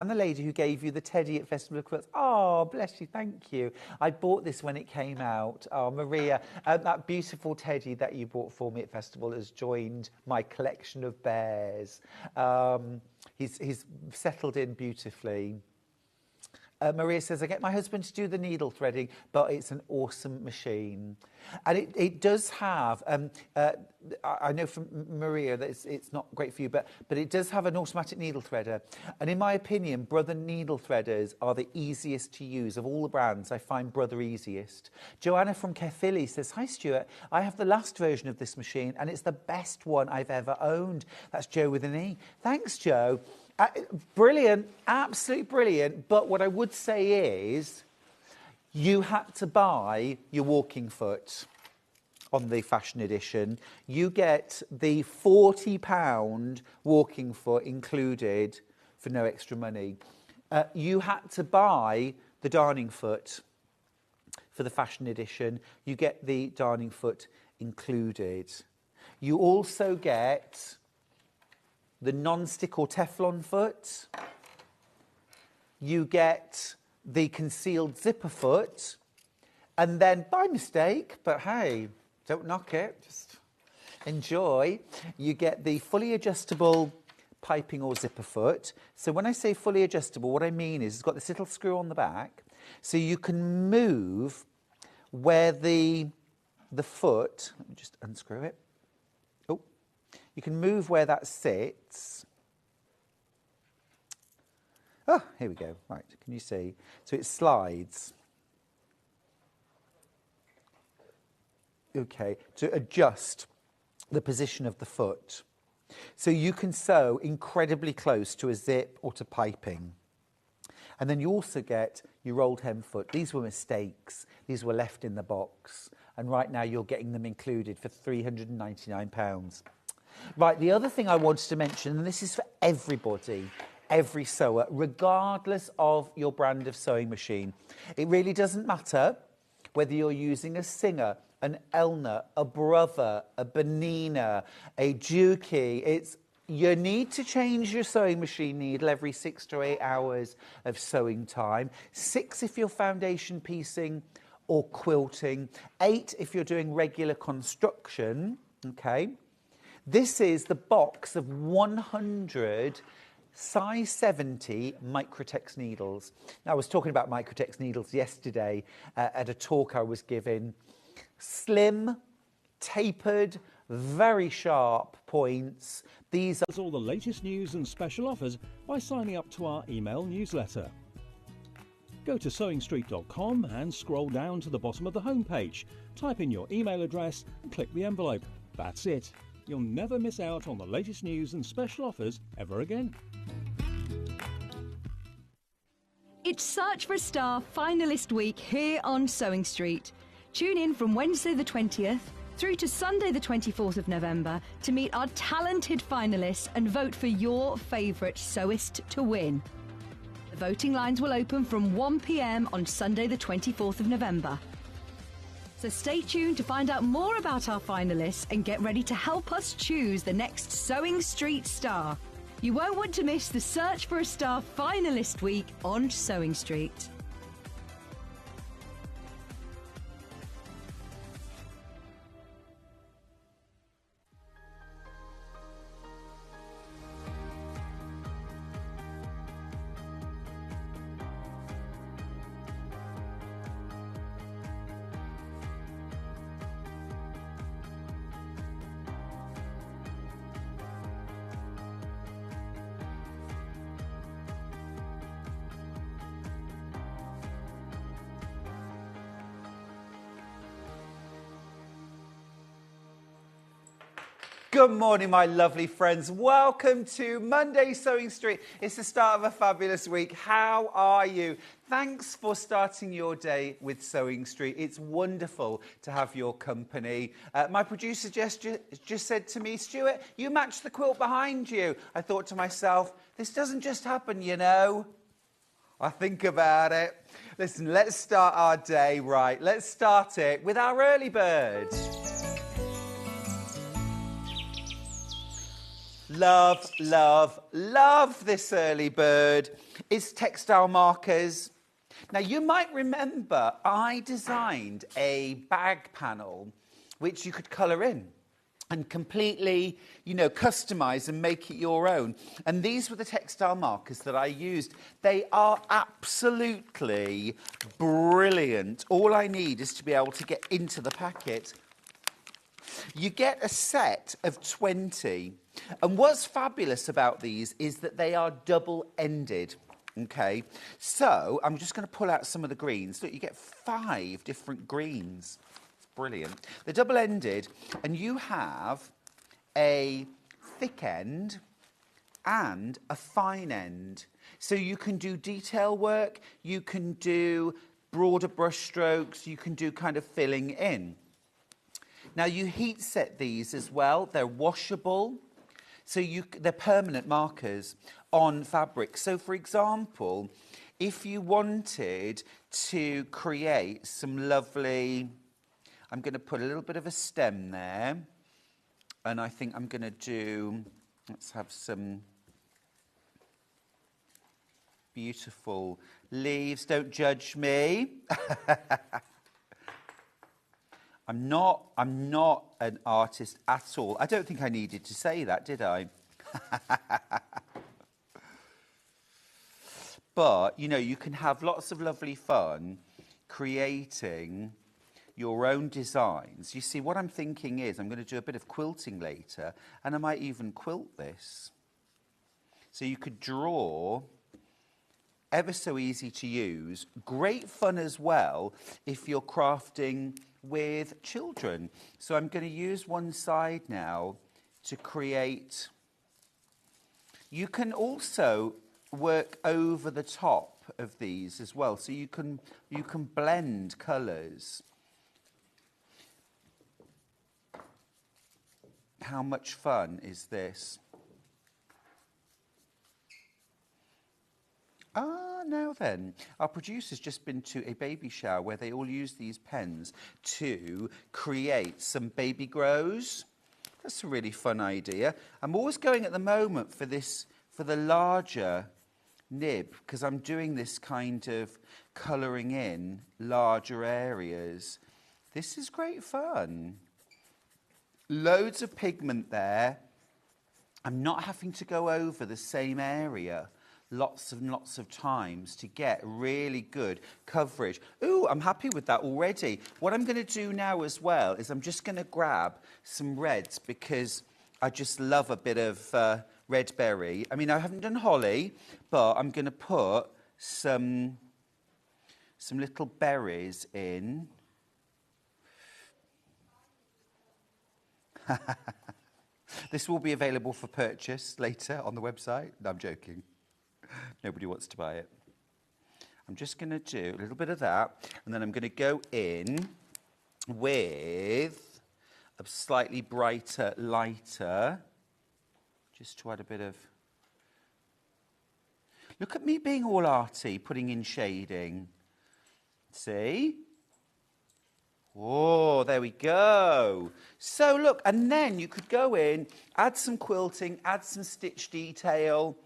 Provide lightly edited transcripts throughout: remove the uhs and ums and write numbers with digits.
And the lady who gave you the teddy at Festival of Quilts. Oh, bless you, thank you. I bought this when it came out. Oh, Maria, that beautiful teddy that you bought for me at Festival has joined my collection of bears. He's settled in beautifully. Maria says, I get my husband to do the needle threading, but it's an awesome machine. And it does have, I know from Maria that it's not great for you, but it does have an automatic needle threader. And in my opinion, Brother needle threaders are the easiest to use. Of all the brands, I find Brother easiest. Joanna from Caerphilly says, hi Stuart, I have the last version of this machine and it's the best one I've ever owned. That's Joe with an E. Thanks, Joe. Brilliant, absolutely brilliant. But what I would say is you had to buy your walking foot on the fashion edition. You get the £40 walking foot included for no extra money. You had to buy the darning foot for the fashion edition. You get the darning foot included. You also get the non-stick or Teflon foot. You get the concealed zipper foot. And then, by mistake, but hey, don't knock it, just enjoy, you get the fully adjustable piping or zipper foot. So when I say fully adjustable, what I mean is it's got this little screw on the back, so you can move where the foot, let me just unscrew it. You can move where that sits. Oh, here we go. Right, can you see? So it slides. Okay, to adjust the position of the foot. So you can sew incredibly close to a zip or to piping. And then you also get your rolled hem foot. These were mistakes. These were left in the box. And right now you're getting them included for £399. Right, the other thing I wanted to mention, and this is for everybody, every sewer, regardless of your brand of sewing machine. It really doesn't matter whether you're using a Singer, an Elna, a Brother, a Benina, a Juki. You need to change your sewing machine needle every 6 to 8 hours of sewing time. 6 if you're foundation piecing or quilting. 8 if you're doing regular construction, okay? This is the box of 100 size 70 Microtex needles. Now, I was talking about Microtex needles yesterday at a talk I was giving. Slim, tapered, very sharp points. These are all the latest news and special offers by signing up to our email newsletter. Go to sewingstreet.com and scroll down to the bottom of the homepage. Type in your email address and click the envelope. That's it. You'll never miss out on the latest news and special offers ever again. It's Search for a Star finalist week here on Sewing Street. Tune in from Wednesday the 20th through to Sunday the 24th of November to meet our talented finalists and vote for your favourite sewist to win. The voting lines will open from 1 p.m. on Sunday the 24th of November. So stay tuned to find out more about our finalists and get ready to help us choose the next Sewing Street star. You won't want to miss the Search for a Star finalist week on Sewing Street. Good morning, my lovely friends. Welcome to Monday Sewing Street. It's the start of a fabulous week. How are you? Thanks for starting your day with Sewing Street. It's wonderful to have your company. My producer just said to me, Stuart, you match the quilt behind you. I thought to myself, this doesn't just happen, you know. I think about it. Listen, let's start our day right. Let's start it with our early bird. Love, love, love this early bird. It's textile markers. Now, you might remember I designed a bag panel which you could colour in and completely, you know, customise and make it your own. And these were the textile markers that I used. They are absolutely brilliant. All I need is to be able to get into the packet. You get a set of 20. And what's fabulous about these is that they are double-ended. Okay, so I'm just going to pull out some of the greens. Look, you get 5 different greens. Brilliant. They're double-ended, and you have a thick end and a fine end. So you can do detail work, you can do broader brush strokes, you can do kind of filling in. Now, you heat set these as well. They're washable, so they're permanent markers on fabric. So, for example, if you wanted to create some lovely... I'm going to put a little bit of a stem there, and I think I'm going to do, let's have some beautiful leaves. Don't judge me. I'm not an artist at all. I don't think I needed to say that, did I? But, you know, you can have lots of lovely fun creating your own designs. You see, what I'm thinking is I'm going to do a bit of quilting later, and I might even quilt this. So you could draw, ever so easy to use, great fun as well if you're crafting with children. So I'm going to use one side now to create. You can also work over the top of these as well, so you can blend colours. How much fun is this? Now then, our producer's just been to a baby shower where they all use these pens to create some baby grows. That's a really fun idea. I'm always going at the moment for the larger nib, because I'm doing this kind of colouring in larger areas. This is great fun. Loads of pigment there. I'm not having to go over the same area lots and lots of times to get really good coverage. Ooh, I'm happy with that already. What I'm going to do now as well is I'm just going to grab some reds, because I just love a bit of red berry. I mean, I haven't done holly, but I'm going to put some little berries in. This will be available for purchase later on the website. No, I'm joking. Nobody wants to buy it. I'm just going to do a little bit of that, and then I'm going to go in with a slightly brighter, lighter, just to add a bit of... Look at me being all arty, putting in shading. See? Oh, there we go. So look, and then you could go in, add some quilting, add some stitch detail.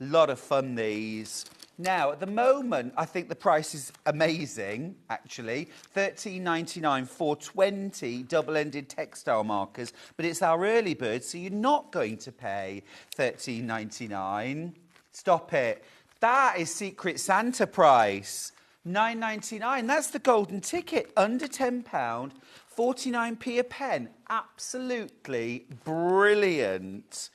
Lot of fun, these. Now, at the moment, I think the price is amazing, actually. $13.99 for 20 double-ended textile markers, but it's our early bird, so you're not going to pay $13.99. Stop it. That is Secret Santa price. $9.99. That's the golden ticket. Under £10, 49p a pen. Absolutely brilliant.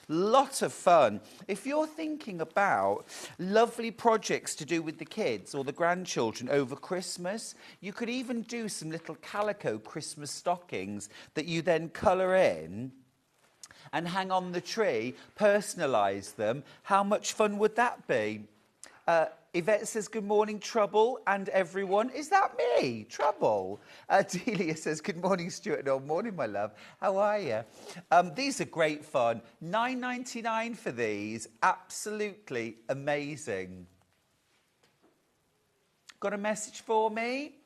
Lot of fun. If you're thinking about lovely projects to do with the kids or the grandchildren over Christmas, you could even do some little Calico Christmas stockings that you then colour in and hang on the tree, personalise them. How much fun would that be? Yvette says, good morning, Trouble, and everyone. Is that me, Trouble? Delia says, good morning, Stuart. No, morning, my love. How are you? These are great fun. $9.99 for these. Absolutely amazing. Got a message for me?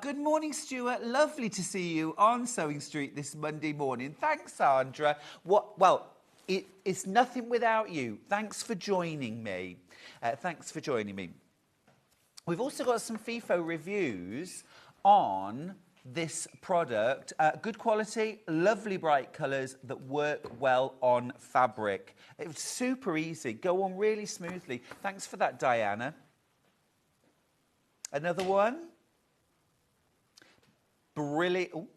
Good morning, Stuart. Lovely to see you on Sewing Street this Monday morning. Thanks, Sandra. Well, It's nothing without you. Thanks for joining me. Thanks for joining me. We've also got some FIFO reviews on this product. Good quality, lovely bright colours that work well on fabric. It's super easy, go on really smoothly. Thanks for that, Diana. Another one. Brilliant.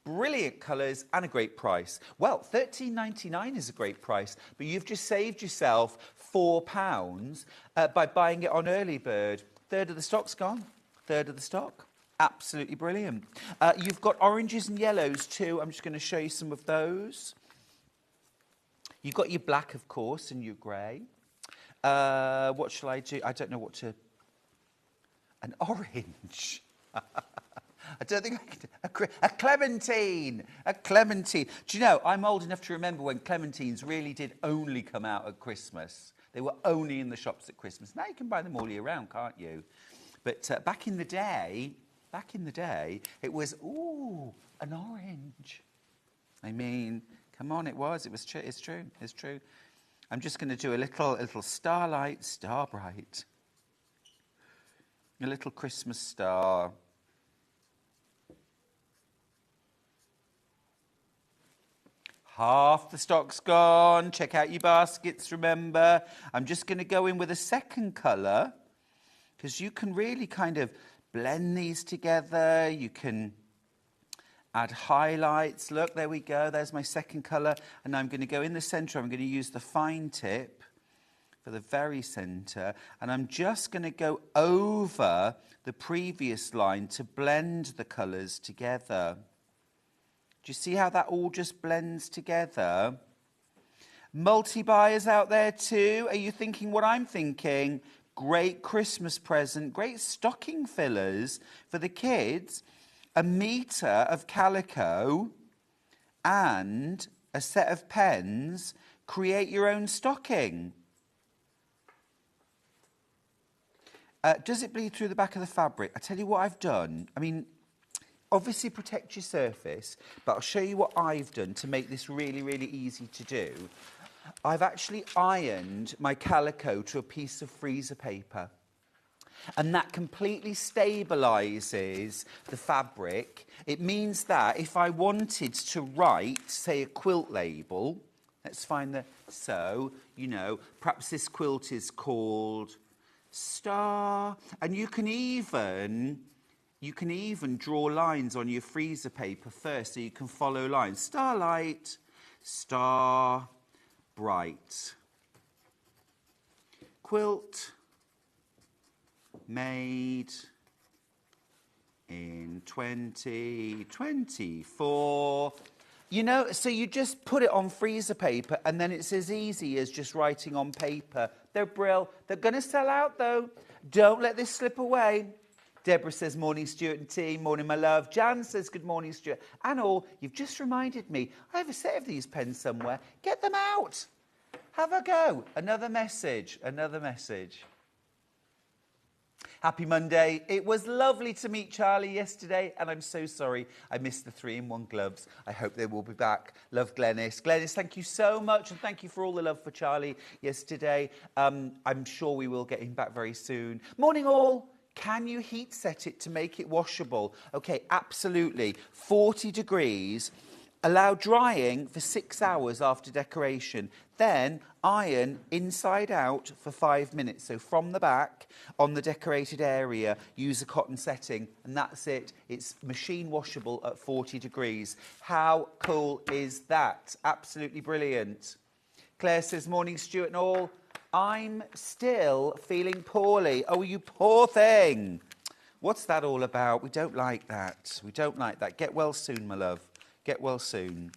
Brilliant colours and a great price. Well, $13.99 is a great price, but you've just saved yourself £4 by buying it on early bird. Third of the stock's gone. Third of the stock. Absolutely brilliant. You've got oranges and yellows too. I'm just going to show you some of those. You've got your black, of course, and your grey. What shall I do? I don't know what to... An orange. I don't think I can... A clementine! A clementine. Do you know, I'm old enough to remember when clementines really did only come out at Christmas. They were only in the shops at Christmas. Now you can buy them all year round, can't you? But back in the day, it was, ooh, an orange. I mean, come on, it's true. I'm just going to do a little starlight, star bright. A little Christmas star. Half the stock's gone. Check out your baskets, remember. I'm just going to go in with a second colour because you can really kind of blend these together. You can add highlights. Look, there we go. There's my second colour. And I'm going to go in the centre. I'm going to use the fine tip for the very centre. And I'm just going to go over the previous line to blend the colours together. Do you see how that all just blends together? Multi-buyers out there too. Are you thinking what I'm thinking? Great Christmas present, great stocking fillers for the kids. A metre of Calico and a set of pens. Create your own stocking. Does it bleed through the back of the fabric? I tell you what I've done. I mean, obviously protect your surface, but I'll show you what I've done to make this really, really easy to do. I've actually ironed my Calico to a piece of freezer paper. And that completely stabilises the fabric. It means that if I wanted to write, say, a quilt label, let's find the... So, you know, perhaps this quilt is called Star. And you can even draw lines on your freezer paper first so you can follow lines. Starlight, star, bright. Quilt made in 2024. You know, so you just put it on freezer paper and then it's as easy as just writing on paper. They're brill. They're going to sell out though. Don't let this slip away. Deborah says, morning, Stuart and team. Morning, my love. Jan says, good morning, Stuart. And all, you've just reminded me, I have a set of these pens somewhere. Get them out. Have a go. Another message. Another message. Happy Monday. It was lovely to meet Charlie yesterday, and I'm so sorry I missed the 3-in-1 gloves. I hope they will be back. Love, Glenys. Glenys, thank you so much, and thank you for all the love for Charlie yesterday. I'm sure we will get him back very soon. Morning, all. Can you heat set it to make it washable? Okay, absolutely. 40 degrees. Allow drying for 6 hours after decoration. Then iron inside out for 5 minutes. So from the back on the decorated area, use a cotton setting. And that's it. It's machine washable at 40 degrees. How cool is that? Absolutely brilliant. Claire says, morning, Stuart and all. I'm still feeling poorly. Oh, you poor thing. What's that all about? We don't like that. We don't like that. Get well soon, my love. Get well soon.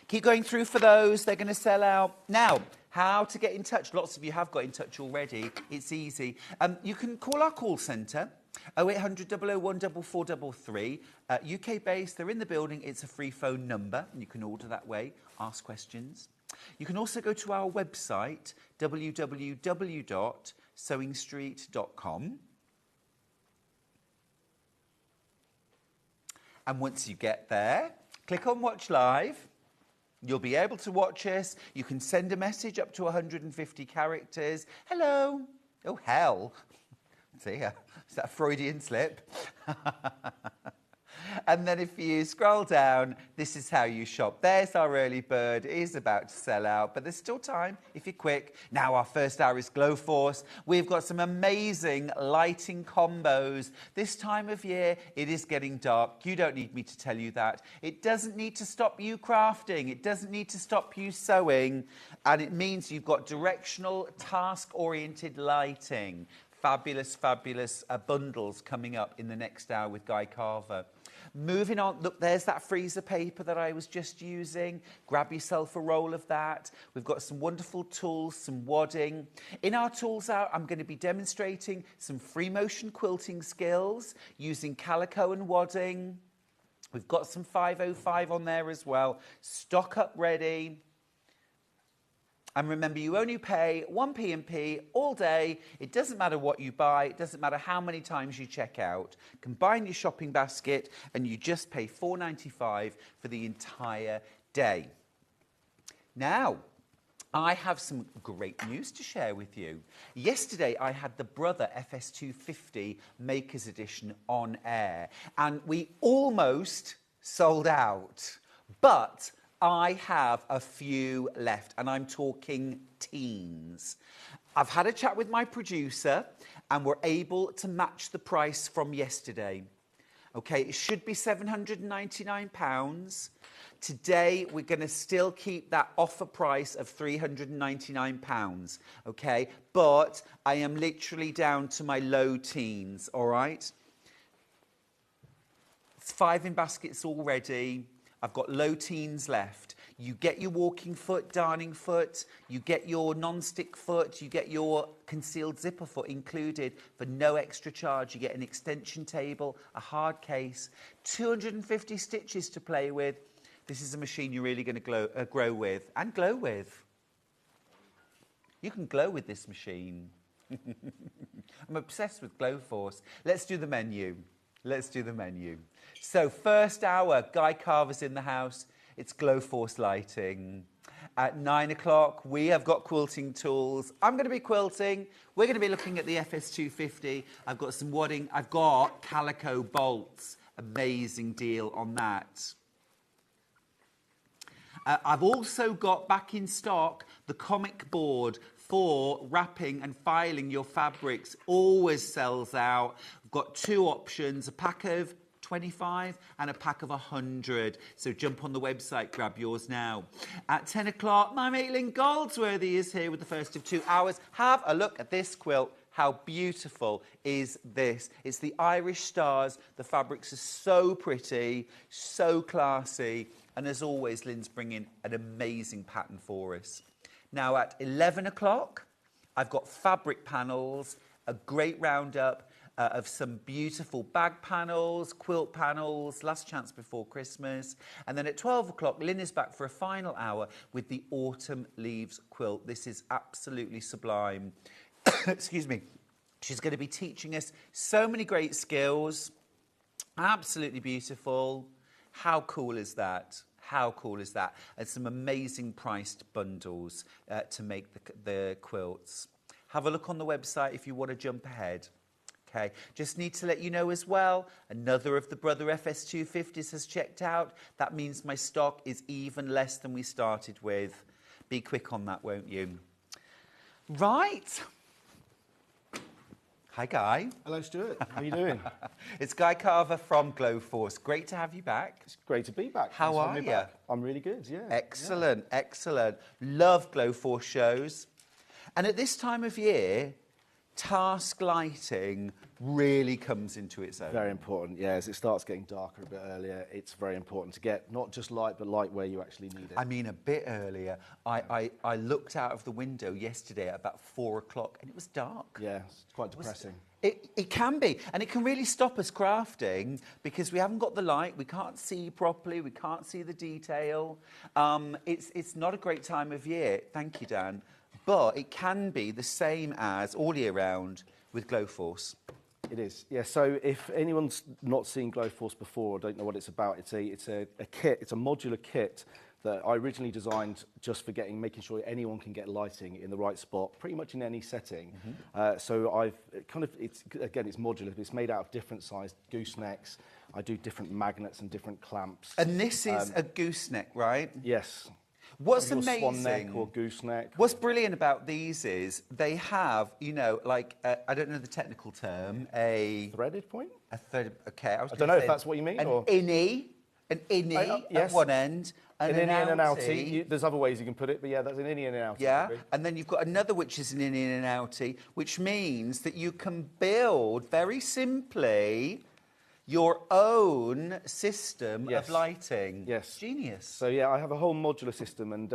Keep going through for those. They're going to sell out. Now, how to get in touch. Lots of you have got in touch already. It's easy. You can call our call centre, 0800 001 4433. UK based. They're in the building. It's a free phone number. And you can order that way. Ask questions. You can also go to our website, www.sewingstreet.com. And once you get there, click on Watch Live. You'll be able to watch us. You can send a message up to 150 characters. Hello. Oh, hell. Dear, is that a Freudian slip? And then if you scroll down, this is how you shop. There's our early bird. It is about to sell out, but there's still time if you're quick. Now our first hour is GloForce. We've got some amazing lighting combos. This time of year, it is getting dark. You don't need me to tell you that. It doesn't need to stop you crafting. It doesn't need to stop you sewing. And it means you've got directional, task-oriented lighting. Fabulous, fabulous bundles coming up in the next hour with Guy Carver. Moving on, look, there's that freezer paper that I was just using. Grab yourself a roll of that. We've got some wonderful tools, some wadding. In our tools out, I'm going to be demonstrating some free motion quilting skills using Calico and wadding. We've got some 505 on there as well. Stock up ready. And remember, you only pay 1p&p all day. It doesn't matter what you buy. It doesn't matter how many times you check out. Combine your shopping basket and you just pay £4.95 for the entire day. Now, I have some great news to share with you. Yesterday, I had the Brother FS250 Makers Edition on air, and we almost sold out. But I have a few left, and I'm talking teens. I've had a chat with my producer, and we're able to match the price from yesterday. Okay, it should be £799. Today, we're going to still keep that offer price of £399, okay? But I am literally down to my low teens, all right? It's 5 in baskets already. I've got low teens left. You get your walking foot, darning foot, you get your non-stick foot, you get your concealed zipper foot included for no extra charge. You get an extension table, a hard case, 250 stitches to play with. This is a machine you're really going to grow with and glow with. You can glow with this machine. I'm obsessed with GloForce. Let's do the menu. Let's do the menu. So first hour, Guy Carver's in the house. It's GloForce lighting. At 9 o'clock, we have got quilting tools. I'm going to be quilting. We're going to be looking at the FS250. I've got some wadding. I've got Calico bolts. Amazing deal on that. I've also got back in stock the comic board for wrapping and filing your fabrics. Always sells out. We've got 2 options, a pack of 25 and a pack of 100. So jump on the website, grab yours now. At 10 o'clock, my mate Lynn Goldsworthy is here with the first of 2 hours. Have a look at this quilt. How beautiful is this? It's the Irish Stars. The fabrics are so pretty, so classy. And as always, Lynn's bringing an amazing pattern for us. Now at 11 o'clock, I've got fabric panels, a great roundup of some beautiful bag panels, quilt panels, last chance before Christmas. And then at 12 o'clock, Lynn is back for a final hour with the Autumn Leaves quilt. This is absolutely sublime. Excuse me. She's going to be teaching us so many great skills. Absolutely beautiful. How cool is that? How cool is that? And some amazing priced bundles to make the quilts. Have a look on the website if you want to jump ahead. Okay, just need to let you know as well, another of the Brother FS250s has checked out. That means my stock is even less than we started with. Be quick on that, won't you? Right. Hi, Guy. Hello, Stuart. How are you doing? It's Guy Carver from GloForce. Great to have you back. It's great to be back. How are you? I'm really good, yeah. Excellent, excellent. Love GloForce shows. And at this time of year, task lighting really comes into its own. Very important, yeah. As it starts getting darker a bit earlier, it's very important to get not just light, but light where you actually need it. I mean, a bit earlier. I looked out of the window yesterday at about 4 o'clock and it was dark. Yeah, it's quite depressing. It can be, and it can really stop us crafting because we haven't got the light, we can't see properly, we can't see the detail. It's not a great time of year, thank you, Dan, but it can be the same as all year round with GloForce. It is, yeah. So if anyone's not seen GloForce before or don't know what it's about, it's a kit, it's a modular kit that I originally designed just for making sure anyone can get lighting in the right spot, pretty much in any setting. So I've it's modular, but it's made out of different sized goosenecks. I do different magnets and different clamps. And this is a gooseneck, right? Yes. What's Your amazing? Swan neck or gooseneck. What's brilliant about these is they have, you know, like I don't know the technical term, a Threaded point? a third. Okay, I don't know if that's what you mean, An or innie yes. at one end, and An innie and an outie. outie. There's other ways you can put it, but yeah, that's an innie and an outie. Yeah, probably. and then you've got another which is an innie and an outie, which means that you can build very simply your own system Yes. of lighting. Yes. Genius. So yeah, I have a whole modular system, and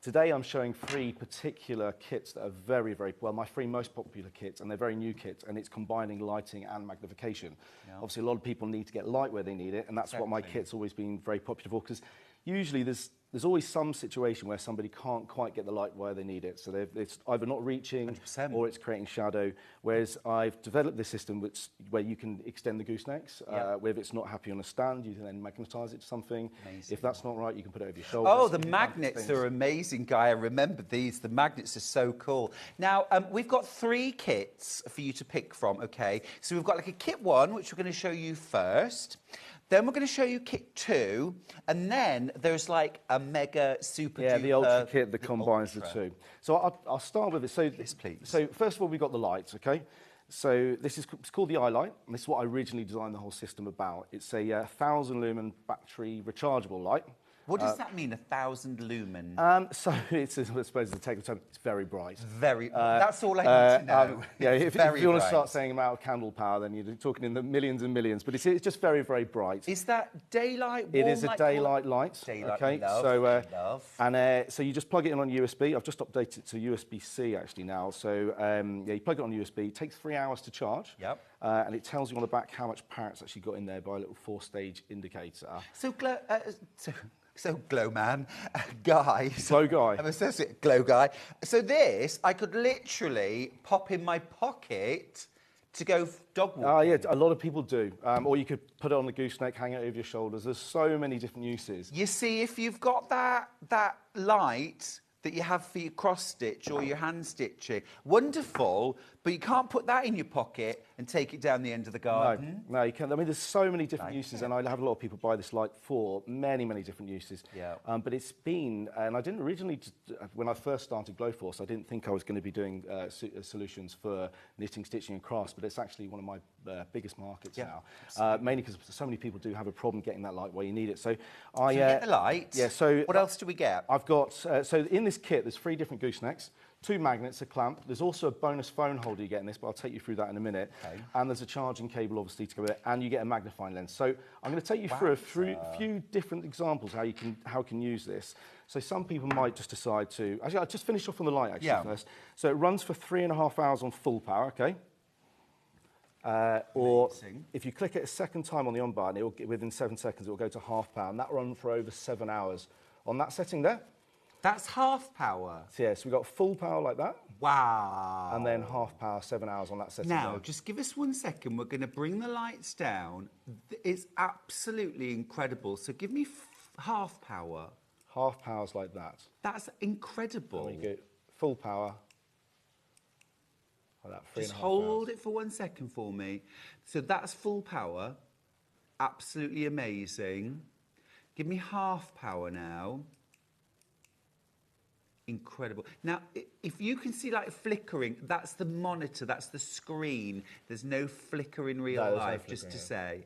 today I'm showing 3 particular kits that are very, very well, my 3 most popular kits, and they're very new kits, and it's combining lighting and magnification. Yeah. Obviously, a lot of people need to get light where they need it, and that's what my kit's always been very popular for, because usually there's always some situation where somebody can't quite get the light where they need it. So it's either not reaching 100%. or it's creating shadow. Whereas I've developed this system where you can extend the goosenecks. Where if it's not happy on a stand, you can then magnetise it to something. Amazing. If that's not right, you can put it over your shoulders. Oh, the magnets are amazing, Guy. I remember these. The magnets are so cool. Now, we've got 3 kits for you to pick from, okay? So we've got like a kit 1, which we're going to show you first. Then we're going to show you kit 2, and then there's like a mega super duper... the ultra kit that combines the 2. So I'll start with it. So, yes, please. So first of all, we've got the lights, okay? So it's called the eye light, and this is what I originally designed the whole system about. It's a 1,000 lumen battery rechargeable light. What does that mean, 1,000 lumen? So it's, I suppose the technical term, it's very bright. Very. That's all I need to know. Yeah, if you want bright. to start saying amount of candle power, then you're talking in the millions and millions. But it's just very, very bright. Is that daylight? It is a light, daylight light. Daylight, okay. love, So love. so you just plug it in on USB. I've just updated it to USB-C actually now. So yeah, you plug it on USB. It takes 3 hours to charge. Yep. And it tells you on the back how much power it's actually got in there by a little 4-stage indicator. So Glow Man, Guy. Glow Guy. I'm associate Glow Guy. So this, I could literally pop in my pocket to go dog walking. Yeah, a lot of people do. Or you could put it on the gooseneck, hang it over your shoulders. There's so many different uses. You see, if you've got that light that you have for your cross stitch or your hand stitching, wonderful, but you can't put that in your pocket and take it down the end of the garden. No, you can't. I mean, there's so many different uses, and I have a lot of people buy this light for many, many different uses. Yeah. But it's been, and I didn't originally, when I first started GloForce, I didn't think I was going to be doing solutions for knitting, stitching, and crafts, but it's actually one of my biggest markets now. Mainly because so many people do have a problem getting that light where you need it. So you get the light. Yeah. So what else do we get? I've got so in this kit, there's 3 different goosenecks. 2 magnets, a clamp. There's also a bonus phone holder you get in this, but I'll take you through that in a minute. Okay. And there's a charging cable, obviously, to go with it, and you get a magnifying lens. So I'm going to take you through a few different examples how you can use this. So some people might just decide to... Actually, I'll just finish off on the light, actually, first. So it runs for 3.5 hours on full power, okay? Or if you click it a second time on the on button, within 7 seconds, it will go to half power, and that will run for over 7 hours. On that setting there... That's half power. So yeah, so we've got full power like that. Wow. And then half power, 7 hours on that setting. Now, just give us 1 second. We're going to bring the lights down. It's absolutely incredible. So give me half power. Half power's like that. That's incredible. And we go full power. Like that, just hold it for 1 second for me. So that's full power. Absolutely amazing. Give me half power now. Incredible. Now, if you can see like flickering, that's the monitor, that's the screen. There's no flicker in real life, just to say.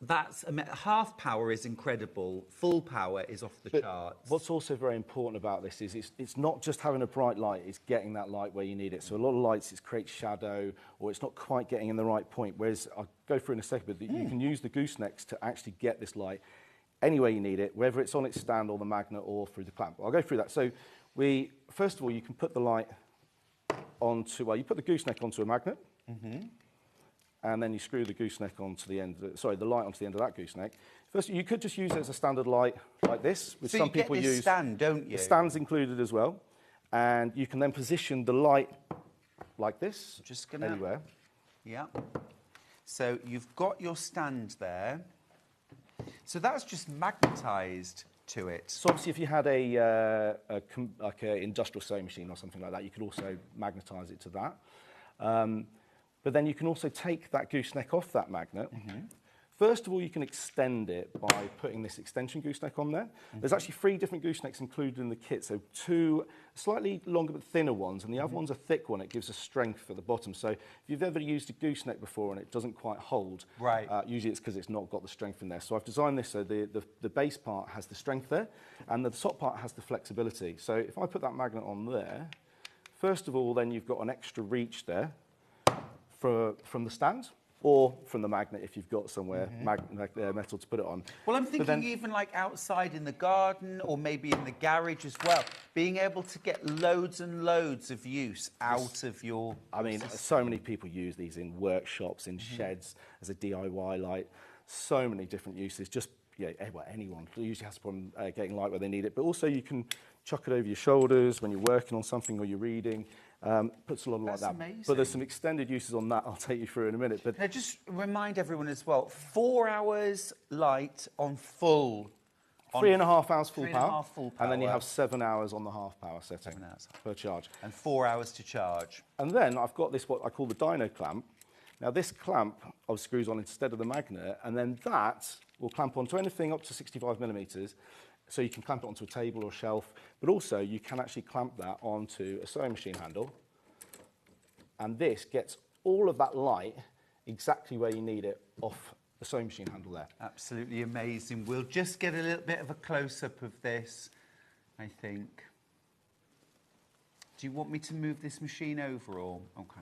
That's half power is incredible. Full power is off the charts. What's also very important about this is it's not just having a bright light, it's getting that light where you need it. So a lot of lights, it creates shadow, or it's not quite getting in the right point. Whereas, I'll go through in a second, but you can use the goosenecks to actually get this light anywhere you need it, whether it's on its stand or the magnet or through the clamp. I'll go through that. So first of all, you can put the light onto, you put the gooseneck onto a magnet, and then you screw the gooseneck onto the end, the light onto the end of that gooseneck. First, you could just use it as a standard light like this, which some people use. So you get this stand, don't you? The stand's included as well, and you can then position the light like this, anywhere. Yeah. So you've got your stand there. So that's just magnetised. to it. So obviously, if you had like an industrial sewing machine or something like that, you could also magnetise it to that. But then you can also take that gooseneck off that magnet. First of all, you can extend it by putting this extension gooseneck on there. There's actually 3 different goosenecks included in the kit. So 2 slightly longer but thinner ones, and the other one's a thick one. It gives a strength at the bottom. So if you've ever used a gooseneck before and it doesn't quite hold, usually it's because it's not got the strength in there. So I've designed this so the base part has the strength there, and the top part has the flexibility. So if I put that magnet on there, first of all, then you've got an extra reach there from the stand, or from the magnet if you've got somewhere metal to put it on. Well, I'm thinking even like outside in the garden or maybe in the garage as well, being able to get loads and loads of use out of your... I mean, so many people use these in workshops, in sheds, as a DIY light. So many different uses. Just, well, anyone usually has a problem getting light where they need it. But also you can chuck it over your shoulders when you're working on something or you're reading. Puts a lot of light that. Amazing. But there's some extended uses on that I'll take you through in a minute. But now, just remind everyone as well, 4 hours light on full. 3.5 hours full 3.5 power. full power. And then you have 7 hours on the half power setting 7 hours. per charge. And 4 hours to charge. And then I've got this, what I call the dyno clamp. Now this clamp screws on instead of the magnet, and then that will clamp onto anything up to 65 millimetres. So you can clamp it onto a table or shelf, but also you can actually clamp that onto a sewing machine handle. And this gets all of that light exactly where you need it off the sewing machine handle there. Absolutely amazing. We'll just get a little bit of a close-up of this, I think. Do you want me to move this machine over or? Okay.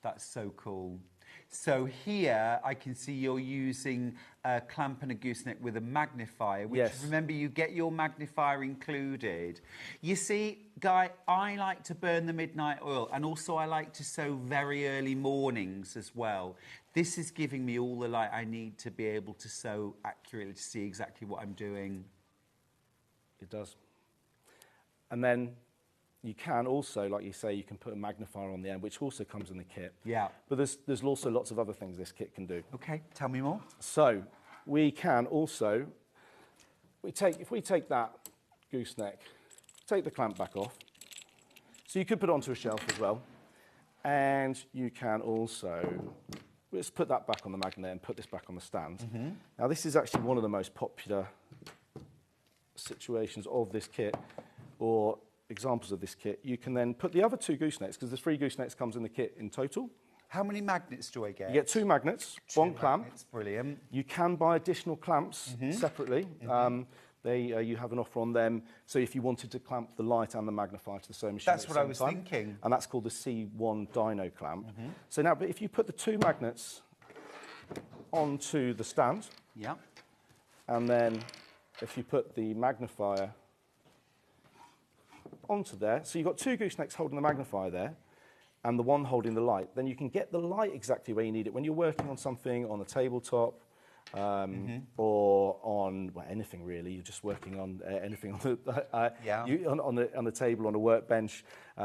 That's so cool. So here I can see you're using a clamp and a gooseneck with a magnifier, which remember you get your magnifier included. You see, Guy, I like to burn the midnight oil, and also I like to sew very early mornings as well. This is giving me all the light I need to be able to sew accurately, to see exactly what I'm doing. It does. And then you can also, like you say, you can put a magnifier on the end, which also comes in the kit. Yeah. But there's also lots of other things this kit can do. Okay, tell me more. So we can also, if we take that gooseneck, take the clamp back off. So you could put it onto a shelf as well. And you can also, let's put that back on the magnet and put this back on the stand. Now this is actually one of the most popular situations of this kit, or examples of this kit. You can then put the other 2 goosenecks, because the 3 goosenecks comes in the kit in total. How many magnets do I get? You get 2 magnets, 1 clamp. Magnets, brilliant. You can buy additional clamps separately. You have an offer on them. So if you wanted to clamp the light and the magnifier to the sewing machine, that's what I was thinking. And that's called the C1 dyno clamp. So now, but if you put the 2 magnets onto the stand, and then if you put the magnifier onto there, so you've got 2 goosenecks holding the magnifier there, and the one holding the light, then you can get the light exactly where you need it when you're working on something on a tabletop, or on anything really. You're just working on anything on the on the table, on a workbench.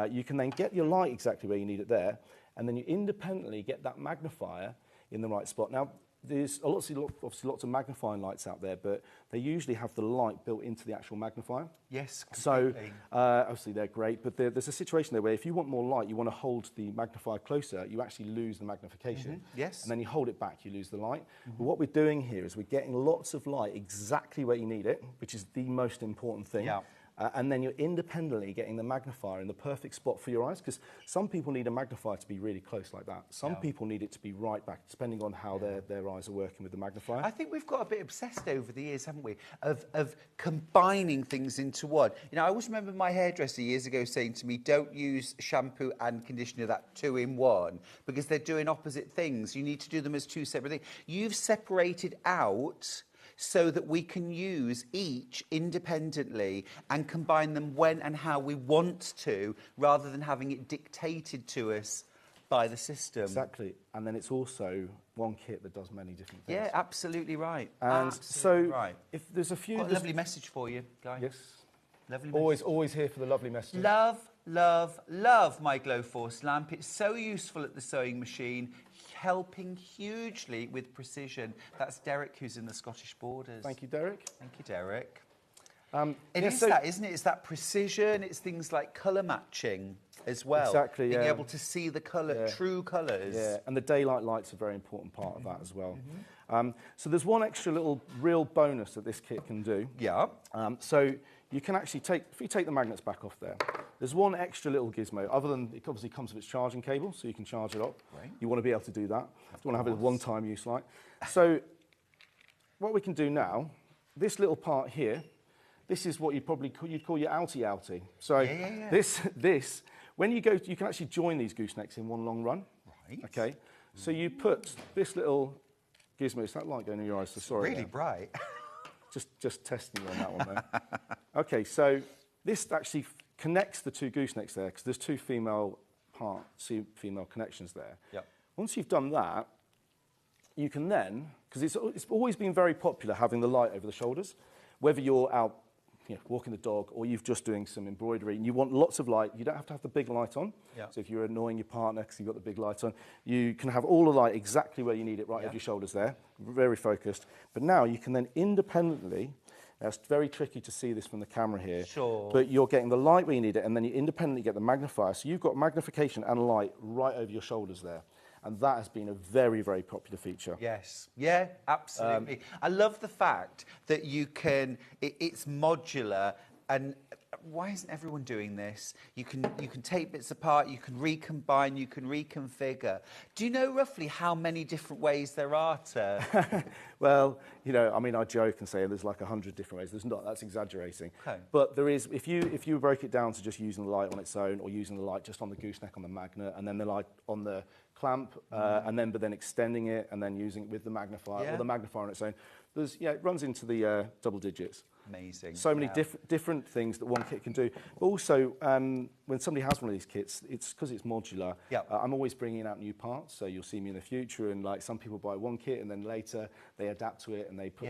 You can then get your light exactly where you need it there, and then you independently get that magnifier in the right spot. Now, there's obviously lots of magnifying lights out there, but they usually have the light built into the actual magnifier. Yes, completely. So obviously they're great, but there's a situation there where if you want more light, you want to hold the magnifier closer, you actually lose the magnification. Yes. And then you hold it back, you lose the light. But what we're doing here is we're getting lots of light exactly where you need it, which is the most important thing. Yeah. And then you're independently getting the magnifier in the perfect spot for your eyes, because some people need a magnifier to be really close like that. Some people need it to be right back, depending on how their eyes are working with the magnifier. I think we've got a bit obsessed over the years, haven't we, of combining things into one. You know, I always remember my hairdresser years ago saying to me, don't use shampoo and conditioner, that 2 in 1, because they're doing opposite things. You need to do them as 2 separate things. You've separated out so that we can use each independently and combine them when and how we want to, rather than having it dictated to us by the system. Exactly. And then it's also one kit that does many different things. Yeah, absolutely right. And absolutely so right. if there's a few... Got a lovely message for you, Guy. Yes. Lovely message. Always here for the lovely messages. Love, love, love my GloForce lamp. It's so useful at the sewing machine. helping hugely with precision. That's Derek, who's in the Scottish Borders. Thank you, Derek. Thank you, Derek. Yeah, That, isn't it? It's that precision. It's things like colour matching as well. Exactly, Being yeah. able to see the colour, true colours. Yeah, and the daylight light's a very important part of that as well. So there's one extra little real bonus that this kit can do. Yeah. So you can actually take, if you take the magnets back off there, there's one extra little gizmo, other than it obviously comes with its charging cable, so you can charge it up. Right. You want to be able to do that. You want to have it one-time use like. So what we can do now, this little part here, this is what you'd call your outie. So this, when you go, you can actually join these goosenecks in one long run. Right. Okay. So you put this little gizmo. Is that light going in your eyes? So sorry. Really bright. Just testing you on that one there. Okay. So this actually connects the two goosenecks there because there's two female connections there. Yep. Once you've done that, you can then, because it's always been very popular having the light over the shoulders, whether you're out walking the dog or you're just doing some embroidery and you want lots of light, you don't have to have the big light on. Yeah. So if you're annoying your partner because you've got the big light on, you can have all the light exactly where you need it, right over your shoulders there, very focused. But now you can then independently, now it's very tricky to see this from the camera here, but you're getting the light where you need it and then you independently get the magnifier. So you've got magnification and light right over your shoulders there. And that has been a very, very popular feature. Yes. Yeah, absolutely. I love the fact that you can, it's modular, and why isn't everyone doing this? You can take bits apart, you can recombine, you can reconfigure. Do you know roughly how many different ways there are to... Well, I mean, I joke and say there's like 100 different ways. There's not, that's exaggerating. Okay. But there is, if you broke it down to just using the light on its own or using the light just on the gooseneck on the magnet and then the light on the clamp but then extending it and then using it with the magnifier or the magnifier on its own, it runs into the double digits. Amazing. So many different things that one kit can do. But also, when somebody has one of these kits, it's because it's modular. I'm always bringing out new parts, so you'll see me in the future. And like some people buy one kit and then later they adapt to it and they put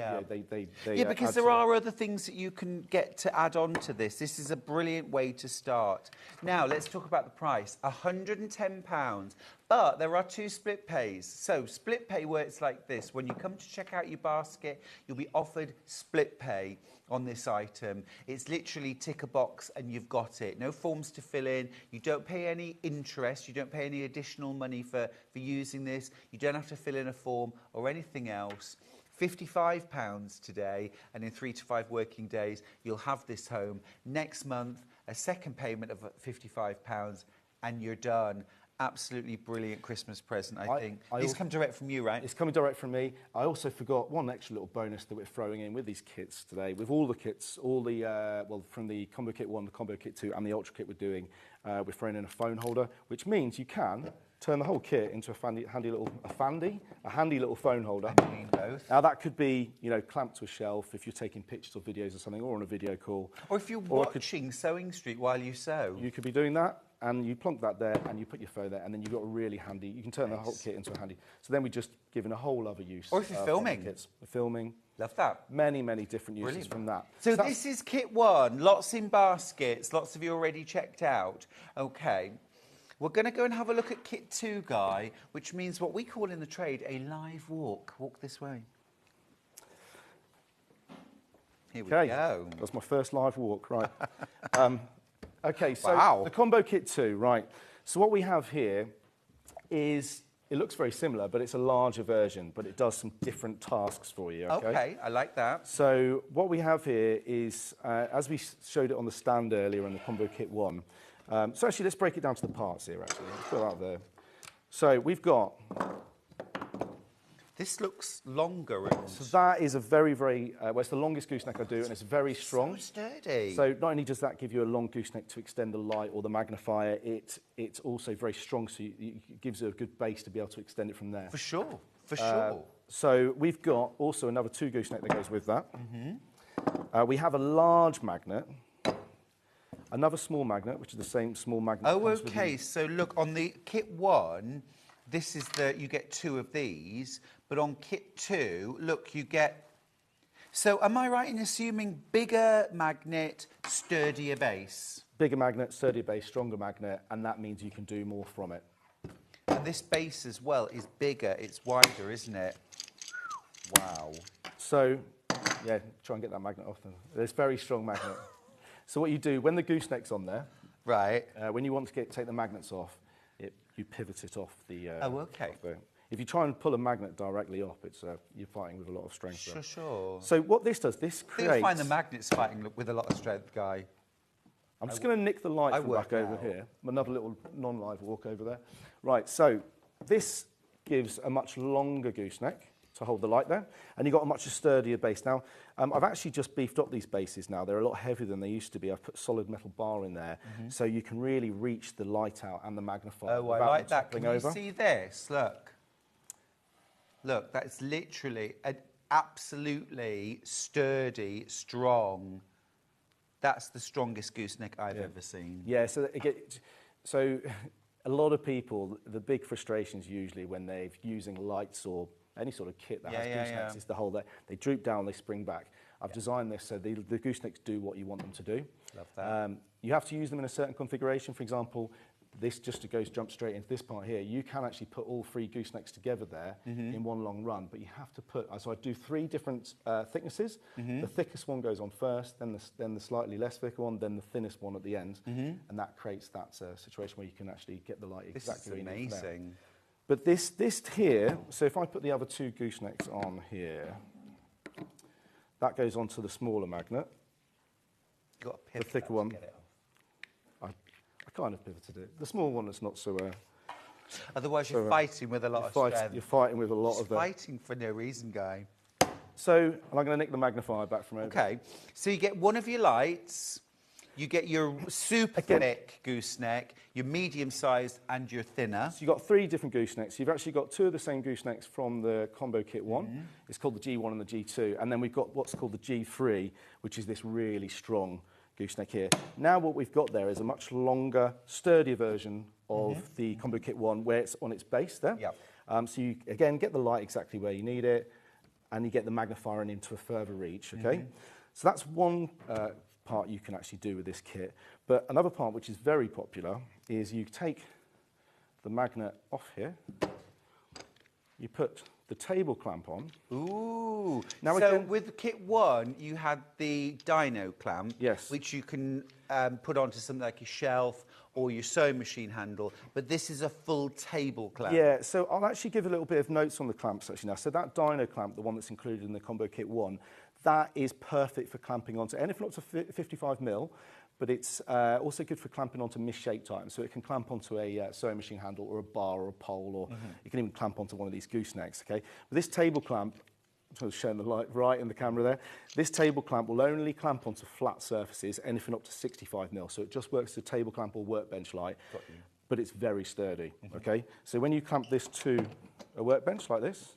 because there are other things that you can get to add on to this. This is a brilliant way to start. Now let's talk about the price. £110. But there are two split pays. So split pay works like this. When you come to check out your basket, you'll be offered split pay on this item. It's literally tick a box and you've got it. No forms to fill in. You don't pay any interest. You don't pay any additional money for using this. You don't have to fill in a form or anything else. £55 today, and in 3 to 5 working days, you'll have this home. Next month, a second payment of £55 and you're done. Absolutely brilliant Christmas present, I think. These come direct from you, right? It's coming direct from me. I also forgot one extra little bonus that we're throwing in with these kits today. With all the kits, from the Combo Kit 1, the Combo Kit 2, and the Ultra Kit we're doing, we're throwing in a phone holder, which means you can turn the whole kit into a handy little phone holder. I mean both. Now that could be, clamped to a shelf if you're taking pictures or videos or something, or on a video call. Or if you're watching Sewing Street while you sew. You could be doing that. And you plonk that there, and you put your phone there, and then you've got a really handy. You can turn the whole kit into a handy. So then we're just given a whole other use. Or if you're filming, filming. Love that. Many different uses from that. So this is kit 1. Lots in baskets. Lots of you already checked out. Okay. We're going to go and have a look at kit 2, Guy, which means what we call in the trade a live walk. Walk this way. Here we go. That's my first live walk, right? Okay, so the Combo Kit 2, right. So what we have here is, it looks very similar, but it's a larger version, but it does some different tasks for you, okay? Okay, I like that. So what we have here is, as we showed it on the stand earlier in the Combo Kit 1, so actually let's break it down to the parts here, actually. Let's put that there. So we've got... This looks longer. So that is a very, very, it's the longest gooseneck I do, and it's very strong. So sturdy. So not only does that give you a long gooseneck to extend the light or the magnifier, it's also very strong, so it gives you a good base to be able to extend it from there. For sure, for sure. So we've got also another 2 gooseneck that goes with that. We have a large magnet, another small magnet, which is the same small magnet. Oh, okay. So look, on the kit 1, this is you get 2 of these, but on kit 2, look, you get... So am I right in assuming bigger magnet, sturdier base? Bigger magnet, sturdier base, stronger magnet, and that means you can do more from it. but this base as well is bigger, it's wider, isn't it? Wow. So, yeah, try and get that magnet off. There's very strong magnet. So what you do, when the gooseneck's on there, right, when you want to take the magnets off, you pivot it off the... oh, okay. If you try and pull a magnet directly off, you're fighting with a lot of strength. Sure. So what this does, this creates... I think you'll find the magnets fighting with a lot of strength, Guy. I'm just going to nick the light from back over here. Another little non-live walk over there. Right, so this gives a much longer gooseneck to hold the light there, and you've got a much sturdier base. Now, I've actually just beefed up these bases now. They're a lot heavier than they used to be. I've put a solid metal bar in there, so you can really reach the light out and the magnifier. Oh, I like that. Can you see this? Look. Look, that's literally an absolutely sturdy, strong... That's the strongest gooseneck I've ever seen. Yeah, so a lot of people, the big frustrations usually when they're using lights or any sort of kit that has goosenecks is the whole they droop down, they spring back. I've designed this so the goosenecks do what you want them to do. Love that. You have to use them in a certain configuration. For example, this just jump straight into this part here. You can actually put all 3 goosenecks together there in one long run, but you have to put, so I do 3 different thicknesses. The thickest one goes on first, then the slightly less thick one, then the thinnest one at the end, and that creates that situation where you can actually get the light exactly where you need it. This is amazing. But this here, so if I put the other 2 goosenecks on here, that goes onto the smaller magnet. You've got to pivot the thicker one. I kind of pivoted it. The small one is not so... Otherwise, you're fighting with a lot of strength. You're fighting with a lot of... Fighting for no reason, Guy. So, and I'm going to nick the magnifier back from over. Okay. So you get one of your lights, you get your super thick gooseneck, your medium-sized and your thinner. So you've got 3 different goosenecks. You've actually got 2 of the same goosenecks from the combo kit 1. It's called the G1 and the G2. And then we've got what's called the G3, which is this really strong gooseneck here. Now what we've got there is a much longer, sturdier version of the combo kit 1 where it's on its base there. Yep. So you, again, get the light exactly where you need it, and you get the magnifier into a further reach, okay? So that's one part you can actually do with this kit. But another part which is very popular is you take the magnet off here, you put the table clamp on. Ooh. Now so with kit 1, you had the dyno clamp, which you can put onto something like a shelf or your sewing machine handle, but this is a full table clamp. Yeah, so I'll actually give a little bit of notes on the clamps actually now. So that dyno clamp, the one that's included in the combo kit 1, that is perfect for clamping onto anything up to 55mm, but it's also good for clamping onto misshaped items. So it can clamp onto a sewing machine handle or a bar or a pole, or you can even clamp onto one of these goosenecks, okay? But this table clamp, I'm showing the light right in the camera there, this table clamp will only clamp onto flat surfaces, anything up to 65mm. So it just works as a table clamp or workbench light, but it's very sturdy, okay? So when you clamp this to a workbench like this,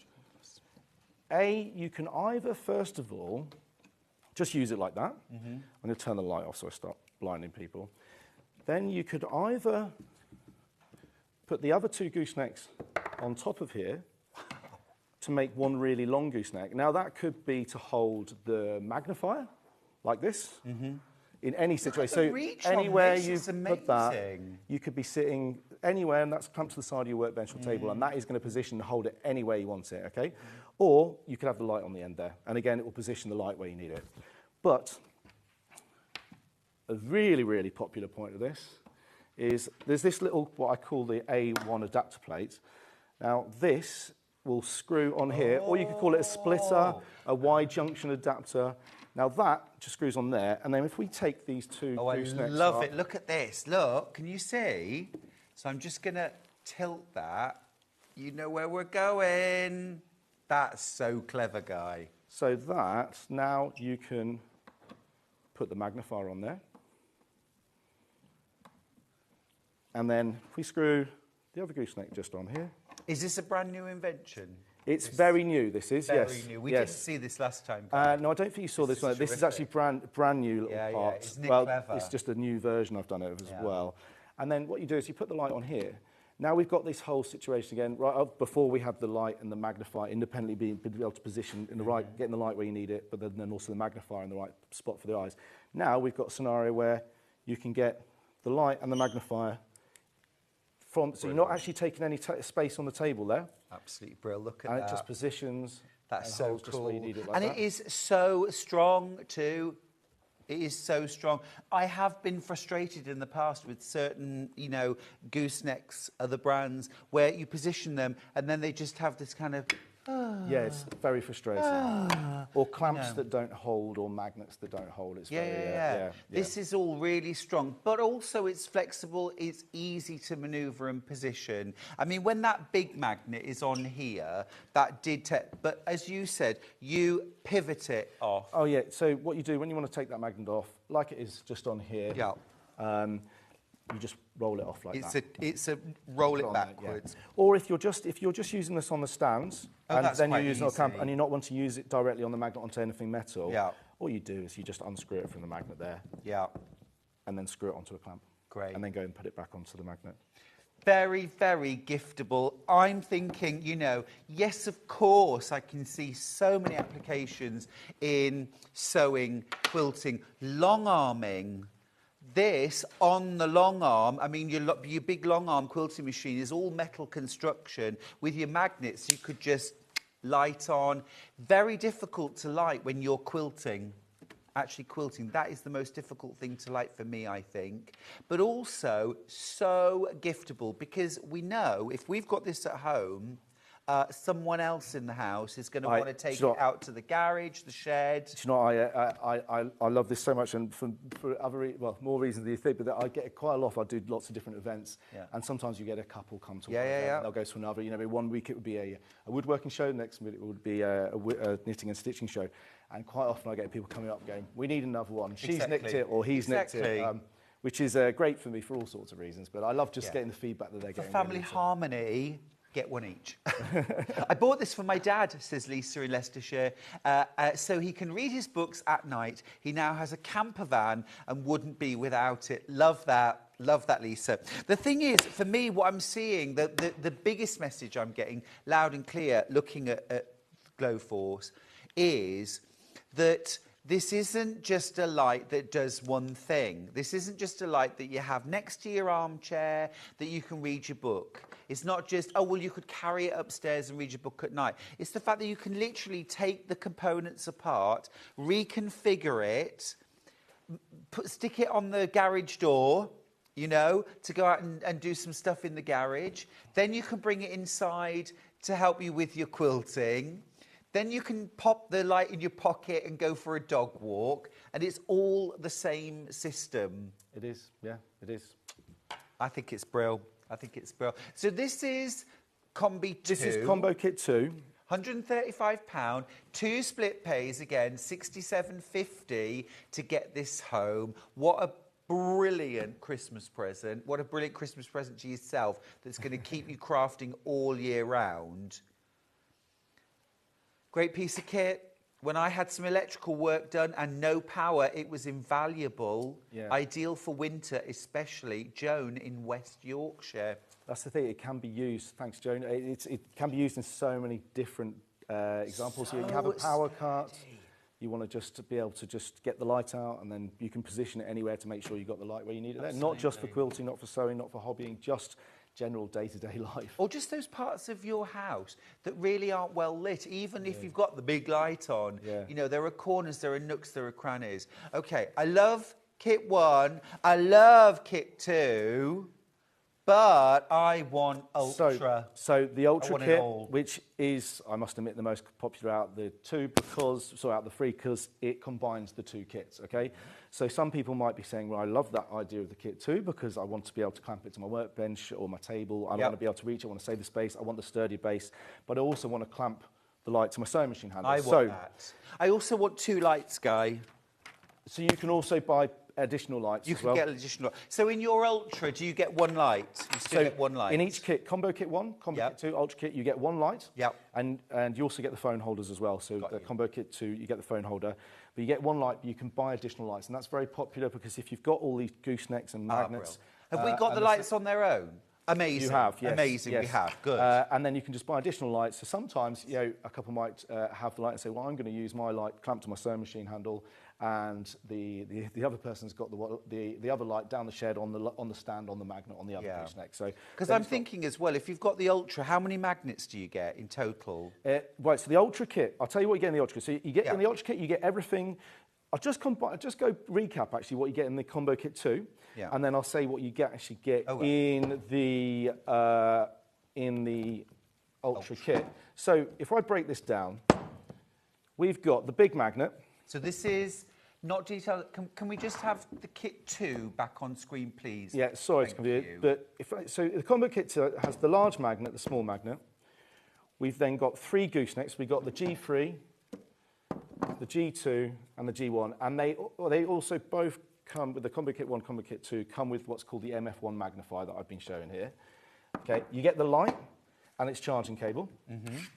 you can either, first of all, just use it like that. I'm going to turn the light off so I start blinding people. Then you could either put the other 2 goosenecks on top of here to make one really long gooseneck. Now that could be to hold the magnifier, like this, in any situation. So anywhere you put that, you could be sitting anywhere, and that's clamped to the side of your workbench or table, and that is going to position to hold it anywhere you want it, okay? Or you could have the light on the end there, and again, it will position the light where you need it. But a really, really popular point of this is there's this little, what I call the A1 adapter plate. Now, this will screw on here, or you could call it a splitter, a wide junction adapter. Now, that just screws on there, and then if we take these 2 goosenecks I love it. Look at this. Look, can you see? So I'm just going to tilt that. You know where we're going. That's so clever, Guy. So that, now you can put the magnifier on there. And then if we screw the other gooseneck just on here. Is this a brand new invention? It's very new, this is, yes. Very new. We didn't see this last time. No, I don't think you saw this one. This is actually brand new little parts. Isn't it clever? It's just a new version I've done it as well. And then what you do is you put the light on here. Now we've got this whole situation again, right up before we have the light and the magnifier independently being able to position in the right, getting the light where you need it, but then also the magnifier in the right spot for the eyes. Now we've got a scenario where you can get the light and the magnifier So you're not actually taking any space on the table there. Absolutely brilliant. Look at and that. it just positions. That's and so holds just where you cool. need it like And that. it is so strong too. It is so strong. I have been frustrated in the past with certain, you know, goosenecks, other brands, where you position them and then they just have this kind of... Yeah, it's very frustrating. Or clamps that don't hold, or magnets that don't hold. It's very, This is all really strong, but also it's flexible. It's easy to manoeuvre and position. I mean, when that big magnet is on here, that did but as you said, you pivot it off. Oh yeah. So what you do when you want to take that magnet off, like it is just on here. Yeah. You just roll it off like that. It's a roll it backwards. Or if you're just using this on the stands, and then you're using a clamp, easy. and you're not wanting to use it directly on the magnet onto anything metal. Yeah. All you do is you just unscrew it from the magnet there. Yeah. And then screw it onto a clamp. Great. And then go and put it back onto the magnet. Very, very giftable. I'm thinking, you know, yes, of course, I can see so many applications in sewing, quilting, long arming. This, on the long arm, I mean, your big long arm quilting machine is all metal construction. With your magnets, you could just light on. Very difficult to light when you're quilting. Actually quilting, that is the most difficult thing to light for me, I think. But also so giftable, because we know if we've got this at home, someone else in the house is going to want to take it out to the garage, the shed. Do you know, I love this so much, and for more reasons than you think, but I get it quite a lot. I do lots of different events, and sometimes you get a couple come to one event, and they'll go to another. You know, one week it would be a woodworking show, next week it would be a knitting and stitching show, and quite often I get people coming up going, "We need another one. She's nicked it, or he's nicked it," which is great for me for all sorts of reasons. But I love just getting the feedback that they're getting. For family harmony. Get one each. I bought this for my dad, says Lisa in Leicestershire, so he can read his books at night. He now has a camper van and wouldn't be without it. Love that, Lisa. The thing is, for me, what I'm seeing, the biggest message I'm getting loud and clear looking at GloForce is that this isn't just a light that does one thing. This isn't just a light that you have next to your armchair that you can read your book. It's not just, oh, well, you could carry it upstairs and read your book at night. It's the fact that you can literally take the components apart, reconfigure it, stick it on the garage door, you know, to go out and do some stuff in the garage. Then you can bring it inside to help you with your quilting. Then you can pop the light in your pocket and go for a dog walk, and it's all the same system. It is, yeah, it is. I think it's brilliant. So this is Combi 2. This is Combo Kit 2. £135, 2 split pays, again, £67.50 to get this home. What a brilliant Christmas present. What a brilliant Christmas present to yourself that's going to keep you crafting all year round. Great piece of kit. When I had some electrical work done and no power, it was invaluable. Yeah. Ideal for winter, especially. Joan in West Yorkshire. That's the thing. It can be used. Thanks, Joan. It can be used in so many different examples. So you have a power cart. You want to just be able to just get the light out, and then you can position it anywhere to make sure you've got the light where you need it. There. Not just for quilting, not for sewing, not for hobbying, just general day-to-day life. Or just those parts of your house that really aren't well lit, even if you've got the big light on. You know, there are corners, there are nooks, there are crannies. Okay, I love kit 1, I love kit 2, but I want Ultra. So the Ultra kit, which is, I must admit, the most popular out of the two, out of the three, because it combines the two kits, okay? So some people might be saying, well, I love that idea of the kit 2 because I want to be able to clamp it to my workbench or my table. I want to be able to reach it, I want to save the space, I want the sturdy base, but I also want to clamp the light to my sewing machine handle. I want that. I also want 2 lights, Guy. So you can also buy additional lights as well. You can get additional. So in your Ultra, do you get 1 light? You still get 1 light? In each kit, Combo Kit 1, Combo Kit 2, Ultra Kit, you get 1 light. And you also get the phone holders as well. So the Combo Kit 2, you get the phone holder. But you get 1 light, but you can buy additional lights. And that's very popular because if you've got all these goosenecks and magnets... Have we got the lights on their own? Amazing. You have, yes. Amazing, yes. We have. Good. And then you can just buy additional lights. So sometimes, you know, a couple might have the light and say, well, I'm going to use my light clamped to my sewing machine handle, and the other person's got the other light down the shed on the stand on the magnet on the other gooseneck. So because I'm thinking as well, if you've got the Ultra, how many magnets do you get in total? Right, so the Ultra kit, I'll tell you what you get in the Ultra kit. So you get in the Ultra kit, you get everything. I'll just go recap actually what you get in the combo kit 2, and then I'll say what you actually get in the Ultra kit. So if I break this down, we've got the big magnet. So this is not detailed. Can we just have the kit 2 back on screen, please? Yeah, sorry to confuse you. But so the combo kit 2 has the large magnet, the small magnet. We've then got 3 goosenecks. We've got the G3, the G2, and the G1. And they also both come with the combo kit 1, combo kit 2, come with what's called the MF1 magnifier that I've been showing here. Okay, you get the light and its charging cable.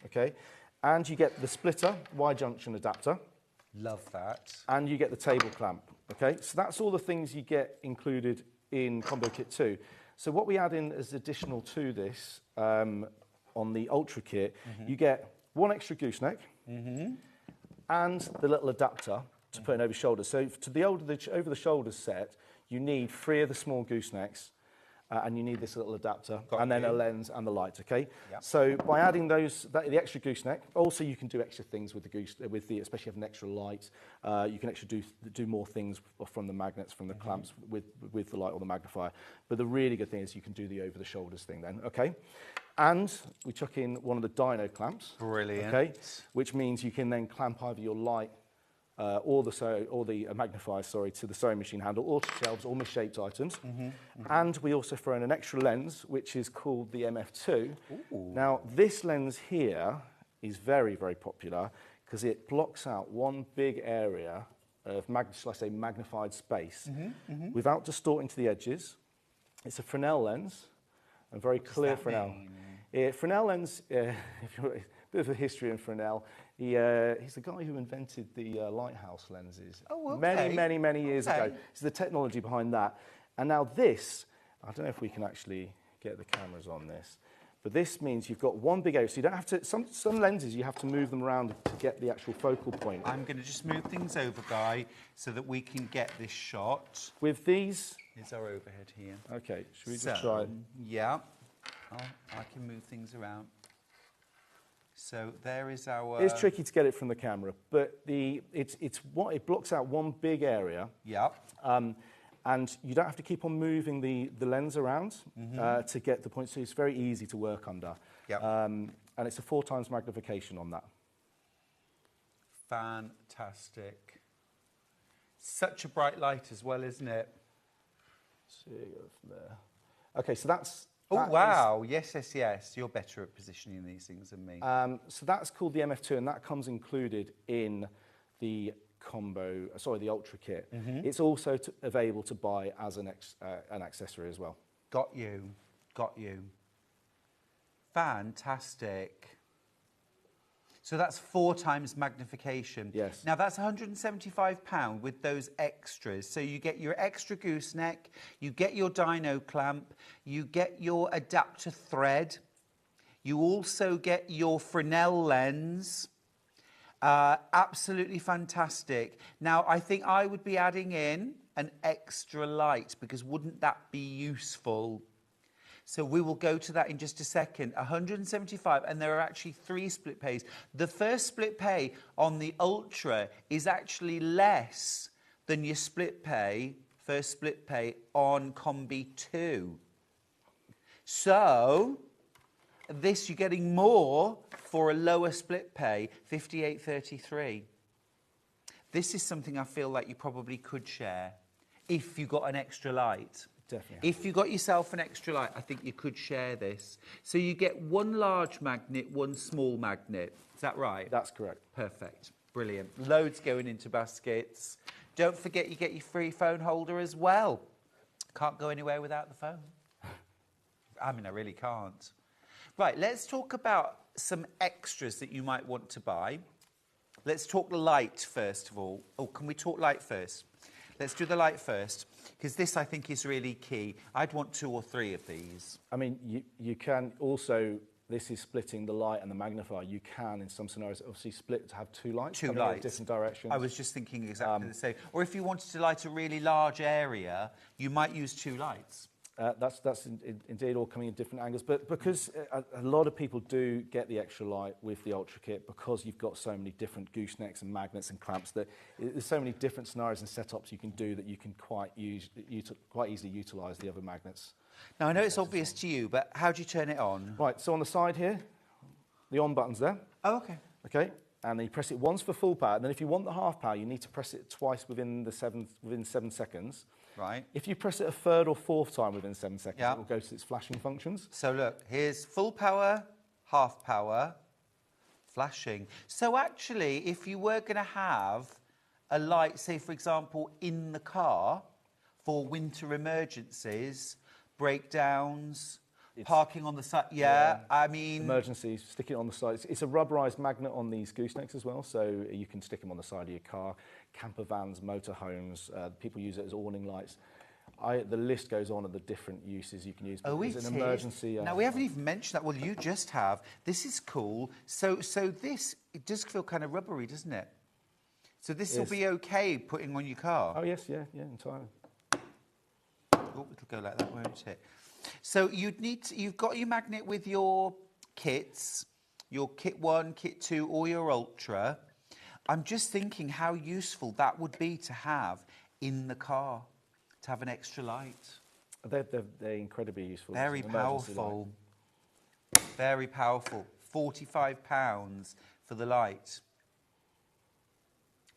Okay, and you get the splitter Y-junction adapter. Love that. And you get the table clamp, okay? So that's all the things you get included in Combo Kit 2. So what we add in as additional to this on the Ultra Kit, you get 1 extra gooseneck and the little adapter to put in over shoulders. So to the over the shoulders set, you need 3 of the small goosenecks and you need this little adapter, then a lens and the light, okay? Yep. So by adding the extra gooseneck, also you can do extra things with the especially if you have an extra light, you can actually do more things from the magnets, from the clamps with the light or the magnifier. But the really good thing is you can do the over the shoulders thing then, okay? And we chuck in one of the dyno clamps. Brilliant. Okay, which means you can then clamp either your light or the magnifier, to the sewing machine handle, or to shelves, or misshaped items. And we also throw in an extra lens, which is called the MF2. Ooh. Now, this lens here is very, very popular because it blocks out one big area of, magnified space without distorting to the edges. It's a Fresnel lens, a very clear Fresnel. Fresnel lens, if you're a bit of a history in Fresnel. He's the guy who invented the lighthouse lenses many years ago. It's the technology behind that. And now this, I don't know if we can actually get the cameras on this, but this means you've got one big area. So you don't have to, some lenses you have to move them around to get the actual focal point. I'm going to just move things over, Guy, so that we can get this shot. With these... Is our overhead here. Okay, should we just try it? Yeah, I can move things around. So there is our... It's tricky to get it from the camera, but it blocks out one big area. Yeah. And you don't have to keep on moving the lens around to get the point, so it's very easy to work under. Yep. And it's a 4 times magnification on that. Fantastic. Such a bright light as well, isn't it? So you go from there. Okay, so that's... Oh, wow. Yes. You're better at positioning these things than me. So that's called the MF2, and that comes included in the the Ultra Kit. It's also available to buy as an accessory as well. Got you. Fantastic. So that's 4 times magnification. Yes. Now that's £175 with those extras. So you get your extra gooseneck, you get your dyno clamp, you get your adapter thread, you also get your Fresnel lens. Absolutely fantastic. Now I think I would be adding in an extra light because wouldn't that be useful? So we will go to that in just a second. 175, and there are actually 3 split pays. The first split pay on the Ultra is actually less than your first split pay on Combi 2. So this you're getting more for a lower split pay, 58.33. This is something I feel like you probably could share if you got an extra light. Definitely. If you got yourself an extra light, I think you could share this. So you get 1 large magnet, 1 small magnet. Is that right? That's correct. Perfect. Brilliant. Loads going into baskets. Don't forget you get your free phone holder as well. Can't go anywhere without the phone. I mean, I really can't. Right, let's talk about some extras that you might want to buy. Let's talk light first of all. Oh, can we talk light first? Let's do the light first, because this, I think, is really key. I'd want 2 or 3 of these. I mean, you can also this is splitting the light and the magnifier. You can, in some scenarios, obviously split to have two lights. Two coming in lights. different directions. I was just thinking exactly the same. Or if you wanted to light a really large area, you might use two lights. That's indeed all coming in different angles, but because a lot of people do get the extra light with the Ultra Kit, because you've got so many different goosenecks and magnets and clamps, that there's so many different scenarios and setups you can do that you can quite easily utilise the other magnets. Now, I know it's obvious to you, but how do you turn it on? Right, so on the side here, the on button's there. Oh, okay. Okay, and then you press it once for full power, and then if you want the half power, you need to press it twice within 7 seconds. Right. If you press it a third or fourth time within 7 seconds, Yeah. it will go to its flashing functions. So look, here's full power, half power, flashing. So actually, if you were going to have a light, say for example, in the car for winter emergencies, breakdowns, parking on the side, I mean... Emergencies, stick it on the side. It's a rubberised magnet on these goosenecks as well, so you can stick them on the side of your car. Camper vans, motorhomes, people use it as awning lights. The list goes on of the different uses you can use. Oh, it's an emergency. Now, we haven't even mentioned that. Well, you just have. This is cool. So this, it does feel kind of rubbery, doesn't it? So this will be okay putting on your car? Oh, yes, yeah, entirely. Oh, it'll go like that, won't it? So you've got your magnet with your kits, your kit 1, kit 2, or your Ultra. I'm just thinking how useful that would be to have in the car, to have an extra light. They're incredibly useful. Very powerful. Very powerful. £45 for the light.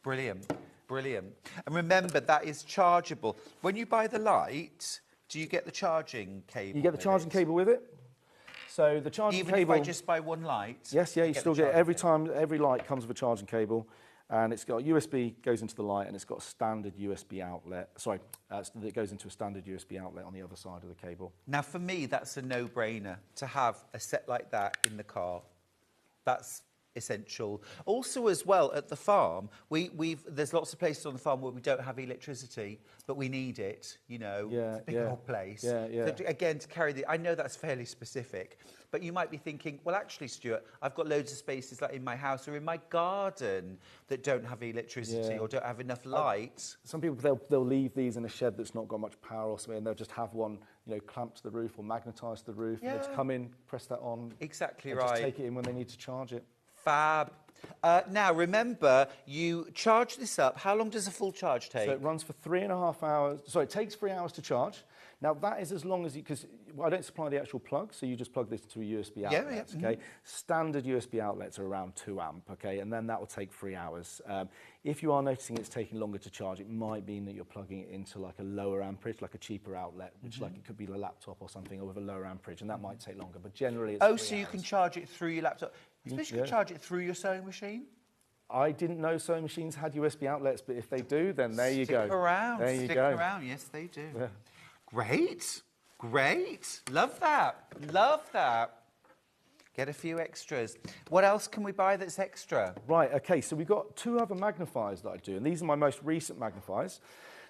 Brilliant, brilliant. And remember, that is chargeable. When you buy the light, do you get the charging cable? You get the charging cable with it. So the charging cable... Even if I just buy one light? Yes, yeah, you still get it every time. Every light comes with a charging cable, and it's got USB, goes into the light, and it's got a standard USB outlet. Sorry, it goes into a standard USB outlet on the other side of the cable. Now, for me, that's a no-brainer to have a set like that in the car. That's essential. Also, as well, at the farm, there's lots of places on the farm where we don't have electricity, but we need it. You know, it's a big old place. So again, to carry I know that's fairly specific, but you might be thinking, well, actually, Stuart, I've got loads of spaces like in my house or in my garden that don't have electricity or don't have enough light. Some people they'll leave these in a shed that's not got much power or something, and they'll just have one, you know, clamped to the roof or magnetised to the roof. And they just come in, press that on. Exactly and right. Just take it in when they need to charge it. Fab. Now, remember, you charge this up. How long does a full charge take? So it runs for 3.5 hours. Sorry, it takes 3 hours to charge. Now, that is as long as you... Because I don't supply the actual plug, so you just plug this to a USB outlet, okay? Standard USB outlets are around 2 amp, okay? And then that will take 3 hours. If you are noticing it's taking longer to charge, it might mean that you're plugging it into like a lower amperage, like a cheaper outlet, which like it could be a laptop or something, or with a lower amperage, and that might take longer. But generally, it's 3 hours. You can charge it through your laptop. You can charge it through your sewing machine? I didn't know sewing machines had USB outlets, but if they do, then there you go. Stick around. There you go. Stick around. Yes, they do. Yeah. Great. Great. Love that. Love that. Get a few extras. What else can we buy that's extra? Right, okay, so we've got 2 other magnifiers that I do, and these are my most recent magnifiers.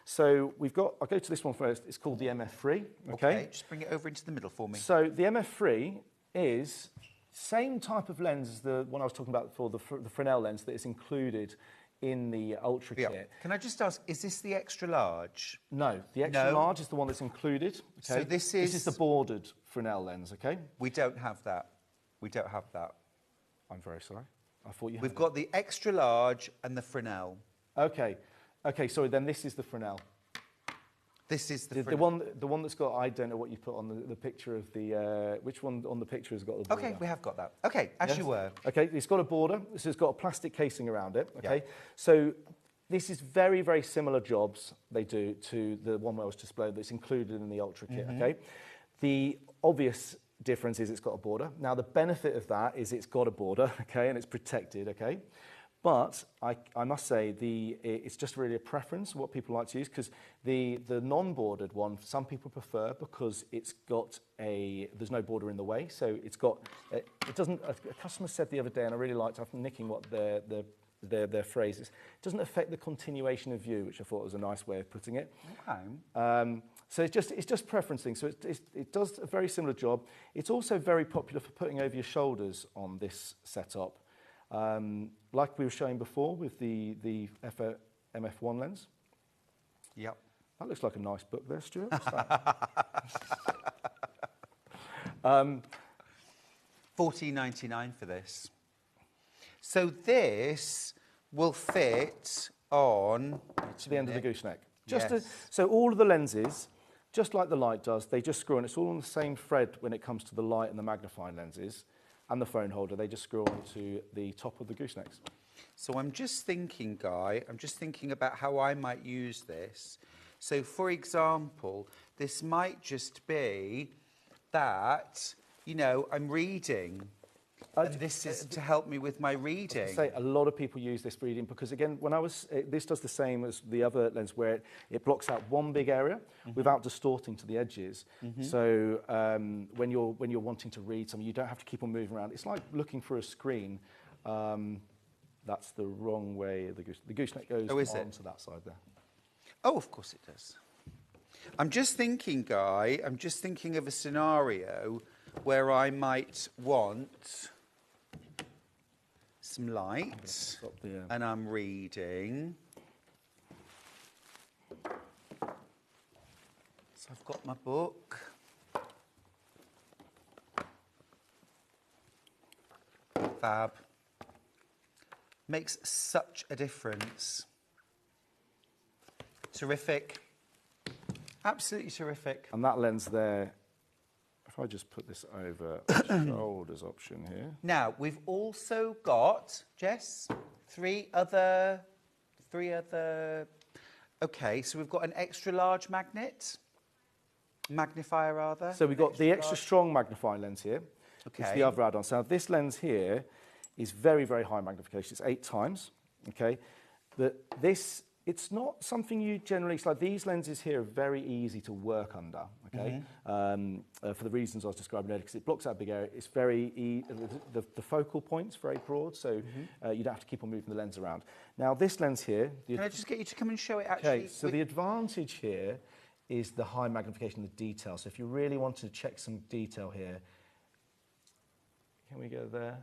So we've got, I'll go to this one first, it's called the MF3, okay? Just bring it over into the middle for me. So the MF3 is same type of lens as the one I was talking about before, the Fresnel lens that is included in the Ultra Kit. Can I just ask, is this the extra large? No, the extra large is the one that's included. Okay? So this is the bordered Fresnel lens, okay? We don't have that. We don't have that. I'm very sorry. I thought you had. We've got the extra large and the Fresnel. Okay. Okay, sorry, then this is the Fresnel. This is the one that's got, I don't know what you put on the picture of the, which one on the picture has got the border? Okay, we have got that. Okay, as you were. Okay, it's got a border, so it's got a plastic casing around it, okay? So this is very, very similar jobs they do to the one I was displayed that's included in the Ultra Kit, okay? The obvious difference is it's got a border. Now, the benefit of that is it's got a border, okay, and it's protected, okay? But I must say, it's just really a preference, what people like to use, because the non-bordered one, some people prefer because it's got there's no border in the way, so it's got, it doesn't, a customer said the other day, and I really liked, I'm nicking what the their phrases. It doesn't affect the continuation of view, which I thought was a nice way of putting it. Okay. So it's just preferencing. So it does a very similar job. It's also very popular for putting over your shoulders on this setup, like we were showing before with the MF1 lens. Yep. That looks like a nice book there, Stuart. What's that? $14.99 for this. So this will fit on To the end of the gooseneck. Yes. So all of the lenses, just like the light does, they just screw on. It's all on the same thread when it comes to the light and the magnifying lenses and the phone holder. They just screw onto the top of the goosenecks. So I'm just thinking, Guy, I'm just thinking about how I might use this. So, for example, this might just be that, you know, I'm reading. And this is to help me with my reading. Say a lot of people use this for reading because, again, this does the same as the other lens where it blocks out one big area without distorting to the edges. So when you're wanting to read something, you don't have to keep on moving around. It's like looking through a screen. That's the wrong way. The gooseneck goes onto that side there. Oh, of course it does. I'm just thinking, Guy, I'm just thinking of a scenario where I might want some light and I'm reading. So I've got my book. Fab. Makes such a difference. Terrific. Absolutely terrific. And that lens there, if I just put this over the shoulders option here. Now, we've also got, Jess, three other... Okay, so we've got an extra large magnifier rather. So we've got the extra strong magnifying lens here. Okay. It's the other add-on. So this lens here is very, very high magnification. It's 8 times, okay? It's not something you generally, it's like these lenses here are very easy to work under, okay? For the reasons I was describing earlier, because it blocks out a big area. It's very, the focal point's very broad, so you don't have to keep on moving the lens around. Now this lens here... Can I just get you to come and show it actually? Okay, so the advantage here is the high magnification of the detail. So if you really want to check some detail here, can we go there?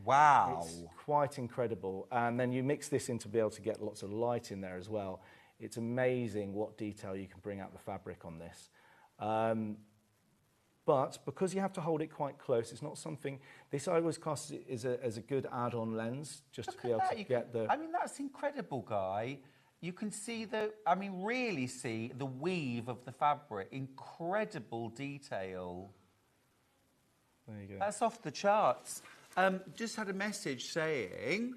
Wow. It's quite incredible. And then you mix this in to be able to get lots of light in there as well. It's amazing what detail you can bring out the fabric on this. But because you have to hold it quite close, it's not something... This I always class as a good add-on lens, just to be able to get the... I mean, that's incredible, Guy. You can see really see the weave of the fabric. Incredible detail. There you go. That's off the charts. Just had a message saying,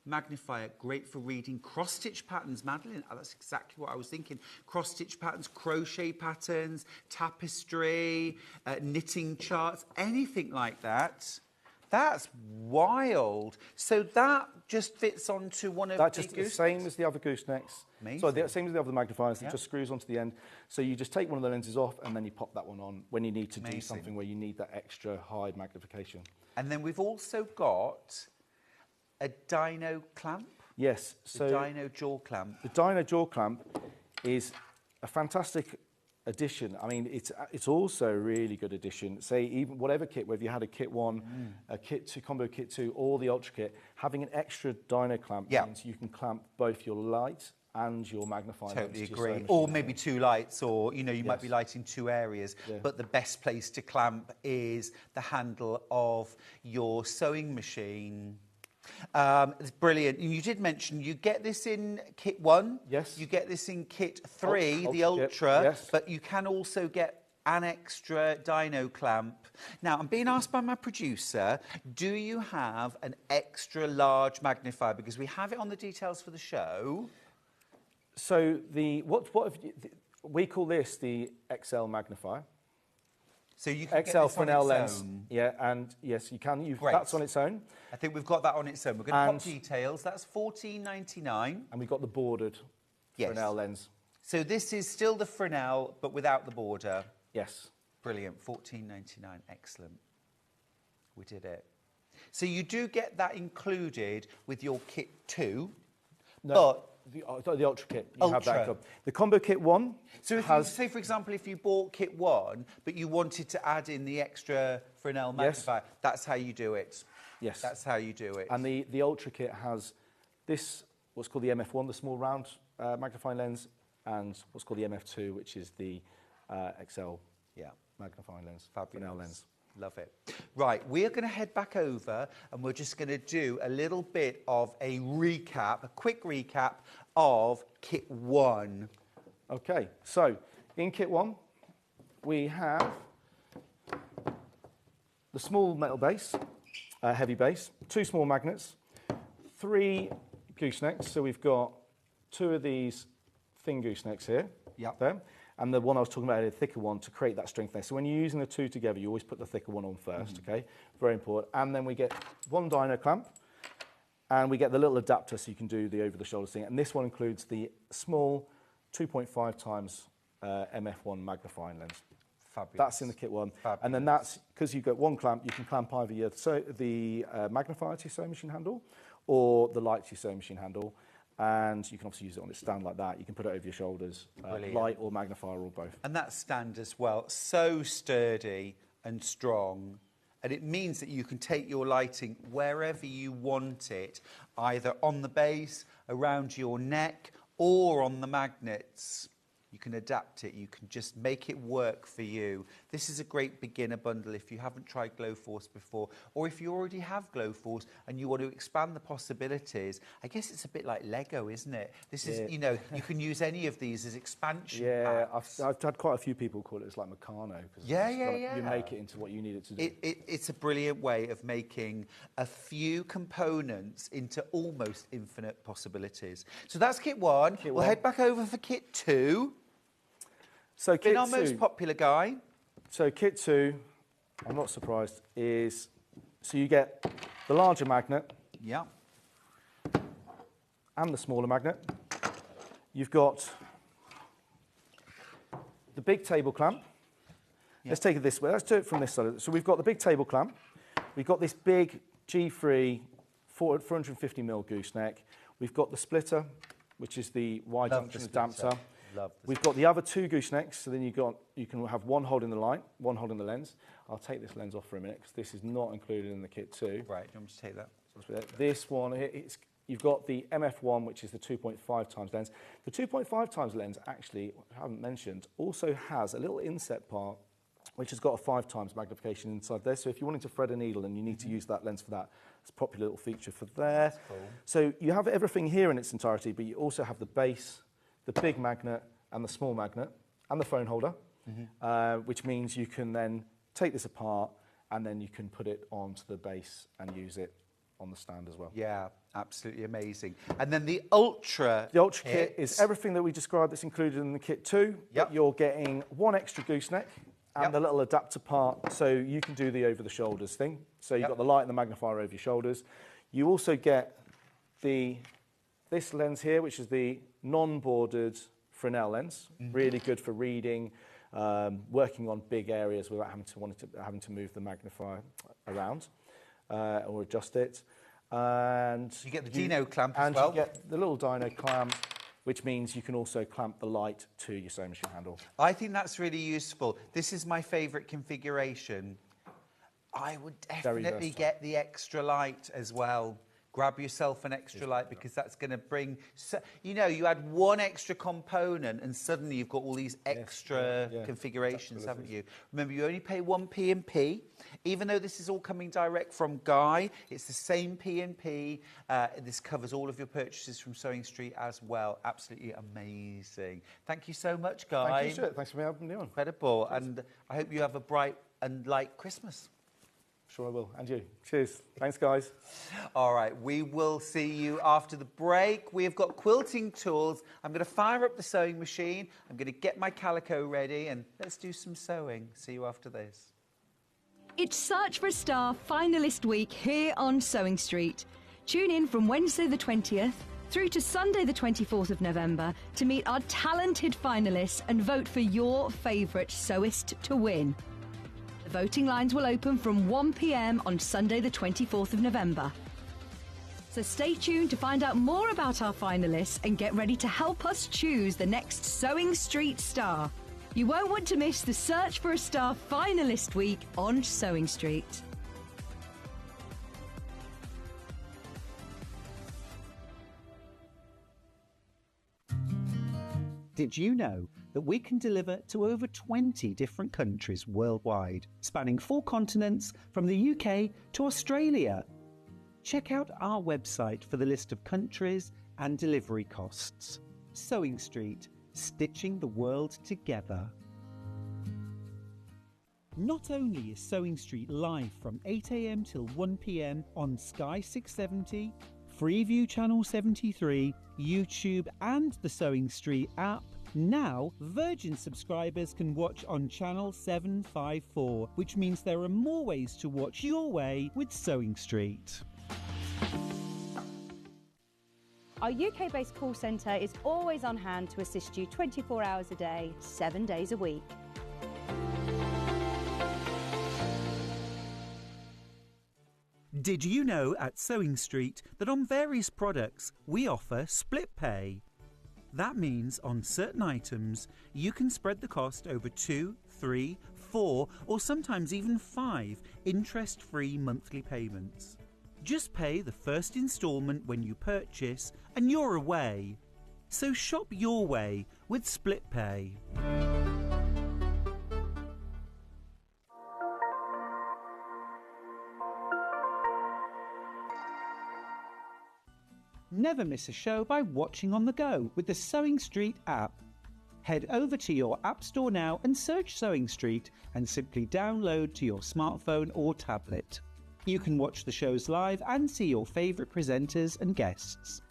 magnifier, great for reading cross-stitch patterns. Madeline, that's exactly what I was thinking. Cross-stitch patterns, crochet patterns, tapestry, knitting charts, anything like that. That's wild. So that just fits onto one of the goosenecks? The same as the other goosenecks. Amazing. So the same as the other magnifiers, it just screws onto the end. So you just take one of the lenses off and then you pop that one on when you need to do something where you need that extra high magnification. And then we've also got a dino clamp. Yes. The dino jaw clamp. The dino jaw clamp is a fantastic addition. I mean, it's also a really good addition. Say, even whatever kit, whether you had a kit 1, a kit 2, combo kit 2, or the ultra kit, having an extra dino clamp means you can clamp both your light and your magnifying lens. Totally agree. Or maybe 2 lights, or you might be lighting 2 areas. Yeah. But the best place to clamp is the handle of your sewing machine. It's brilliant. You did mention you get this in kit 1. Yes. You get this in kit 3, the Ultra Ultra. kit, yes. But you can also get an extra dino clamp. Now, I'm being asked by my producer, do you have an extra large magnifier? Because we have it on the details for the show. So we call this the XL magnifier. So you can XL get this Fresnel on its lens. own. Yeah, and yes, you can. Great. That's on its own. I think we've got that on its own. We're going to pop details. That's $14.99. And we've got the bordered Fresnel lens. So this is still the Fresnel, but without the border. Yes. Brilliant. $14.99. Excellent. We did it. So you do get that included with your kit 2, No, but the Ultra kit, you have that. Ultra. The Combo Kit 1 so if has... you say, for example, if you bought kit 1, but you wanted to add in the extra Fresnel magnifier, that's how you do it. Yes. That's how you do it. And the Ultra kit has this, what's called the MF1, the small round magnifying lens, and what's called the MF2, which is the XL magnifying lens, Fresnel lens. Love it. Right, we're going to head back over and we're just going to do a little bit of a recap, a quick recap of kit 1. Okay, so in kit 1, we have the small metal base, heavy base, 2 small magnets, 3 goosenecks. So we've got 2 of these thin goosenecks here. Yep. There. And the one I was talking about, a thicker one, to create that strength there. So when you're using the 2 together, you always put the thicker one on first, okay? Very important. And then we get 1 dyno clamp, and we get the little adapter so you can do the over-the-shoulder thing. And this one includes the small 2.5 times MF1 magnifying lens. Fabulous. That's in the kit 1. Fabulous. And then that's, because you've got 1 clamp, you can clamp either the magnifier to your sewing machine handle or the light to your sewing machine handle. And you can obviously use it on its stand like that. You can put it over your shoulders, light or magnifier or both. And that stand as well, so sturdy and strong. And it means that you can take your lighting wherever you want it, either on the base, around your neck, or on the magnets. You can adapt it. You can just make it work for you. This is a great beginner bundle if you haven't tried GloForce before, or if you already have GloForce and you want to expand the possibilities. I guess it's a bit like Lego, isn't it? This is, you know, you can use any of these as expansion packs. I've had quite a few people call it like Meccano. You make it into what you need it to do. It's a brilliant way of making a few components into almost infinite possibilities. So that's kit 1. We'll head back over for kit 2. So kit 2, our most popular guy. So kit 2, I'm not surprised, is so you get the larger magnet and the smaller magnet. You've got the big table clamp. Let's take it this way. Let's do it from this side. So we've got the big table clamp. We've got this big G3 450mm gooseneck. We've got the splitter, which is the wide junction adapter. We've got the other 2 goosenecks, so then you can have one holding the light, one holding the lens. I'll take this lens off for a minute because this is not included in the kit 2. Right, do you want me to take that? This one, you've got the MF1, which is the 2.5 times lens. The 2.5 times lens, actually, I haven't mentioned, also has a little inset part which has got a 5 times magnification inside there. So if you wanted to thread a needle and you need to use that lens for that, it's a popular little feature for there. That's cool. So you have everything here in its entirety, but you also have the base, the big magnet and the small magnet and the phone holder, which means you can then take this apart and then you can put it onto the base and use it on the stand as well. Yeah, absolutely amazing. And then the Ultra kit is everything that we described that's included in the kit 2. But you're getting 1 extra gooseneck and the little adapter part, so you can do the over-the-shoulders thing. So you've got the light and the magnifier over your shoulders. You also get this lens here, which is the non-bordered Fresnel lens, really good for reading, working on big areas without having to move the magnifier around or adjust it. And you get the dyno clamp as well. And you get the little dyno clamp, which means you can also clamp the light to your sewing machine handle. I think that's really useful. This is my favourite configuration. I would definitely get the extra light as well. Grab yourself an extra light because that's going to bring... you know, you add 1 extra component and suddenly you've got all these extra configurations, haven't you? Remember, you only pay 1 P&P. Even though this is all coming direct from Guy, it's the same P&P. This covers all of your purchases from Sewing Street as well. Absolutely amazing. Thank you so much, Guy. Thank you, Stuart. Thanks for having me on. Incredible. And I hope you have a bright and light Christmas. Sure I will. And you. Cheers. Thanks, guys. All right, we will see you after the break. We've got quilting tools. I'm going to fire up the sewing machine. I'm going to get my Calico ready, and let's do some sewing. See you after this. It's Search for a Star finalist week here on Sewing Street. Tune in from Wednesday the 20th through to Sunday the 24th of November to meet our talented finalists and vote for your favourite sewist to win. The voting lines will open from 1 p.m. on Sunday the 24th of November. So stay tuned to find out more about our finalists and get ready to help us choose the next Sewing Street star. You won't want to miss the Search for a Star Finalist Week on Sewing Street. Did you know that we can deliver to over 20 different countries worldwide, spanning 4 continents from the UK to Australia? Check out our website for the list of countries and delivery costs. Sewing Street, stitching the world together. Not only is Sewing Street live from 8 a.m. till 1 p.m. on Sky 670, Freeview Channel 73, YouTube and the Sewing Street app, now Virgin subscribers can watch on Channel 754, which means there are more ways to watch your way with Sewing Street. Our UK-based call centre is always on hand to assist you 24 hours a day, 7 days a week. Did you know at Sewing Street that on various products we offer split pay? That means on certain items you can spread the cost over 2, 3, 4 or sometimes even 5 interest-free monthly payments. Just pay the first instalment when you purchase and you're away. So shop your way with split pay. Never miss a show by watching on the go with the Sewing Street app. Head over to your app store now and search Sewing Street and simply download to your smartphone or tablet. You can watch the shows live and see your favourite presenters and guests.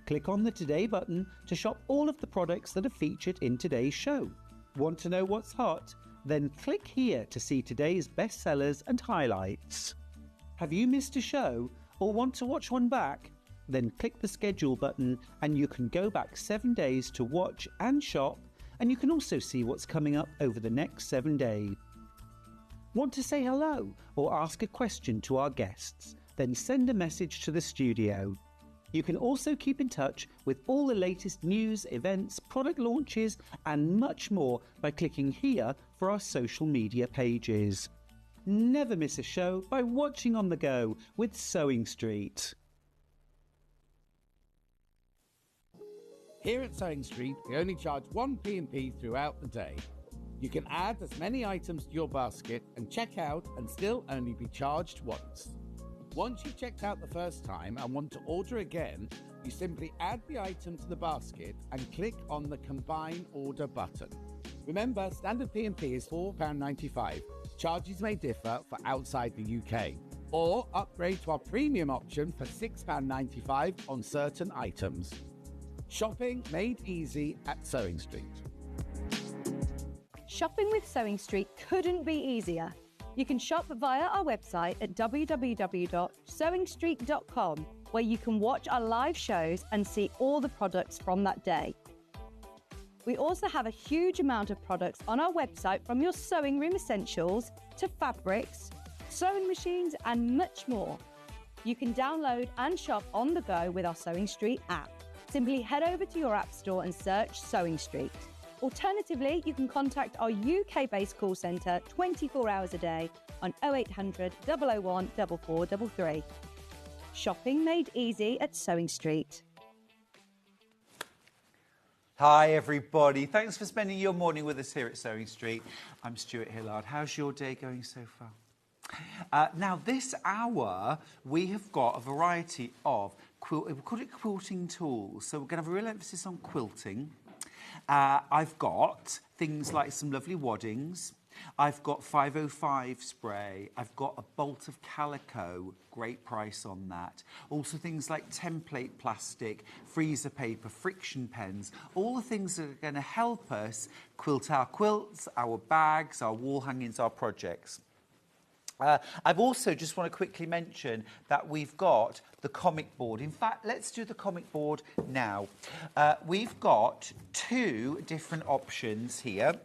Click on the Today button to shop all of the products that are featured in today's show. Want to know what's hot? Then click here to see today's bestsellers and highlights. Have you missed a show or want to watch one back? Then click the schedule button and you can go back 7 days to watch and shop, and you can also see what's coming up over the next 7 days. Want to say hello or ask a question to our guests? Then send a message to the studio. You can also keep in touch with all the latest news, events, product launches and much more by clicking here for our social media pages. Never miss a show by watching on the go with Sewing Street. Here at Sewing Street, we only charge 1 P&P throughout the day. You can add as many items to your basket and check out and still only be charged once. Once you've checked out the first time and want to order again, you simply add the item to the basket and click on the Combine Order button. Remember, standard P&P is £4.95. Charges may differ for outside the UK. Or upgrade to our premium option for £6.95 on certain items. Shopping made easy at Sewing Street. Shopping with Sewing Street couldn't be easier. You can shop via our website at www.sewingstreet.com, where you can watch our live shows and see all the products from that day. We also have a huge amount of products on our website, from your sewing room essentials to fabrics, sewing machines and much more. You can download and shop on the go with our Sewing Street app. Simply head over to your app store and search Sewing Street. Alternatively, you can contact our UK-based call centre 24 hours a day on 0800 001 4433. Shopping made easy at Sewing Street. Hi everybody, thanks for spending your morning with us here at Sewing Street. I'm Stuart Hillard. How's your day going so far? Now this hour we have got a variety of we call it quilting tools, so we're going to have a real emphasis on quilting. I've got things like some lovely waddings. I've got 505 spray. I've got a bolt of Calico, great price on that. Also things like template plastic, freezer paper, friction pens, all the things that are going to help us quilt our quilts, our bags, our wall hangings, our projects. I've also just want to quickly mention that we've got the comic board. In fact, let's do the comic board now. We've got two different options here.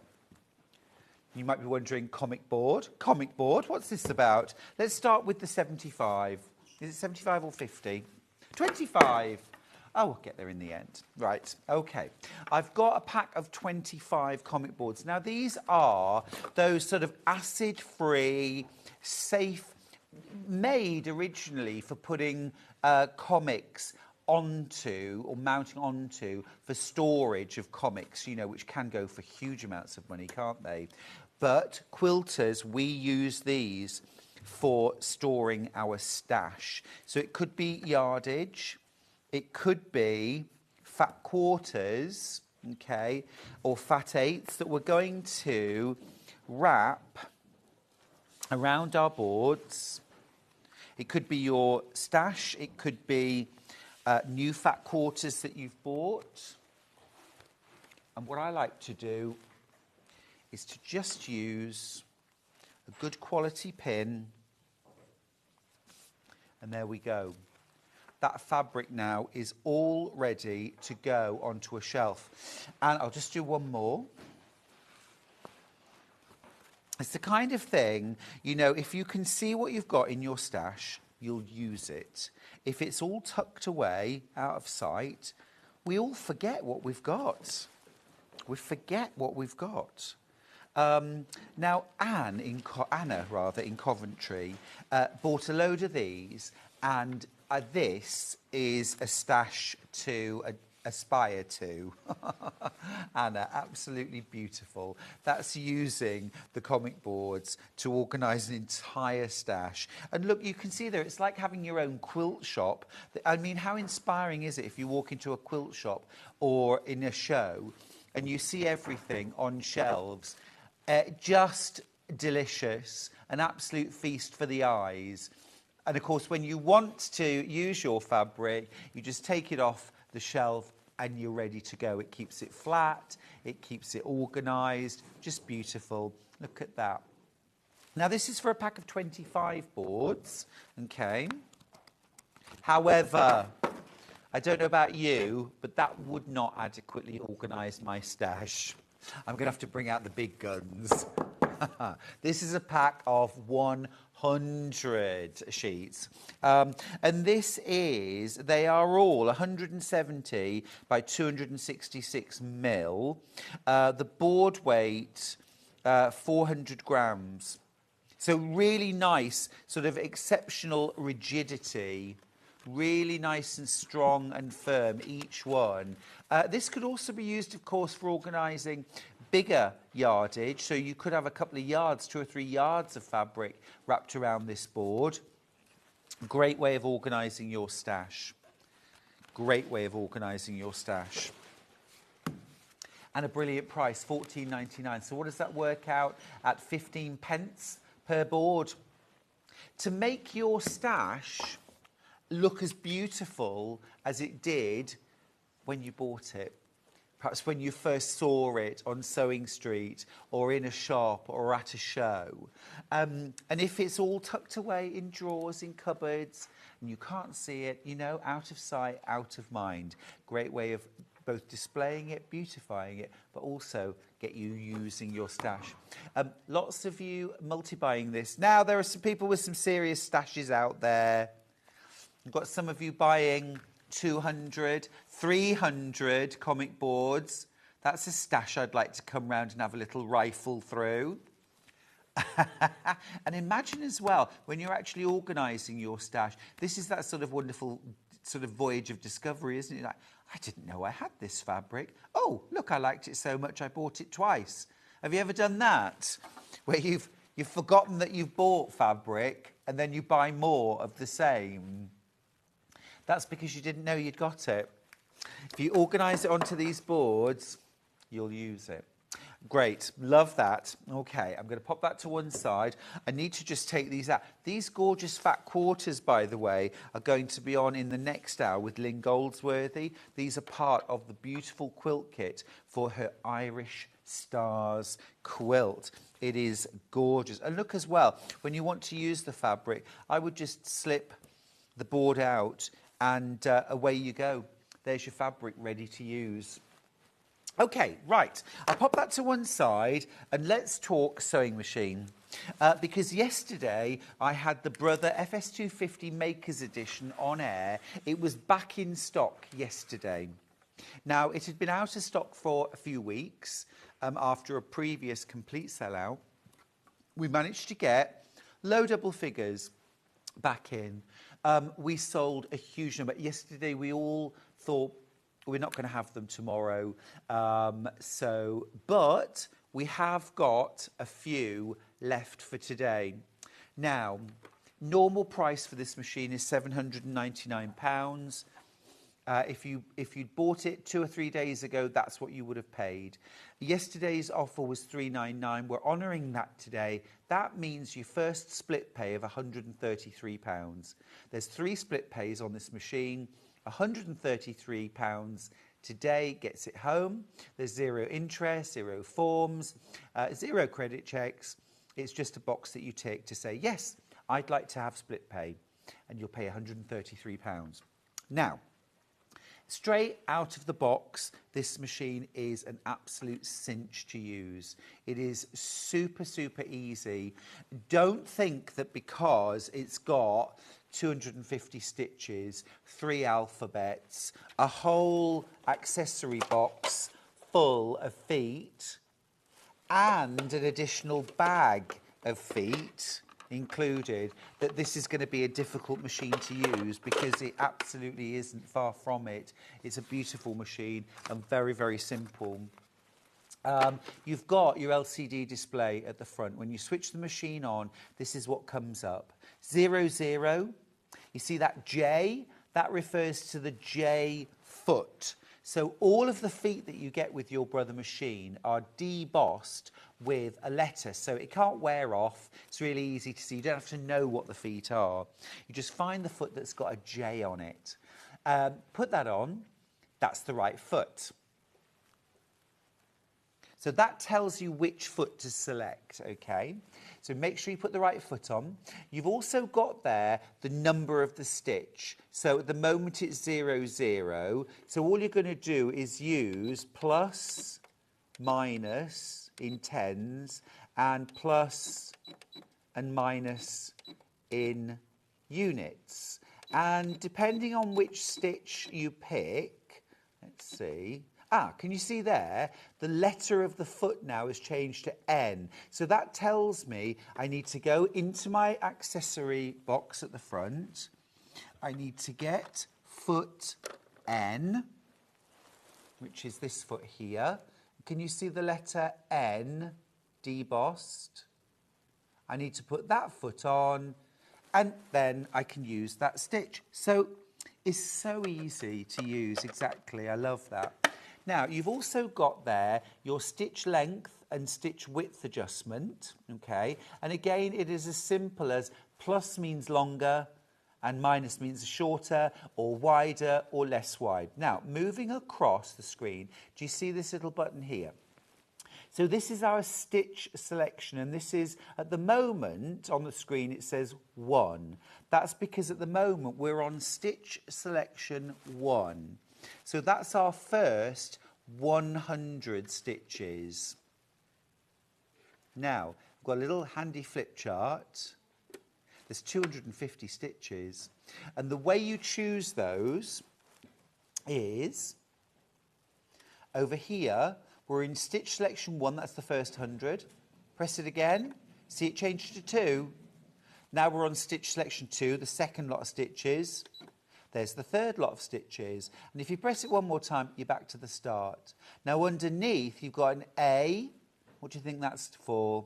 You might be wondering, comic board? Comic board, what's this about? Let's start with the 75. Is it 75 or 50? 25. Oh, we'll get there in the end. Right, okay. I've got a pack of 25 comic boards. Now, these are those sort of acid-free, safe, made originally for putting comics onto or mounting onto for storage of comics, you know, which can go for huge amounts of money, can't they? But quilters, we use these for storing our stash. So it could be yardage, it could be fat quarters, okay, or fat eighths that we're going to wrap around our boards. It could be your stash, it could be new fat quarters that you've bought. And what I like to do is to just use a good quality pin, and there we go. That fabric now is all ready to go onto a shelf. And I'll just do one more. It's the kind of thing, you know, if you can see what you've got in your stash, you'll use it. If it's all tucked away, out of sight, we all forget what we've got. We forget what we've got. Now, Anna in Coventry bought a load of these, and this is a stash to aspire to. Anna, absolutely beautiful. That's using the comic boards to organise an entire stash. And look, you can see there, it's like having your own quilt shop. I mean, how inspiring is it if you walk into a quilt shop or in a show and you see everything on shelves? Just delicious, an absolute feast for the eyes. And of course, when you want to use your fabric, you just take it off the shelf and you're ready to go. It keeps it flat, it keeps it organised, just beautiful. Look at that. Now, this is for a pack of 25 boards, okay? However, I don't know about you, but that would not adequately organise my stash. I'm going to have to bring out the big guns. This is a pack of 100 sheets. And they are all 170 by 266 mil. The board weight, 400 grams. So really nice, sort of exceptional rigidity. Really nice and strong and firm, each one. This could also be used, of course, for organising bigger yardage. So you could have a couple of yards, 2 or 3 yards of fabric wrapped around this board. Great way of organising your stash. Great way of organising your stash. And a brilliant price, £14.99. So what does that work out at? 15 pence per board. To make your stash look as beautiful as it did when you bought it. Perhaps when you first saw it on Sewing Street or in a shop or at a show. And if it's all tucked away in drawers, in cupboards, and you can't see it, you know, out of sight, out of mind. Great way of both displaying it, beautifying it, but also get you using your stash. Lots of you multi-buying this. Now, there are some people with some serious stashes out there. I've got some of you buying 200, 300 comic boards. That's a stash I'd like to come round and have a little rifle through. And imagine as well, when you're actually organising your stash, this is that sort of wonderful sort of voyage of discovery, isn't it? Like, I didn't know I had this fabric. Oh, look, I liked it so much I bought it twice. Have you ever done that? Where you've forgotten that you've bought fabric and then you buy more of the same. That's because you didn't know you'd got it. If you organise it onto these boards, you'll use it. Great, love that. Okay, I'm going to pop that to one side. I need to just take these out. These gorgeous fat quarters, by the way, are going to be on in the next hour with Lynn Goldsworthy. These are part of the beautiful quilt kit for her Irish Stars quilt. It is gorgeous. And look as well, when you want to use the fabric, I would just slip the board out and away you go. There's your fabric ready to use. Okay, right. I'll pop that to one side and let's talk sewing machine. Because yesterday I had the Brother FS250 Makers Edition on air. It was back in stock yesterday. Now, it had been out of stock for a few weeks after a previous complete sellout. We managed to get low double figures back in. We sold a huge number. Yesterday we all thought, we're not going to have them tomorrow. But we have got a few left for today. Now, normal price for this machine is £799. If you'd bought it 2 or 3 days ago, that's what you would have paid. Yesterday's offer was £399. We're honouring that today. That means your first split pay of £133. There's 3 split pays on this machine. £133 today gets it home. There's 0 interest, 0 forms, 0 credit checks. It's just a box that you tick to say, yes, I'd like to have split pay. And you'll pay £133. Now, straight out of the box, this machine is an absolute cinch to use. It is super, super easy. Don't think that because it's got 250 stitches, 3 alphabets, a whole accessory box full of feet, and an additional bag of feet included, that this is going to be a difficult machine to use, because it absolutely isn't. Far from it. It's a beautiful machine and very, very simple. You've got your LCD display at the front. When you switch the machine on, this is what comes up. 0, 0. You see that J? That refers to the J foot. So all of the feet that you get with your Brother machine are debossed with a letter, so it can't wear off. It's really easy to see. You don't have to know what the feet are. You just find the foot that's got a J on it. Put that on. That's the right foot. So that tells you which foot to select, okay? So make sure you put the right foot on. You've also got there the number of the stitch. So at the moment it's 0, 0. So all you're going to do is use plus, minus in tens, and plus and minus in units. And depending on which stitch you pick, let's see. Can you see there? The letter of the foot now has changed to N. So that tells me I need to go into my accessory box at the front. I need to get foot N, which is this foot here. Can you see the letter N debossed? I need to put that foot on, and then I can use that stitch. So it's so easy to use, exactly. I love that. Now, you've also got there your stitch length and stitch width adjustment, okay? And again, it is as simple as plus means longer and minus means shorter or wider or less wide. Now, moving across the screen, do you see this little button here? So this is our stitch selection, and this is, at the moment, on the screen it says 1. That's because at the moment we're on stitch selection 1. So that's our first 100 stitches. Now, I've got a little handy flip chart. There's 250 stitches. And the way you choose those is, over here, we're in stitch selection 1, that's the first 100. Press it again, see it change to 2. Now we're on stitch selection 2, the second lot of stitches. There's the third lot of stitches. And if you press it one more time, you're back to the start. Now underneath, you've got an A. What do you think that's for?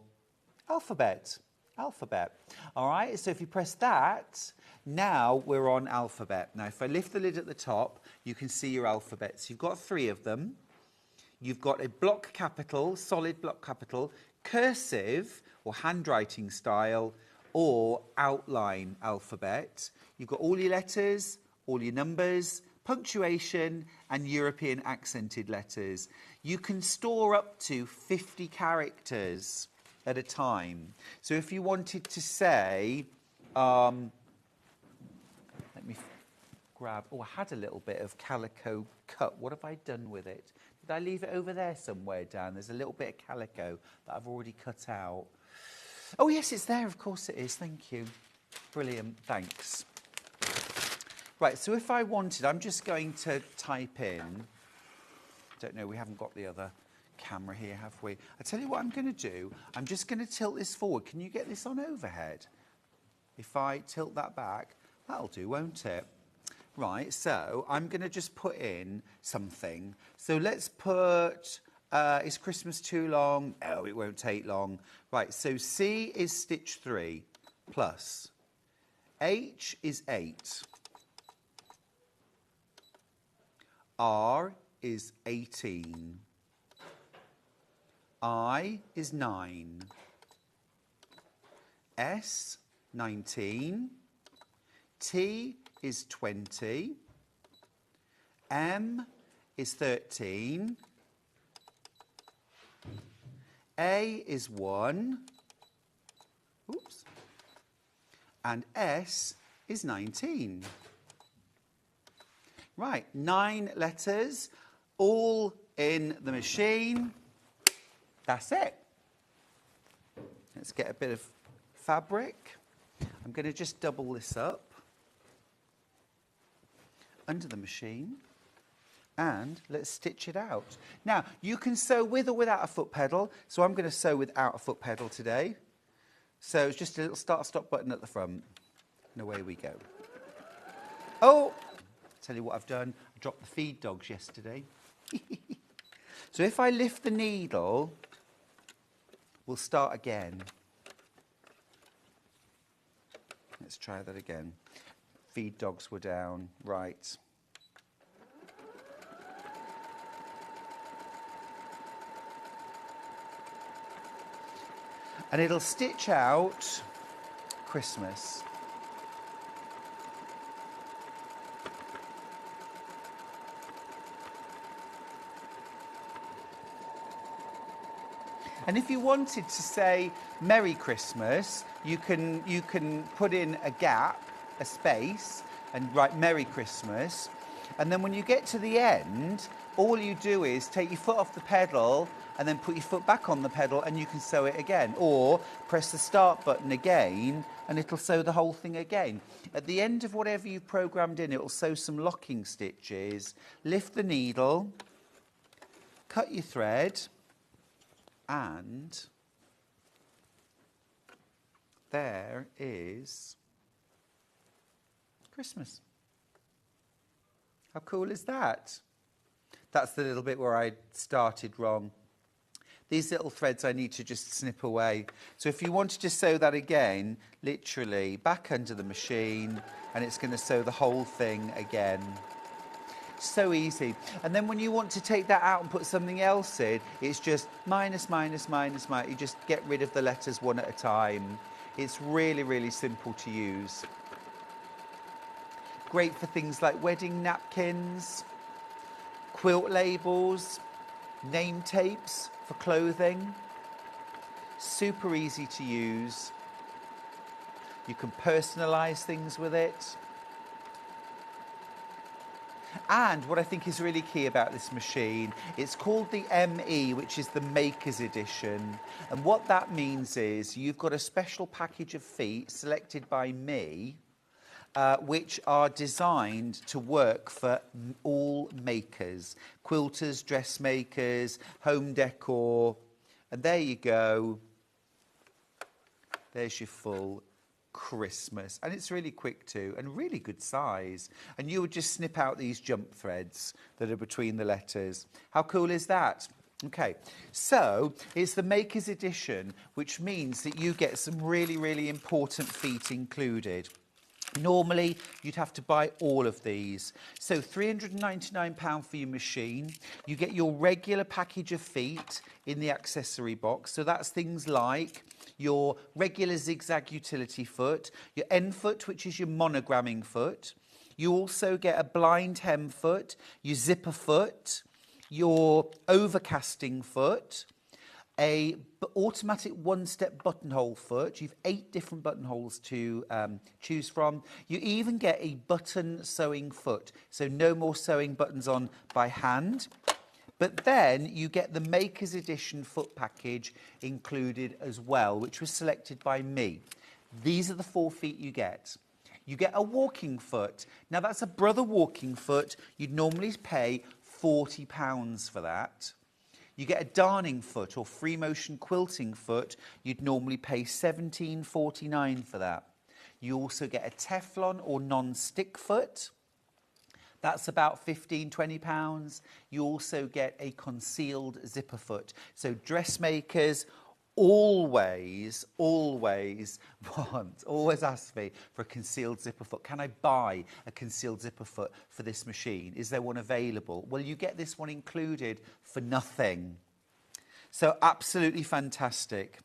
Alphabet. Alphabet. All right, so if you press that, now we're on alphabet. Now, if I lift the lid at the top, you can see your alphabets. You've got 3 of them. You've got a block capital, solid block capital, cursive or handwriting style, or outline alphabet. You've got all your letters, all your numbers, punctuation, and European accented letters. You can store up to 50 characters at a time. So if you wanted to say, let me grab, I had a little bit of Calico cut. What have I done with it? Did I leave it over there somewhere, Dan? There's a little bit of calico that I've already cut out. Oh, yes, it's there. Of course it is. Thank you. Brilliant. Thanks. Right, so if I wanted, I'm just going to type in, don't know, we haven't got the other camera here, have we? I tell you what I'm going to do. I'm just going to tilt this forward. Can you get this on overhead? If I tilt that back, that'll do, won't it? Right, so I'm going to just put in something. So let's put, is Christmas too long? No, it won't take long. Right, so C is stitch 3 plus. H is 8. R is 18. I is 9. S, 19. T is 20. M is 13. A is 1. Oops. And S is 19. Right, 9 letters, all in the machine. That's it. Let's get a bit of fabric. I'm going to just double this up under the machine, and let's stitch it out. Now, you can sew with or without a foot pedal, so I'm going to sew without a foot pedal today. So it's just a little start-stop button at the front, and away we go. Oh, tell you what I've done. I dropped the feed dogs yesterday. So if I lift the needle, we'll start again. Let's try that again. Feed dogs were down. Right. And it'll stitch out Christmas. And if you wanted to say Merry Christmas, you can put in a gap, a space, and write Merry Christmas. And then when you get to the end, all you do is take your foot off the pedal and then put your foot back on the pedal and you can sew it again. Or press the start button again and it'll sew the whole thing again. At the end of whatever you've programmed in, it'll sew some locking stitches. Lift the needle, cut your thread, and there is Christmas. How cool is that? That's the little bit where I started wrong. These little threads I need to just snip away. So if you wanted to sew that again, literally back under the machine, and it's going to sew the whole thing again. So easy. And then when you want to take that out and put something else in, it's just minus, minus, minus, minus. You just get rid of the letters one at a time. It's really, really simple to use. Great for things like wedding napkins, quilt labels, name tapes for clothing. Super easy to use. You can personalise things with it. And what I think is really key about this machine, it's called the ME, which is the Maker's Edition. And what that means is you've got a special package of feet selected by me, which are designed to work for all makers. Quilters, dressmakers, home decor. And there you go. There's your full Christmas. And it's really quick too, and really good size. And you would just snip out these jump threads that are between the letters. How cool is that? Okay, so it's the Maker's Edition, which means that you get some really, really important feet included. Normally, you'd have to buy all of these. So £399 for your machine. You get your regular package of feet in the accessory box. So that's things like your regular zigzag utility foot, your end foot, which is your monogramming foot. You also get a blind hem foot, your zipper foot, your overcasting foot, a automatic one-step buttonhole foot. You've 8 different buttonholes to choose from. You even get a button sewing foot, so no more sewing buttons on by hand. But then you get the Maker's Edition foot package included as well, which was selected by me. These are the 4 feet you get. You get a walking foot. Now, that's a brother walking foot. You'd normally pay £40 for that. You get a darning foot or free motion quilting foot. You'd normally pay £17.49 for that. You also get a Teflon or non-stick foot. That's about £15–20. You also get a concealed zipper foot. So dressmakers always ask me for a concealed zipper foot. Can I buy a concealed zipper foot for this machine? Is there one available? Well, you get this one included for nothing. So absolutely fantastic.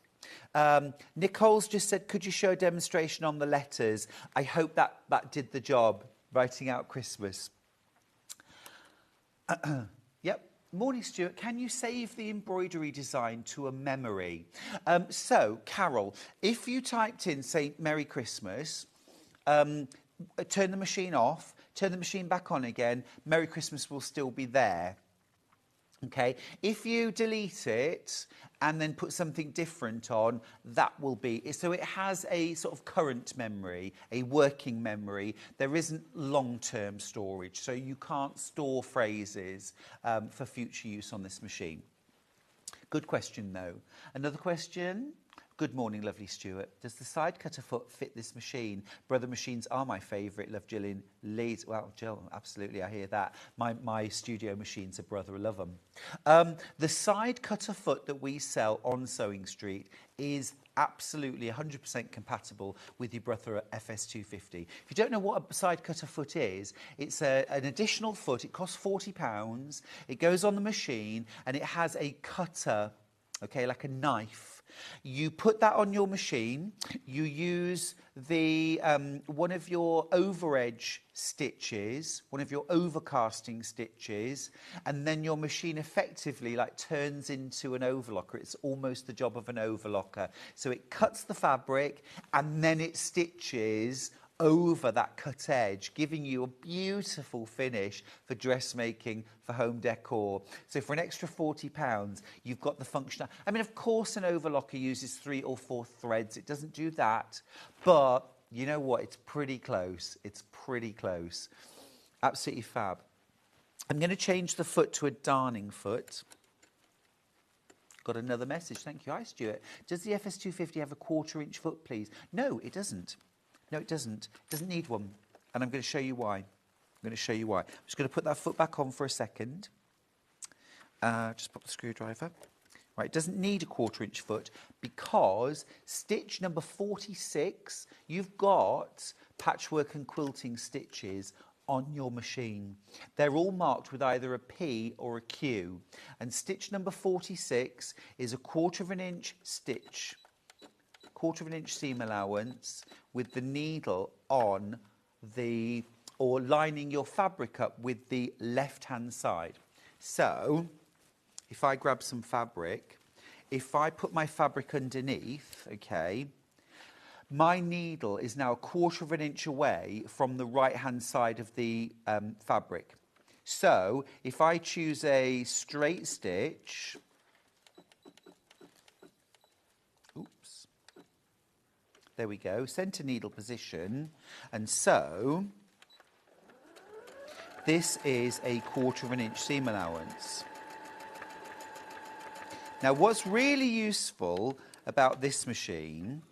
Nicole's just said, could you show a demonstration on the letters? I hope that did the job, writing out Christmas. Yep. Morning, Stuart. Can you save the embroidery design to a memory? So, Carol, if you typed in, say, Merry Christmas, turn the machine off, turn the machine back on again, Merry Christmas will still be there. Okay, if you delete it and then put something different on, that will be, so it has a sort of current memory, a working memory. There isn't long-term storage, so you can't store phrases for future use on this machine. Good question, though. Another question. Good morning, lovely Stuart. Does the side cutter foot fit this machine? Brother machines are my favourite. Love Gillian Leeds. Well, Jill, absolutely, I hear that. My studio machines are brother. I love them. The side cutter foot that we sell on Sewing Street is absolutely 100% compatible with your brother FS250. If you don't know what a side cutter foot is, it's an additional foot. It costs £40. It goes on the machine and it has a cutter, okay, like a knife. You put that on your machine, you use the one of your overedge stitches, one of your overcasting stitches, and then your machine effectively like turns into an overlocker. It's almost the job of an overlocker. So it cuts the fabric and then it stitches over that cut edge, giving you a beautiful finish for dressmaking, for home decor. So for an extra £40, you've got the function. I mean, of course, an overlocker uses 3 or 4 threads. It doesn't do that. But you know what? It's pretty close. It's pretty close. Absolutely fab. I'm going to change the foot to a darning foot. Got another message. Thank you. Hi, Stuart. Does the FS250 have a 1/4-inch foot, please? No, it doesn't. No, it doesn't. It doesn't need one. And I'm going to show you why. I'm going to show you why. I'm just going to put that foot back on for a second. Just pop the screwdriver. Right, it doesn't need a 1/4-inch foot because stitch number 46, you've got patchwork and quilting stitches on your machine. They're all marked with either a P or a Q. And stitch number 46 is a 1/4 inch stitch, 1/4 inch seam allowance with the needle on the, or lining your fabric up with the left-hand side. So, if I grab some fabric, if I put my fabric underneath, okay, my needle is now a 1/4 inch away from the right-hand side of the fabric. So, if I choose a straight stitch, oops, there we go, centre needle position, and so this is a 1/4 inch seam allowance. Now, what's really useful about this machine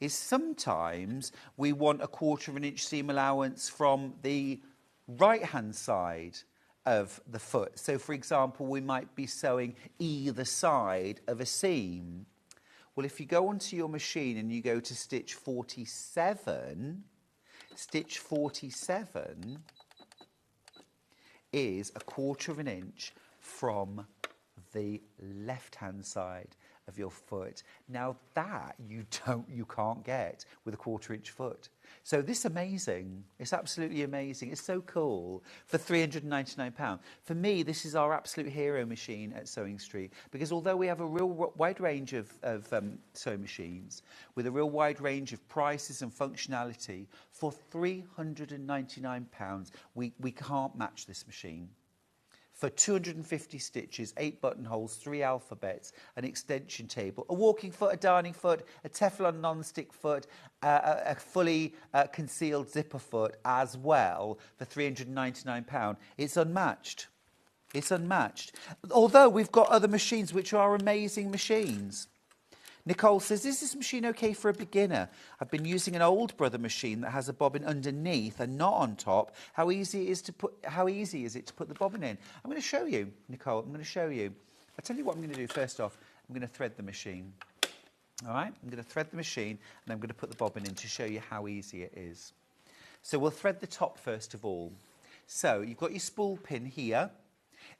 is sometimes we want a 1/4 inch seam allowance from the right-hand side of the foot. So, for example, we might be sewing either side of a seam. Well, if you go onto your machine and you go to stitch 47, stitch 47 is a 1/4 inch from the left-hand side of your foot. Now that you can't get with a 1/4 inch foot. So this is amazing. It's absolutely amazing. It's so cool for £399. For me, this is our absolute hero machine at Sewing Street, because although we have a real wide range of sewing machines with a real wide range of prices and functionality, for £399, we can't match this machine. for 250 stitches, 8 buttonholes, 3 alphabets, an extension table, a walking foot, a darning foot, a Teflon non-stick foot, a fully concealed zipper foot as well for £399. It's unmatched. It's unmatched. Although we've got other machines which are amazing machines. Nicole says, is this machine okay for a beginner? I've been using an old brother machine that has a bobbin underneath and not on top. How easy is it to put the bobbin in? I'm going to show you, Nicole. I'm going to show you. I'll tell you what I'm going to do first off. I'm going to thread the machine. All right? I'm going to thread the machine and I'm going to put the bobbin in to show you how easy it is. So we'll thread the top first of all. So you've got your spool pin here.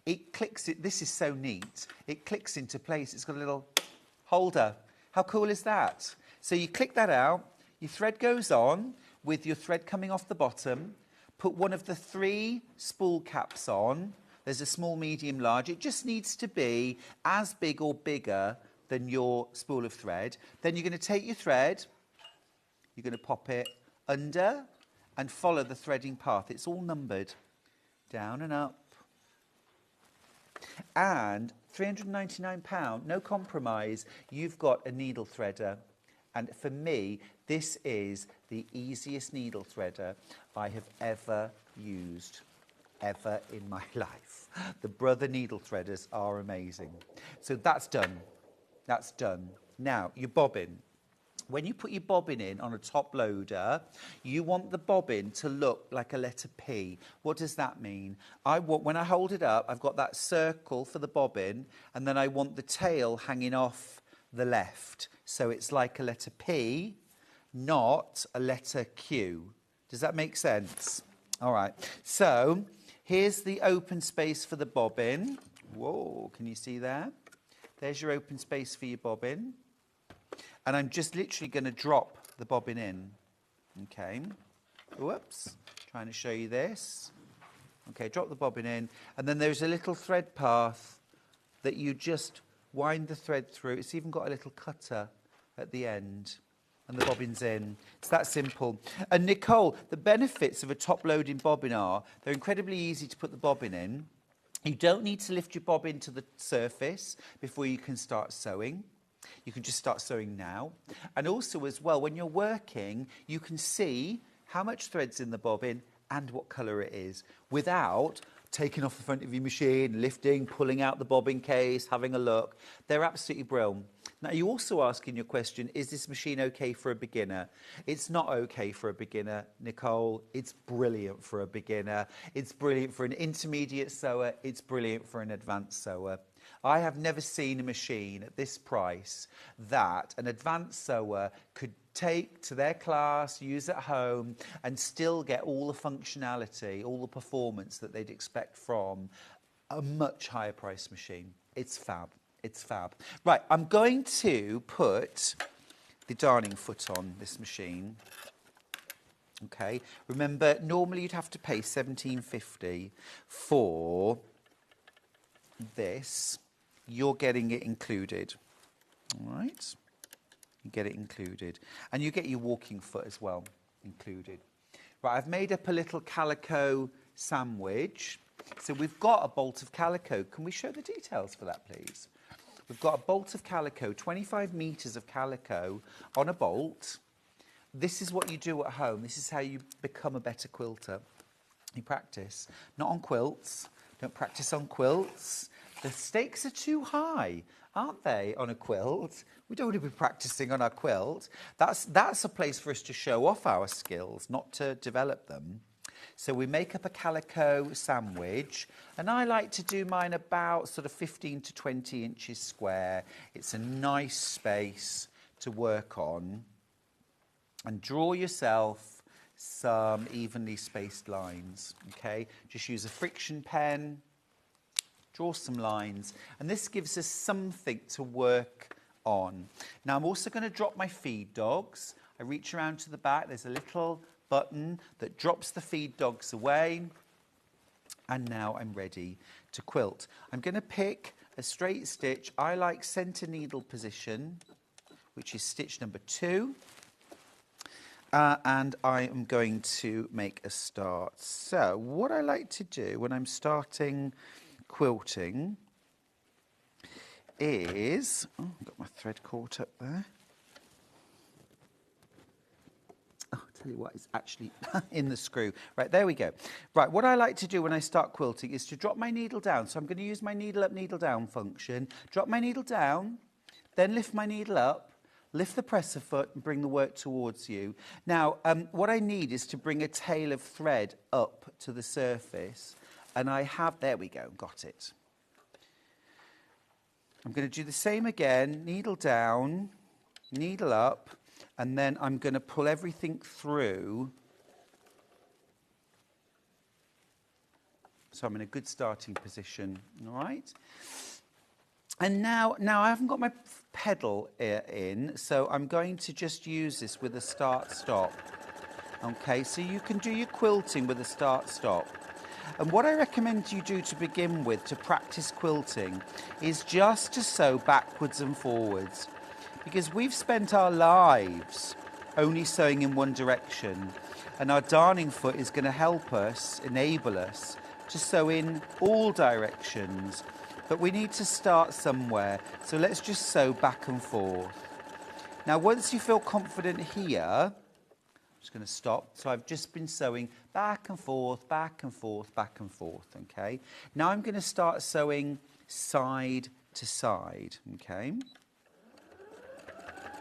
It clicks. This is so neat. It clicks into place. It's got a little holder. How cool is that? So you click that out, your thread goes on with your thread coming off the bottom, put one of the 3 spool caps on. There's a small, medium, large. It just needs to be as big or bigger than your spool of thread. Then you're going to take your thread, you're going to pop it under and follow the threading path. It's all numbered, down and up. And £399, no compromise, you've got a needle threader. And for me, this is the easiest needle threader I have ever used, ever in my life. The Brother needle threaders are amazing. So that's done. That's done. Now, your bobbin. When you put your bobbin in on a top loader, you want the bobbin to look like a letter P. What does that mean? When I hold it up, I've got that circle for the bobbin, and then I want the tail hanging off the left. So it's like a letter P, not a letter Q. Does that make sense? All right. So here's the open space for the bobbin. Whoa, can you see there? There's your open space for your bobbin. And I'm just literally going to drop the bobbin in. Okay. Whoops. Trying to show you this. Okay, drop the bobbin in. And then there's a little thread path that you just wind the thread through. It's even got a little cutter at the end. And the bobbin's in. It's that simple. And Nicole, the benefits of a top-loading bobbin are they're incredibly easy to put the bobbin in. You don't need to lift your bobbin to the surface before you can start sewing. You can just start sewing now. And also as well, when you're working, you can see how much thread's in the bobbin and what colour it is without taking off the front of your machine, lifting, pulling out the bobbin case, having a look. They're absolutely brilliant. Now, you also ask in your question, is this machine okay for a beginner? It's not okay for a beginner, Nicole. It's brilliant for a beginner. It's brilliant for an intermediate sewer. It's brilliant for an advanced sewer. I have never seen a machine at this price that an advanced sewer could take to their class, use at home, and still get all the functionality, all the performance that they'd expect from a much higher price machine. It's fab. It's fab. Right, I'm going to put the darning foot on this machine. Okay, remember, normally you'd have to pay £17.50 for this. You're getting it included. All right, you get it included. And you get your walking foot as well included. Right, I've made up a little calico sandwich. So we've got a bolt of calico. Can we show the details for that, please? We've got a bolt of calico, 25 metres of calico on a bolt. This is what you do at home. This is how you become a better quilter. You practice, not on quilts. Don't practice on quilts. The stakes are too high, aren't they, on a quilt? We don't want to be practicing on our quilt. That's a place for us to show off our skills, not to develop them. So we make up a calico sandwich, and I like to do mine about sort of 15 to 20 inches square. It's a nice space to work on. And draw yourself some evenly spaced lines, okay? Just use a friction pen, draw some lines, and this gives us something to work on. Now I'm also going to drop my feed dogs. I reach around to the back, there's a little button that drops the feed dogs away, and now I'm ready to quilt. I'm going to pick a straight stitch. I like centre needle position, which is stitch number 2, and I am going to make a start. So what I like to do when I'm starting quilting is, oh, I've got my thread caught up there. Oh, I'll tell you what, it's actually in the screw. Right, there we go. Right, what I like to do when I start quilting is to drop my needle down. So I'm going to use my needle up, needle down function. Drop my needle down, then lift my needle up, lift the presser foot and bring the work towards you. Now, what I need is to bring a tail of thread up to the surface. And I have, there we go, got it. I'm going to do the same again, needle down, needle up, and then I'm going to pull everything through. So I'm in a good starting position, all right? And now I haven't got my pedal in, so I'm going to just use this with a start-stop. Okay, so you can do your quilting with a start-stop. And what I recommend you do to begin with, to practice quilting, is just to sew backwards and forwards. Because we've spent our lives only sewing in one direction. And our darning foot is going to help us, enable us, to sew in all directions. But we need to start somewhere. So let's just sew back and forth. Now, once you feel confident here, just going to stop. So I've just been sewing back and forth, back and forth, back and forth, okay? Now I'm going to start sewing side to side, okay?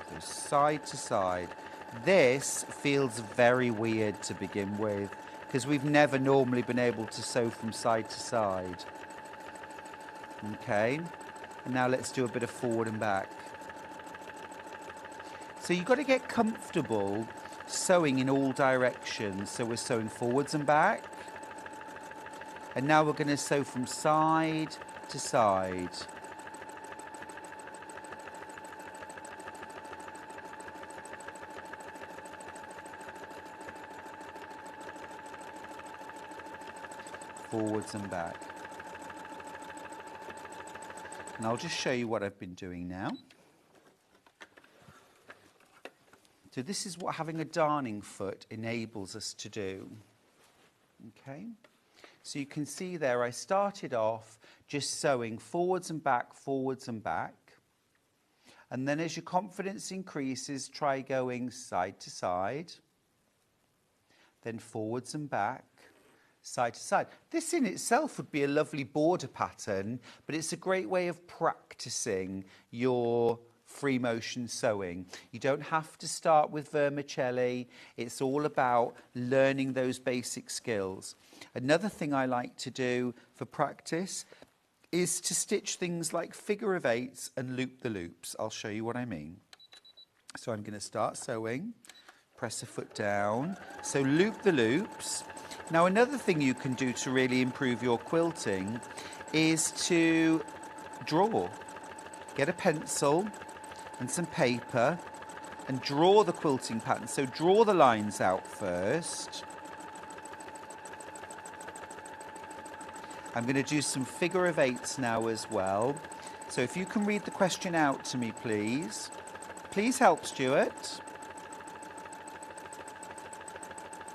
So side to side. This feels very weird to begin with because we've never normally been able to sew from side to side. Okay? And now let's do a bit of forward and back. So you've got to get comfortable sewing in all directions. So we're sewing forwards and back. And now we're going to sew from side to side. Forwards and back. And I'll just show you what I've been doing now. So this is what having a darning foot enables us to do. Okay? So you can see there I started off just sewing forwards and back, forwards and back. And then as your confidence increases, try going side to side. Then forwards and back, side to side. This in itself would be a lovely border pattern, but it's a great way of practicing your free motion sewing. You don't have to start with vermicelli. It's all about learning those basic skills. Another thing I like to do for practice is to stitch things like figure of eights and loop the loops. I'll show you what I mean. So I'm going to start sewing, press a foot down. So loop the loops. Now another thing you can do to really improve your quilting is to draw. Get a pencil and some paper and draw the quilting pattern. So draw the lines out first. I'm going to do some figure of eights now as well. So if you can read the question out to me, please. Please help, Stuart.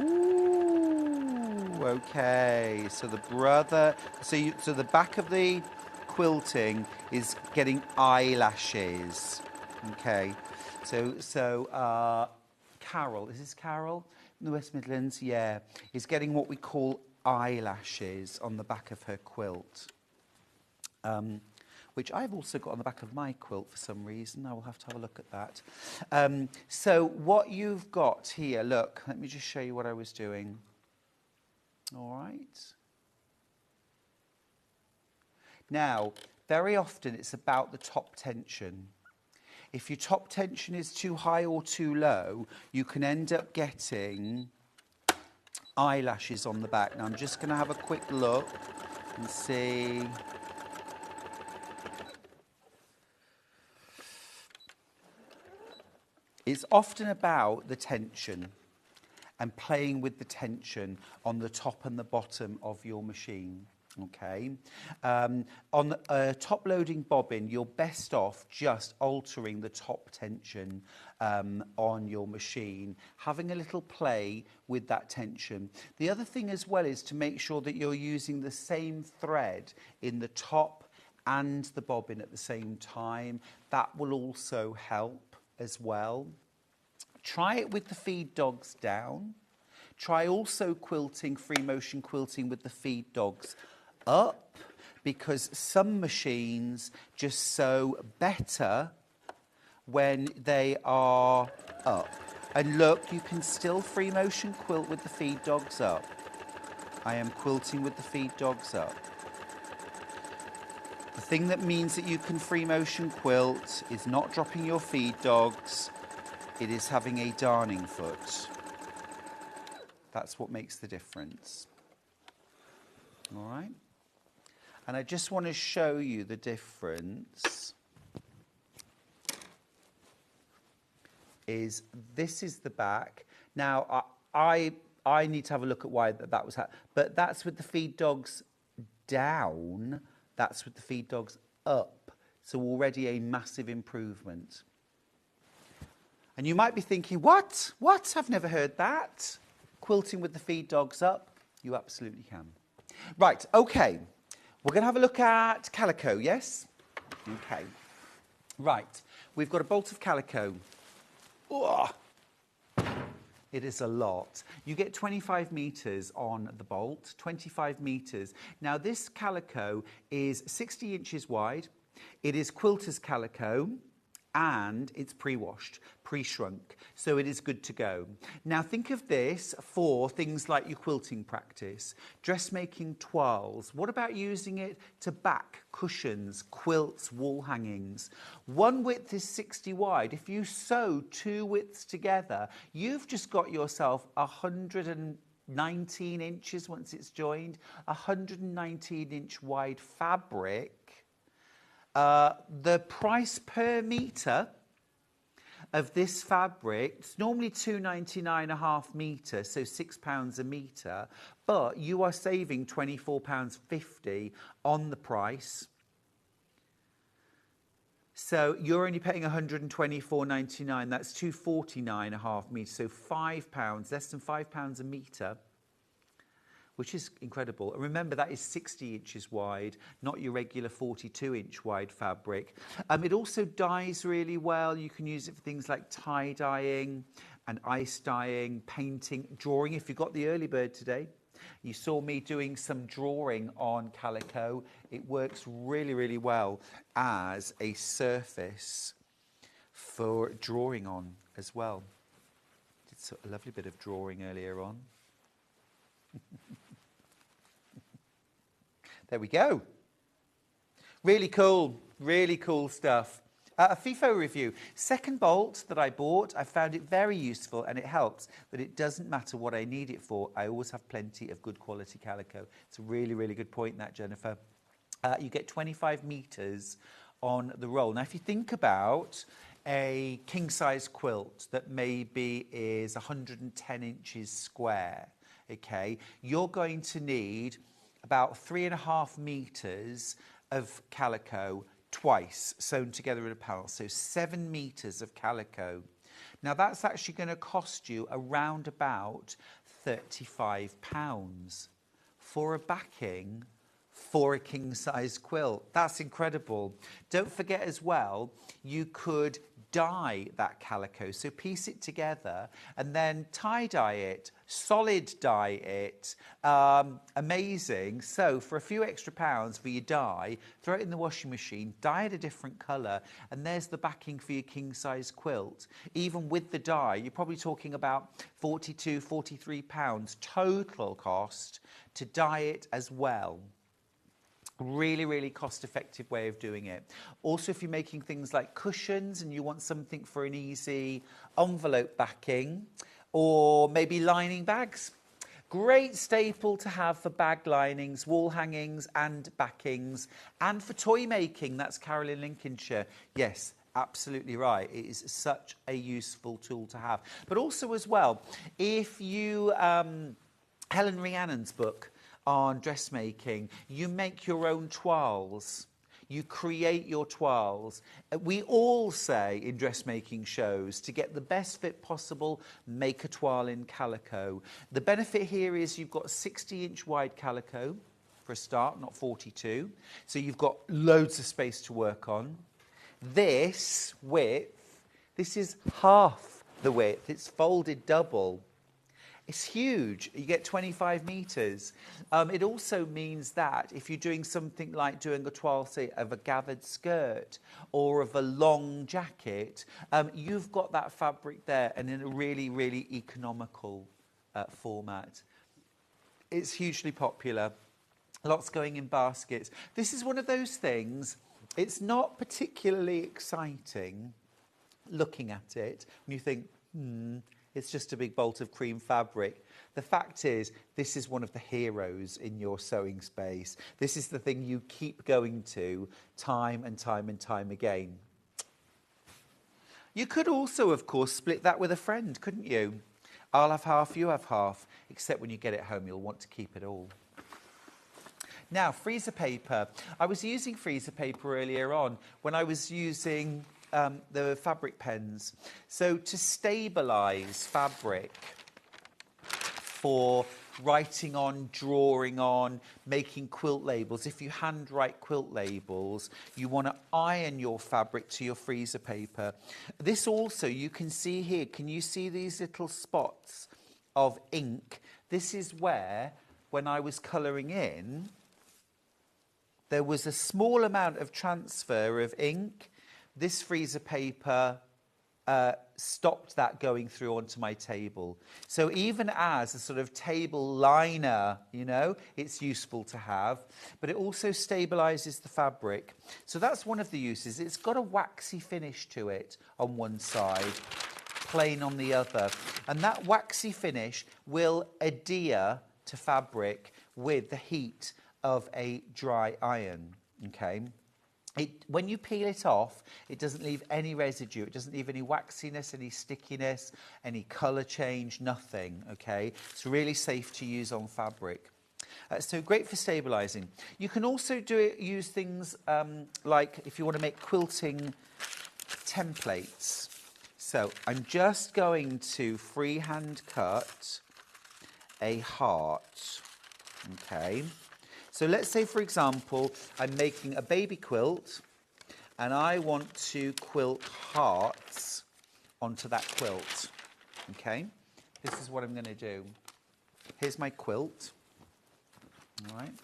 Ooh, okay. So the brother, so the back of the quilting is getting eyelashes. Okay. So Carol, is this Carol in the West Midlands? Yeah, is getting what we call eyelashes on the back of her quilt, which I've also got on the back of my quilt for some reason. I will have to have a look at that. So what you've got here, look, let me just show you what I was doing. All right. Now, very often it's about the top tension. If your top tension is too high or too low, you can end up getting eyelashes on the back. Now I'm just going to have a quick look and see. It's often about the tension and playing with the tension on the top and the bottom of your machine. Okay, on a top loading bobbin, you're best off just altering the top tension on your machine, having a little play with that tension. The other thing as well is to make sure that you're using the same thread in the top and the bobbin at the same time. That will also help as well. Try it with the feed dogs down. Try also quilting, free motion quilting with the feed dogs up, because some machines just sew better when they are up. And look, you can still free motion quilt with the feed dogs up. I am quilting with the feed dogs up. The thing that means that you can free motion quilt is not dropping your feed dogs, it is having a darning foot. That's what makes the difference. All right? And I just want to show you the difference. This is the back. Now, I need to have a look at why that was happening. But that's with the feed dogs down. That's with the feed dogs up. So already a massive improvement. And you might be thinking, what? What? I've never heard that. Quilting with the feed dogs up? You absolutely can. Right, okay. We're going to have a look at Calico, yes? Okay. Right, we've got a bolt of Calico. Ugh. It is a lot. You get 25 metres on the bolt, 25 metres. Now, this Calico is 60 inches wide. It is quilter's Calico, and it's pre-washed, pre-shrunk, so it is good to go. Now think of this for things like your quilting practice, dressmaking toiles. What about using it to back cushions, quilts, wall hangings? One width is 60 wide. If you sew two widths together, you've just got yourself 119 inches once it's joined, 119-inch wide fabric. The price per metre of this fabric, it's normally £2.99 a half metre, so £6 a metre, but you are saving £24.50 on the price. So you're only paying £124.99, that's £2.49 a half metre, so £5, less than £5 a metre, which is incredible. And remember, that is 60 inches wide, not your regular 42-inch wide fabric. It also dyes really well. You can use it for things like tie-dyeing and ice dyeing, painting, drawing. If you got the early bird today, you saw me doing some drawing on Calico. It works really, really well as a surface for drawing on as well. Did a lovely bit of drawing earlier on. There we go. Really cool stuff. A FIFO review. Second bolt that I bought, I found it very useful, and it helps that it doesn't matter what I need it for. I always have plenty of good quality Calico. It's a really, really good point, that, Jennifer. You get 25 metres on the roll. Now, if you think about a king-size quilt that maybe is 110 inches square, okay, you're going to need about 3.5 metres of Calico twice sewn together in a panel, so 7 metres of Calico. Now that's actually going to cost you around about £35 for a backing for a king-size quilt. That's incredible. Don't forget as well, you could dye that Calico, so piece it together and then tie-dye it, solid dye it, amazing. So for a few extra pounds for your dye, throw it in the washing machine, dye it a different colour, and there's the backing for your king-size quilt. Even with the dye, you're probably talking about £42, £43 total cost to dye it as well. Really, really cost-effective way of doing it. Also, if you're making things like cushions and you want something for an easy envelope backing, or maybe lining bags, great staple to have for bag linings, wall hangings and backings, and for toy making. That's Carol in Lincolnshire. Yes, absolutely right. It is such a useful tool to have. But also as well, if you, Helen Rhiannon's book on dressmaking. You make your own toiles. You create your toiles. We all say in dressmaking shows, to get the best fit possible, make a toile in Calico. The benefit here is you've got a 60-inch wide Calico for a start, not 42. So you've got loads of space to work on. This width, this is half the width. It's folded double. It's huge. You get 25 metres. It also means that if you're doing something like doing a toile, say, of a gathered skirt or of a long jacket, you've got that fabric there and in a really, really economical format. It's hugely popular. Lots going in baskets. This is one of those things, it's not particularly exciting looking at it when you think, it's just a big bolt of cream fabric. The fact is, this is one of the heroes in your sewing space. This is the thing you keep going to time and time and time again. You could also, of course, split that with a friend, couldn't you? I'll have half, you have half, except when you get it home, you'll want to keep it all. Now, freezer paper. I was using freezer paper earlier on when I was using the fabric pens. So to stabilise fabric for writing on, drawing on, making quilt labels, if you handwrite quilt labels, you want to iron your fabric to your freezer paper. This also, you can see here, can you see these little spots of ink? This is where, when I was colouring in, there was a small amount of transfer of ink. This freezer paper stopped that going through onto my table. So even as a sort of table liner, you know, it's useful to have, but it also stabilises the fabric. So that's one of the uses. It's got a waxy finish to it on one side, plain on the other. And that waxy finish will adhere to fabric with the heat of a dry iron, okay? When you peel it off, it doesn't leave any residue. It doesn't leave any waxiness, any stickiness, any colour change, nothing, okay? It's really safe to use on fabric. So great for stabilising. You can also use things like if you want to make quilting templates. So I'm just going to freehand cut a heart, okay? So let's say, for example, I'm making a baby quilt and I want to quilt hearts onto that quilt, okay? This is what I'm going to do. Here's my quilt, all right?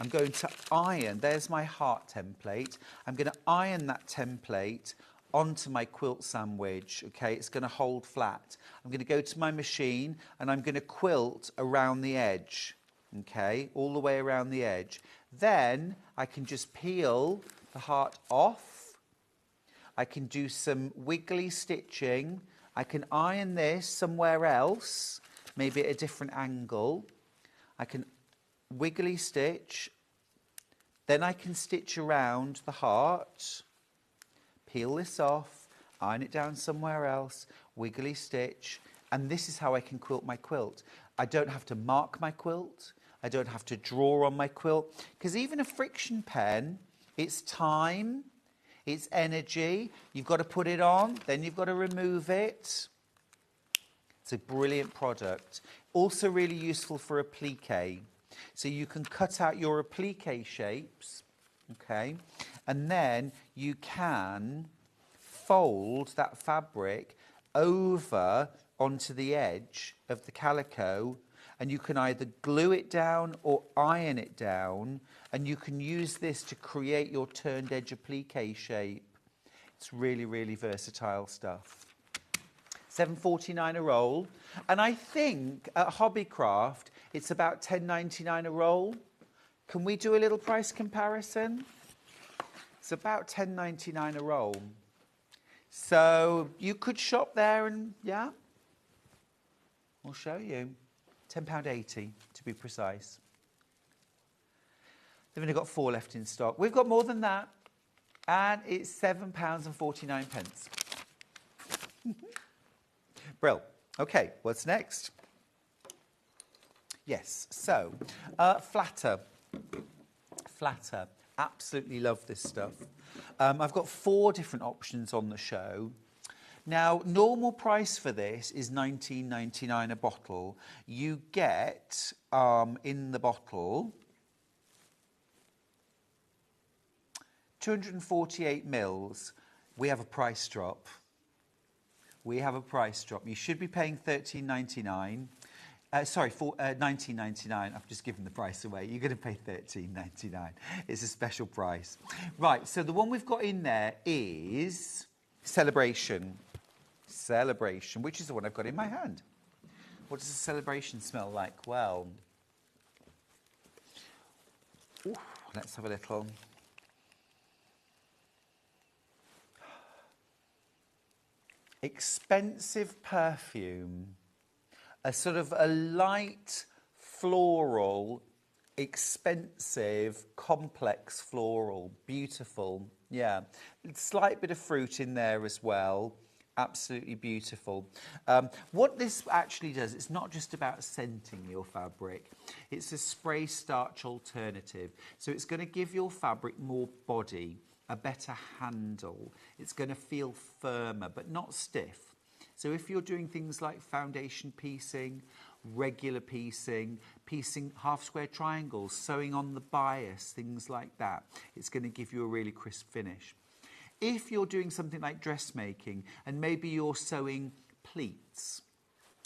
I'm going to iron, there's my heart template. I'm going to iron that template onto my quilt sandwich, okay? It's going to hold flat. I'm going to go to my machine and I'm going to quilt around the edge. Okay, all the way around the edge. Then I can just peel the heart off. I can do some wiggly stitching. I can iron this somewhere else, maybe at a different angle. I can wiggly stitch. Then I can stitch around the heart. Peel this off, iron it down somewhere else, wiggly stitch. And this is how I can quilt my quilt. I don't have to mark my quilt. I don't have to draw on my quilt. Because even a friction pen, it's time, it's energy. You've got to put it on, then you've got to remove it. It's a brilliant product. Also really useful for applique. So you can cut out your applique shapes, okay? And then you can fold that fabric over onto the edge of the calico, and you can either glue it down or iron it down, and you can use this to create your turned edge applique shape. It's really, really versatile stuff. $7.49 a roll, and I think at Hobbycraft it's about $10.99 a roll. Can we do a little price comparison? It's about $10.99 a roll. So you could shop there and, yeah, we'll show you. £10.80 to be precise. They've only got 4 left in stock. We've got more than that, and it's £7.49. Brill. Okay, what's next? Yes, so flatter. Flatter. Absolutely love this stuff. I've got 4 different options on the show. Now, normal price for this is $19.99 a bottle. You get in the bottle 248 mils. We have a price drop. We have a price drop. You should be paying $13.99. Sorry, $19.99. I've just given the price away. You're going to pay $13.99. It's a special price. Right, so the one we've got in there is Celebration. Celebration, which is the one I've got in my hand. What does a Celebration smell like? Well, let's have a little. Expensive perfume. A sort of a light, floral, expensive, complex floral. Beautiful, yeah. Slight bit of fruit in there as well. Absolutely beautiful. What this actually does, it's not just about scenting your fabric. It's a spray starch alternative. So it's going to give your fabric more body, a better handle. It's going to feel firmer, but not stiff. So if you're doing things like foundation piecing, regular piecing, piecing half square triangles, sewing on the bias, things like that, it's going to give you a really crisp finish. If you're doing something like dressmaking and maybe you're sewing pleats,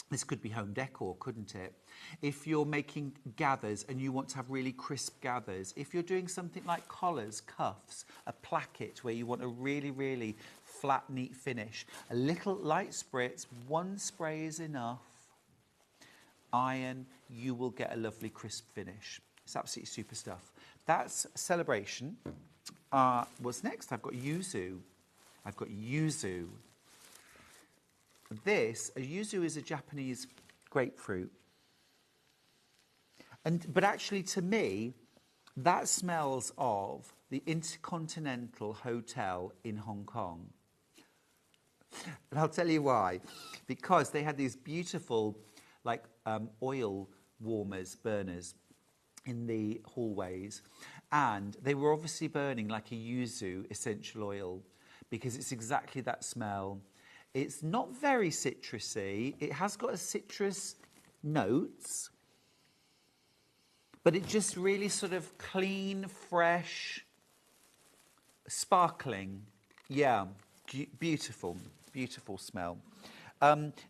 this could be home decor, couldn't it? If you're making gathers and you want to have really crisp gathers, if you're doing something like collars, cuffs, a placket where you want a really, really flat, neat finish, a little light spritz, 1 spray is enough. Iron, you will get a lovely crisp finish. It's absolutely super stuff. That's Celebration. What's next? I've got Yuzu. I've got Yuzu. This, a Yuzu is a Japanese grapefruit. But actually, to me, that smells of the Intercontinental Hotel in Hong Kong. And I'll tell you why. Because they had these beautiful, like, oil warmers, burners in the hallways. And they were obviously burning like a yuzu essential oil because it's exactly that smell. It's not very citrusy. It has got a citrus notes, but it just really sort of clean, fresh, sparkling. Yeah, beautiful, beautiful smell.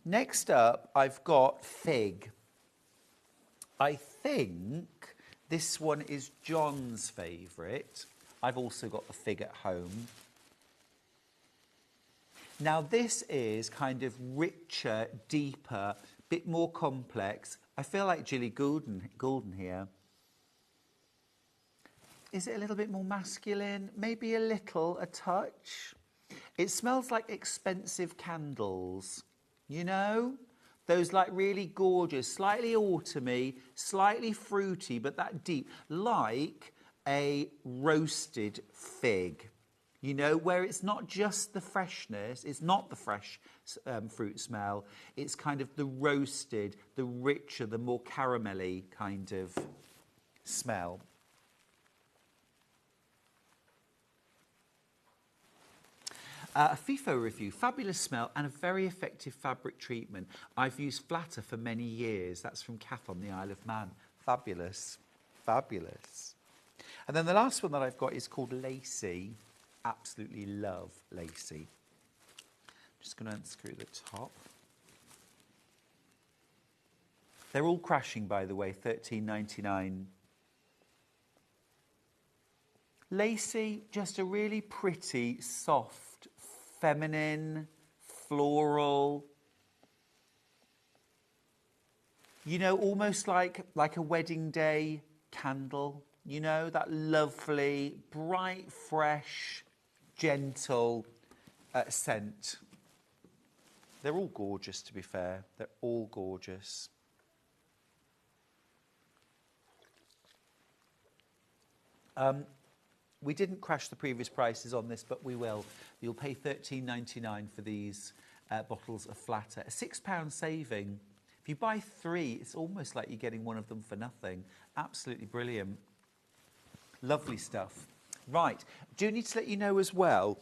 Next up, I've got Fig. I think this one is John's favourite. I've also got the Fig at home. Now this is kind of richer, deeper, bit more complex. I feel like Gilly Goulden here. Is it a little bit more masculine? Maybe a touch. It smells like expensive candles, you know? Those like really gorgeous, slightly autumny, slightly fruity, but that deep, like a roasted fig. You know, where it's not just the freshness, it's not the fresh fruit smell, it's kind of the roasted, the richer, the more caramelly kind of smell. A FIFO review, fabulous smell and a very effective fabric treatment. I've used Flatter for many years. That's from Kath on the Isle of Man. Fabulous, fabulous. And then the last one that I've got is called Lacy. Absolutely love Lacy. Just going to unscrew the top. They're all crashing, by the way, $13.99. Lacy, just a really pretty, soft, feminine, floral, you know, almost like a wedding day candle, you know, that lovely, bright, fresh, gentle scent. They're all gorgeous, to be fair. They're all gorgeous. We didn't crash the previous prices on this, but we will. You'll pay $13.99 for these bottles of Flatter. A £6 saving If you buy 3, it's almost like you're getting one of them for nothing. Absolutely brilliant. Lovely stuff. Right, do need to let you know as well,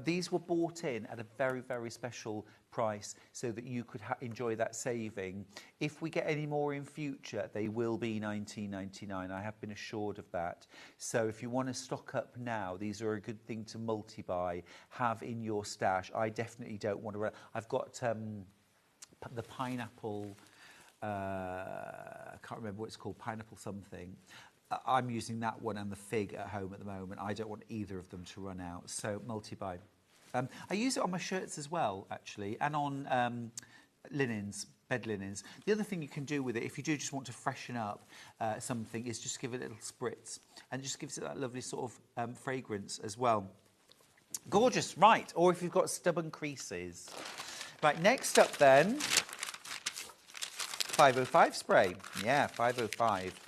these were bought in at a very, very special price so that you could enjoy that saving. If we get any more in future, they will be $19.99. I have been assured of that. So if you want to stock up now, these are a good thing to multi-buy, have in your stash. I definitely don't want to... I've got the pineapple, I can't remember what it's called, pineapple something. I'm using that one and the fig at home at the moment. I don't want either of them to run out, so multi-buy. I use it on my shirts as well, actually, and on linens, bed linens. The other thing you can do with it, if you do just want to freshen up something, is just give it a little spritz, and it just gives it that lovely sort of fragrance as well. Gorgeous, right, or if you've got stubborn creases. Right, next up then, 505 spray. Yeah, 505.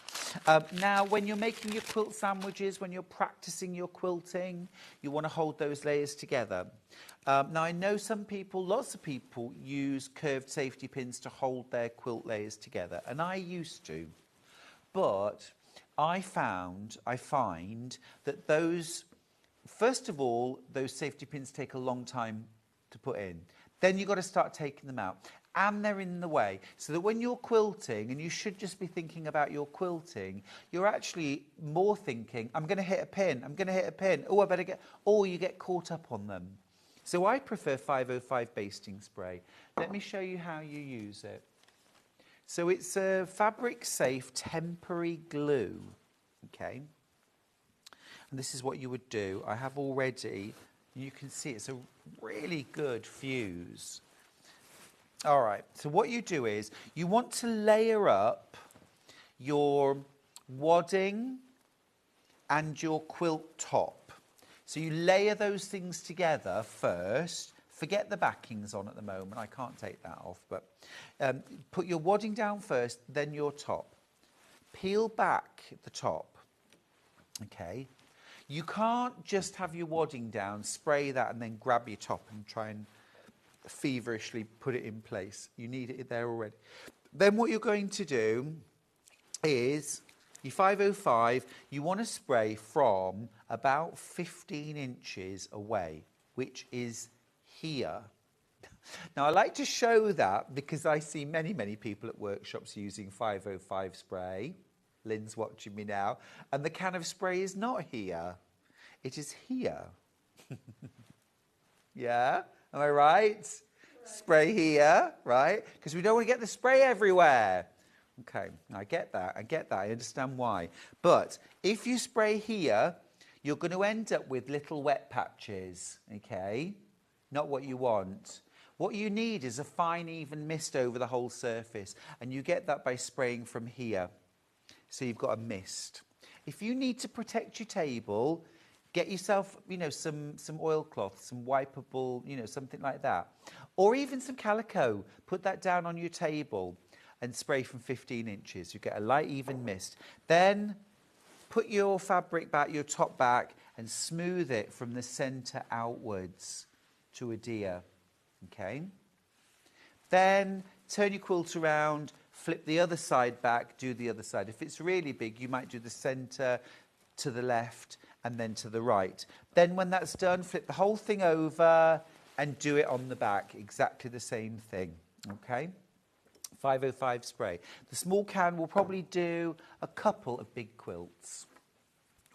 Now, when you're making your quilt sandwiches, when you're practicing your quilting, you want to hold those layers together. Now, I know some people, lots of people, use curved safety pins to hold their quilt layers together, and I used to. But I find that those, first of all, those safety pins take a long time to put in. Then you've got to start taking them out. And they're in the way, so that when you're quilting, and you should just be thinking about your quilting, you're actually more thinking, I'm going to hit a pin, I'm going to hit a pin, oh, I better get, or you get caught up on them. So I prefer 505 basting spray. Let me show you how you use it. So it's a fabric safe temporary glue, okay? And this is what you would do. I have already, you can see it's a really good fuse. All right, so what you do is you want to layer up your wadding and your quilt top. So you layer those things together first. Forget the backings on at the moment. I can't take that off, but put your wadding down first, then your top. Peel back the top, okay? You can't just have your wadding down, spray that, and then grab your top and try and feverishly put it in place. You need it there already. Then what you're going to do is your 505, you want to spray from about 15 inches away, which is here. Now, I like to show that because I see many, many people at workshops using 505 spray. Lynn's watching me now. And the can of spray is not here. It is here. Yeah? Am I right? Spray here, right? Because we don't want to get the spray everywhere. Okay, I get that, I understand why. But if you spray here, you're going to end up with little wet patches, okay? Not what you want. What you need is a fine, even mist over the whole surface, and you get that by spraying from here. So you've got a mist. If you need to protect your table, get yourself, you know, some oilcloth, some wipeable, you know, something like that. Or even some calico. Put that down on your table and spray from 15 inches. You get a light, even mist. Then put your fabric back, your top back, and smooth it from the centre outwards to a deer. Okay? Then turn your quilt around, flip the other side back, do the other side. If it's really big, you might do the centre to the left and then to the right. Then when that's done, flip the whole thing over and do it on the back. Exactly the same thing. Okay? 505 spray. The small can will probably do a couple of big quilts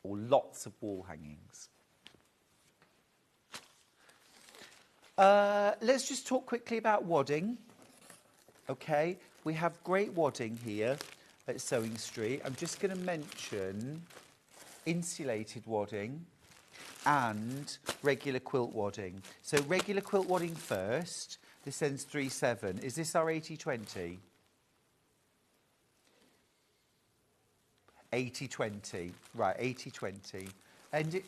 or lots of wall hangings. Let's just talk quickly about wadding. Okay, we have great wadding here at Sewing Street. I'm just going to mention insulated wadding and regular quilt wadding. So regular quilt wadding first. This ends 3/7. Is this our 80/20? 80/20. Right, 80/20. And it...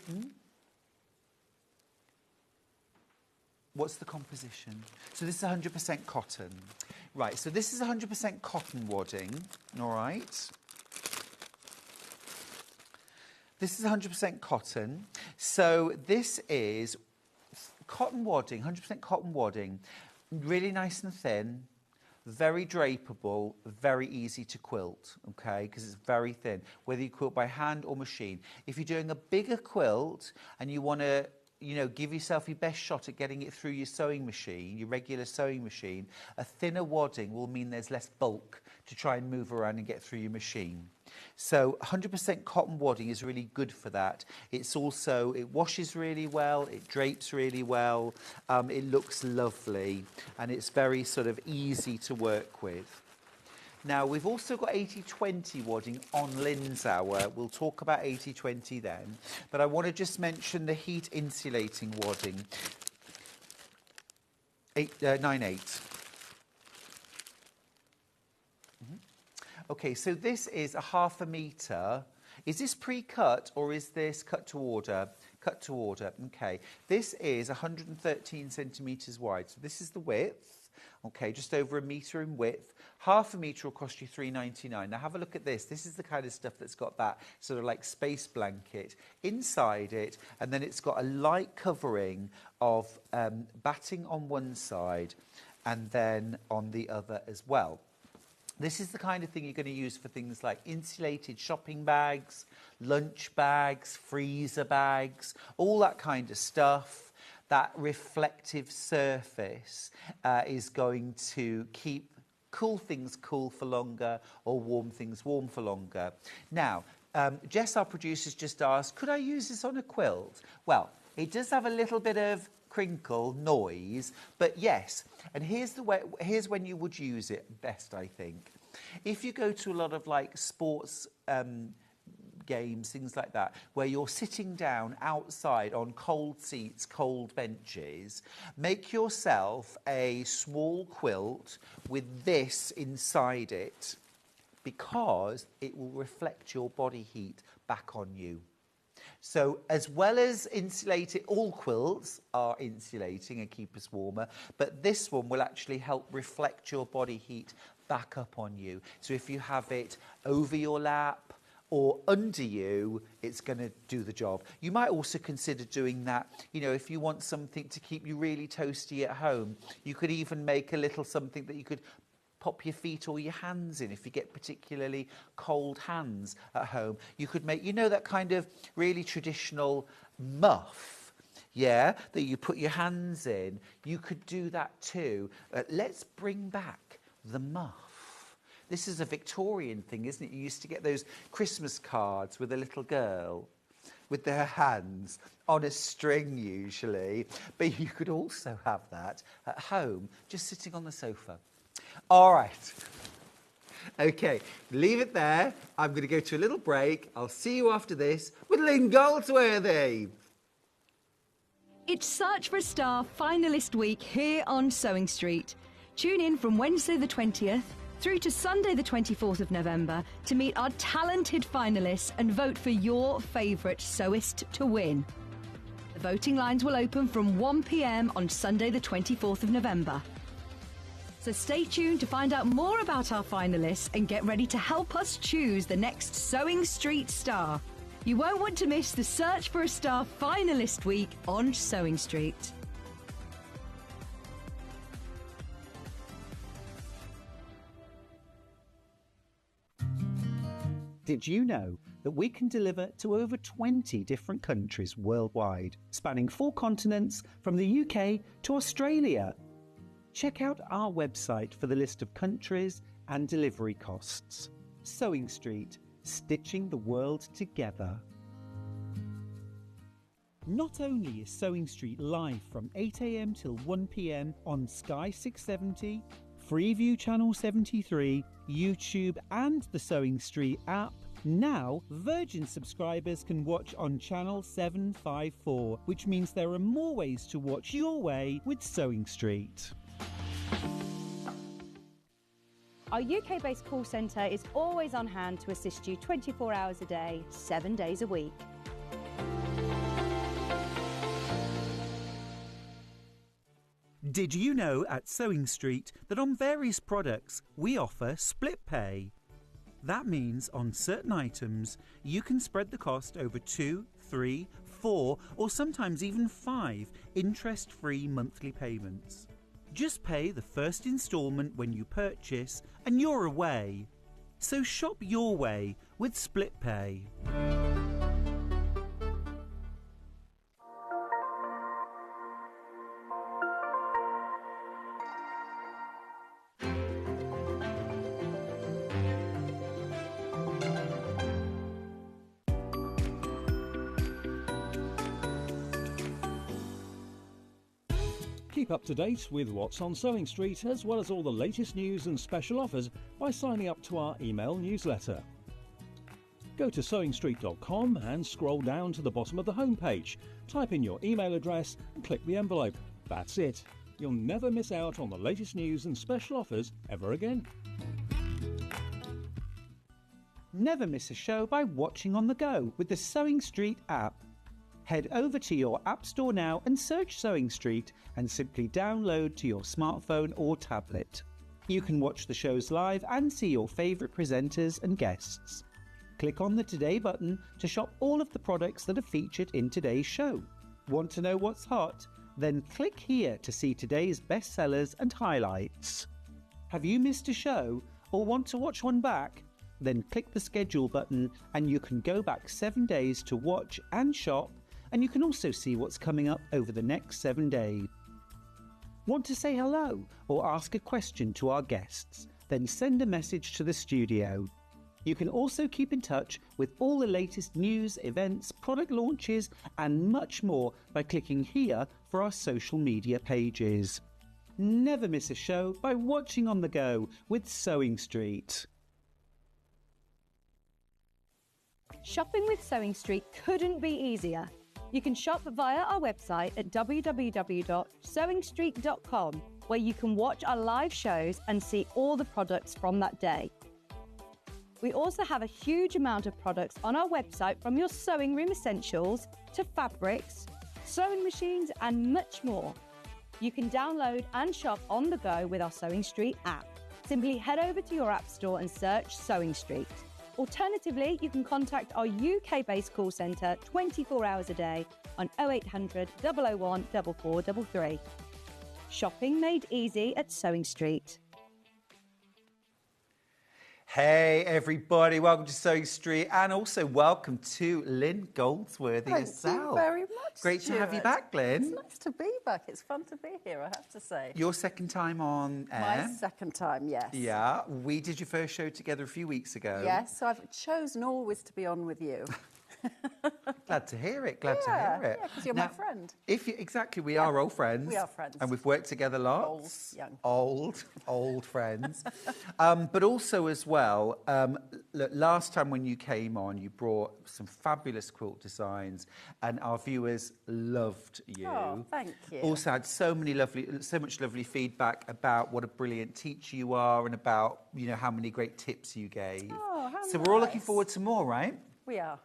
What's the composition? So this is 100% cotton. Right, so this is 100% cotton wadding, all right? This is 100% cotton. So this is cotton wadding, 100% cotton wadding, really nice and thin, very drapable, very easy to quilt, okay, because it's very thin, whether you quilt by hand or machine. If you're doing a bigger quilt and you want to, you know, give yourself your best shot at getting it through your sewing machine, your regular sewing machine, a thinner wadding will mean there's less bulk to try and move around and get through your machine. So 100% cotton wadding is really good for that. It's also, it washes really well, it drapes really well, it looks lovely, and it's very sort of easy to work with. Now, we've also got 80/20 wadding on Lynn's Hour. We'll talk about 80/20 then. But I want to just mention the heat insulating wadding. 9/8. Okay, so this is a 1/2 metre. Is this pre-cut or is this cut to order? Cut to order, okay. This is 113 centimetres wide. So this is the width, okay, just over 1 metre in width. 1/2 metre will cost you £3.99. Now have a look at this. This is the kind of stuff that's got that sort of like space blanket inside it, and then it's got a light covering of batting on one side and then on the other as well. This is the kind of thing you're going to use for things like insulated shopping bags, lunch bags, freezer bags, all that kind of stuff. That reflective surface is going to keep cool things cool for longer or warm things warm for longer. Now, Jess, our producer's just asked, could I use this on a quilt? Well, it does have a little bit of crinkle noise, but yes, and here's when you would use it best, I think. If you go to a lot of like sports games, things like that, where you're sitting down outside on cold seats, cold benches, make yourself a small quilt with this inside it, because it will reflect your body heat back on you. So as well as insulating, all quilts are insulating and keep us warmer, but this one will actually help reflect your body heat back up on you. So if you have it over your lap or under you, it's going to do the job. You might also consider doing that, you know, if you want something to keep you really toasty at home. You could even make a little something that you could pop your feet or your hands in if you get particularly cold hands at home. You could make, you know, that kind of really traditional muff, yeah, that you put your hands in. You could do that too. Let's bring back the muff. This is a Victorian thing, isn't it? You used to get those Christmas cards with a little girl with their hands on a string usually, but you could also have that at home, just sitting on the sofa. All right. Okay, leave it there. I'm going to go to a little break. I'll see you after this with Lynn Goldsworthy. It's Search for a Star finalist week here on Sewing Street. Tune in from Wednesday the 20th through to Sunday the 24th of November to meet our talented finalists and vote for your favourite sewist to win. The voting lines will open from 1 p.m. on Sunday the 24th of November. So stay tuned to find out more about our finalists and get ready to help us choose the next Sewing Street star. You won't want to miss the Search for a Star finalist week on Sewing Street. Did you know that we can deliver to over 20 different countries worldwide, spanning 4 continents from the UK to Australia? Check out our website for the list of countries and delivery costs. Sewing Street, stitching the world together. Not only is Sewing Street live from 8 a.m. till 1 p.m. on Sky 670, Freeview Channel 73, YouTube and the Sewing Street app, now Virgin subscribers can watch on Channel 754, which means there are more ways to watch your way with Sewing Street. Our UK-based call centre is always on hand to assist you 24 hours a day, 7 days a week. Did you know at Sewing Street that on various products we offer split pay? That means on certain items you can spread the cost over 2, 3, 4 or sometimes even 5 interest-free monthly payments. Just pay the first instalment when you purchase and you're away. So shop your way with Split Pay. Keep up to date with what's on Sewing Street, as well as all the latest news and special offers by signing up to our email newsletter. Go to sewingstreet.com and scroll down to the bottom of the homepage. Type in your email address and click the envelope. That's it. You'll never miss out on the latest news and special offers ever again. Never miss a show by watching on the go with the Sewing Street app. Head over to your App Store now and search Sewing Street and simply download to your smartphone or tablet. You can watch the shows live and see your favourite presenters and guests. Click on the Today button to shop all of the products that are featured in today's show. Want to know what's hot? Then click here to see today's bestsellers and highlights. Have you missed a show or want to watch one back? Then click the schedule button and you can go back 7 days to watch and shop, and you can also see what's coming up over the next 7 days. Want to say hello or ask a question to our guests? Then send a message to the studio. You can also keep in touch with all the latest news, events, product launches and much more by clicking here for our social media pages. Never miss a show by watching on the go with Sewing Street. Shopping with Sewing Street couldn't be easier. You can shop via our website at www.sewingstreet.com, where you can watch our live shows and see all the products from that day. We also have a huge amount of products on our website, from your sewing room essentials to fabrics, sewing machines and much more. You can download and shop on the go with our Sewing Street app. Simply head over to your App Store and search Sewing Street. Alternatively, you can contact our UK-based call centre 24 hours a day on 0800 001 4433. Shopping made easy at Sewing Street. Hey everybody, welcome to Sewing Street, and also welcome to Lynn Goldsworthy herself. Thank you very much, Great to have you back, Lynn. It's nice to be back. It's fun to be here, I have to say. Your second time on air? My second time, yes. Yeah, we did your first show together a few weeks ago. Yes, so I've chosen always to be on with you. Glad to hear it, glad to hear it. Yeah, because you're my friend. Exactly, we are old friends. We are friends. And we've worked together lots. Old, young. Old friends. But also as well, look, last time when you came on, you brought some fabulous quilt designs and our viewers loved you. Oh, thank you. Also had so much lovely feedback about what a brilliant teacher you are and about, you know, how many great tips you gave. Oh, how So we're all looking forward to more, right? We are.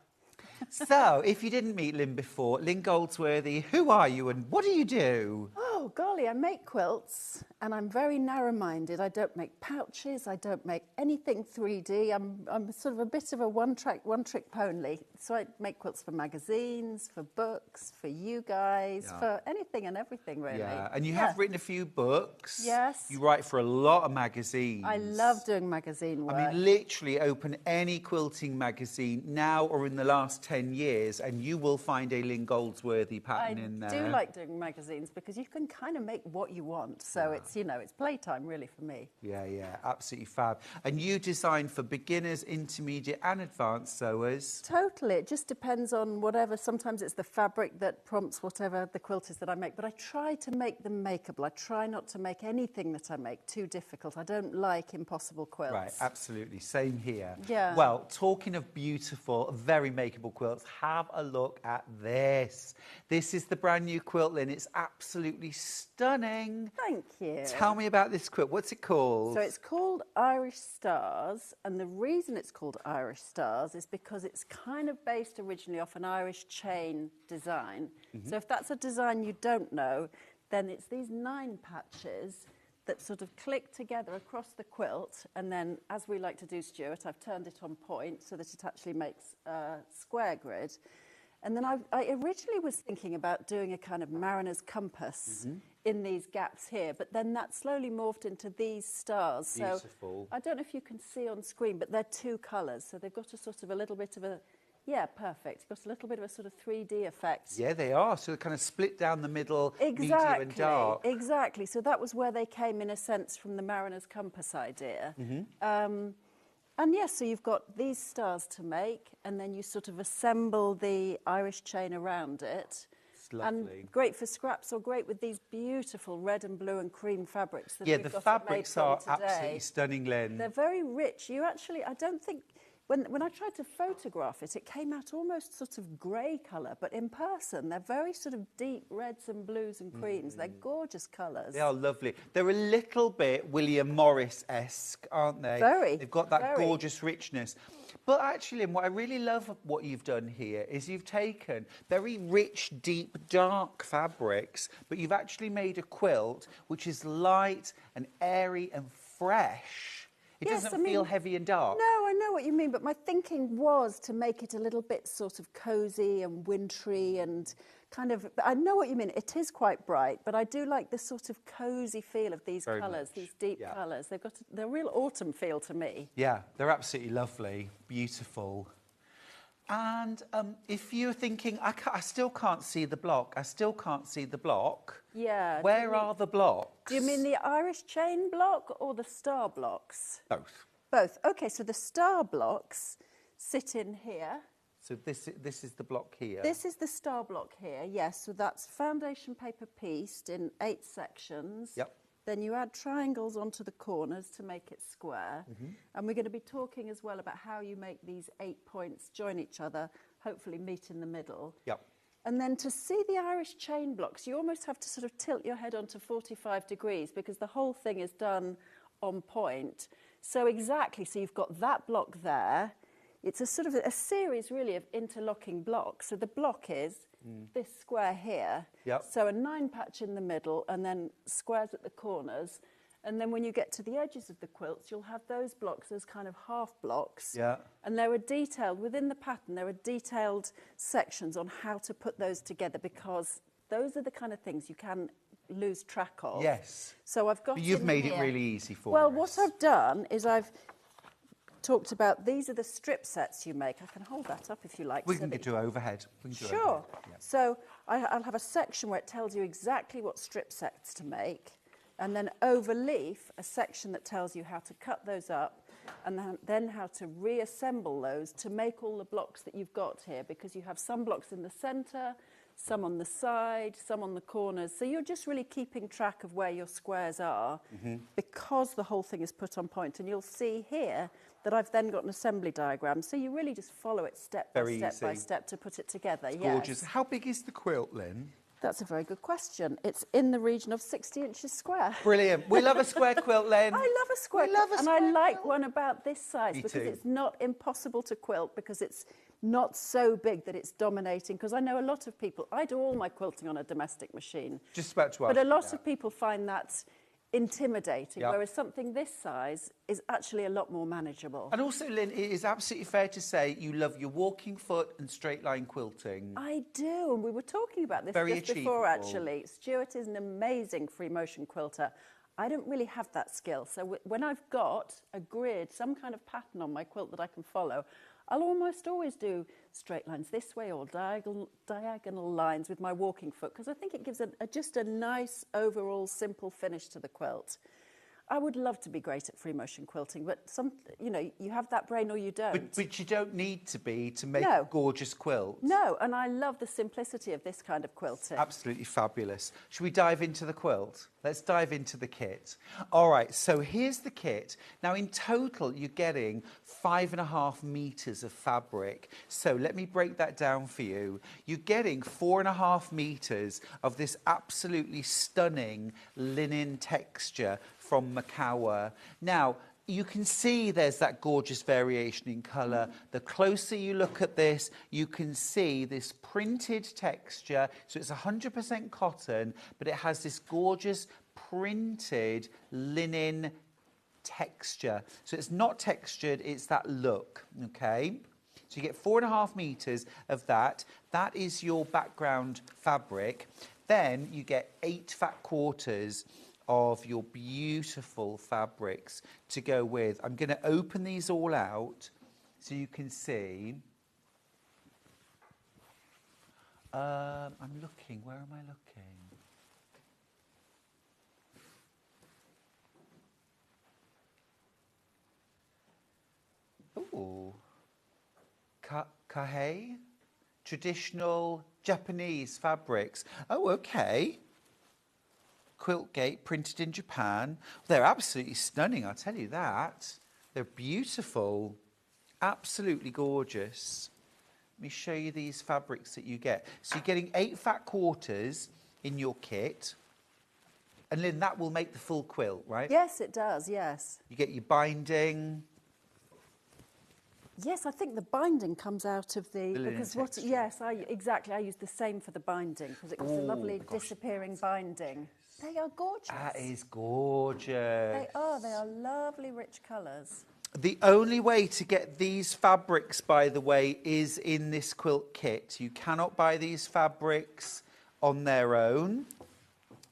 So, if you didn't meet Lynn before, Lynn Goldsworthy, who are you and what do you do? Oh, golly, I make quilts and I'm very narrow-minded. I don't make pouches. I don't make anything 3D. I'm sort of a bit of a one-trick pony. So I make quilts for magazines, for books, for you guys, for anything and everything, really. Yeah, and you have written a few books. Yes. You write for a lot of magazines. I love doing magazine work. I mean, literally open any quilting magazine now or in the last 10 years and you will find a Lynn Goldsworthy pattern in there. I do like doing magazines because you can kind of make what you want. So it's, you know, it's playtime really for me. Yeah, absolutely fab. And you design for beginners, intermediate and advanced sewers. Totally. It just depends on whatever. Sometimes it's the fabric that prompts whatever the quilt is that I make. But I try to make them makeable. I try not to make anything that I make too difficult. I don't like impossible quilts. Right, absolutely. Same here. Yeah. Well, talking of beautiful, very makeable quilts, have a look at this. This is the brand new quilt, Lynn. It's absolutely stunning. Thank you. Tell me about this quilt. What's it called? So it's called Irish Stars, and the reason it's called Irish Stars is because it's kind of based originally off an Irish chain design. So if that's a design you don't know, then it's these 9 patches that sort of click together across the quilt, and then, as we like to do, Stuart, I've turned it on point so that it actually makes a square grid. And then I originally was thinking about doing a kind of mariner's compass in these gaps here, but then that slowly morphed into these stars. Beautiful. So I don't know if you can see on screen, but they're two colours. So they've got a sort of a little bit of a, yeah, perfect. Got a little bit of a sort of 3D effect. Yeah, they are. So they're kind of split down the middle, medium and dark. Exactly. So that was where they came, in a sense, from the mariner's compass idea. And yes, so you've got these stars to make, and then you sort of assemble the Irish chain around it. It's lovely. And great for scraps, or great with these beautiful red and blue and cream fabrics that Yeah, we've the got fabrics made are from today. absolutely stunning, Lynn. They're very rich. You actually, I don't think, when I tried to photograph it, it came out almost sort of grey colour, but in person, they're very sort of deep reds and blues and creams. They're gorgeous colours. They are lovely. They're a little bit William Morris-esque, aren't they? Very. They've got that very. gorgeous richness. But actually, Lynn, what I really love what you've done here is you've taken very rich, deep, dark fabrics, but you've actually made a quilt which is light and airy and fresh. It Yes, doesn't I mean, feel heavy and dark. No, I know what you mean, but my thinking was to make it a little bit sort of cosy and wintry and kind of... I know what you mean. It is quite bright, but I do like the sort of cosy feel of these Very colours, much, these deep yeah. colours. They've got a real autumn feel to me. Yeah, they're absolutely lovely, beautiful. And if you're thinking, I still can't see the block, I still can't see the block. Yeah. Where are the blocks? Do you mean the Irish chain block or the star blocks? Both. Both. OK, so the star blocks sit in here. So this is the block here. This is the star block here, yes. So that's foundation paper pieced in 8 sections. Yep. Then you add triangles onto the corners to make it square. And we're going to be talking as well about how you make these 8 points join each other, hopefully meet in the middle. Yep. And then to see the Irish chain blocks, you almost have to sort of tilt your head onto 45 degrees because the whole thing is done on point. So exactly, so you've got that block there. It's a sort of a series, really, of interlocking blocks. So the block is this square here. Yep. So a 9 patch in the middle and then squares at the corners. And then when you get to the edges of the quilts, you'll have those blocks as kind of half blocks. Yeah. And there are detailed, within the pattern, there are detailed sections on how to put those together because those are the kind of things you can lose track of. Yes. So I've got But you've in made here- it really easy for us. Well, what I've done is I've talked about these are the strip sets you make. I can hold that up if you like. We so can that do overhead. We can do Sure. overhead. Yeah. So I'll have a section where it tells you exactly what strip sets to make, and then over leaf, a section that tells you how to cut those up, and then how to reassemble those to make all the blocks that you've got here, because you have some blocks in the centre, some on the side, some on the corners. So you're just really keeping track of where your squares are because the whole thing is put on point. And you'll see here that I've then got an assembly diagram. So you really just follow it step by Very step by easy. step to put it together. Gorgeous. Yes. How big is the quilt, Lynn? That's a very good question. It's in the region of 60 inches square. Brilliant. We love a square quilt, Lynn. I love a square We love quilt, a and I square like quilt. one about this size Me because too. it's not impossible to quilt because it's not so big that it's dominating. Because I know a lot of people, I do all my quilting on a domestic machine, Just about to ask but a you lot that. of people find that intimidating, Yeah. whereas something this size is actually a lot more manageable. And also, Lynn, it is absolutely fair to say you love your walking foot and straight line quilting. I do, and we were talking about this Very just before, achievable. actually. Stuart is an amazing free motion quilter. I don't really have that skill, so when I've got a grid, some kind of pattern on my quilt that I can follow, I'll almost always do straight lines this way or diagonal lines with my walking foot because I think it gives just a nice overall simple finish to the quilt. I would love to be great at free motion quilting, but you have that brain or you don't. But you don't need to be to make No. a gorgeous quilt. No, and I love the simplicity of this kind of quilting. Absolutely fabulous. Should we dive into the quilt? Let's dive into the kit. All right, so here's the kit. Now, in total, you're getting 5.5 meters of fabric. So let me break that down for you. You're getting 4.5 meters of this absolutely stunning linen texture from Macawa. Now, you can see there's that gorgeous variation in colour. The closer you look at this, you can see this printed texture. So it's 100% cotton, but it has this gorgeous printed linen texture. So it's not textured, it's that look, okay? So you get 4.5 metres of that. That is your background fabric. Then you get 8 fat quarters of your beautiful fabrics to go with. I'm going to open these all out so you can see. I'm looking. Where am I looking? Ooh. Kahei? Traditional Japanese fabrics. Oh, okay. Quilt Gate, printed in Japan. They're absolutely stunning, I'll tell you that. They're beautiful. Absolutely gorgeous. Let me show you these fabrics that you get. So you're getting 8 fat quarters in your kit. And Lynn, that will make the full quilt, right? Yes, it does, yes. You get your binding. Yes, I think the binding comes out of the linen because texture. yes, exactly. I use the same for the binding because it was a lovely disappearing binding. They are gorgeous. That is gorgeous. They are. They are lovely, rich colours. The only way to get these fabrics, by the way, is in this quilt kit. You cannot buy these fabrics on their own.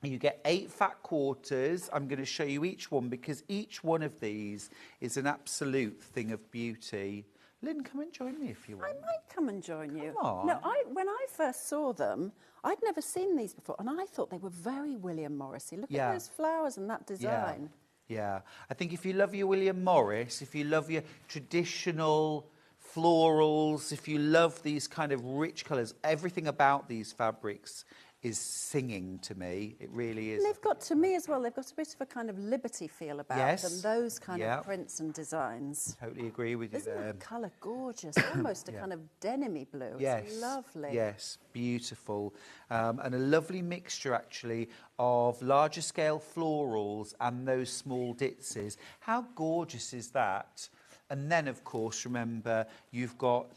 You get 8 fat quarters. I'm going to show you each one because each one of these is an absolute thing of beauty. Lynn, come and join me if you want. I might come and join you. Come on. No, when I first saw them, I'd never seen these before, and I thought they were very William Morrissey. Look at those flowers and that design. Yeah. I think if you love your William Morris, if you love your traditional florals, if you love these kind of rich colours, everything about these fabrics is singing to me. It really is. And they've got, to me as well, they've got a bit of a kind of liberty feel about them, those kind of prints and designs. Totally agree with you there. Isn't the colour gorgeous? Almost a kind of denim-y blue. Yes. It's lovely. Yes, beautiful. And a lovely mixture, actually, of larger scale florals and those small ditzes. How gorgeous is that? And then, of course, remember, you've got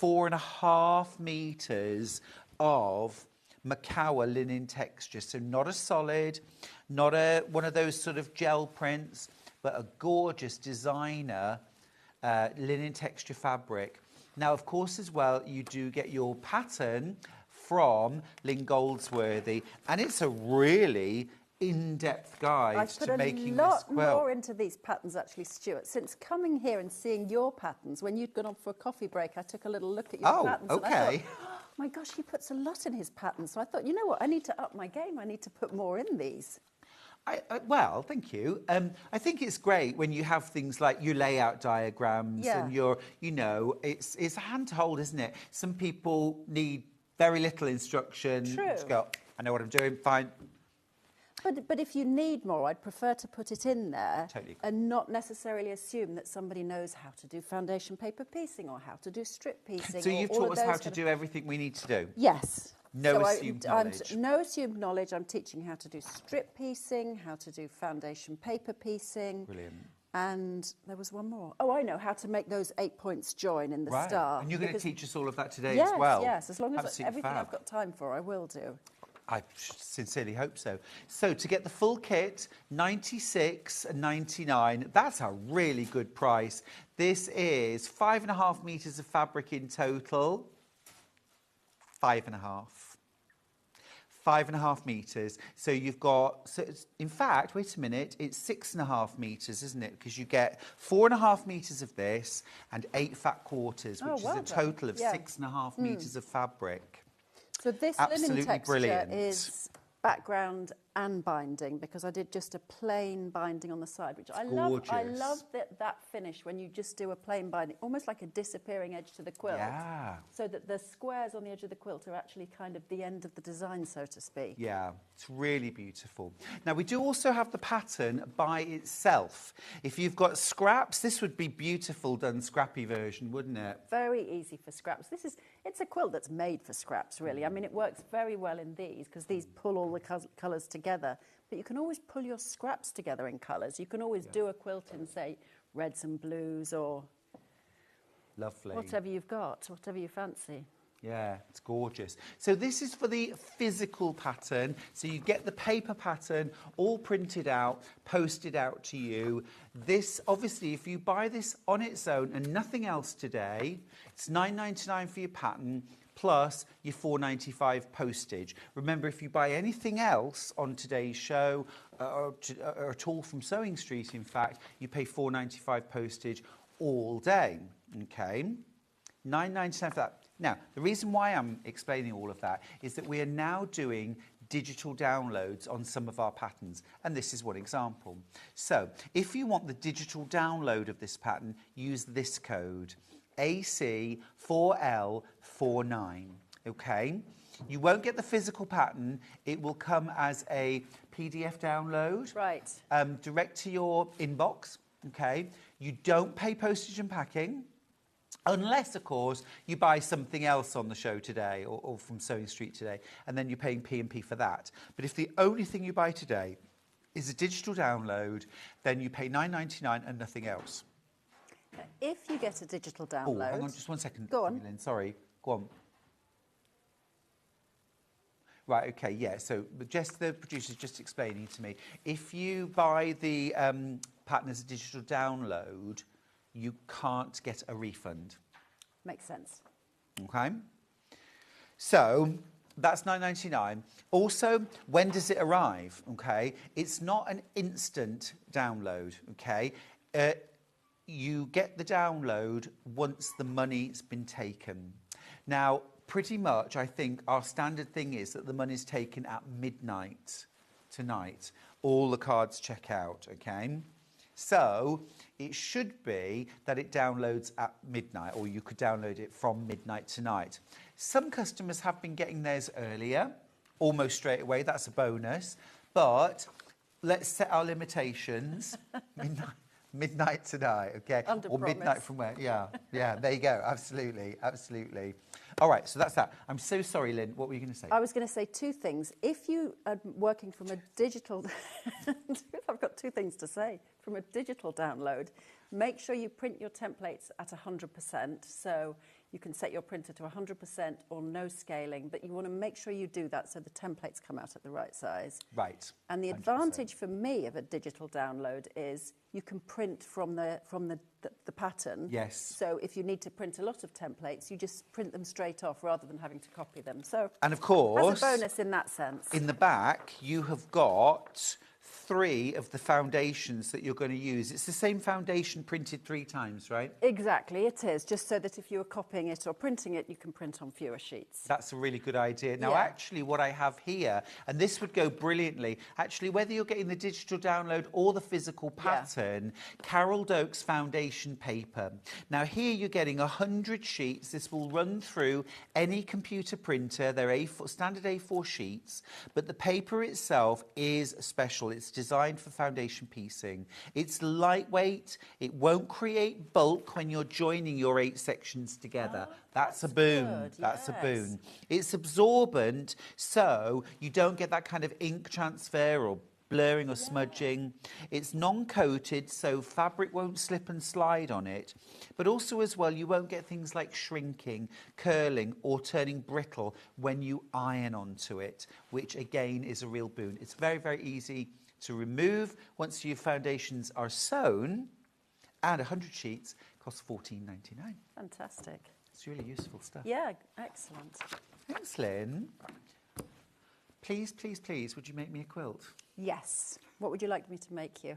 4.5 metres of Macawa linen texture, so not a solid, not one of those sort of gel prints, but a gorgeous designer linen texture fabric. Now, of course, as well, you do get your pattern from Lynn Goldsworthy, and it's a really in-depth guide to making this quilt. I've put a lot more into these patterns, actually, Stuart. Since coming here and seeing your patterns, when you'd gone on for a coffee break, I took a little look at your patterns. Oh, okay. And I thought, oh, my gosh, he puts a lot in his patterns. So I thought, you know what, I need to up my game. I need to put more in these. Well, thank you. I think it's great when you have things like your layout diagrams and your, you know, it's a hand to hold, isn't it? Some people need very little instruction. True. Just go, I know what I'm doing, fine. But if you need more, I'd prefer to put it in there and not necessarily assume that somebody knows how to do foundation paper piecing or how to do strip piecing. So you've taught us how to do everything we need to do? Yes. No assumed knowledge. No assumed knowledge. I'm teaching how to do strip piecing, how to do foundation paper piecing. Brilliant. And there was one more. Oh, I know, how to make those 8 points join in the star. And you're going to teach us all of that today as well? Yes, as long as everything I've got time for, I will do. I sincerely hope so. So to get the full kit, $96.99. That's a really good price. This is 5.5 metres of fabric in total. 5.5. 5.5 metres. So you've got, so it's, in fact, wait a minute, it's 6.5 metres, isn't it? Because you get 4.5 metres of this and 8 fat quarters, which is a total of 6.5 metres of fabric. So this Absolutely linen texture brilliant. is background and binding, because I did just a plain binding on the side, which I gorgeous. love. I love that finish when you just do a plain binding, almost like a disappearing edge to the quilt. Yeah. So that the squares on the edge of the quilt are actually kind of the end of the design, so to speak. Yeah, it's really beautiful. Now, we do also have the pattern by itself. If you've got scraps, this would be beautiful done scrappy version, wouldn't it? Very easy for scraps. It's a quilt that's made for scraps, really. I mean, it works very well in these, because these pull all the colours together. But you can always pull your scraps together in colours. You can always do a quilt in, say, reds and blues or lovely, whatever you've got, whatever you fancy. Yeah, it's gorgeous. So this is for the physical pattern. So you get the paper pattern all printed out, posted out to you. This, obviously, if you buy this on its own and nothing else today, it's £9.99 for your pattern, plus your £4.95 postage. Remember, if you buy anything else on today's show, or at all from Sewing Street, in fact, you pay £4.95 postage all day, okay? £9.99 for that. Now, the reason why I'm explaining all of that is that we are now doing digital downloads on some of our patterns, and this is one example. So, if you want the digital download of this pattern, use this code, AC4L49, okay? You won't get the physical pattern. It will come as a PDF download. Right. Direct to your inbox, okay? You don't pay postage and packing. Unless, of course, you buy something else on the show today or from Sewing Street today, and then you're paying P&P for that. But if the only thing you buy today is a digital download, then you pay £9.99 and nothing else. If you get a digital Oh, download... hang on just one second. Go on. Lynn, sorry. Go on. Right, okay, yeah. So just the producer's just explaining to me. If you buy the pattern as a digital download, you can't get a refund. Makes sense. Okay. So that's £9.99. Also, when does it arrive? Okay. It's not an instant download. Okay. You get the download once the money's been taken. Now, pretty much, I think our standard thing is that the money's taken at midnight tonight. All the cards check out. Okay. So it should be that it downloads at midnight, or you could download it from midnight tonight. Some customers have been getting theirs earlier, almost straight away. That's a bonus. But let's set our limitations. Midnight tonight, okay? Under or promise. Midnight from where? Yeah, yeah, there you go. Absolutely, absolutely. All right, so that's that. I'm so sorry, Lynn. What were you going to say? I was going to say two things. If you are working from a digital... I've got two things to say. From a digital download, make sure you print your templates at 100%. So you can set your printer to 100% or no scaling, but you want to make sure you do that so the templates come out at the right size. Right. And the 100%. advantage for me of a digital download is you can print from the pattern. Yes. So if you need to print a lot of templates, you just print them straight off rather than having to copy them. So and of course, as a bonus in that sense. In the back, you have got 3 of the foundations that you're going to use. It's the same foundation printed 3 times, right? Exactly, it is, just so that if you were copying it or printing it, you can print on fewer sheets. That's a really good idea. Now, Yeah. actually, what I have here, and this would go brilliantly, actually, whether you're getting the digital download or the physical pattern, Carol Doak's foundation paper. Now, here you're getting 100 sheets. This will run through any computer printer. They're A4, standard A4 sheets, but the paper itself is special. It's designed for foundation piecing. It's lightweight. It won't create bulk when you're joining your 8 sections together. That's a boon. good, That's a yes. boon. It's absorbent, so you don't get that kind of ink transfer or blurring or smudging. It's non-coated, so fabric won't slip and slide on it. But also as well, you won't get things like shrinking, curling, or turning brittle when you iron onto it, which again is a real boon. It's very, very easy to remove once your foundations are sewn, and 100 sheets costs £14.99. Fantastic. It's really useful stuff. Yeah, excellent. Thanks, Lynn. Please, please, please, would you make me a quilt? Yes. What would you like me to make you?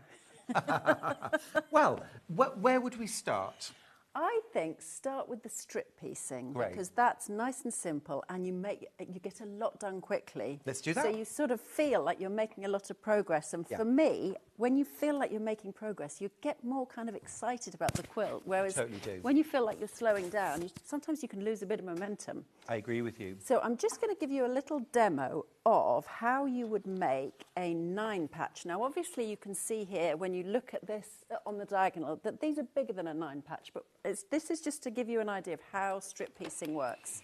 Well, where would we start? I think start with the strip piecing, Great. because that's nice and simple, and you get a lot done quickly. Let's do that. So you sort of feel like you're making a lot of progress. And Yeah. for me, when you feel like you're making progress, you get more kind of excited about the quilt. Whereas Totally do. when you feel like you're slowing down, sometimes you can lose a bit of momentum. I agree with you. So I'm just going to give you a little demo of how you would make a 9 patch. Now, obviously, you can see here when you look at this on the diagonal that these are bigger than a 9 patch, but this is just to give you an idea of how strip piecing works.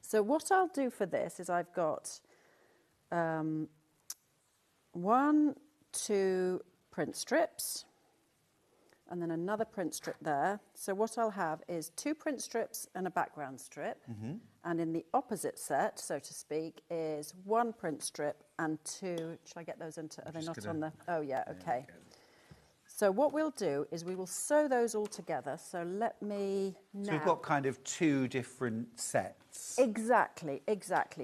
So what I'll do for this is I've got 1, 2 print strips, and then another print strip there. So what I'll have is 2 print strips and a background strip. And in the opposite set, so to speak, is 1 print strip and 2. Shall I get those into? Are they not on the? Oh yeah, okay. So what we'll do is we will sew those all together. So let me now. So we've got kind of 2 different sets. Exactly.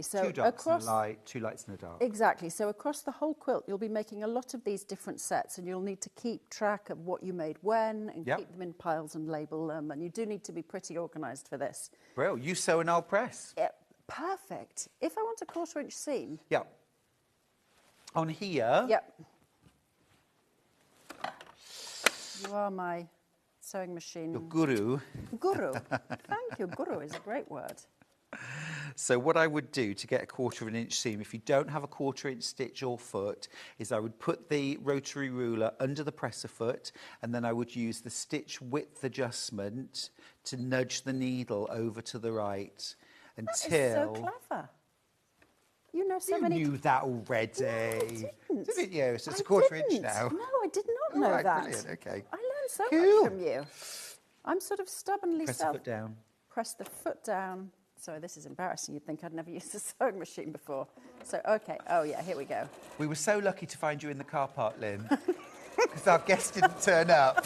So 2 darks and a light, 2 lights and a dark. Exactly. So across the whole quilt, you'll be making a lot of these different sets, and you'll need to keep track of what you made when, and keep them in piles and label them. And you do need to be pretty organised for this. Well, you sew and I'll press. Yeah, perfect. If I want a 1/4 inch seam. Yeah. On here. Yep. You are my sewing machine. Your guru. Guru. Thank you. Guru is a great word. So what I would do to get a 1/4 inch seam, if you don't have a 1/4 inch stitch or foot, is I would put the rotary ruler under the presser foot, and then I would use the stitch width adjustment to nudge the needle over to the right until... That is so clever. You know so many... You knew that already. No, I didn't. Didn't you? So it's a 1/4 inch now. No, I did not know Right, that. brilliant, okay. I learned so Cool. much from you. I'm sort of stubbornly Press the foot down. Press the foot down. Sorry, this is embarrassing. You'd think I'd never used a sewing machine before. So, okay. Oh, yeah, here we go. We were so lucky to find you in the car park, Lynn, because our guest didn't turn up.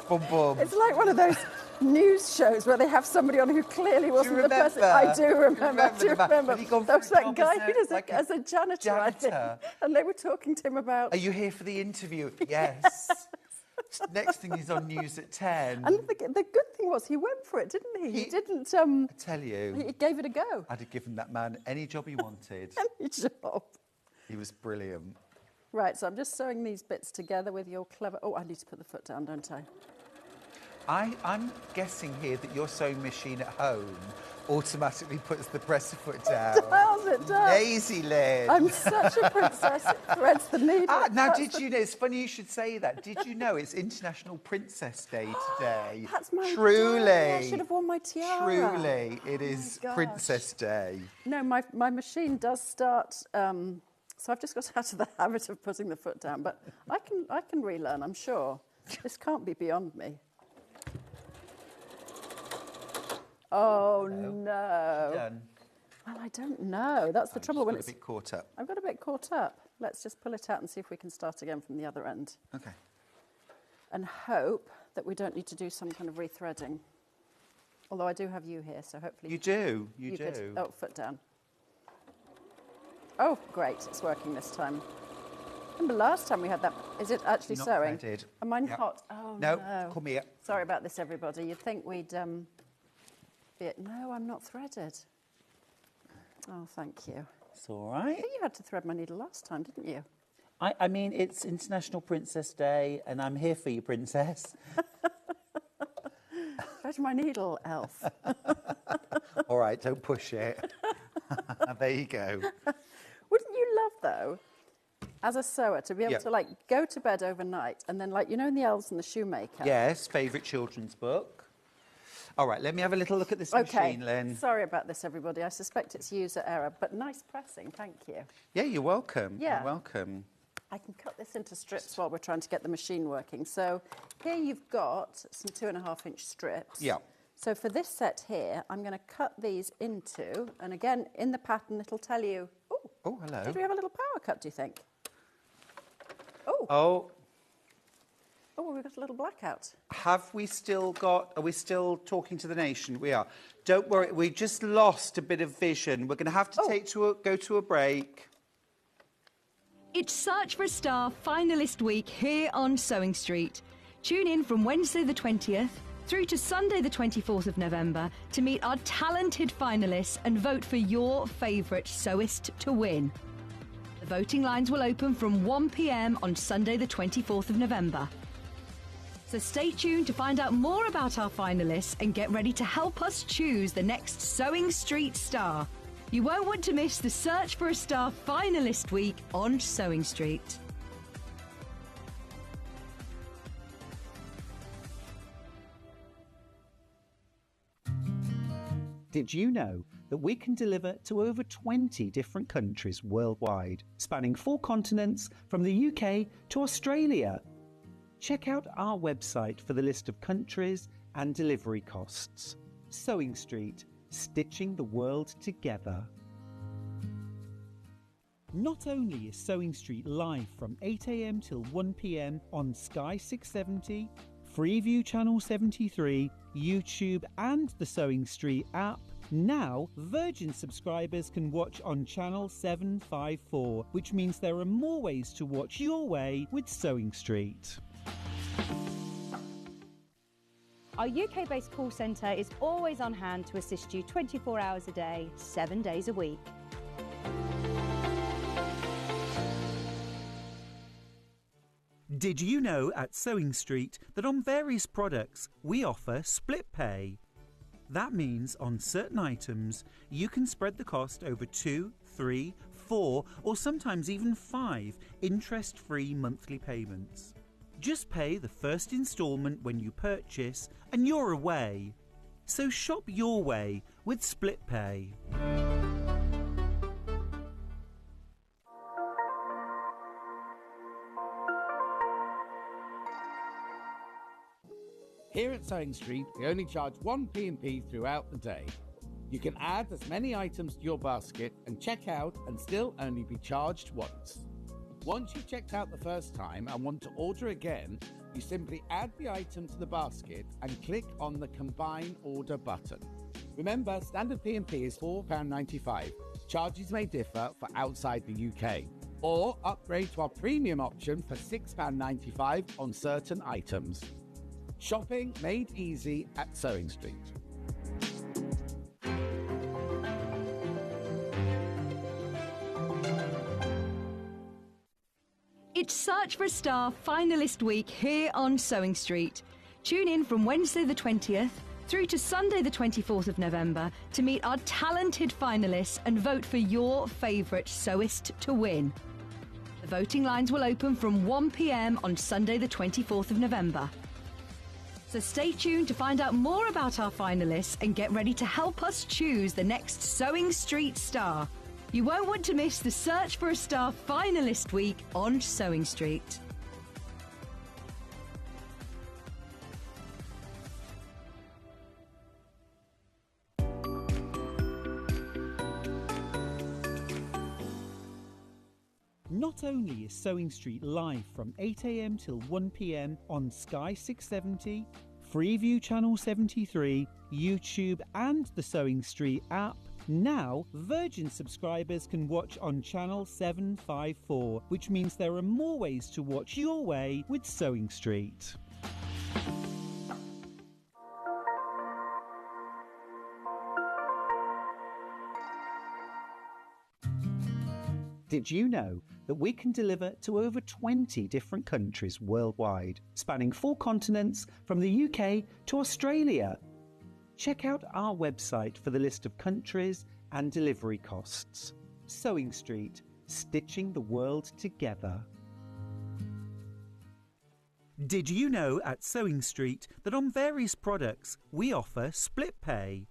Boom, boom. It's like one of those news shows where they have somebody on who clearly wasn't the person. I do remember. I do remember. There was that guy who was as a janitor, I think, and they were talking to him about... Are you here for the interview? Yes. Next thing he's on news at 10. And the good thing was he went for it, didn't he? He didn't... I tell you. He gave it a go. I'd have given that man any job he wanted. Any job. He was brilliant. Right, so I'm just sewing these bits together with your clever... Oh, I need to put the foot down, don't I? I'm guessing here that your sewing machine at home automatically puts the presser foot down. It does. Lazy Lynn. I'm such a princess. It threads the needle. Now, you know, it's funny you should say that. Did you know it's International Princess Day today? That's my Truly. day. I should have worn my tiara. Truly, it is Princess Day. No, my machine does start... so I've just got out of the habit of putting the foot down, but I can relearn, I'm sure. This can't be beyond me. Oh, no. Done. Well, I don't know. That's the trouble when it's... a bit caught up. I've got a bit caught up. Let's just pull it out and see if we can start again from the other end. Okay. And hope that we don't need to do some kind of rethreading. Although I do have you here, so hopefully... You do. You do. Could, oh, foot down. Oh, great. It's working this time. Remember last time we had that... Is it actually Not sewing? threaded. Am I hot? Oh, no. no. Come here. Sorry about this, everybody. You'd think we'd... No, I'm not threaded. Oh, thank you. It's all right. I think you had to thread my needle last time, didn't you? I mean, it's International Princess Day, and I'm here for you, Princess. Thread my needle, elf. All right, don't push it. There you go. Wouldn't you love, though, as a sewer, to be able to, like, go to bed overnight and then, like, you know in The Elves and the Shoemaker? Yes, favourite children's book. All right, let me have a little look at this machine, Lynn. Sorry about this, everybody. I suspect it's user error, but nice pressing, thank you. Yeah, you're welcome. Yeah. You're welcome. I can cut this into strips while we're trying to get the machine working. So here you've got some 2.5 inch strips. Yeah. So for this set here, I'm going to cut these into, and again, in the pattern, it'll tell you... Oh, hello. Did we have a little power cut, do you think? Oh. Oh. Oh, we've got a little blackout. Have we still got... Are we still talking to the nation? We are. Don't worry, we just lost a bit of vision. We're going to have to go to a break. It's Search for a Star finalist week here on Sewing Street. Tune in from Wednesday the 20th through to Sunday the 24th of November to meet our talented finalists and vote for your favourite sewist to win. The voting lines will open from 1 p.m. on Sunday the 24th of November. So stay tuned to find out more about our finalists and get ready to help us choose the next Sewing Street star. You won't want to miss the Search for a Star finalist week on Sewing Street. Did you know that we can deliver to over 20 different countries worldwide, spanning 4 continents from the UK to Australia? Check out our website for the list of countries and delivery costs. Sewing Street, stitching the world together. Not only is Sewing Street live from 8 a.m. till 1 p.m. on Sky 670, Freeview Channel 73, YouTube and the Sewing Street app, now Virgin subscribers can watch on Channel 754, which means there are more ways to watch your way with Sewing Street. Our UK-based call centre is always on hand to assist you 24 hours a day, 7 days a week. Did you know at Sewing Street that on various products we offer split pay? That means on certain items you can spread the cost over 2, 3, 4 or sometimes even 5 interest-free monthly payments. Just pay the first instalment when you purchase and you're away. So shop your way with split pay. Here at Sewing Street, we only charge 1 P&P throughout the day. You can add as many items to your basket and check out and still only be charged once. Once you've checked out the first time and want to order again, you simply add the item to the basket and click on the Combine Order button. Remember, standard P&P is £4.95. Charges may differ for outside the UK. Or upgrade to our premium option for £6.95 on certain items. Shopping made easy at Sewing Street. It's Search for a Star finalist week here on Sewing Street. Tune in from Wednesday the 20th through to Sunday the 24th of November to meet our talented finalists and vote for your favourite sewist to win. The voting lines will open from 1 p.m. on Sunday the 24th of November. So stay tuned to find out more about our finalists and get ready to help us choose the next Sewing Street star. You won't want to miss the Search for a Star finalist week on Sewing Street. Not only is Sewing Street live from 8 a.m. till 1 p.m. on Sky 670, Freeview Channel 73, YouTube and the Sewing Street app, now Virgin subscribers can watch on Channel 754, which means there are more ways to watch your way with Sewing Street. Did you know that we can deliver to over 20 different countries worldwide, spanning 4 continents from the UK to Australia? Check out our website for the list of countries and delivery costs. Sewing Street, stitching the world together. Did you know at Sewing Street that on various products we offer split pay?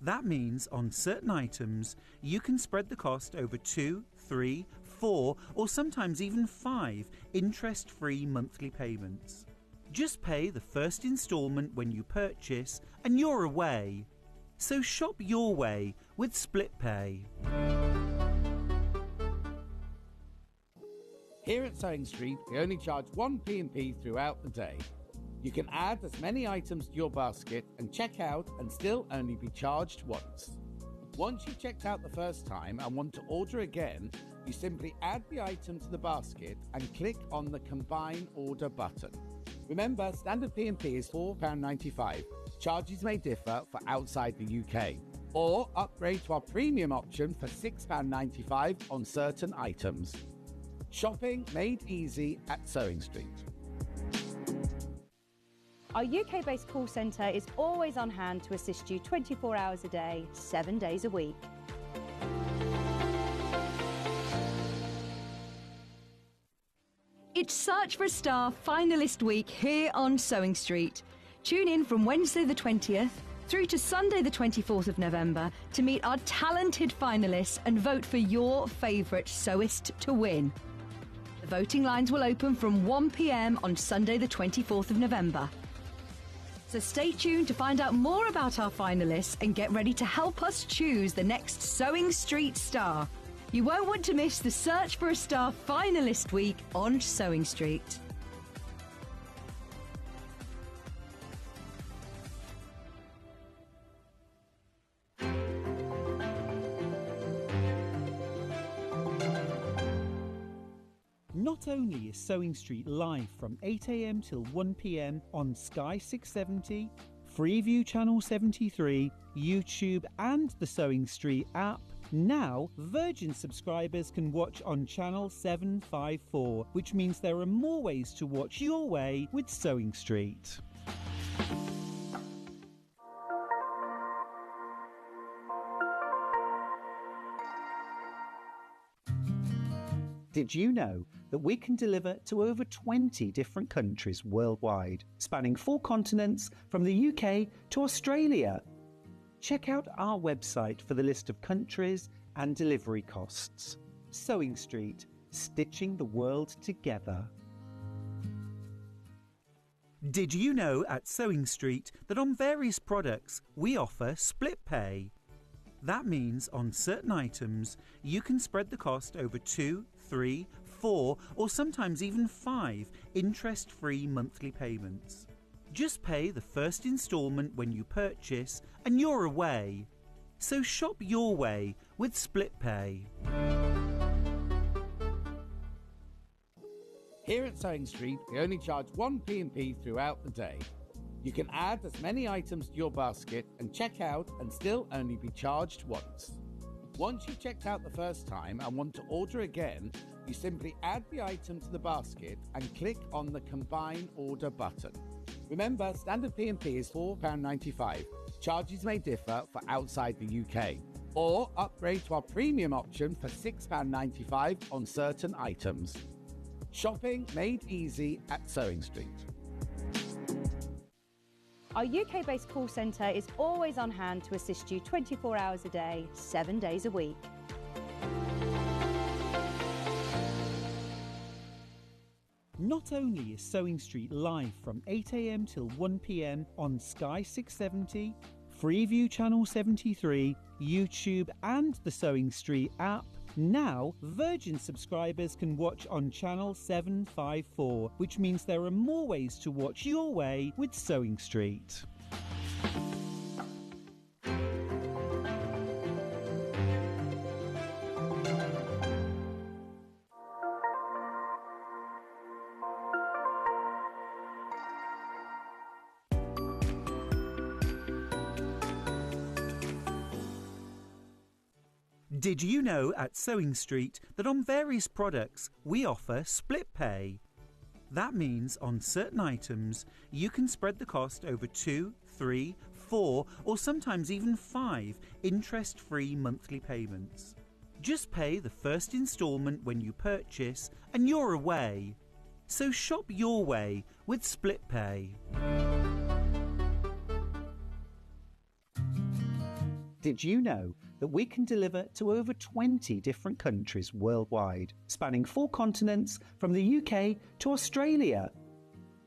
That means on certain items you can spread the cost over 2, 3, 4 or sometimes even 5 interest-free monthly payments. Just pay the first instalment when you purchase and you're away. So shop your way with split pay. Here at Sewing Street, we only charge 1 P&P throughout the day. You can add as many items to your basket and check out and still only be charged once. Once you've checked out the first time and want to order again, you simply add the item to the basket and click on the Combine Order button. Remember, standard P&P is £4.95. Charges may differ for outside the UK. Or upgrade to our premium option for £6.95 on certain items. Shopping made easy at Sewing Street. Our UK-based call centre is always on hand to assist you 24 hours a day, 7 days a week. It's Search for a Star finalist week here on Sewing Street. Tune in from Wednesday the 20th through to Sunday the 24th of November to meet our talented finalists and vote for your favourite sewist to win. The voting lines will open from 1 p.m. on Sunday the 24th of November. So stay tuned to find out more about our finalists and get ready to help us choose the next Sewing Street star. You won't want to miss the Search for a Star Finalist Week on Sewing Street. Not only is Sewing Street live from 8 a.m. till 1 p.m. on Sky 670, Freeview Channel 73, YouTube and the Sewing Street app, now Virgin subscribers can watch on Channel 754, which means there are more ways to watch your way with Sewing Street. Did you know that we can deliver to over 20 different countries worldwide, spanning 4 continents from the UK to Australia? Check out our website for the list of countries and delivery costs. Sewing Street, stitching the world together. Did you know at Sewing Street that on various products we offer split pay? That means on certain items you can spread the cost over 2, 3, 4 or sometimes even 5 interest-free monthly payments. Just pay the first instalment when you purchase and you're away. So shop your way with split pay. Here at Sewing Street, we only charge 1 P&P throughout the day. You can add as many items to your basket and check out and still only be charged once. Once you've checked out the first time and want to order again, you simply add the item to the basket and click on the Combine Order button. Remember, standard P&P is £4.95. Charges may differ for outside the UK. Or upgrade to our premium option for £6.95 on certain items. Shopping made easy at Sewing Street. Our UK-based call centre is always on hand to assist you 24 hours a day, 7 days a week. Not only is Sewing Street live from 8 a.m. till 1 p.m. on Sky 670, Freeview Channel 73, YouTube and the Sewing Street app, now Virgin subscribers can watch on Channel 754, which means there are more ways to watch your way with Sewing Street. Did you know at Sewing Street that on various products we offer split pay? That means on certain items you can spread the cost over 2, 3, 4 or sometimes even 5 interest-free monthly payments. Just pay the first instalment when you purchase and you're away. So shop your way with split pay. Did you know that we can deliver to over 20 different countries worldwide, spanning 4 continents from the UK to Australia?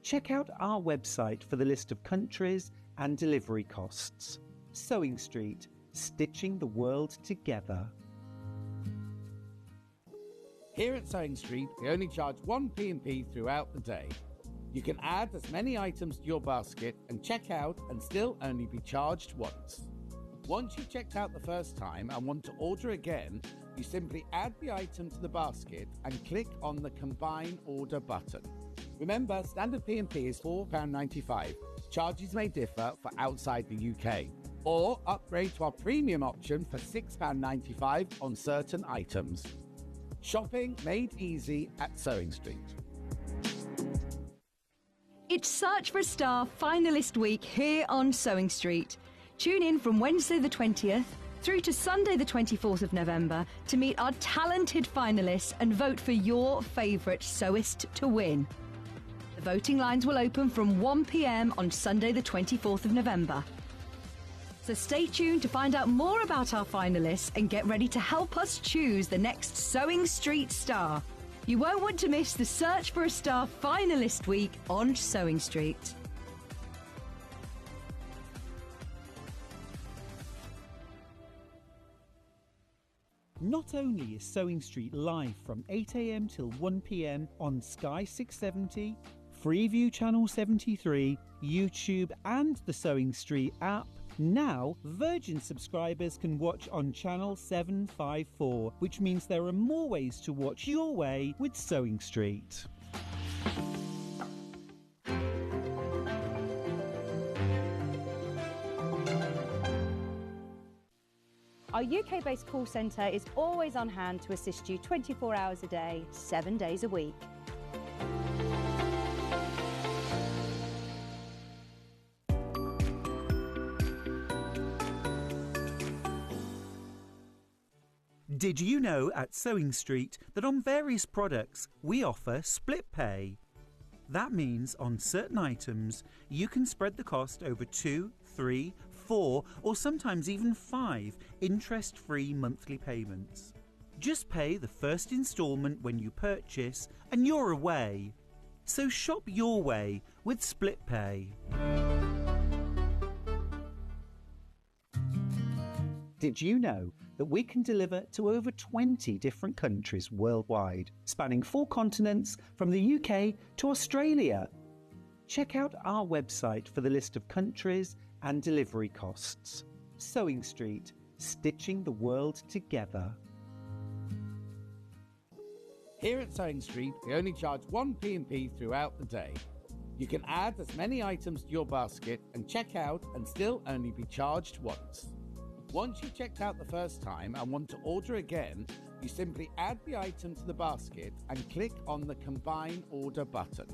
Check out our website for the list of countries and delivery costs. Sewing Street, stitching the world together. Here at Sewing Street, we only charge 1 P&P throughout the day. You can add as many items to your basket and check out and still only be charged once. Once you've checked out the first time and want to order again, you simply add the item to the basket and click on the Combine Order button. Remember, standard P&P is £4.95. Charges may differ for outside the UK. Or upgrade to our premium option for £6.95 on certain items. Shopping made easy at Sewing Street. It's Search for a Star Finalist Week here on Sewing Street. Tune in from Wednesday the 20th through to Sunday the 24th of November to meet our talented finalists and vote for your favourite sewist to win. The voting lines will open from 1 p.m. on Sunday the 24th of November. So stay tuned to find out more about our finalists and get ready to help us choose the next Sewing Street star. You won't want to miss the Search for a Star finalist week on Sewing Street. Not only is Sewing Street live from 8 a.m. till 1 p.m. on Sky 670, Freeview Channel 73, YouTube and the Sewing Street app, now Virgin subscribers can watch on Channel 754, which means there are more ways to watch your way with Sewing Street. Our UK-based call centre is always on hand to assist you 24 hours a day, 7 days a week. Did you know at Sewing Street that on various products we offer split pay? That means on certain items you can spread the cost over 2, 3, 4 or sometimes even 5 interest-free monthly payments. Just pay the first instalment when you purchase and you're away. So shop your way with split pay. Did you know that we can deliver to over 20 different countries worldwide, spanning 4 continents from the UK to Australia? Check out our website for the list of countries and delivery costs. Sewing Street, stitching the world together. Here at Sewing Street, we only charge 1 P&P throughout the day. You can add as many items to your basket and check out and still only be charged once. Once you've checked out the first time and want to order again, you simply add the item to the basket and click on the Combine Order button.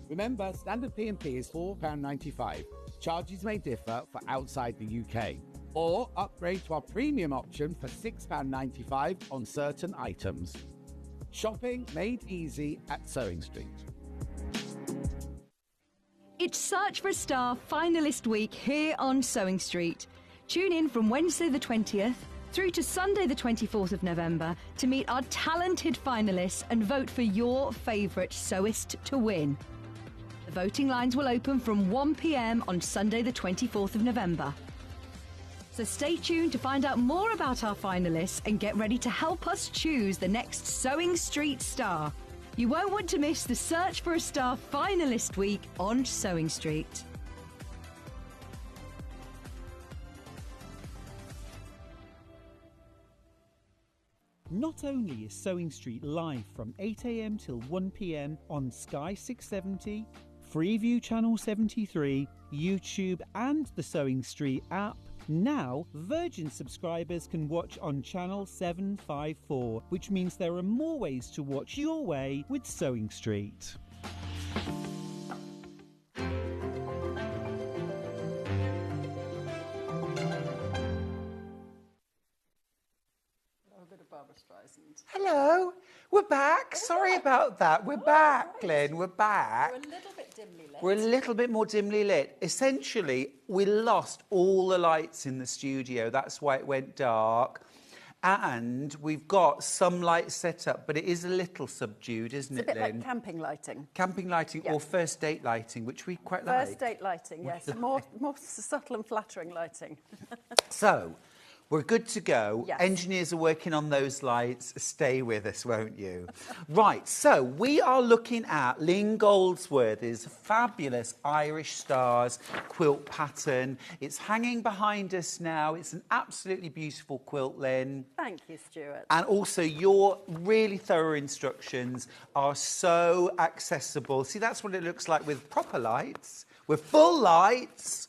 Remember, standard P&P is £4.95. Charges may differ for outside the UK. Or upgrade to our premium option for £6.95 on certain items. Shopping made easy at Sewing Street. It's Search for a Star finalist week here on Sewing Street. Tune in from Wednesday the 20th through to Sunday the 24th of November to meet our talented finalists and vote for your favourite sewist to win. The voting lines will open from 1 p.m. on Sunday the 24th of November. So stay tuned to find out more about our finalists and get ready to help us choose the next Sewing Street star. You won't want to miss the Search for a Star finalist week on Sewing Street. Not only is Sewing Street live from 8 a.m. till 1 p.m. on Sky 670, Freeview Channel 73, YouTube and the Sewing Street app, now Virgin subscribers can watch on Channel 754, which means there are more ways to watch your way with Sewing Street. Hello, we're back. Sorry about that. We're back, Glenn. We're back. We're a little bit dimly lit. We're a little bit more dimly lit. Essentially, we lost all the lights in the studio. That's why it went dark. And we've got some lights set up, but it is a little subdued, isn't it, It's a bit Lynn? like camping lighting. Camping lighting Yeah. or first date lighting, which we quite like. First date lighting, yes. More subtle and flattering lighting. So, we're good to go. Yes. Engineers are working on those lights. Stay with us, won't you? Right, so we are looking at Lynn Goldsworthy's fabulous Irish Stars quilt pattern. It's hanging behind us now. It's an absolutely beautiful quilt, Lynn. Thank you, Stuart. And also, your really thorough instructions are so accessible. See, that's what it looks like with proper lights, with full lights,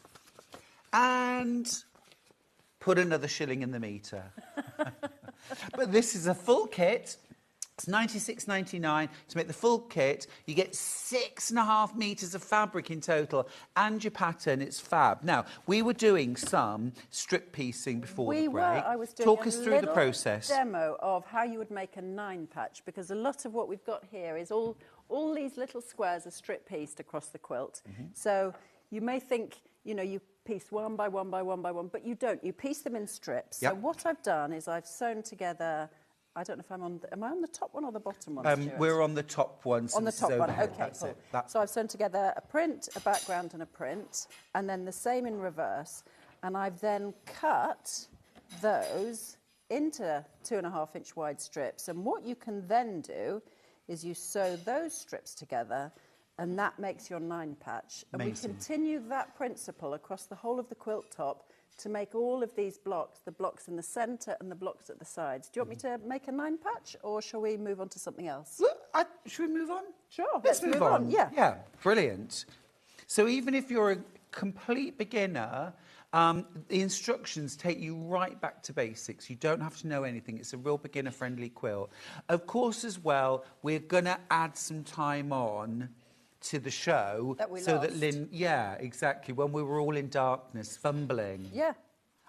and put another shilling in the meter. But this is a full kit. It's $96.99 to make the full kit. You get 6.5 metres of fabric in total, and your pattern, it's fab. Now, we were doing some strip piecing before the break. I was doing Talk a us through the little process. demo of how you would make a 9 patch, because a lot of what we've got here is all these little squares are strip pieced across the quilt. So you may think, you know, you piece one by one by one by one, but you don't. You piece them in strips. Yep. So what I've done is I've sewn together I don't know if I'm on, am I on the top one or the bottom one, Stuart? We're on the top one. So On the this is top one, overhead. okay, That's cool. it. So I've sewn together a print, a background and a print, and then the same in reverse. And I've then cut those into 2.5 inch wide strips. And what you can then do is you sew those strips together, and that makes your 9 patch. And Amazing. we continue that principle across the whole of the quilt top to make all of these blocks, the blocks in the centre and the blocks at the sides. Do you want me to make a 9 patch, or shall we move on to something else? Should we move on? Sure, Let's move on. Yeah. Yeah, brilliant. So even if you're a complete beginner, the instructions take you right back to basics. You don't have to know anything. It's a real beginner-friendly quilt. Of course, as well, we're going to add some time on to the show That we so lost. that Lynn, yeah, exactly, when we were all in darkness, fumbling. Yeah.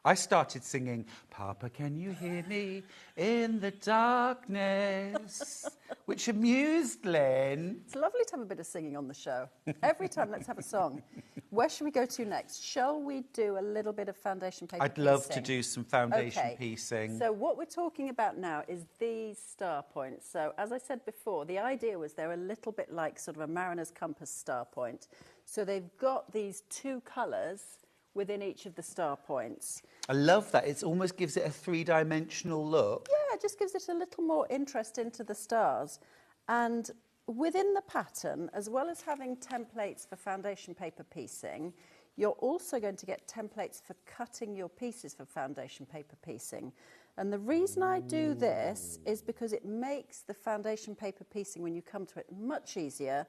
I started singing, Papa, can you hear me in the darkness? Which amused Lynn. It's lovely to have a bit of singing on the show. Every time, let's have a song. Where should we go to next? Shall we do a little bit of foundation paper I'd piecing? love to do some foundation Okay. piecing. So what we're talking about now is these star points. So as I said before, the idea was they're a little bit like sort of a mariner's compass star point. So they've got these 2 colours within each of the star points. I love that. It almost gives it a 3-dimensional look. Yeah, it just gives it a little more interest into the stars. And within the pattern, as well as having templates for foundation paper piecing, you're also going to get templates for cutting your pieces for foundation paper piecing. And the reason I do this is because it makes the foundation paper piecing, when you come to it, much easier,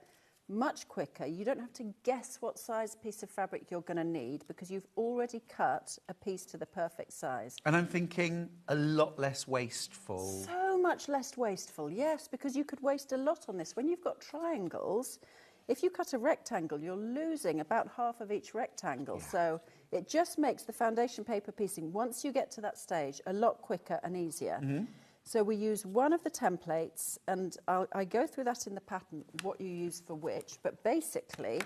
much quicker. You don't have to guess what size piece of fabric you're going to need, because you've already cut a piece to the perfect size. And I'm thinking a lot less wasteful. So much less wasteful, yes, because you could waste a lot on this. When you've got triangles, if you cut a rectangle, you're losing about half of each rectangle. Yeah. So it just makes the foundation paper piecing, once you get to that stage, a lot quicker and easier. So we use one of the templates, and I go through that in the pattern, what you use for which, but basically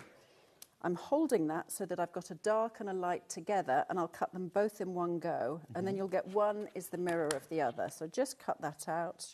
I'm holding that so that I've got a dark and a light together, and I'll cut them both in one go, and then you'll get one is the mirror of the other. So just cut that out.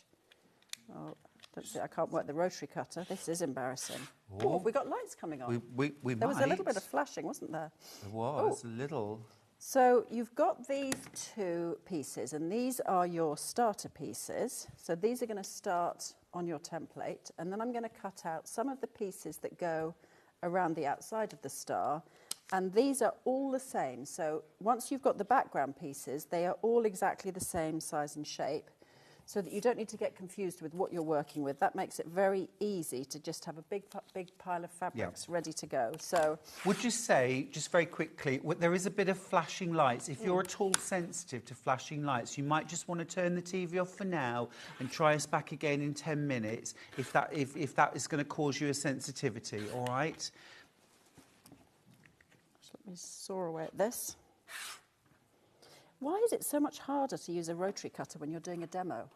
Oh, don't see, I can't work the rotary cutter. This is embarrassing. Oh, have we got lights coming on? We There was a little bit of flashing, wasn't there? There was a little. So you've got these 2 pieces, and these are your starter pieces. So these are going to start on your template, and then I'm going to cut out some of the pieces that go around the outside of the star, and these are all the same. So once you've got the background pieces, they are all exactly the same size and shape, so that you don't need to get confused with what you're working with. That makes it very easy to just have a big pile of fabrics ready to go. So Would you say, just very quickly, there is a bit of flashing lights. If you're at all sensitive to flashing lights, you might just want to turn the TV off for now and try us back again in 10 minutes if that is going to cause you a sensitivity, all right? just let me saw away at this. Why is it so much harder to use a rotary cutter when you're doing a demo?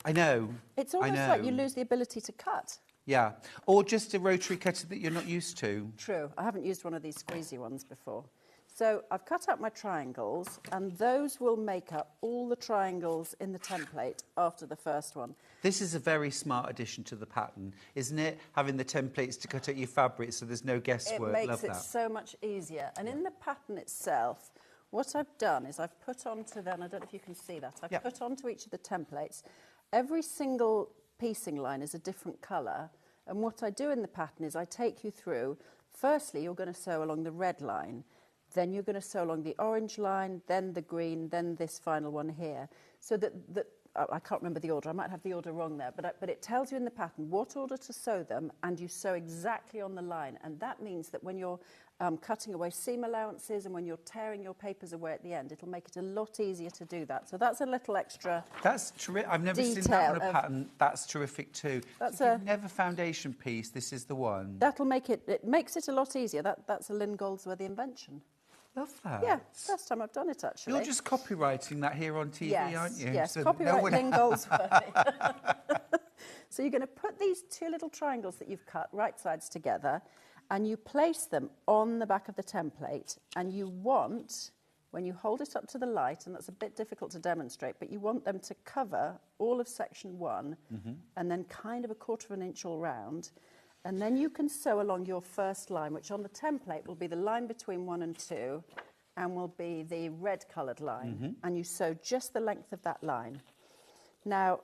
I know. It's almost like you lose the ability to cut. Yeah, or just a rotary cutter that you're not used to. True. I haven't used one of these squeezy ones before. So I've cut out my triangles, and those will make up all the triangles in the template after the first one. This is a very smart addition to the pattern, isn't it? Having the templates to cut out your fabric so there's no guesswork. It makes Love it that. so much easier. And in the pattern itself, what I've done is I've put onto them, I don't know if you can see that, I've put onto each of the templates, every single piecing line is a different colour. And what I do in the pattern is I take you through, firstly, you're going to sew along the red line, then you're going to sew along the orange line, then the green, then this final one here. So that I can't remember the order, I might have the order wrong there, but it tells you in the pattern what order to sew them, and you sew exactly on the line. And that means that when you're cutting away seam allowances and when you're tearing your papers away at the end, it'll make it a lot easier to do that. So that's a little extra. That's terrific. I've never seen that on a pattern. That's terrific too. That's so if you've never foundation piece, this is the one. That'll make it makes it a lot easier. That's a Lynn Goldsworthy invention. Love that. Yeah, first time I've done it, actually. You're just copywriting that here on TV, aren't you? Yes, So copyright one- Lynn Goldsworthy. So you're going to put these 2 little triangles that you've cut right sides together, and you place them on the back of the template, and you want when you hold it up to the light, and that's a bit difficult to demonstrate, but you want them to cover all of section 1 and then kind of a 1/4 inch all round. And then you can sew along your first line, which on the template will be the line between 1 and 2 and will be the red coloured line. And you sew just the length of that line. Now,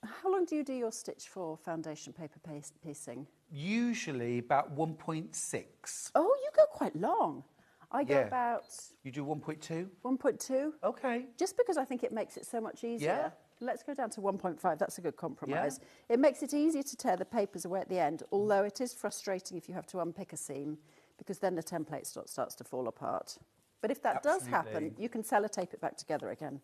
how long do you do your stitch for foundation paper piecing? Usually about 1.6. Oh, you go quite long. I go Yeah. about You do 1.2? 1.2. Okay. Just because I think it makes it so much easier. Yeah. Let's go down to 1.5. That's a good compromise. It makes it easier to tear the papers away at the end, although it is frustrating if you have to unpick a seam, because then the template starts to fall apart. But if that does happen, Absolutely. you can sellotape it back together again.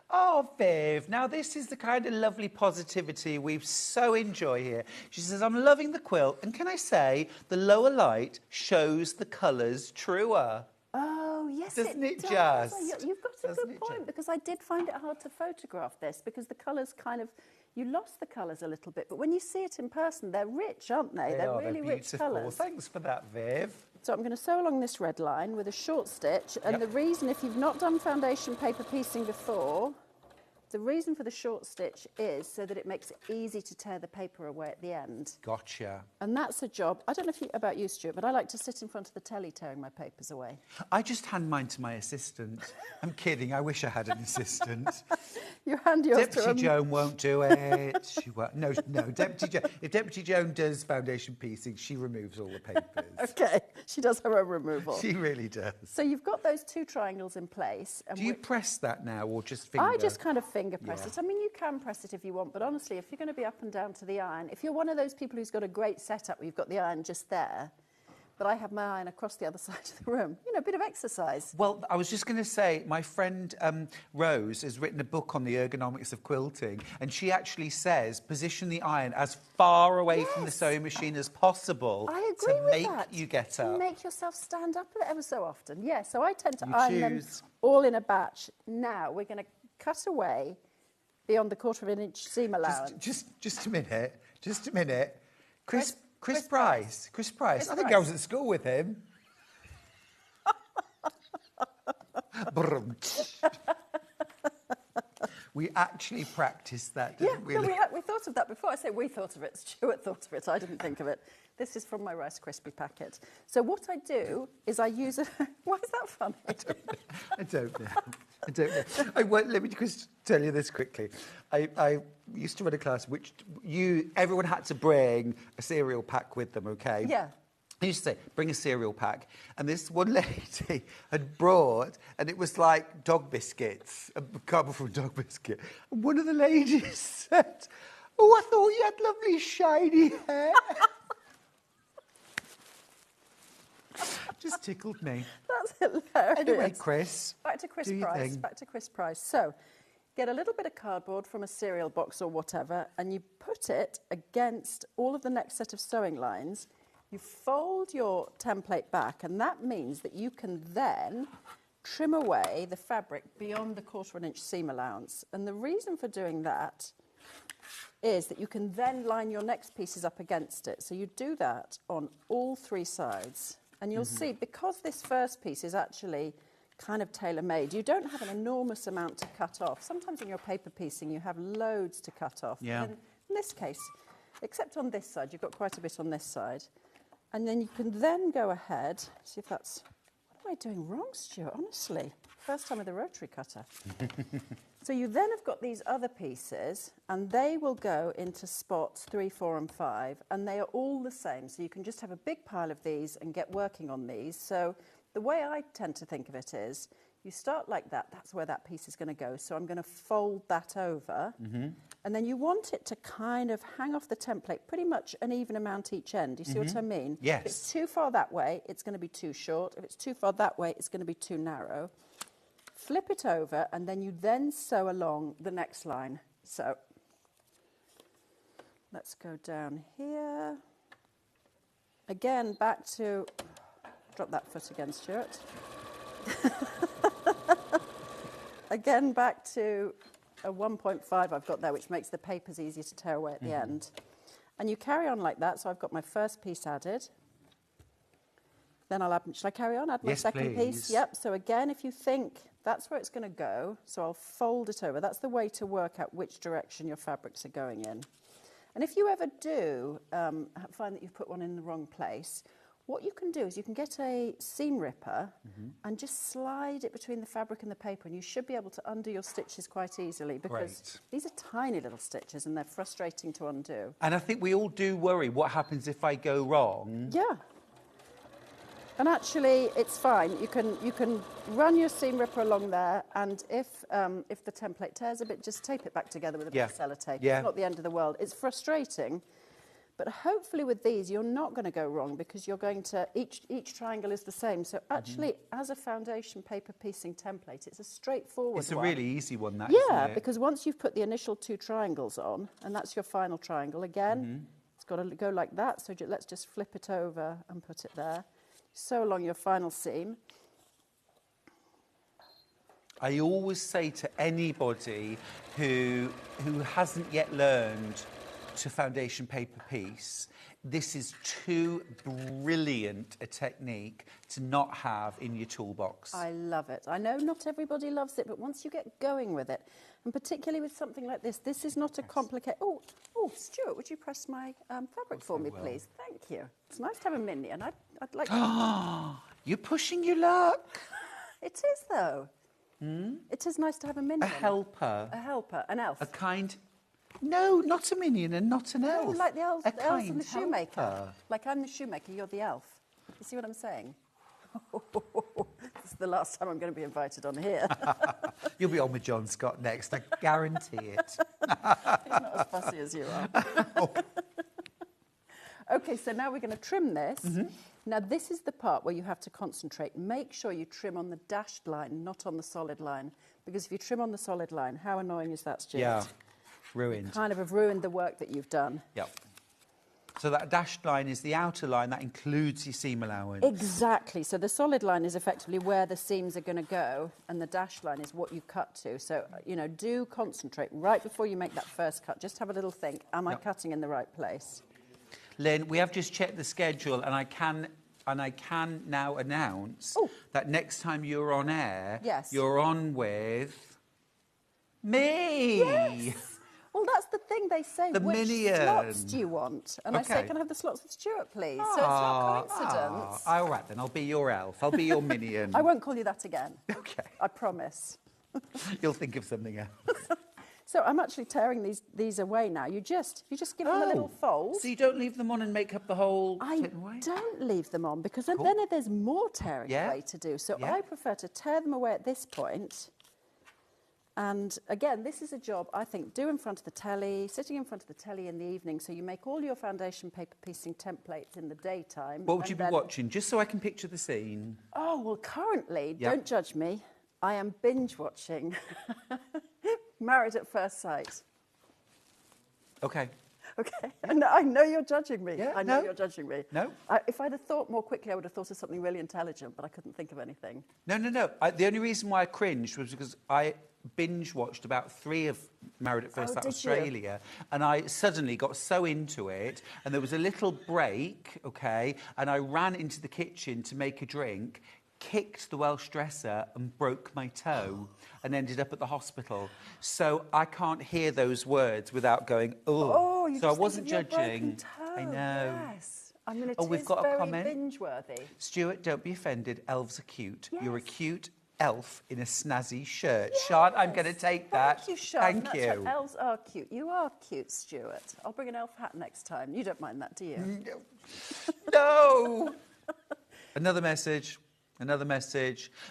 Oh, Viv, now this is the kind of lovely positivity we so enjoy here. She says, I'm loving the quilt, and can I say, the lower light shows the colours truer. Oh, yes, Doesn't it does. just? Oh, you've got a Doesn't good it point, just? because I did find it hard to photograph this, because the colours kind of, you lost the colours a little bit, but when you see it in person, they're rich, aren't they? They're really rich beautiful. colours. Thanks for that, Viv. So I'm going to sew along this red line with a short stitch, and the reason, if you've not done foundation paper piecing before, the reason for the short stitch is so that it makes it easy to tear the paper away at the end. Gotcha. And that's a job, I don't know about you, Stuart, but I like to sit in front of the telly tearing my papers away. I just hand mine to my assistant. I'm kidding, I wish I had an assistant. You hand yours to Deputy Joan won't do it. She won't. No, Deputy Joan. If Deputy Joan does foundation piecing, she removes all the papers. Okay, she does her own removal. She really does. So you've got those 2 triangles in place. And Do you press that now or just finger? I just kind of finger press it. I mean, you can press it if you want, but honestly, if you're going to be up and down to the iron, if you're one of those people who's got a great setup where you've got the iron just there, but I have my iron across the other side of the room, you know, a bit of exercise. Well, I was just going to say, my friend Rose has written a book on the ergonomics of quilting, and she actually says position the iron as far away from the sewing machine as possible I agree to with make that. you get To up. make yourself stand up ever so often. Yeah, so I tend to You iron them choose. all in a batch. Now we're going to cut away beyond the 1/4 inch seam allowance. Just a minute. Just a minute. Chris Chris Price. Chris Price. I think I was at school with him. Brum. We actually practiced that, didn't we? No, we thought of that before. I say we thought of it. Stuart thought of it. I didn't think of it. This is from my Rice Krispie packet. So what I do is I use a... Why is that funny? I don't know. Let me just tell you this quickly. I used to run a class which everyone had to bring a cereal pack with them, okay? Yeah. I used to say, bring a cereal pack. And this one lady had brought, and it was like dog biscuits, a cardboard from dog biscuit. And one of the ladies said, oh, I thought you had lovely shiny hair. Just tickled me. That's hilarious. Anyway, Chris. Back to Chris do your Price. thing. Back to Chris Price. So, get a little bit of cardboard from a cereal box or whatever, and you put it against all of the next set of sewing lines. You fold your template back, and that means that you can then trim away the fabric beyond the 1/4 inch seam allowance. And the reason for doing that is that you can then line your next pieces up against it. So you do that on all 3 sides. And you'll see, because this first piece is actually kind of tailor-made, you don't have an enormous amount to cut off. Sometimes in your paper piecing, you have loads to cut off. Yeah. And in this case, except on this side, you've got quite a bit on this side. And then you can then go ahead, see if that's... What am I doing wrong, Stuart? Honestly, first time with a rotary cutter. So you then have got these other pieces, and they will go into spots 3, 4, and 5, and they are all the same. So you can just have a big pile of these and get working on these. So the way I tend to think of it is, you start like that, that's where that piece is going to go. So I'm going to fold that over, and then you want it to kind of hang off the template pretty much an even amount each end. You see what I mean? Yes. If it's too far that way, it's going to be too short. If it's too far that way, it's going to be too narrow. Flip it over, and then you then sew along the next line. So let's go down here. Again, back to... Drop that foot again, Stuart. Again, back to a 1.5 I've got there, which makes the papers easier to tear away at the end. And you carry on like that. So I've got my first piece added. Then I'll add, shall I carry on? Add my Yes, second piece. please. Yep, so again, if you think that's where it's going to go, so I'll fold it over. That's the way to work out which direction your fabrics are going in. And if you ever do find that you've put one in the wrong place, what you can do is you can get a seam ripper and just slide it between the fabric and the paper, and you should be able to undo your stitches quite easily, because these are tiny little stitches and they're frustrating to undo. And I think we all do worry, what happens if I go wrong? Yeah. And actually, it's fine. You can run your seam ripper along there, and if the template tears a bit, just tape it back together with a bit of sellotape. Yeah. It's not the end of the world. It's frustrating, but hopefully with these, you're not going to go wrong, because you're going to each triangle is the same. So actually, as a foundation paper piecing template, it's a straightforward It's a one. really easy one, that, Yeah, isn't it? because once you've put the initial 2 triangles on, and that's your final triangle again, it's got to go like that. So let's just flip it over and put it there. Sew along your final seam. I always say to anybody who hasn't yet learned to foundation paper piece, this is too brilliant a technique to not have in your toolbox. I love it. I know not everybody loves it, but once you get going with it, and particularly with something like this is not a complicated... Oh, Stuart, would you press my fabric for me, please? Thank you. It's nice to have a minion. I'd like to... You're pushing your luck. It is, though. It is nice to have a minion. A helper. A helper, an elf. A kind... No, not a minion and not an elf. Oh, like the elves, A the elves and kind the shoemaker. helper. Like I'm the shoemaker, you're the elf. You see what I'm saying? This is the last time I'm going to be invited on here. You'll be on with John Scott next, I guarantee it. He's not as fussy as you are. Okay, so now we're going to trim this. Now this is the part where you have to concentrate. Make sure you trim on the dashed line, not on the solid line. Because if you trim on the solid line, how annoying is that, Stuart? Yeah, ruined. Kind of have ruined the work that you've done. Yep. So that dashed line is the outer line, that includes your seam allowance. Exactly. So the solid line is effectively where the seams are going to go, and the dashed line is what you cut to. So, you know, do concentrate right before you make that first cut. Just have a little think, am I cutting in the right place? Lynn, we have just checked the schedule, and I can now announce that next time you're on air, you're on with me. Yes. Well, that's the thing they say. The Which minion. slots do you want? And I say, can I have the slots with Stuart, please? So it's not coincidence. All right, then. I'll be your elf. I'll be your minion. I won't call you that again. Okay. I promise. You'll think of something else. So I'm actually tearing these away now. You just give them a little fold. So you don't leave them on and make up the whole I don't leave them on, because then there's more tearing away to do. So I prefer to tear them away at this point. And again, this is a job, I think, do in front of the telly, sitting in front of the telly in the evening, so you make all your foundation paper piecing templates in the daytime. What would you be watching, just so I can picture the scene? Oh, well, currently, don't judge me, I am binge watching Married at First Sight. Okay. Okay, I know you're judging me. Yeah, I know you're judging me. No. If I'd have thought more quickly, I would have thought of something really intelligent, but I couldn't think of anything. No. The only reason why I cringed was because I binge watched about 3 of Married at First Sight Australia, and I suddenly got so into it, and there was a little break, and I ran into the kitchen to make a drink, kicked the Welsh dresser and broke my toe and ended up at the hospital. So I can't hear those words without going, oh. You So I just wasn't think of your judging. broken toe. I know. Yes. I mean, it we've is got a very comment. binge-worthy. Stuart, don't be offended. Elves are cute. Yes. You're a cute elf in a snazzy shirt. Shant, I'm going to take that. Thank you, Shant. Thank you. Elves are cute. You are cute, Stuart. I'll bring an elf hat next time. You don't mind that, do you? No. Another message.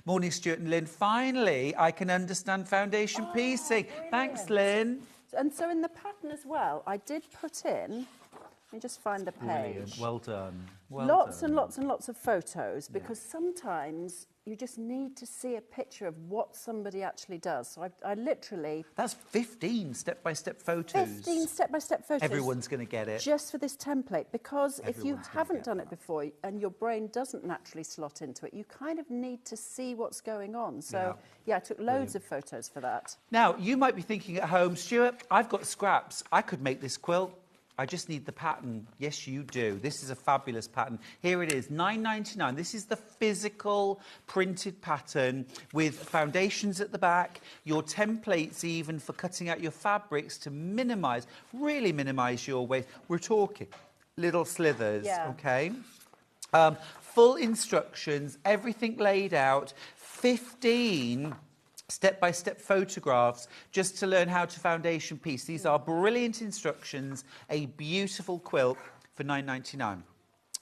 Morning, Stuart and Lynn. Finally, I can understand foundation piecing. Brilliant. Thanks, Lynn. And so in the pattern as well, I did put in, let me just find the page. Brilliant. Well done. Lots and lots of photos, because sometimes you just need to see a picture of what somebody actually does. So I literally... That's 15 step-by-step photos. 15 step-by-step photos. Everyone's going to get it. Just for this template, because if you haven't done it before and your brain doesn't naturally slot into it, you kind of need to see what's going on. So, I took loads of photos for that. Now, you might be thinking at home, Stuart, I've got scraps. I could make this quilt. I just need the pattern. Yes, you do. This is a fabulous pattern. Here it is, £9.99. This is the physical printed pattern with foundations at the back, your templates even for cutting out your fabrics to minimise, really minimise your waste. We're talking little slithers, okay? Full instructions, everything laid out, 15 step-by-step photographs just to learn how to foundation piece. These are brilliant instructions, a beautiful quilt for £9.99.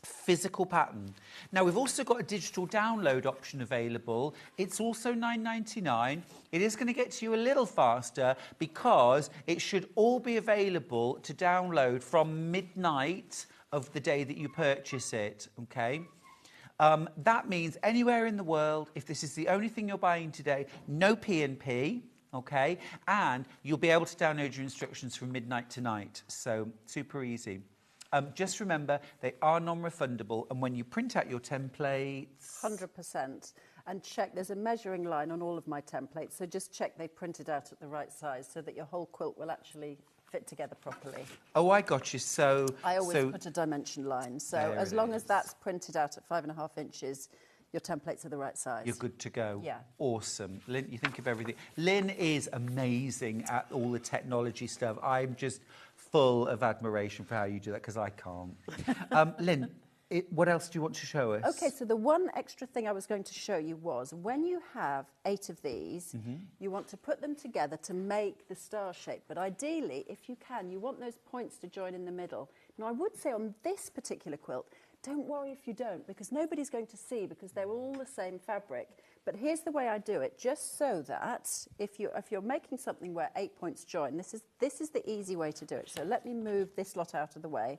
Physical pattern. Now, we've also got a digital download option available. It's also £9.99. It is going to get to you a little faster because it should all be available to download from midnight of the day that you purchase it, okay? That means anywhere in the world, if this is the only thing you're buying today, no P&P, okay? And you'll be able to download your instructions from midnight tonight. So, super easy. Just remember, they are non-refundable. And when you print out your templates... 100%. And check, there's a measuring line on all of my templates. So just check they printed out at the right size so that your whole quilt will actually fit together properly. Oh, I got you. So I always put a dimension line. So as long as that's printed out at 5.5 inches, your templates are the right size. You're good to go. Yeah. Awesome. Lynn, you think of everything. Lynn is amazing at all the technology stuff. I'm just full of admiration for how you do that because I can't. Lynn, what else do you want to show us? Okay, so the one extra thing I was going to show you was when you have 8 of these, you want to put them together to make the star shape. But ideally, if you can, you want those points to join in the middle. Now, I would say on this particular quilt, don't worry if you don't, because nobody's going to see because they're all the same fabric. But here's the way I do it, just so that if you're making something where 8 points join, this is the easy way to do it. So let me move this lot out of the way.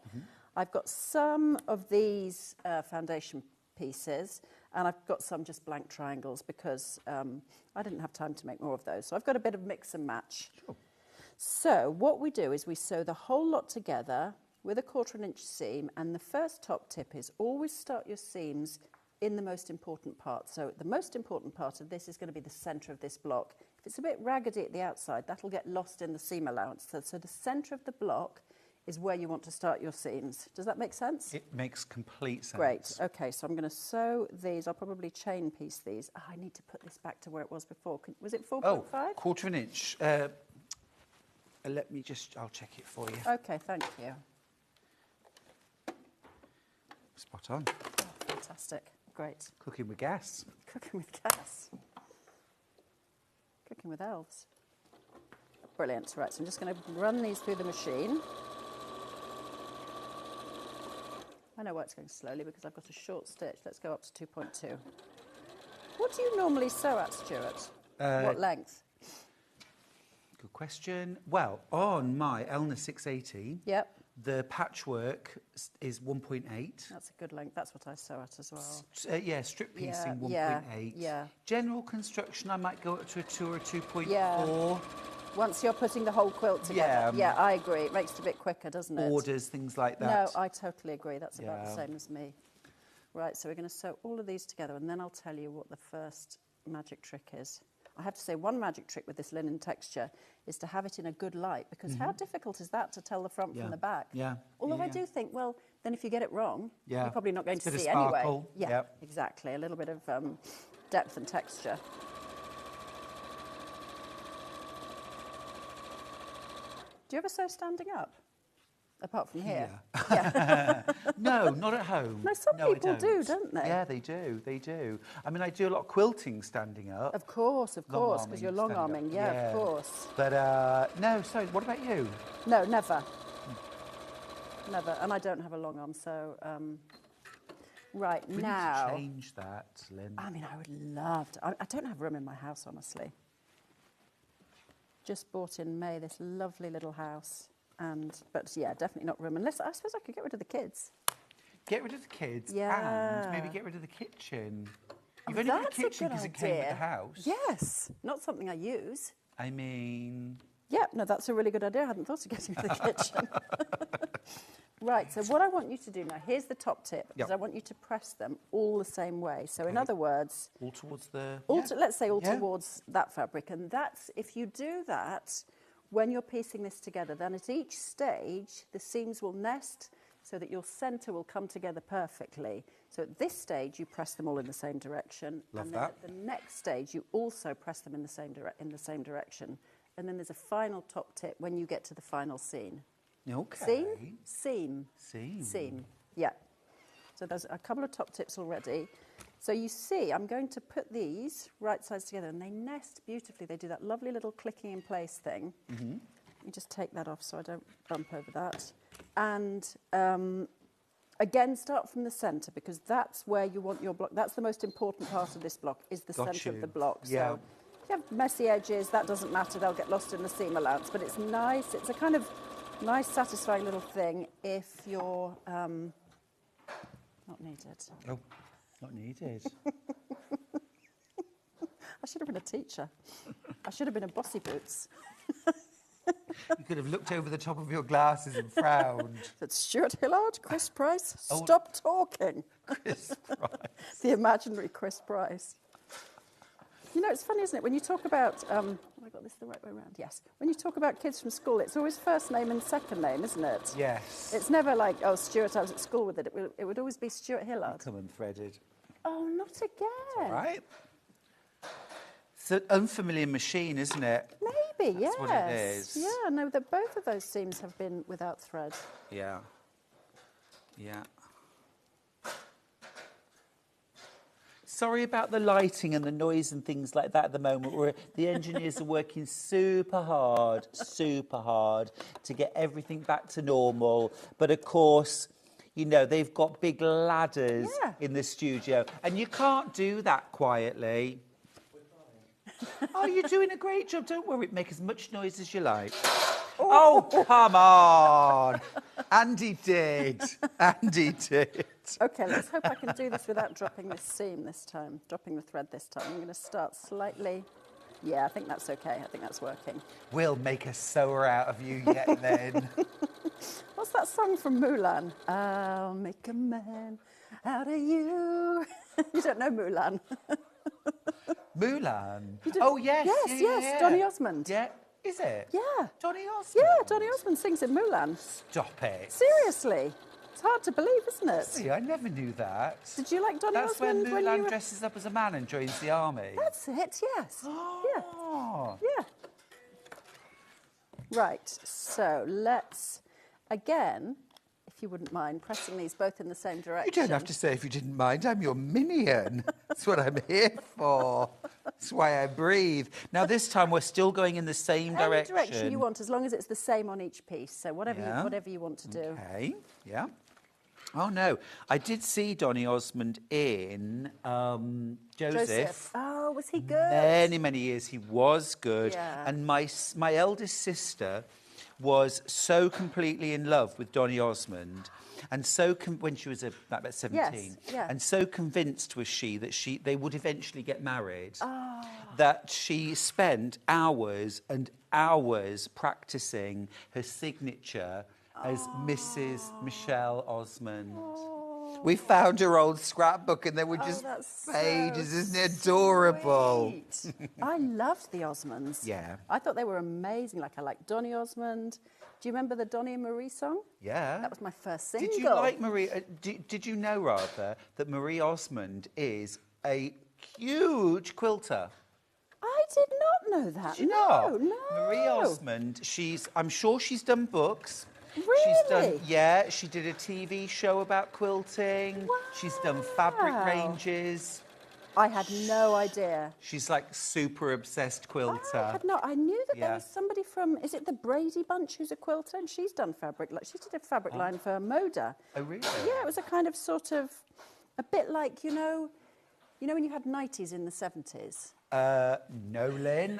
I've got some of these foundation pieces, and I've got some just blank triangles because I didn't have time to make more of those. So I've got a bit of mix and match. Sure. So what we do is we sew the whole lot together with a 1/4 inch seam, and the first top tip is always start your seams in the most important part. So the most important part of this is going to be the centre of this block. If it's a bit raggedy at the outside, that'll get lost in the seam allowance. So the centre of the block is where you want to start your seams. Does that make sense? It makes complete sense. Great. Okay, so I'm going to sew these. I'll probably chain piece these. Oh, I need to put this back to where it was before. Was it 4.5? Oh, 1/4 inch. Let me just, I'll check it for you. Okay, thank you. Spot on. Oh, fantastic. Great. Cooking with gas. Cooking with gas. Cooking with elves. Brilliant. Right, so I'm just going to run these through the machine. I know why it's going slowly because I've got a short stitch. Let's go up to 2.2. What do you normally sew at, Stuart? What length? Good question. Well, on my Elna 680, yep, the patchwork is 1.8. That's a good length. That's what I sew at as well. Yeah, strip piecing 1.8. Yeah. General construction, I might go up to a 2 or 2.4. Yeah. Once you're putting the whole quilt together. Yeah, I agree. It makes it a bit quicker, doesn't it? Orders, things like that. No, I totally agree. That's about the same as me. Right, so we're going to sew all of these together, and then I'll tell you what the first magic trick is. I have to say, one magic trick with this linen texture is to have it in a good light, because how difficult is that to tell the front from the back? Yeah. Although I do think, well, then if you get it wrong, you're probably not going to see sparkle. anyway. Yeah, exactly. A little bit of depth and texture. Do you ever sew standing up? Apart from here? Yeah. No, not at home. No, some people do, don't they? Yeah, they do. They do. I mean, I do a lot of quilting standing up. Of course, because you're long-arming. Yeah, of course. But, no, sorry, what about you? No, never. Never. And I don't have a long arm, so... right, we now... need to change that, Lynn. I mean, I would love to. I don't have room in my house, honestly. Just bought in May this lovely little house. But yeah, definitely not room. Unless, I suppose I could get rid of the kids. Get rid of the kids and maybe get rid of the kitchen. You've only got a kitchen because it came with the house. Yes, not something I use. I mean... Yeah, no, that's a really good idea. I hadn't thought of getting rid of the kitchen. Right, so what I want you to do now, here's the top tip, is I want you to press them all the same way. So in other words... All towards the... Let's say all towards that fabric. And that's, if you do that, when you're piecing this together, then at each stage, the seams will nest so that your centre will come together perfectly. So at this stage, you press them all in the same direction. Love and then that. at the next stage, you also press them in the same direction. And then there's a final top tip when you get to the final seam. Okay. Seam? Seam. Seam. Seam, yeah. So there's a couple of top tips already. So you see, I'm going to put these right sides together, and they nest beautifully. They do that lovely little clicking in place thing. Mm-hmm. Let me just take that off so I don't bump over that. And again, start from the centre, because that's where you want your block. That's the most important part of this block, is the centre of the block. Yeah. So if you have messy edges, that doesn't matter. They'll get lost in the seam allowance. But it's nice. It's a kind of nice, satisfying little thing if you're not needed. Oh, not needed. I should have been a teacher. I should have been a Bossy Boots. You could have looked over the top of your glasses and frowned. That's Stuart Hillard, Chris Price. Oh. Stop talking. Chris Price. The imaginary Chris Price. You know, it's funny, isn't it? When you talk about... have I got this the right way around? Yes. When you talk about kids from school, it's always first name and second name, isn't it? Yes. It's never like, oh, Stuart, I was at school with it. It would always be Stuart Hillard. Come unthreaded. Oh, not again. Right. It's an unfamiliar machine, isn't it? Maybe, yes. That's what it is. Yeah, no, that both of those seams have been without thread. Yeah. Yeah. Sorry about the lighting and the noise and things like that at the moment. The engineers are working super hard to get everything back to normal. But of course, you know, they've got big ladders in the studio, and you can't do that quietly. Oh, you're doing a great job. Don't worry, make as much noise as you like. Oh, come on. Andy did. Andy did. OK, let's hope I can do this without dropping this seam this time, dropping the thread this time. I'm going to start slightly... Yeah, I think that's OK. I think that's working. We'll make a sewer out of you yet then. What's that song from Mulan? I'll make a man out of you. You don't know Mulan? Mulan? Oh, yes. Yes, Donny Osmond. Yeah. Is it? Yeah. Donny Osmond? Yeah, Donny Osmond sings in Mulan. Stop it. Seriously. It's hard to believe, isn't it? See, I never knew that. Did you like Donny That's when Osmond Mulan you were... dresses up as a man and joins the army. That's it, yes. Oh. Yeah. Right, so let's, again, if you wouldn't mind, pressing these both in the same direction. You don't have to say if you didn't mind. I'm your minion. That's what I'm here for. That's why I breathe. Now, this time we're still going in the same direction. Any direction you want, as long as it's the same on ech piece. So whatever you want to do. Okay, yeah. Oh, no. I did see Donny Osmond in Joseph. Oh, was he good? Many, many years. He was good. Yeah. And my eldest sister was so completely in love with Donny Osmond, and so when she was about 17, and so convinced was she that they would eventually get married, that she spent hours and hours practicing her signature as Mrs. Michelle Osmond. We found her old scrapbook, and there were just pages. Isn't it adorable? I loved the Osmonds. Yeah. I thought they were amazing. Like, I liked Donny Osmond. Do you remember the Donny and Marie song? Yeah. That was my first single. Did you like Marie? Did you know, rather, that Marie Osmond is a huge quilter? I did not know that. Did you not? No. Marie Osmond, I'm sure she's done books. Really? She did a TV show about quilting. Wow. She's done fabric ranges. I had no idea. She's like super obsessed quilter. I knew that there was somebody from, is it the Brady Bunch who's a quilter? And she's done fabric. She did a fabric line for Moda. Oh, really? Yeah, it was a kind of sort of, a bit like, you know when you had 90s in the 70s? No, Lynn,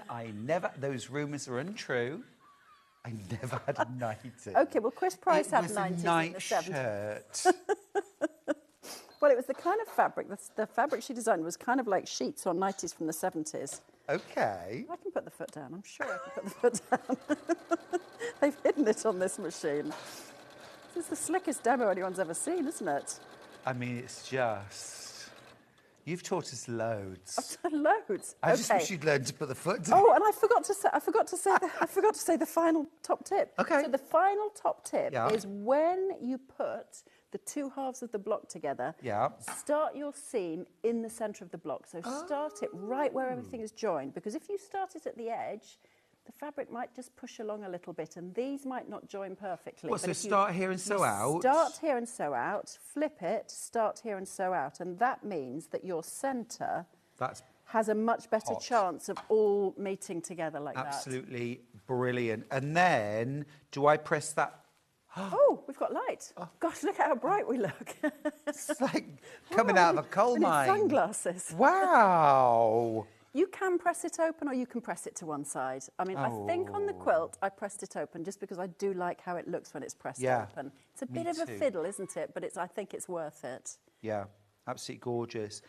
those rumours are untrue. I never had a 90s. OK, well, Chris Price had 90s in the 70s. Well, it was the kind of fabric, the fabric she designed was kind of like sheets or 90s from the 70s. OK. I can put the foot down. I'm sure I can put the foot down. They've hidden it on this machine. This is the slickest demo anyone's ever seen, isn't it? I mean, it's just... You've taught us loads. I've done loads. I just wish you'd learned to put the foot down. Oh, and I forgot to say the final top tip. Okay. So the final top tip Yeah. is when you put the two halves of the block together, Yeah. start your seam in the centre of the block. So start it right where everything is joined, because if you start it at the edge, the fabric might just push along a little bit, and these might not join perfectly. What, But so if you- start here and sew you out? Start here and sew out, flip it, start here and sew out, and that means that your centre That's has a much better hot. chance of all meeting together like absolutely brilliant. And then, do I press that? that. Oh, we've got light. Gosh, look at how bright we look. It's like coming out of a coal We need mine. sunglasses. Wow. You can press it open or you can press it to one side. I mean, I think on the quilt I pressed it open just because I do like how it looks when it's pressed Yeah, open. It's a me bit of a too. fiddle, isn't it? But I think it's worth it. Yeah, absolutely gorgeous.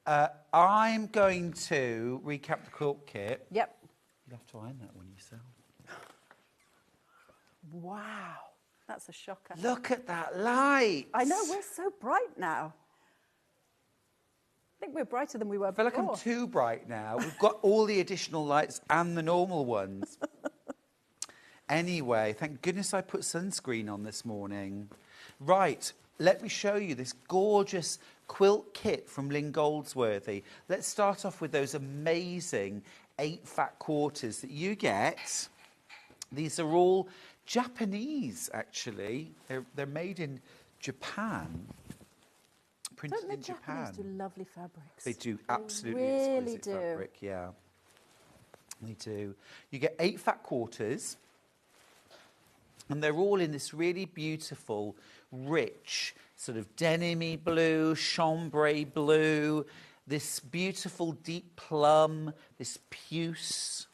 I'm going to recap the quilt kit. Yep. You'll have to iron that one yourself. Wow, that's a shocker. Look at that light. I know, we're so bright now. I think we're brighter than we were I feel like before. I'm too bright now. We've got all the additional lights and the normal ones. Anyway, thank goodness I put sunscreen on this morning. Right, let me show you this gorgeous quilt kit from Lynn Goldsworthy. Let's start off with those amazing 8 fat quarters that you get. These are all Japanese, actually. They're made in Japan. Printed Don't the in Japanese Japan. do lovely fabrics? They do absolutely really exquisite do. fabric, yeah. They do. You get 8 fat quarters, and they're all in this really beautiful, rich, sort of denim-y blue, chambray blue, this beautiful deep plum, this puce.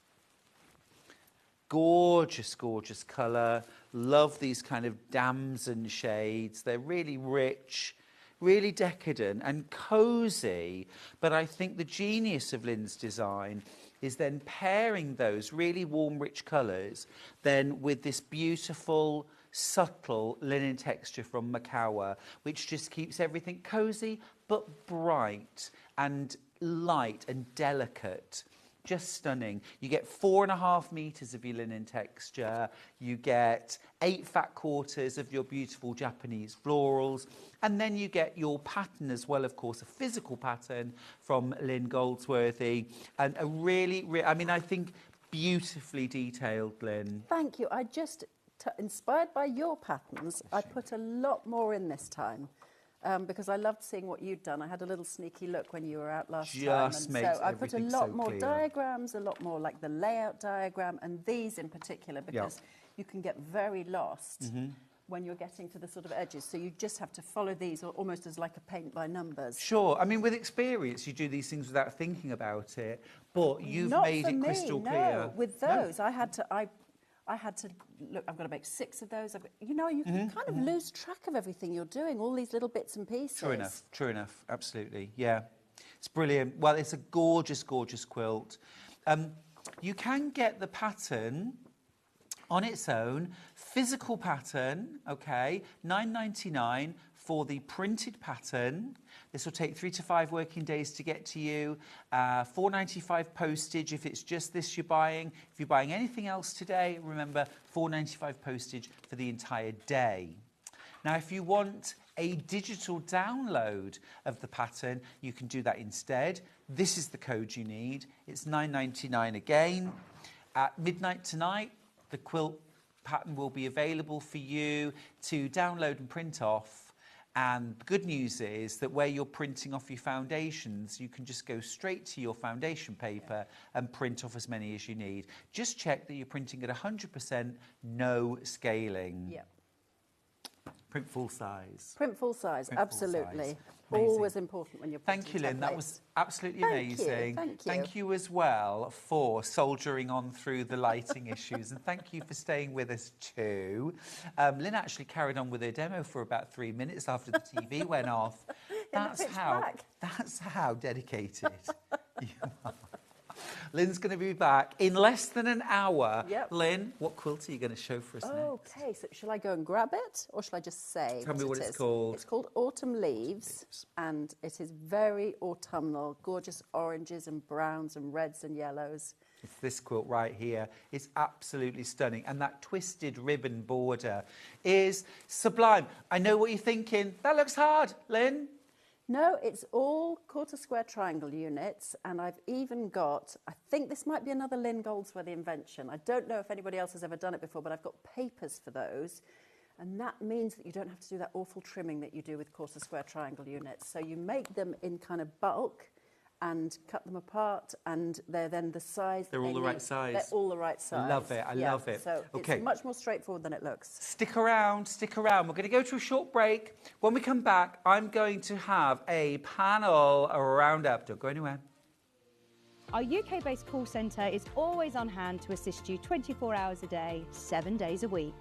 Gorgeous, gorgeous colour. Love these kind of damson shades. They're really rich, really decadent and cosy. But I think the genius of Lynn's design is then pairing those really warm, rich colours then with this beautiful, subtle linen texture from Makawa, which just keeps everything cosy but bright and light and delicate. Just stunning. You get 4.5 meters of your linen texture. You get 8 fat quarters of your beautiful Japanese florals. And then you get your pattern as well, of course, a physical pattern from Lynn Goldsworthy. And a really, I mean, I think beautifully detailed, Lynn. Thank you. I just, inspired by your patterns, I put a lot more in this time. Because I loved seeing what you'd done. I had a little sneaky look when you were out last time. Just And makes so I put a everything lot so more clear. diagrams, a lot more like the layout diagram, and these in particular, because you can get very lost when you're getting to the sort of edges. So you just have to follow these almost as like a paint by numbers. Sure. I mean, with experience, you do these things without thinking about it. But you've Not made for it me, crystal no. clear. With those, I had to look. I've got to make 6 of those. You know, you can kind of lose track of everything you're doing. All these little bits and pieces. True enough. True enough. Absolutely. Yeah. It's brilliant. Well, it's a gorgeous, gorgeous quilt. You can get the pattern on its own, physical pattern, okay, £9.99 for the printed pattern. This will take 3 to 5 working days to get to you. £4.95 postage if it's just this you're buying. If you're buying anything else today, remember £4.95 postage for the entire day. Now, if you want a digital download of the pattern, you can do that instead. This is the code you need. It's £9.99 again. At midnight tonight, the quilt pattern will be available for you to download and print off. And the good news is that where you're printing off your foundations, you can just go straight to your foundation paper and print off as many as you need. Just check that you're printing at 100%, no scaling. Yeah. Print full size. Print full size, Print full absolutely. size. Amazing. Always important when you're printing Thank you, Lynn. That was templates. absolutely Thank you, amazing. thank you. Thank you as well for soldiering on through the lighting issues, and thank you for staying with us too. Lynn actually carried on with her demo for about 3 minutes after the TV went off. pitch black. That's how dedicated you are. Lynn's going to be back in less than an hour. Yep. Lynn, what quilt are you going to show for us next? Okay, so shall I go and grab it or shall I just say Tell me what it it's is? called. It's called Autumn Leaves, and it is very autumnal, gorgeous oranges and browns and reds and yellows. It's this quilt right here. It's absolutely stunning. And that twisted ribbon border is sublime. I know what you're thinking. That looks hard, Lynn. No, it's all quarter square triangle units, and I've even got, I think this might be another Lynn Goldsworthy invention. I don't know if anybody else has ever done it before, but I've got papers for those. And that means that you don't have to do that awful trimming that you do with quarter square triangle units. So you make them in kind of bulk and cut them apart, and they're then the size. They're all the right size. They're all the right size. I love it. I love it. So okay. It's much more straightforward than it looks. Stick around, stick around. We're going to go to a short break. When we come back, I'm going to have a panel roundup. Don't go anywhere. Our UK-based call centre is always on hand to assist you 24 hours a day, 7 days a week.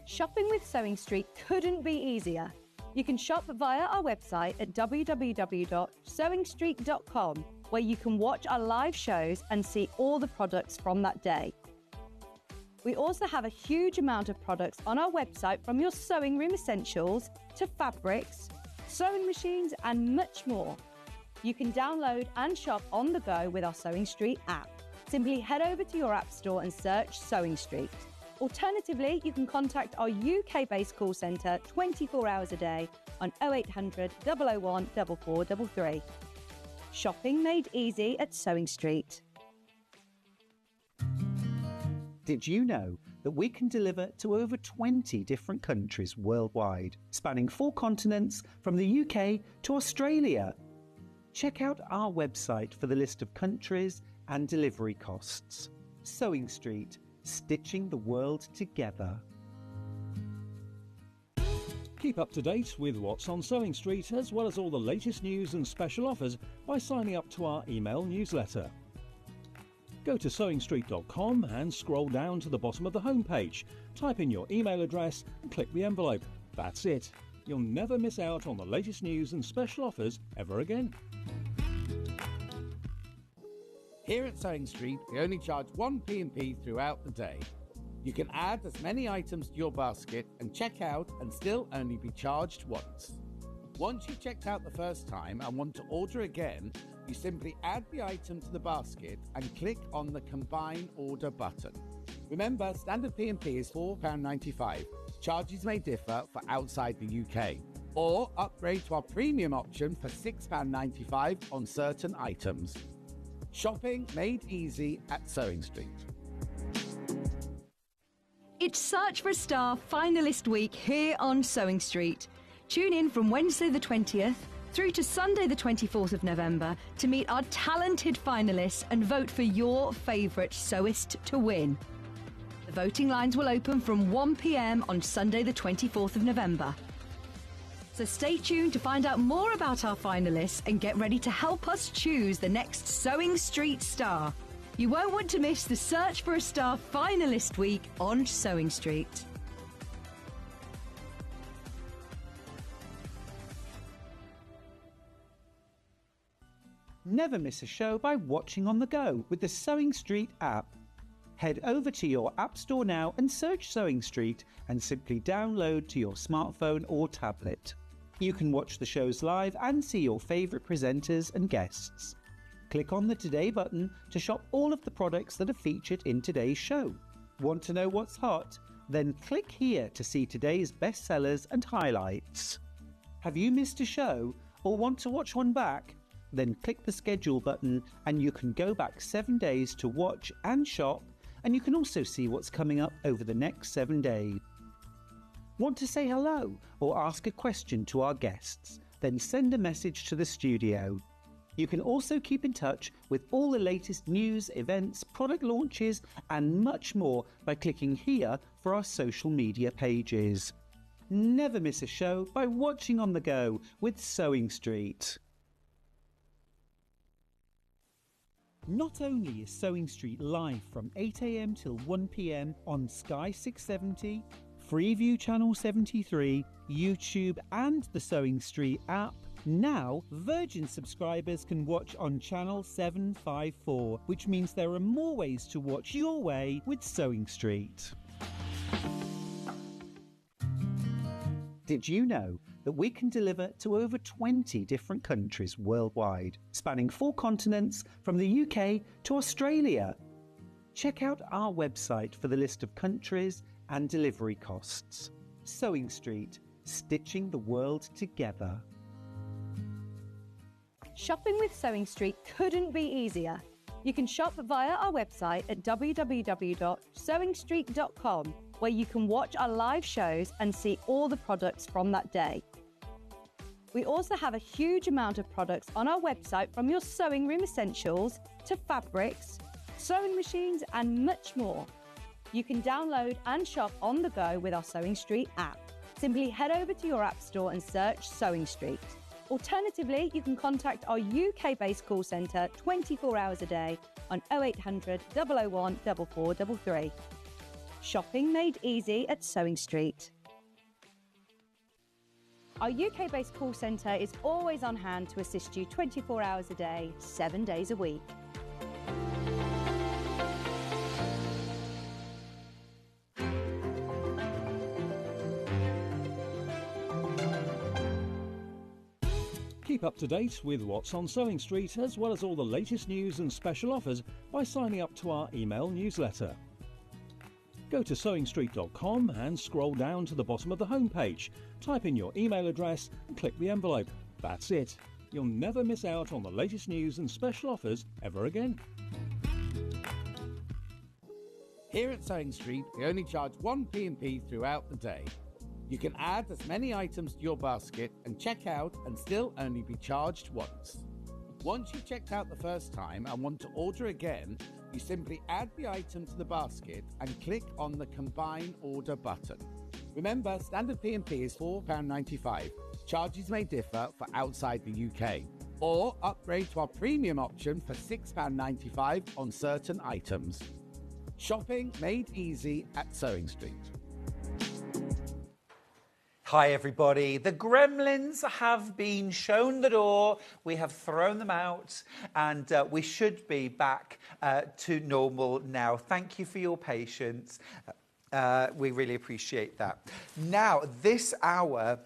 Shopping with Sewing Street couldn't be easier. You can shop via our website at www.sewingstreet.com, where you can watch our live shows and see all the products from that day. We also have a huge amount of products on our website, from your sewing room essentials to fabrics, sewing machines and much more. You can download and shop on the go with our Sewing Street app. Simply head over to your app store and search Sewing Street. Alternatively, you can contact our UK-based call centre 24 hours a day on 0800 001 4433. Shopping made easy at Sewing Street. Did you know that we can deliver to over 20 different countries worldwide, spanning 4 continents from the UK to Australia? Check out our website for the list of countries and delivery costs. Sewing Street, stitching the world together. Keep up to date with what's on Sewing Street, as well as all the latest news and special offers, by signing up to our email newsletter. Go to sewingstreet.com and scroll down to the bottom of the homepage. Type in your email address and click the envelope. That's it. You'll never miss out on the latest news and special offers ever again. Here at Sewing Street, we only charge 1 P&P throughout the day. You can add as many items to your basket and check out and still only be charged once. Once you've checked out the first time and want to order again, you simply add the item to the basket and click on the Combine Order button. Remember, standard P&P is £4.95. Charges may differ for outside the UK. Or upgrade to our premium option for £6.95 on certain items. Shopping made easy at Sewing Street. It's Search for a Star finalist week here on Sewing Street. Tune in from Wednesday the 20th through to Sunday the 24th of November to meet our talented finalists and vote for your favourite sewist to win. The voting lines will open from 1 p.m. on Sunday the 24th of November. So stay tuned to find out more about our finalists and get ready to help us choose the next Sewing Street star. You won't want to miss the Search for a Star finalist week on Sewing Street. Never miss a show by watching on the go with the Sewing Street app. Head over to your app store now and search Sewing Street and simply download to your smartphone or tablet. You can watch the shows live and see your favourite presenters and guests. Click on the Today button to shop all of the products that are featured in today's show. Want to know what's hot? Then click here to see today's bestsellers and highlights. Have you missed a show or want to watch one back? Then click the schedule button and you can go back 7 days to watch and shop, and you can also see what's coming up over the next 7 days. Want to say hello or ask a question to our guests? Then send a message to the studio. You can also keep in touch with all the latest news, events, product launches and much more by clicking here for our social media pages. Never miss a show by watching on the go with Sewing Street. Not only is Sewing Street live from 8 a.m. till 1 p.m. on Sky 670, Freeview Channel 73, YouTube and the Sewing Street app, Now, Virgin subscribers can watch on channel 754, which means there are more ways to watch your way with Sewing Street. Did you know that we can deliver to over 20 different countries worldwide, spanning 4 continents from the UK to Australia? Check out our website for the list of countries and delivery costs. Sewing Street, stitching the world together. Shopping with Sewing Street couldn't be easier. You can shop via our website at www.sewingstreet.com, where you can watch our live shows and see all the products from that day. We also have a huge amount of products on our website, from your sewing room essentials to fabrics, sewing machines and much more. You can download and shop on the go with our Sewing Street app. Simply head over to your app store and search Sewing Street. Alternatively, you can contact our UK-based call centre 24 hours a day on 0800 001 4433. Shopping made easy at Sewing Street. Our UK-based call centre is always on hand to assist you 24 hours a day, 7 days a week. Keep up to date with what's on Sewing Street, as well as all the latest news and special offers by signing up to our email newsletter. Go to sewingstreet.com and scroll down to the bottom of the homepage. Type in your email address and click the envelope. That's it. You'll never miss out on the latest news and special offers ever again. Here at Sewing Street, we only charge 1 P&P throughout the day. You can add as many items to your basket and check out and still only be charged once. Once you've checked out the first time and want to order again, you simply add the item to the basket and click on the Combine Order button. Remember, standard P&P is £4.95. Charges may differ for outside the UK. Or upgrade to our premium option for £6.95 on certain items. Shopping made easy at Sewing Street. Hi everybody, the gremlins have been shown the door, we have thrown them out, and we should be back to normal now. Thank you for your patience, we really appreciate that. Now, this hour,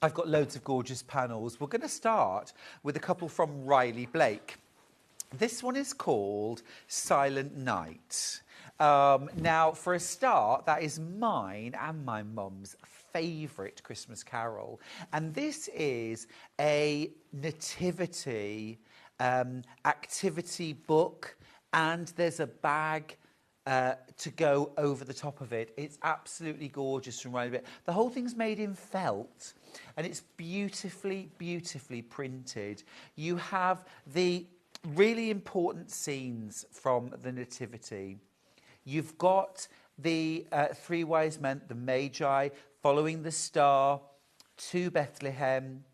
I've got loads of gorgeous panels. We're going to start with a couple from Riley Blake. This one is called Silent Night. Now, for a start, that is mine and my mum's favourite Christmas carol. And this is a nativity activity book, and there's a bag to go over the top of it. It's absolutely gorgeous from right a bit. The whole thing's made in felt, and it's beautifully, beautifully printed. You have the really important scenes from the nativity. You've got the 3 wise men, the Magi, following the star to Bethlehem.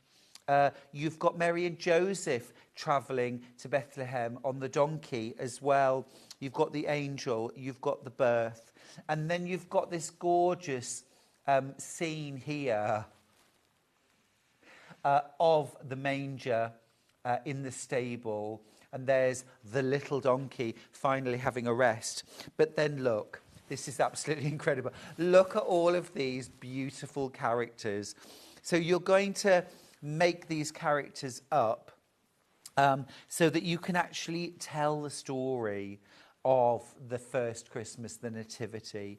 You've got Mary and Joseph travelling to Bethlehem on the donkey as well. You've got the angel, you've got the birth. And then you've got this gorgeous scene here of the manger in the stable. And there's the little donkey finally having a rest. But then look, this is absolutely incredible. Look at all of these beautiful characters. So you're going to make these characters up so that you can actually tell the story of the first Christmas, the Nativity.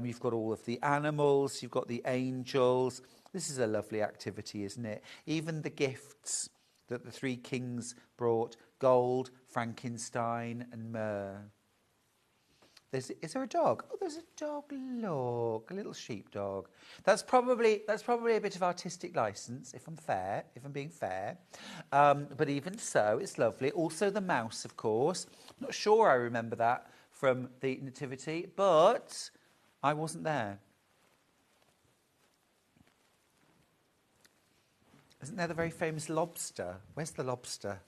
You've got all of the animals, you've got the angels. This is a lovely activity, isn't it? Even the gifts that the 3 kings brought: gold, frankincense and myrrh. Is there a dog? Oh, there's a dog. Look, a little sheepdog. That's probably a bit of artistic license, if I'm being fair. But even so, it's lovely. Also the mouse, of course. Not sure I remember that from the Nativity, but I wasn't there. Isn't there the very famous lobster? Where's the lobster?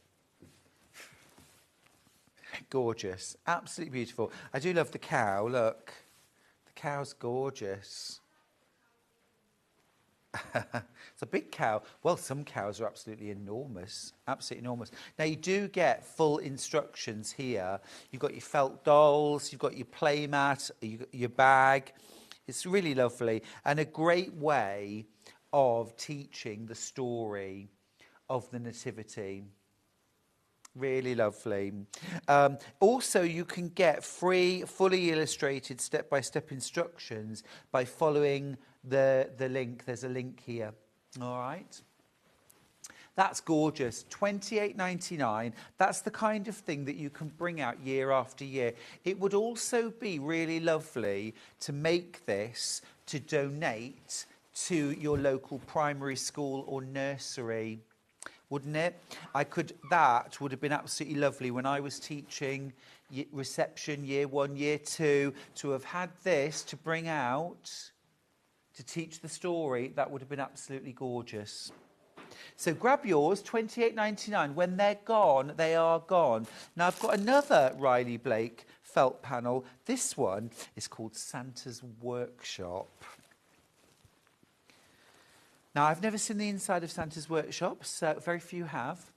Gorgeous, absolutely beautiful. I do love the cow. Look, the cow's gorgeous. It's a big cow. Well, some cows are absolutely enormous, absolutely enormous. Now, you do get full instructions here. You've got your felt dolls, you've got your play mat, your bag. It's really lovely and a great way of teaching the story of the Nativity. Really lovely. Also, you can get free, fully illustrated step-by-step instructions by following the link. There's a link here. All right. That's gorgeous. $28.99. That's the kind of thing that you can bring out year after year. It would also be really lovely to make this to donate to your local primary school or nursery, wouldn't it? That would have been absolutely lovely when I was teaching reception year 1, year 2, to have had this to bring out to teach the story. That would have been absolutely gorgeous. So grab yours, $28.99. When they're gone, they are gone. Now I've got another Riley Blake felt panel. This one is called Santa's Workshop. Now, I've never seen the inside of Santa's workshop, so very few have.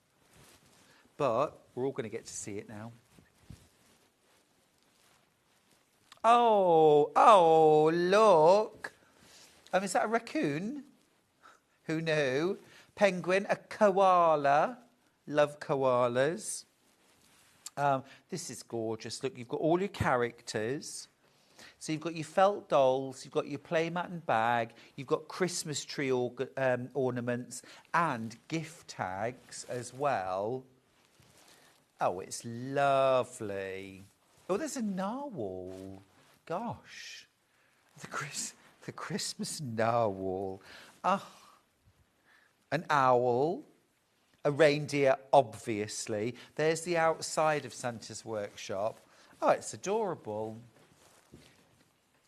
But we're all going to get to see it now. Oh, look. Is that a raccoon? Who knew? Penguin, a koala. Love koalas. This is gorgeous. Look, you've got all your characters. So you've got your felt dolls, you've got your playmat and bag, you've got Christmas tree ornaments and gift tags as well. Oh, it's lovely. Oh, there's a narwhal. Gosh, the Christmas narwhal. Oh, an owl, a reindeer, obviously. There's the outside of Santa's workshop. Oh, it's adorable.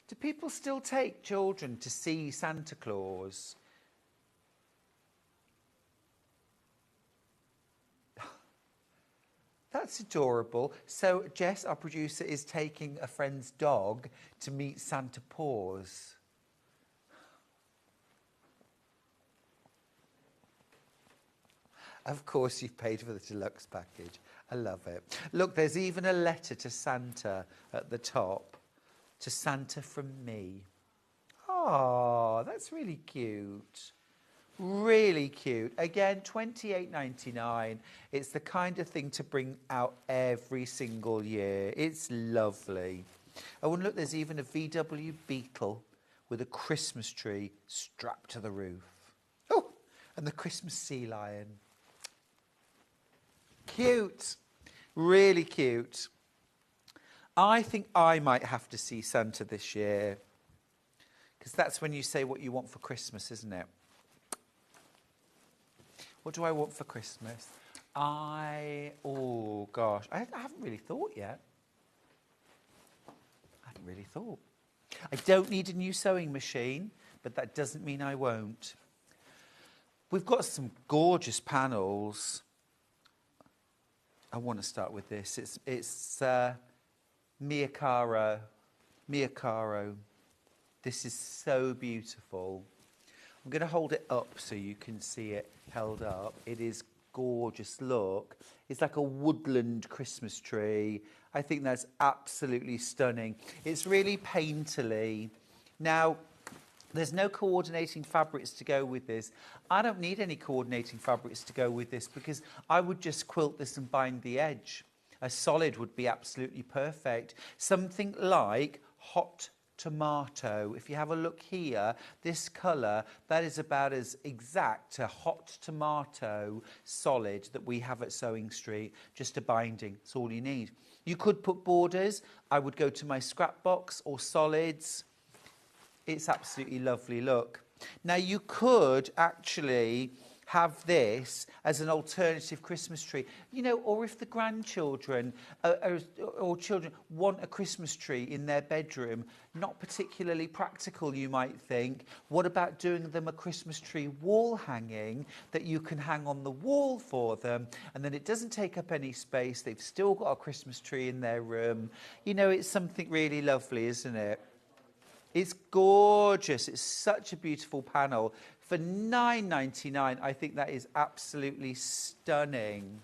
Do people still take children to see Santa Claus? That's adorable. So Jess, our producer, is taking a friend's dog to meet Santa Paws. Of course, you've paid for the deluxe package. I love it. Look, there's even a letter to Santa at the top. To Santa from me. Oh, that's really cute. Really cute. Again, $28.99. It's the kind of thing to bring out every single year. It's lovely. Oh, and look, there's even a VW Beetle with a Christmas tree strapped to the roof. Oh, and the Christmas sea lion. Cute. Really cute. I think I might have to see Santa this year. Because that's when you say what you want for Christmas, isn't it? What do I want for Christmas? Oh gosh, I haven't really thought yet. I haven't really thought. I don't need a new sewing machine, but that doesn't mean I won't. We've got some gorgeous panels. I want to start with this. It's Mia Caro. This is so beautiful. I'm going to hold it up so you can see it held up. It is gorgeous. Look, it's like a woodland Christmas tree. I think that's absolutely stunning. It's really painterly. Now, there's no coordinating fabrics to go with this. I don't need any coordinating fabrics to go with this because I would just quilt this and bind the edge. A solid would be absolutely perfect. Something like hot tomato. If you have a look here, this colour, that is about as exact a hot tomato solid that we have at Sewing Street. Just a binding, that's all you need. You could put borders. I would go to my scrap box or solids. It's absolutely lovely, look. Now you could actually have this as an alternative Christmas tree, you know, or if the grandchildren or children want a Christmas tree in their bedroom, not particularly practical, you might think. What about doing them a Christmas tree wall hanging that you can hang on the wall for them, and then it doesn't take up any space. They've still got a Christmas tree in their room. You know, it's something really lovely, isn't it? It's gorgeous. It's such a beautiful panel. for £9.99. I think that is absolutely stunning.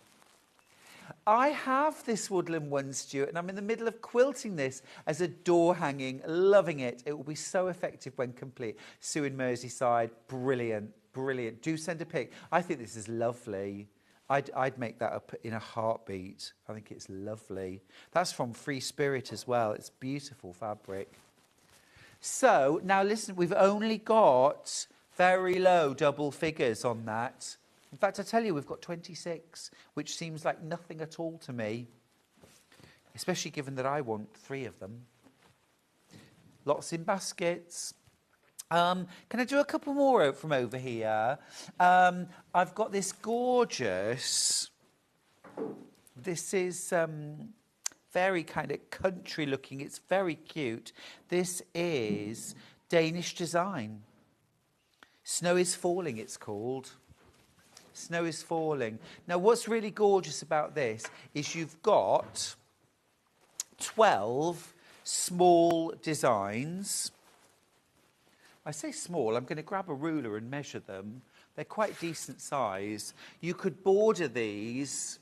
I have this woodland one, Stuart, and I'm in the middle of quilting this as a door hanging, loving it. It will be so effective when complete. Sue in Merseyside, brilliant, brilliant. Do send a pic. I think this is lovely. I'd make that up in a heartbeat. I think it's lovely. That's from Free Spirit as well. It's beautiful fabric. So, now listen, we've only got very low double figures on that. In fact, I tell you, we've got 26, which seems like nothing at all to me, especially given that I want 3 of them. Lots in baskets. Can I do a couple more out from over here? I've got this gorgeous, this is very kind of country looking. It's very cute. This is Danish design. Snow is Falling, it's called. Snow is Falling. Now, what's really gorgeous about this is you've got 12 small designs. I say small, I'm going to grab a ruler and measure them. They're quite decent size. You could border these.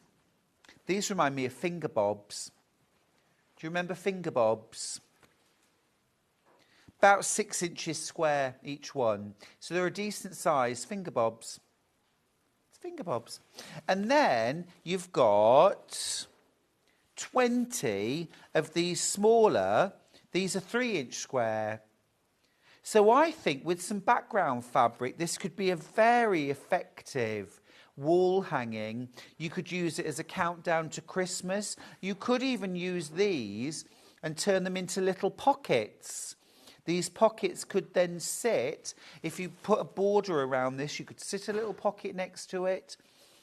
These remind me of finger bobs. Do you remember finger bobs? About 6 inches square each one. So they're a decent size finger bobs. It's finger bobs. And then you've got 20 of these smaller. These are 3-inch square. So I think with some background fabric, this could be a very effective wall hanging. You could use it as a countdown to Christmas. You could even use these and turn them into little pockets. These pockets could then sit, if you put a border around this, you could sit a little pocket next to it.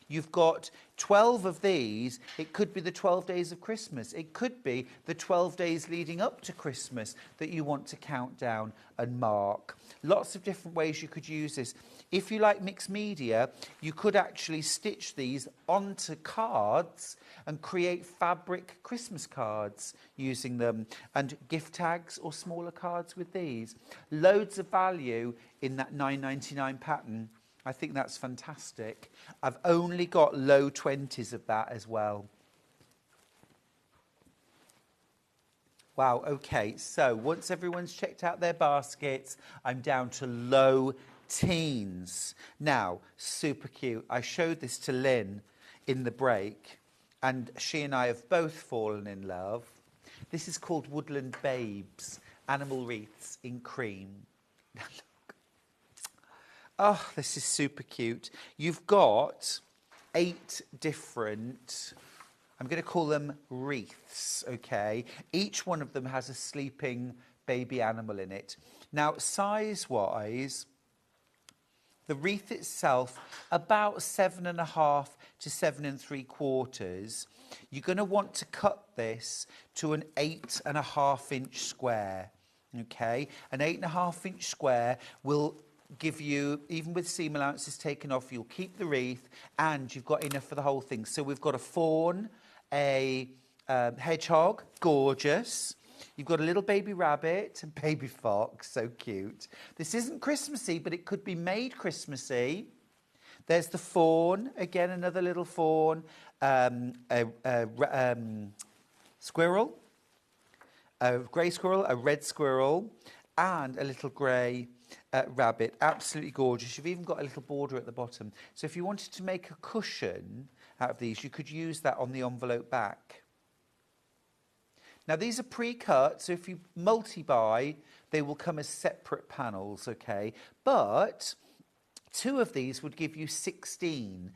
You've got 12 of these. It could be the 12 days of Christmas. It could be the 12 days leading up to Christmas that you want to count down and mark. Lots of different ways you could use this. If you like mixed media, you could actually stitch these onto cards and create fabric Christmas cards using them, and gift tags or smaller cards with these. Loads of value in that £9.99 pattern. I think that's fantastic. I've only got low 20s of that as well. Wow, okay, so once everyone's checked out their baskets, I'm down to low teens. Now, super cute. I showed this to Lynn in the break, and she and I have both fallen in love. This is called Woodland Babes, animal wreaths in cream. Oh, this is super cute. You've got 8 different, I'm going to call them wreaths, okay? Each one of them has a sleeping baby animal in it. Now, size-wise, the wreath itself, about 7.5 to 7 3/4. You're going to want to cut this to an 8.5-inch square, okay? An 8.5-inch square will give you, even with seam allowances taken off, you'll keep the wreath and you've got enough for the whole thing. So we've got a fawn, a hedgehog, gorgeous. You've got a little baby rabbit, a baby fox, so cute. This isn't Christmassy, but it could be made Christmassy. There's the fawn, again, another little fawn, squirrel, a grey squirrel, a red squirrel, and a little grey rabbit. Absolutely gorgeous. You've even got a little border at the bottom. So if you wanted to make a cushion out of these, you could use that on the envelope back. Now, these are pre-cut, so if you multi-buy, they will come as separate panels, okay? But 2 of these would give you 16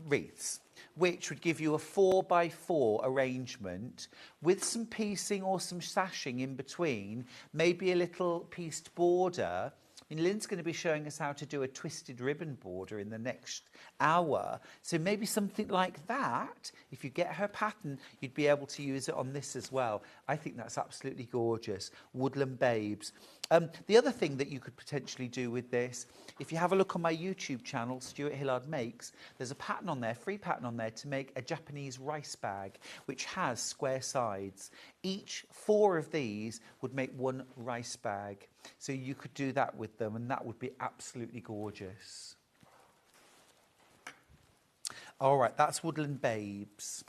wreaths, which would give you a 4x4 arrangement with some piecing or some sashing in between, maybe a little pieced border. And Lynn's going to be showing us how to do a twisted ribbon border in the next hour. So maybe something like that, if you get her pattern, you'd be able to use it on this as well. I think that's absolutely gorgeous. Woodland Babes. The other thing that you could potentially do with this, if you have a look on my YouTube channel, Stuart Hillard Makes, there's a pattern on there, free pattern on there, to make a Japanese rice bag, which has square sides. Each 4 of these would make 1 rice bag. So you could do that with them, and that would be absolutely gorgeous. All right, that's Woodland Babes.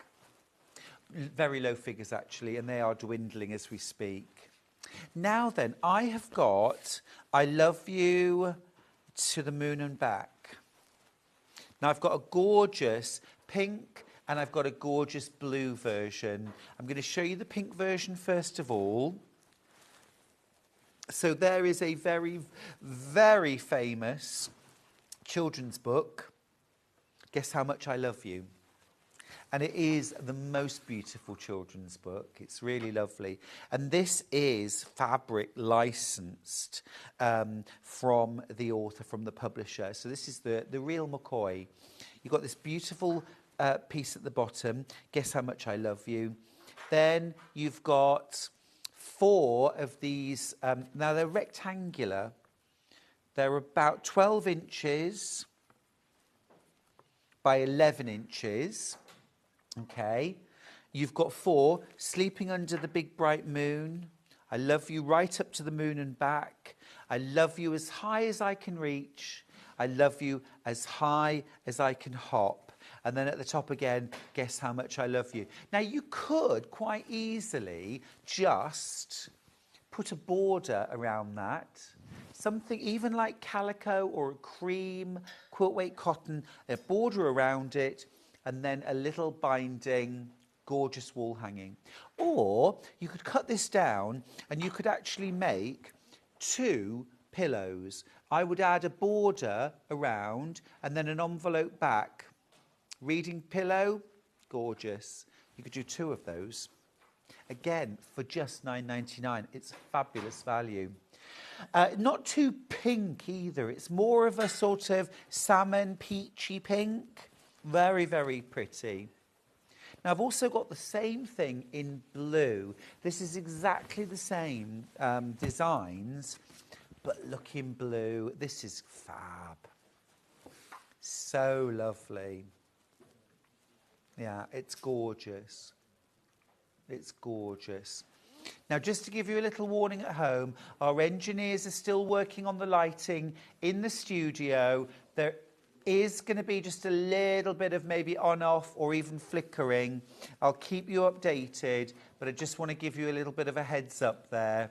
Very low figures, actually, and they are dwindling as we speak. Now then, I have got I Love You to the Moon and Back. Now, I've got a gorgeous pink and I've got a gorgeous blue version. I'm going to show you the pink version first of all. So there is a very, very famous children's book, Guess How Much I Love You. And it is the most beautiful children's book. It's really lovely. And this is fabric licensed from the author, from the publisher. So this is the real McCoy. You've got this beautiful piece at the bottom, Guess How Much I Love You. Then you've got 4 of these. Now, they're rectangular. They're about 12 inches by 11 inches. Okay, you've got 4, Sleeping Under the Big Bright Moon, I Love You Right Up to the Moon and Back, I Love You As High As I Can Reach, I Love You As High As I Can Hop. And then at the top again, Guess How Much I Love You. Now, you could quite easily just put a border around that, something even like Calico or cream, quilt weight cotton, a border around it, and then a little binding, gorgeous wall hanging. Or you could cut this down and you could actually make 2 pillows. I would add a border around and then an envelope back. Reading pillow, gorgeous. You could do 2 of those. Again, for just £9.99. It's fabulous value. Not too pink either. It's more of a sort of salmon peachy pink. Very, very pretty. Now, I've also got the same thing in blue. This is exactly the same designs, but look in blue. This is fab. So lovely. Yeah, it's gorgeous. It's gorgeous. Now, just to give you a little warning at home, our engineers are still working on the lighting in the studio. There is going to be just a little bit of maybe on-off or even flickering. I'll keep you updated, but I just want to give you a little bit of a heads up there.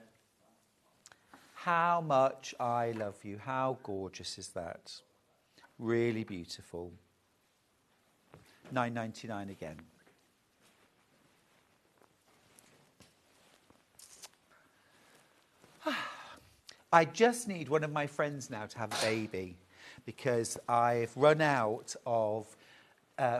How much I love you. How gorgeous is that? Really beautiful. £9.99 again. I just need one of my friends now to have a baby, because I've run out of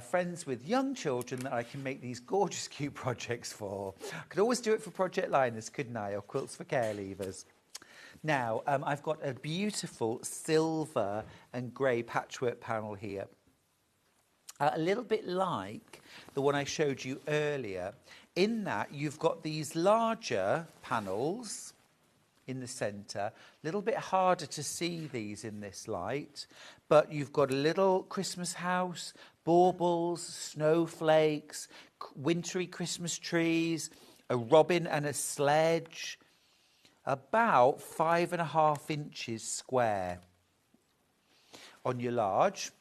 friends with young children that I can make these gorgeous, cute projects for. I could always do it for Project Liners, couldn't I? Or Quilts for Care Leavers. Now, I've got a beautiful silver and grey patchwork panel here. A little bit like the one I showed you earlier, in that you've got these larger panels in the centre. A little bit harder to see these in this light, but you've got a little Christmas house, baubles, snowflakes, wintry Christmas trees, a robin and a sledge, about 5.5 inches square on your large.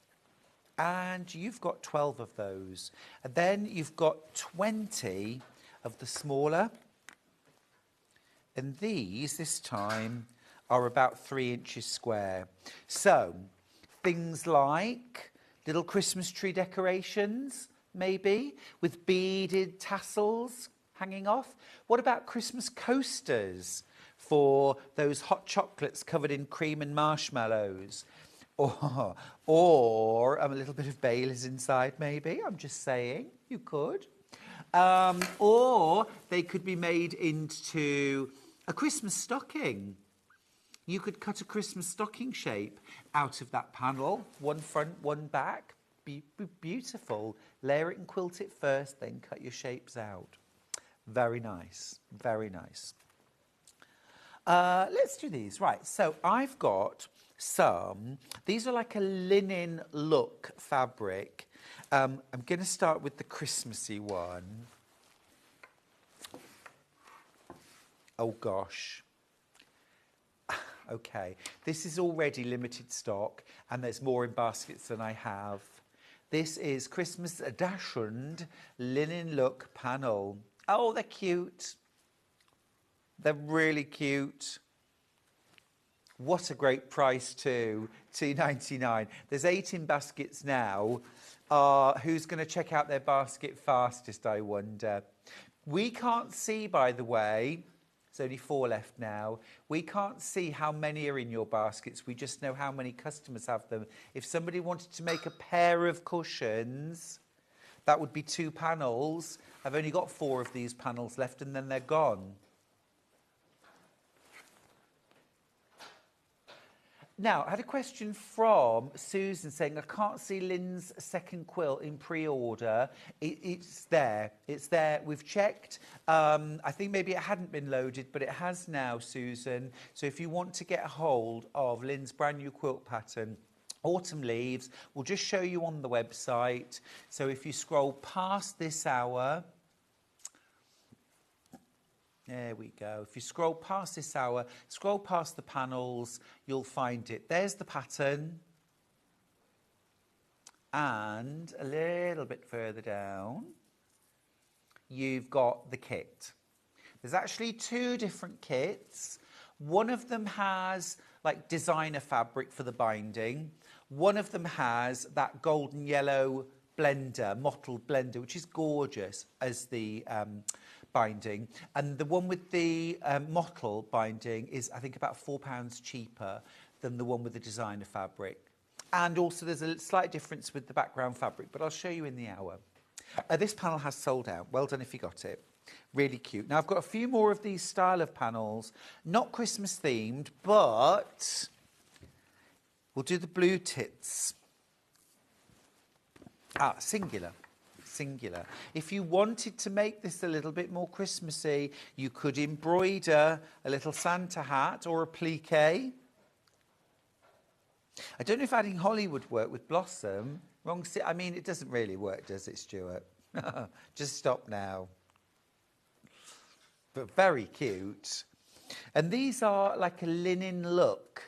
And you've got 12 of those. And then you've got 20 of the smaller. And these, this time, are about 3 inches square. So, things like little Christmas tree decorations, maybe, with beaded tassels hanging off. What about Christmas coasters for those hot chocolates covered in cream and marshmallows? Or a little bit of Baileys inside, maybe. I'm just saying, you could. Or they could be made into a Christmas stocking. You could cut a Christmas stocking shape out of that panel, one front, one back. Be beautiful. Layer it and quilt it first, then cut your shapes out. Very nice, very nice. Let's do these. Right, so I've got some, these are like a linen look fabric. I'm going to start with the Christmassy one. Oh gosh. Okay, this is already limited stock and there's more in baskets than I have. This is Christmas Edition linen look panel. Oh, they're cute. They're really cute. What a great price too, $2.99. There's 8 in baskets now. Who's going to check out their basket fastest, I wonder? We can't see, by the way, there's only 4 left now. We can't see how many are in your baskets. We just know how many customers have them. If somebody wanted to make a pair of cushions, that would be 2 panels. I've only got 4 of these panels left and then they're gone. Now, I had a question from Susan saying, I can't see Lynn's second quilt in pre-order. It's there. It's there. We've checked. I think maybe it hadn't been loaded, but it has now, Susan. So if you want to get a hold of Lynn's brand new quilt pattern, Autumn Leaves, we'll just show you on the website. So if you scroll past this hour... There we go. If you scroll past this hour, scroll past the panels, you'll find it. There's the pattern. And a little bit further down, you've got the kit. There's actually 2 different kits. One of them has like designer fabric for the binding. One of them has that golden yellow blender, mottled blender, which is gorgeous as the... binding, and the one with the mottle binding is I think about £4 cheaper than the one with the designer fabric, and also there's a slight difference with the background fabric, but I'll show you in the hour. This panel has sold out. Well done if you got it. Really cute. Now I've got a few more of these style of panels, not Christmas themed, but we'll do the blue tits. Singular. If you wanted to make this a little bit more Christmassy, you could embroider a little Santa hat or a plique. I don't know if adding holly would work with blossom. I mean, it doesn't really work, does it, Stuart? Just stop now. But very cute. And these are like a linen look,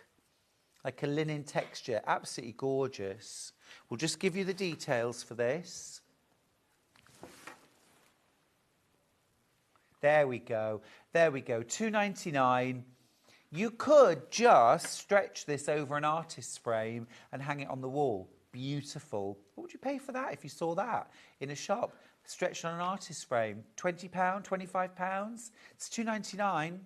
like a linen texture. Absolutely gorgeous. We'll just give you the details for this. There we go. There we go. $2.99. You could just stretch this over an artist's frame and hang it on the wall. Beautiful. What would you pay for that if you saw that in a shop? Stretched on an artist's frame. £20, £25? It's $2.99.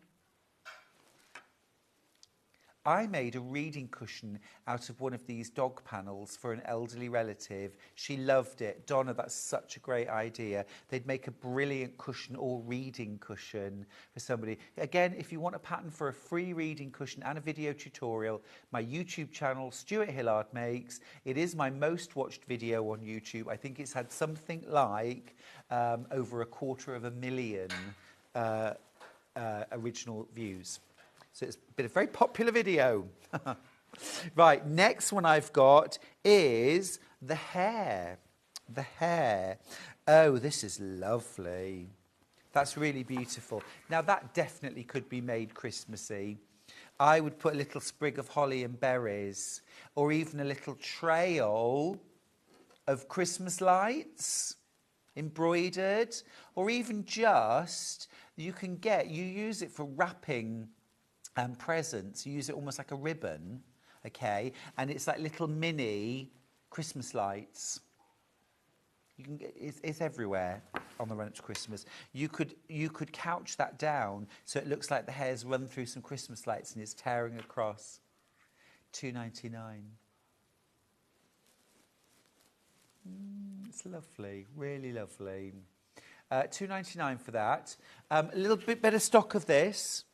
I made a reading cushion out of one of these dog panels for an elderly relative. She loved it. Donna, that's such a great idea. They'd make a brilliant cushion or reading cushion for somebody. Again, if you want a pattern for a free reading cushion and a video tutorial, my YouTube channel, Stuart Hillard Makes. It is my most watched video on YouTube. I think it's had something like over 250,000 original views. So it's been a very popular video. Right, next one I've got is the hair. The hair. Oh, this is lovely. That's really beautiful. Now, that definitely could be made Christmassy. I would put a little sprig of holly and berries, or even a little trail of Christmas lights embroidered, or even just, you use it for wrapping presents. You use it almost like a ribbon, okay? And it's like little mini Christmas lights. You can get, it's everywhere on the run up to Christmas. You could couch that down so it looks like the hair's run through some Christmas lights and it's tearing across. $2.99. It's lovely, really lovely. $2.99 for that. A little bit better stock of this.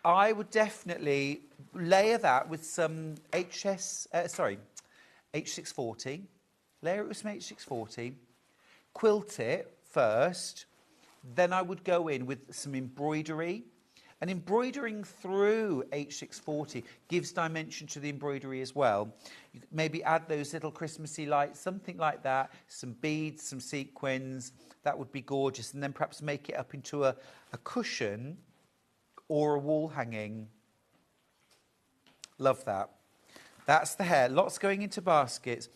I would definitely layer that with some H640. Layer it with some H640. Quilt it first. Then I would go in with some embroidery And embroidering through H640 gives dimension to the embroidery as well. You could maybe add those little Christmassy lights, something like that, some beads, some sequins. That would be gorgeous. And then perhaps make it up into a cushion or a wall hanging. Love that. That's the hair. Lots going into baskets.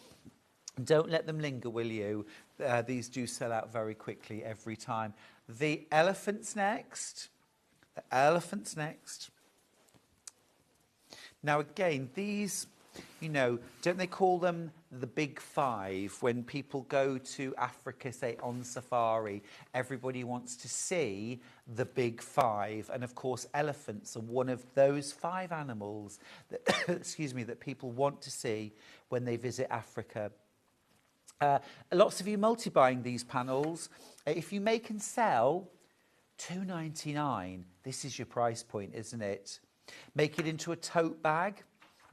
Don't let them linger, will you? These do sell out very quickly every time. The elephant's next. The elephant's next. Now again, these, you know, don't they call them the big five? When people go to Africa, say on safari, everybody wants to see the big five. And of course, elephants are one of those 5 animals that, excuse me, that people want to see when they visit Africa. Lots of you multi-buying these panels. If you make and sell, $2.99. This is your price point, isn't it? Make it into a tote bag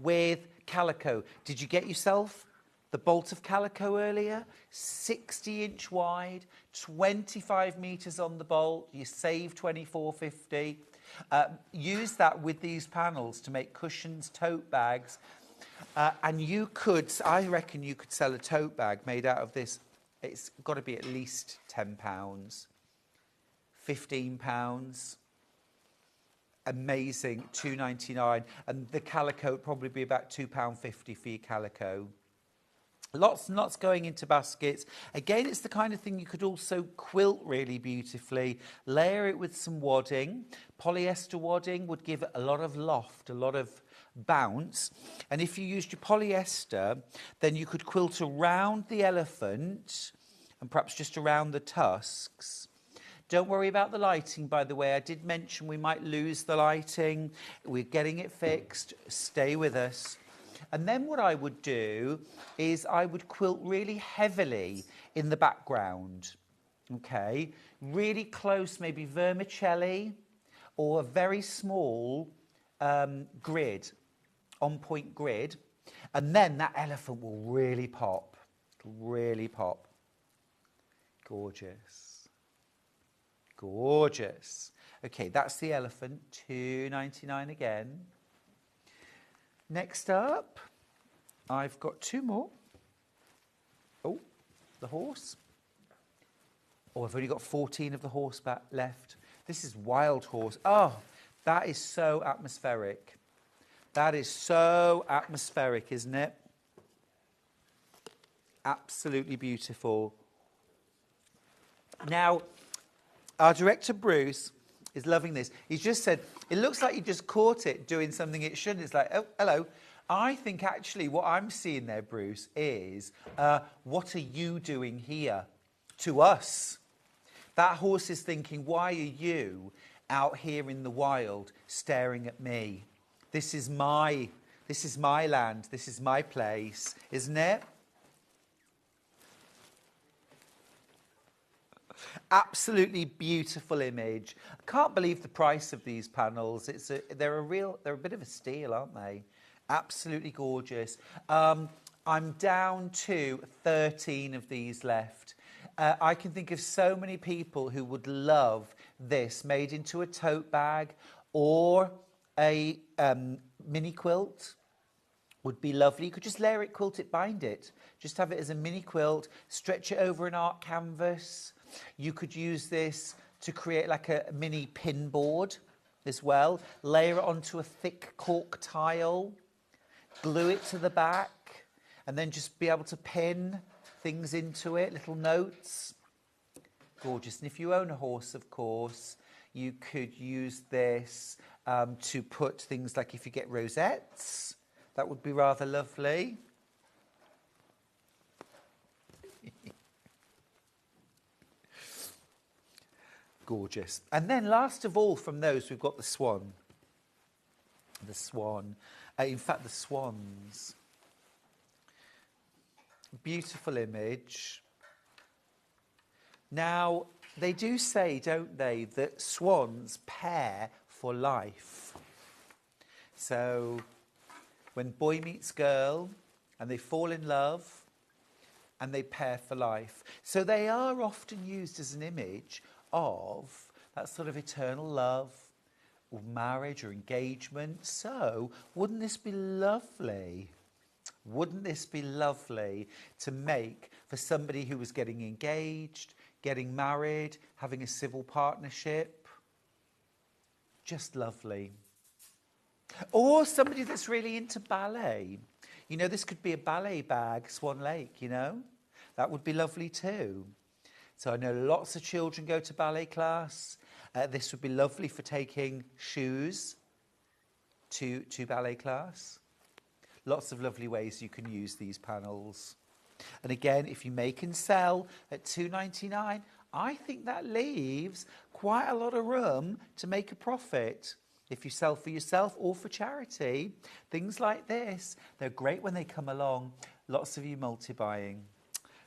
with Calico. Did you get yourself the bolt of Calico earlier? 60-inch wide, 25 metres on the bolt. You save $24.50. Use that with these panels to make cushions, tote bags. And you could, I reckon you could sell a tote bag made out of this. It's got to be at least £10, £15. Amazing, $2.99. And the Calico would probably be about £2.50 for your Calico. Lots and lots going into baskets. Again, it's the kind of thing you could also quilt really beautifully. Layer it with some wadding. Polyester wadding would give it a lot of loft, a lot of bounce. And if you used your polyester, then you could quilt around the elephant and perhaps just around the tusks. Don't worry about the lighting, by the way. I did mention we might lose the lighting. We're getting it fixed. Stay with us. And then what I would do is I would quilt really heavily in the background. Okay? Really close, maybe vermicelli or a very small grid, on-point grid. And then that elephant will really pop. It'll really pop. Gorgeous. Gorgeous. Okay, that's the elephant, $2.99 again. Next up, I've got 2 more. Oh, the horse. Oh, I've only got 14 of the horse left. This is wild horse. Oh, that is so atmospheric. That is so atmospheric, isn't it? Absolutely beautiful. Now, our director, Bruce, is loving this. He's just said, it looks like you just caught it doing something it shouldn't. It's like, oh, hello. I think actually what I'm seeing there, Bruce, is what are you doing here to us? That horse is thinking, why are you out here in the wild staring at me? This is my land. This is my place, isn't it? Absolutely beautiful image. I can't believe the price of these panels. They're a bit of a steal, aren't they? Absolutely gorgeous. I'm down to 13 of these left. I can think of so many people who would love this made into a tote bag or a mini quilt. Would be lovely. You could just layer it, quilt it, bind it. Just have it as a mini quilt, stretch it over an art canvas. You could use this to create like a mini pin board as well. Layer it onto a thick cork tile, glue it to the back, and then just be able to pin things into it, little notes. Gorgeous. And if you own a horse, of course, you could use this to put things like if you get rosettes, that would be rather lovely. Gorgeous. And then last of all from those, we've got the swan. The swan. In fact, the swans. Beautiful image. Now, they do say, don't they, that swans pair for life. So, when boy meets girl and they fall in love and they pair for life. So they are often used as an image of that sort of eternal love, or marriage or engagement. So wouldn't this be lovely? Wouldn't this be lovely to make for somebody who was getting engaged, getting married, having a civil partnership? Just lovely. Or somebody that's really into ballet. You know, this could be a ballet bag, Swan Lake, you know? That would be lovely too. So I know lots of children go to ballet class. This would be lovely for taking shoes to ballet class. Lots of lovely ways you can use these panels. And again, if you make and sell at $2.99, I think that leaves quite a lot of room to make a profit. If you sell for yourself or for charity, things like this, they're great when they come along. Lots of you multi-buying.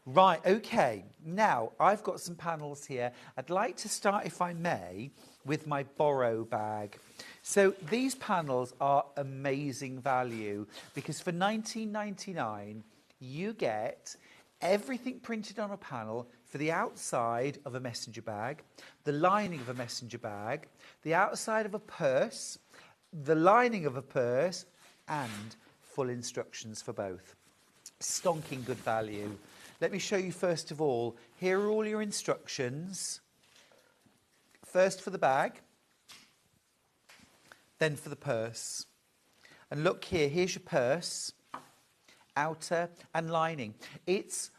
Right, okay, now I've got some panels here. I'd like to start, if I may, with my borrow bag. So these panels are amazing value because for $19.99 you get everything printed on a panel for the outside of a messenger bag, the lining of a messenger bag, the outside of a purse, the lining of a purse, and full instructions for both. Stonking good value. Let me show you first of all, here are all your instructions. First for the bag, then for the purse. And look here, here's your purse, outer and lining. It's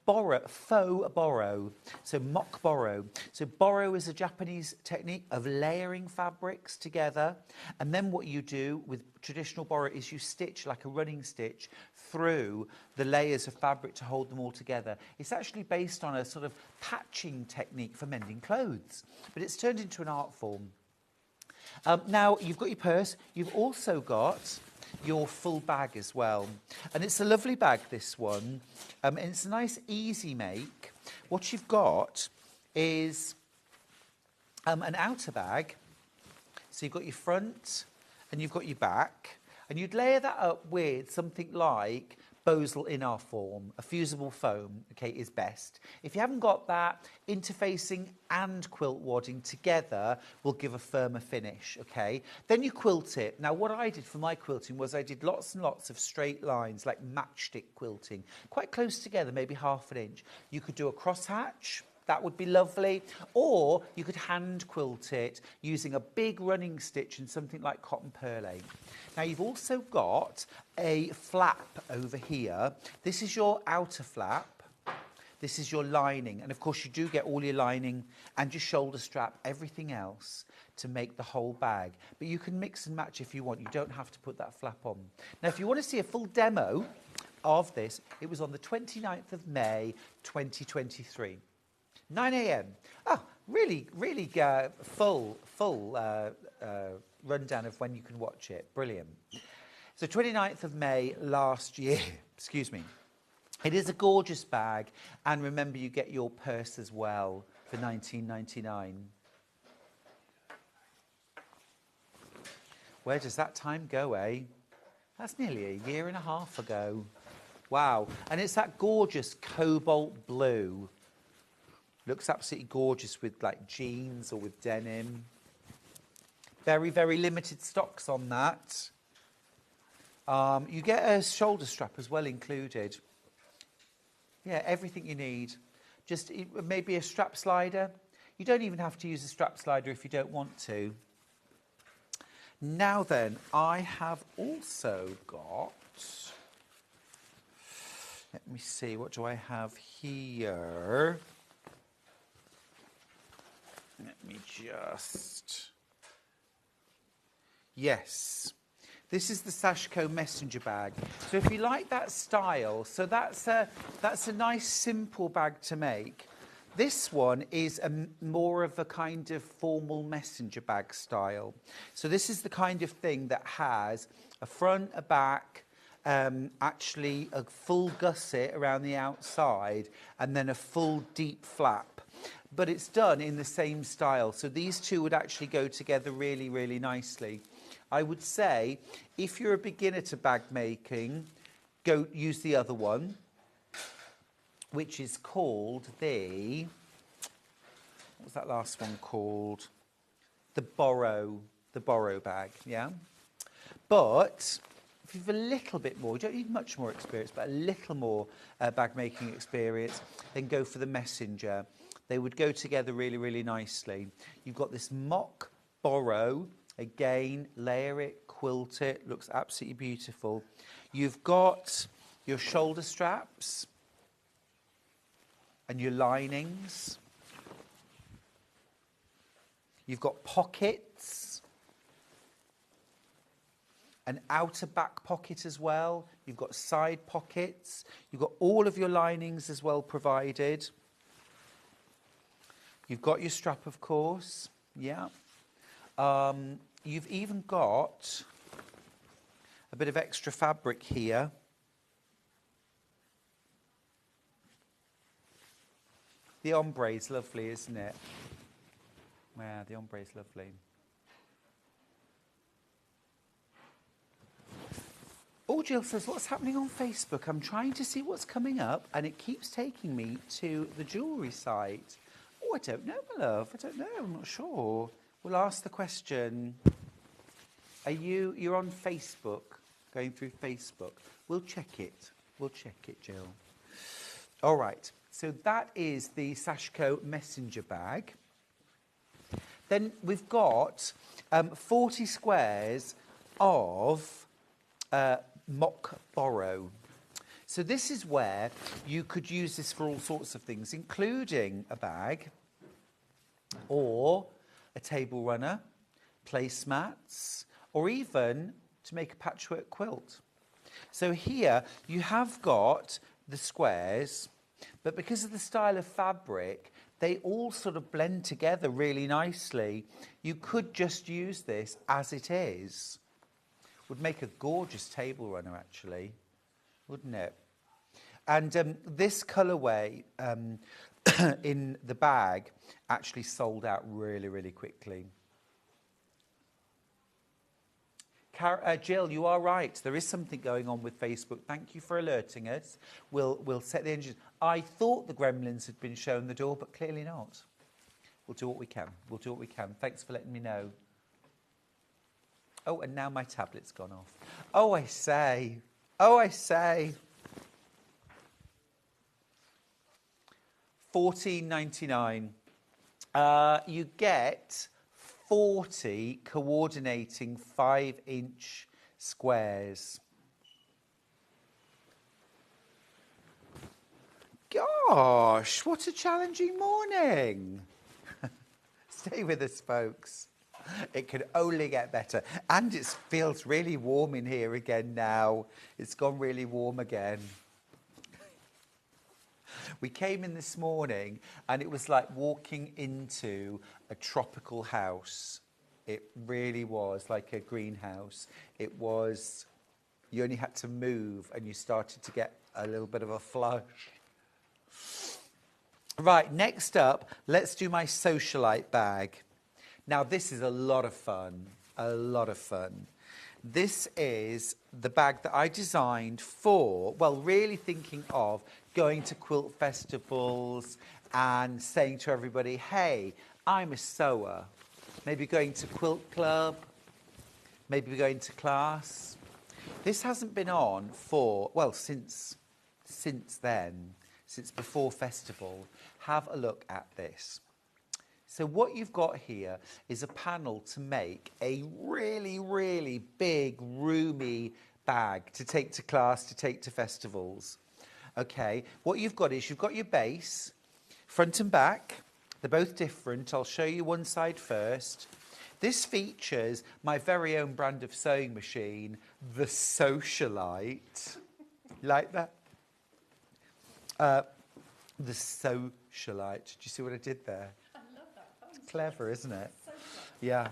faux borrow, so mock borrow. So borrow is a Japanese technique of layering fabrics together, and then what you do with traditional borrow is you stitch like a running stitch through the layers of fabric to hold them all together. It's actually based on a sort of patching technique for mending clothes, but it's turned into an art form. Now you've got your purse, you've also got your full bag as well, and it's a lovely bag, this one, and it's a nice easy make. What you've got is an outer bag, so you've got your front and you've got your back, and you'd layer that up with something like Bosal in our form. A fusible foam, okay, is best. If you haven't got that, interfacing and quilt wadding together will give a firmer finish, okay? Then you quilt it. Now, what I did for my quilting was I did lots and lots of straight lines, like matchstick quilting, quite close together, maybe ½ inch. You could do a crosshatch. That would be lovely. Or you could hand quilt it using a big running stitch and something like cotton perlée. Now you've also got a flap over here. This is your outer flap. This is your lining. And of course you do get all your lining and your shoulder strap, everything else to make the whole bag. But you can mix and match if you want. You don't have to put that flap on. Now if you want to see a full demo of this, it was on the 29th of May 2023. 9 a.m. Oh, really full rundown of when you can watch it. Brilliant. So 29th of May last year, excuse me. It is a gorgeous bag, and remember you get your purse as well for $19.99. Where does that time go, eh? That's nearly a year and a half ago. Wow. And it's that gorgeous cobalt blue. Looks absolutely gorgeous with like jeans or with denim. Very, very limited stocks on that. You get a shoulder strap as well included. Yeah, everything you need. Just maybe a strap slider. You don't even have to use a strap slider if you don't want to. Now then, I have also got... Let me see, what do I have here? Let me just... Yes. This is the Sashiko messenger bag. So if you like that style, so that's a nice simple bag to make. This one is more of a kind of formal messenger bag style. So this is the kind of thing that has a front, a back, actually a full gusset around the outside, and then a full deep flap. But it's done in the same style. So these two would actually go together really, really nicely. I would say, if you're a beginner to bag making, go use the other one, which is called the... What was that last one called? The Borrow. the borrow bag, yeah? But if you've a little bit more, you don't need much more experience, but a little more bag making experience, then go for the messenger. They would go together really, really nicely. You've got this mock borrow. Again, layer it, quilt it, looks absolutely beautiful. You've got your shoulder straps and your linings. You've got pockets, an outer back pocket as well. You've got side pockets. You've got all of your linings as well provided. You've got your strap, of course, yeah. You've even got a bit of extra fabric here. The ombre is lovely, isn't it? Yeah, the ombre is lovely. Oh, Jill says, what's happening on Facebook? I'm trying to see what's coming up, and it keeps taking me to the jewellery site. Oh, I don't know, my love. I don't know. I'm not sure. We'll ask the question. You're on Facebook, going through Facebook. We'll check it. We'll check it, Jill. All right. So that is the Sashiko messenger bag. Then we've got 40 squares of mock borrow. So this is where you could use this for all sorts of things, including a bag or a table runner, placemats, or even to make a patchwork quilt. So here you have got the squares, but because of the style of fabric, they all sort of blend together really nicely. You could just use this as it is. Would make a gorgeous table runner, actually, wouldn't it? And this colourway in the bag actually sold out really, really quickly. Jill, you are right. There is something going on with Facebook. Thank you for alerting us. We'll set the engine. I thought the gremlins had been shown the door, but clearly not. We'll do what we can. We'll do what we can. Thanks for letting me know. Oh, and now my tablet's gone off. Oh, I say. Oh, I say. $14.99. You get 40 coordinating 5-inch squares. Gosh, what a challenging morning. Stay with us, folks. It can only get better. And it feels really warm in here again now. It's gone really warm again. We came in this morning and it was like walking into a tropical house. It really was like a greenhouse. It was, you only had to move and you started to get a little bit of a flush. Right, next up, let's do my socialite bag. Now, this is a lot of fun, a lot of fun. This is the bag that I designed for, well, really thinking of going to quilt festivals and saying to everybody, hey, I'm a sewer. Maybe going to quilt club, maybe going to class. This hasn't been on for, well, since then, since before festival. Have a look at this. So what you've got here is a panel to make a really, really big, roomy bag to take to class, to take to festivals. Okay, what you've got is you've got your base, front and back. They're both different. I'll show you one side first. This features my very own brand of sewing machine, the Socialite. You like that? The Socialite. Do you see what I did there? Clever, isn't it? Yeah.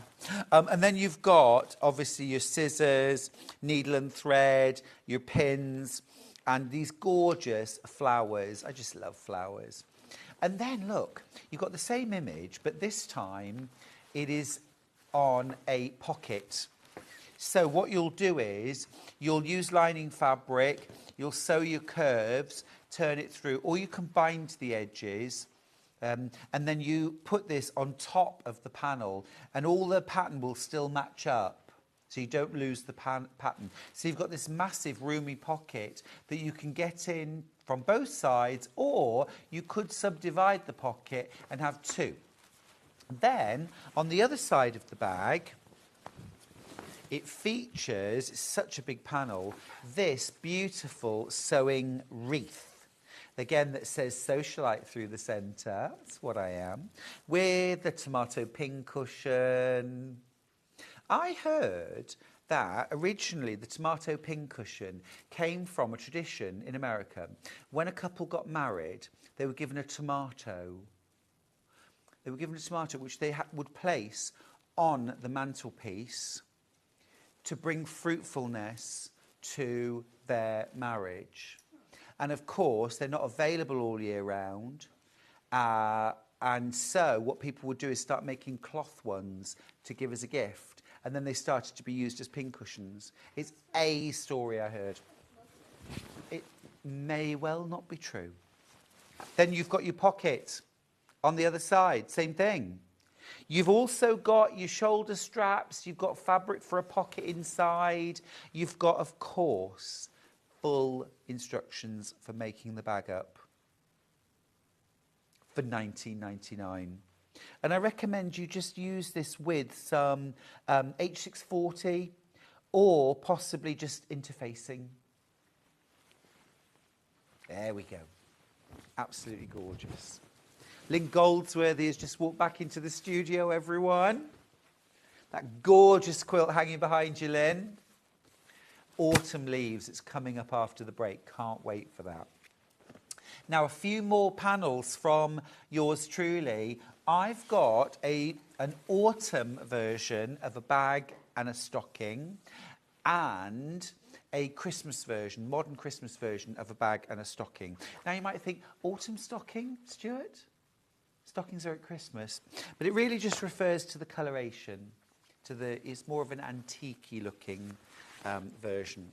And then you've got, obviously, your scissors, needle and thread, your pins, and these gorgeous flowers. I just love flowers. And then, look, you've got the same image, but this time it is on a pocket. So what you'll do is you'll use lining fabric, you'll sew your curves, turn it through, or you can bind the edges. And then you put this on top of the panel and all the pattern will still match up, so you don't lose the pattern. So you've got this massive roomy pocket that you can get in from both sides, or you could subdivide the pocket and have two. Then on the other side of the bag, it features, it's such a big panel, this beautiful sewing wreath. Again, that says socialite through the centre, that's what I am, with the tomato pin cushion. I heard that originally the tomato pin cushion came from a tradition in America. When a couple got married, they were given a tomato. They were given a tomato which they would place on the mantelpiece to bring fruitfulness to their marriage. And of course, they're not available all year round. And so what people would do is start making cloth ones to give as a gift. And then they started to be used as pincushions. It's a story I heard. It may well not be true. Then you've got your pocket on the other side, same thing. You've also got your shoulder straps, you've got fabric for a pocket inside, you've got, of course, full instructions for making the bag up for $19.99. And I recommend you just use this with some H640 or possibly just interfacing. There we go. Absolutely gorgeous. Lynn Goldsworthy has just walked back into the studio, everyone. That gorgeous quilt hanging behind you, Lynn. Autumn Leaves, it's coming up after the break. Can't wait for that. Now, a few more panels from yours truly. I've got an autumn version of a bag and a stocking, and a Christmas version, modern Christmas version of a bag and a stocking. Now, you might think, autumn stocking, Stuart? Stockings are at Christmas. But it really just refers to the coloration. It's more of an antique-y looking version.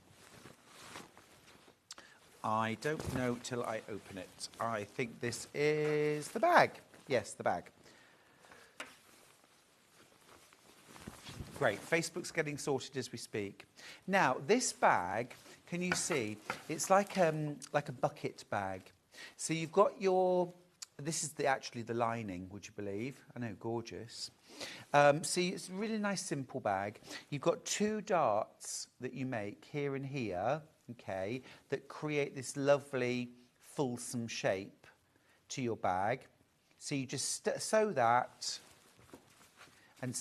I don't know till I open it. I think this is the bag. Yes, the bag. Great. Facebook's getting sorted as we speak. Now, this bag, can you see? It's like a bucket bag. So you've got your... This is actually the lining, would you believe? I know, gorgeous. See, it's a really nice, simple bag. You've got two darts that you make here and here, okay, that create this lovely, fulsome shape to your bag. So you just sew that, and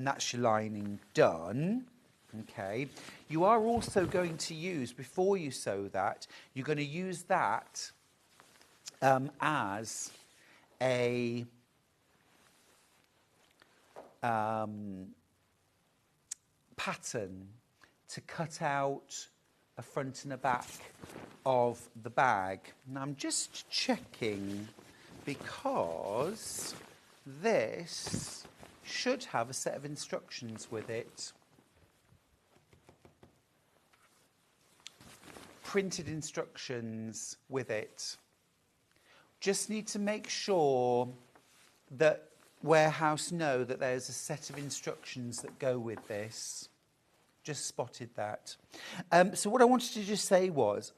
that's your lining done. Okay. You are also going to use, before you sew that, you're going to use that as a pattern to cut out a front and a back of the bag. Now I'm just checking because this should have a set of instructions with it. Printed instructions with it. Just need to make sure that Warehouse know that there's a set of instructions that go with this. Just spotted that. So what I wanted to just say was,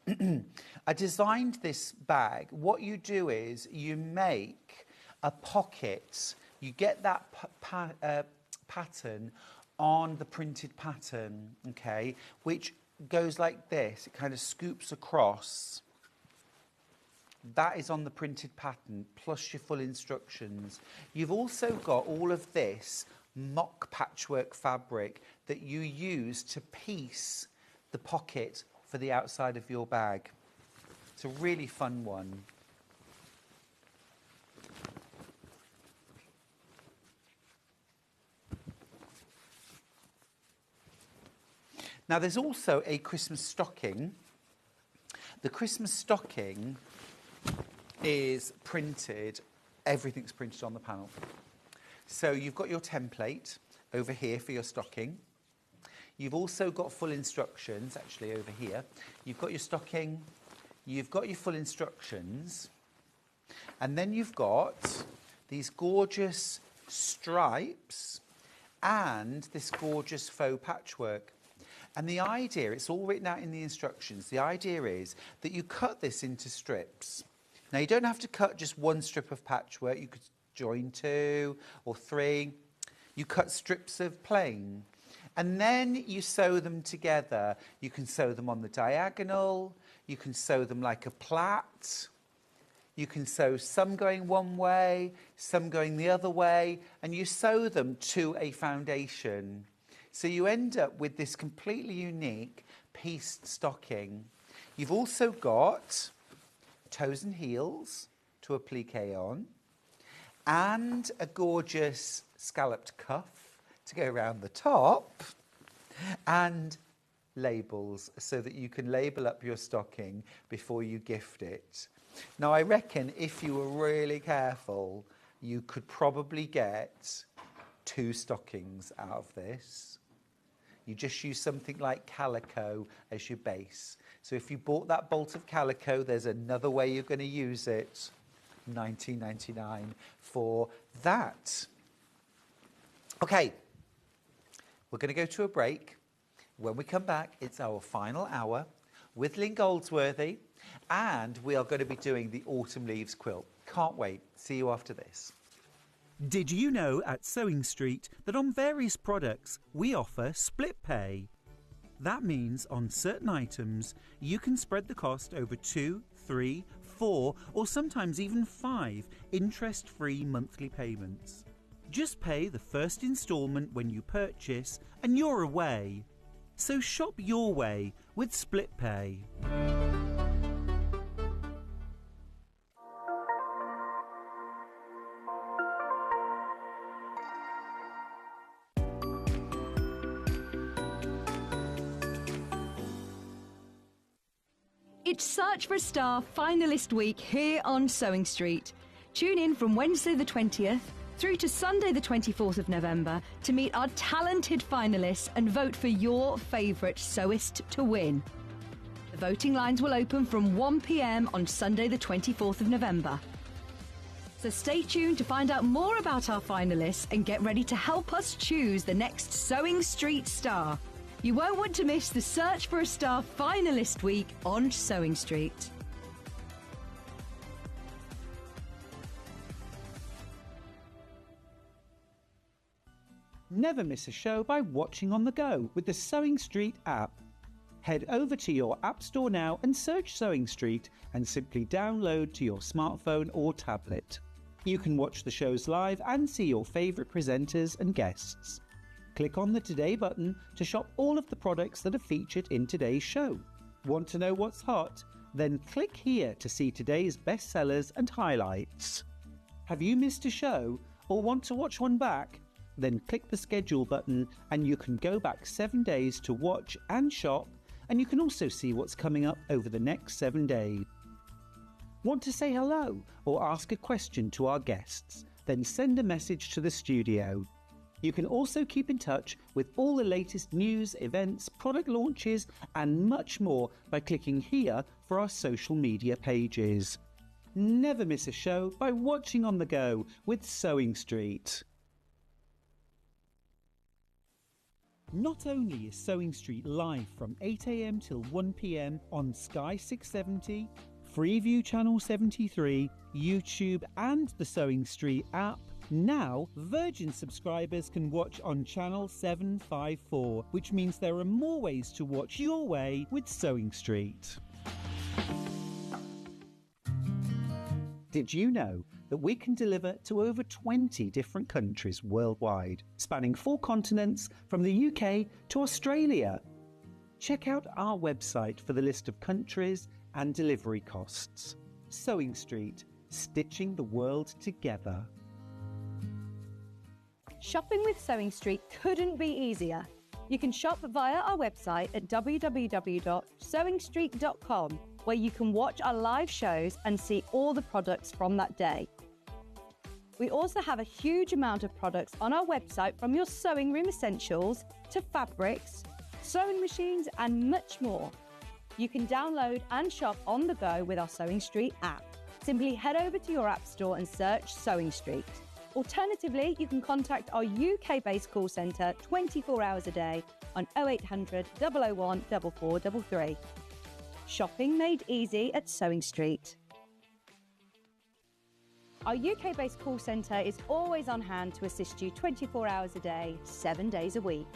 I designed this bag. What you do is you make a pocket. You get that pattern on the printed pattern, okay, which goes like this. It kind of scoops across. That is on the printed pattern, plus your full instructions. You've also got all of this mock patchwork fabric that you use to piece the pocket for the outside of your bag. It's a really fun one. Now, there's also a Christmas stocking. The Christmas stocking is printed, everything's printed on the panel. So you've got your template over here for your stocking. You've also got full instructions, actually over here. You've got your stocking, you've got your full instructions, And then you've got these gorgeous stripes and this gorgeous faux patchwork. And the idea, it's all written out in the instructions, the idea is that you cut this into strips. Now, you don't have to cut just one strip of patchwork. You could join 2 or 3. You cut strips of plain. And then you sew them together. You can sew them on the diagonal. You can sew them like a plait. You can sew some going one way, some going the other way, and you sew them to a foundation. So you end up with this completely unique pieced stocking. You've also got toes and heels to applique on, and a gorgeous scalloped cuff to go around the top, and labels so that you can label up your stocking before you gift it. Now, I reckon if you were really careful, you could probably get 2 stockings out of this. You just use something like Calico as your base. So if you bought that bolt of Calico, there's another way you're going to use it. $19.99 for that. Okay, we're going to go to a break. When we come back, it's our final hour with Lynn Goldsworthy, and we are going to be doing the Autumn Leaves quilt. Can't wait. See you after this. Did you know at Sewing Street that on various products we offer split pay? That means on certain items you can spread the cost over 2, 3, 4 or sometimes even 5 interest-free monthly payments. Just pay the first instalment when you purchase and you're away. So shop your way with split pay. It's Search for a Star finalist week here on Sewing Street. Tune in from Wednesday the 20th through to Sunday the 24th of November to meet our talented finalists and vote for your favourite sewist to win. The voting lines will open from 1 p.m. on Sunday the 24th of November. So stay tuned to find out more about our finalists and get ready to help us choose the next Sewing Street star. You won't want to miss the Search for a Star finalist week on Sewing Street. Never miss a show by watching on the go with the Sewing Street app. Head over to your App Store now and search Sewing Street and simply download to your smartphone or tablet. You can watch the shows live and see your favourite presenters and guests. Click on the Today button to shop all of the products that are featured in today's show. Want to know what's hot? Then click here to see today's bestsellers and highlights. Have you missed a show or want to watch one back? Then click the schedule button and you can go back 7 days to watch and shop, and you can also see what's coming up over the next 7 days. Want to say hello or ask a question to our guests? Then send a message to the studio. You can also keep in touch with all the latest news, events, product launches and much more by clicking here for our social media pages. Never miss a show by watching on the go with Sewing Street. Not only is Sewing Street live from 8 a.m. till 1 p.m. on Sky 670, Freeview Channel 73, YouTube and the Sewing Street app, now Virgin subscribers can watch on Channel 754, which means there are more ways to watch your way with Sewing Street. Did you know that we can deliver to over 20 different countries worldwide, spanning 4 continents from the UK to Australia? Check out our website for the list of countries and delivery costs. Sewing Street, stitching the world together. Shopping with Sewing Street couldn't be easier. You can shop via our website at www.sewingstreet.com, where you can watch our live shows and see all the products from that day. We also have a huge amount of products on our website, from your sewing room essentials to fabrics, sewing machines and much more. You can download and shop on the go with our Sewing Street app. Simply head over to your app store and search Sewing Street. Alternatively, you can contact our UK-based call centre 24 hours a day on 0800 001 4433. Shopping made easy at Sewing Street. Our UK-based call centre is always on hand to assist you 24 hours a day, 7 days a week.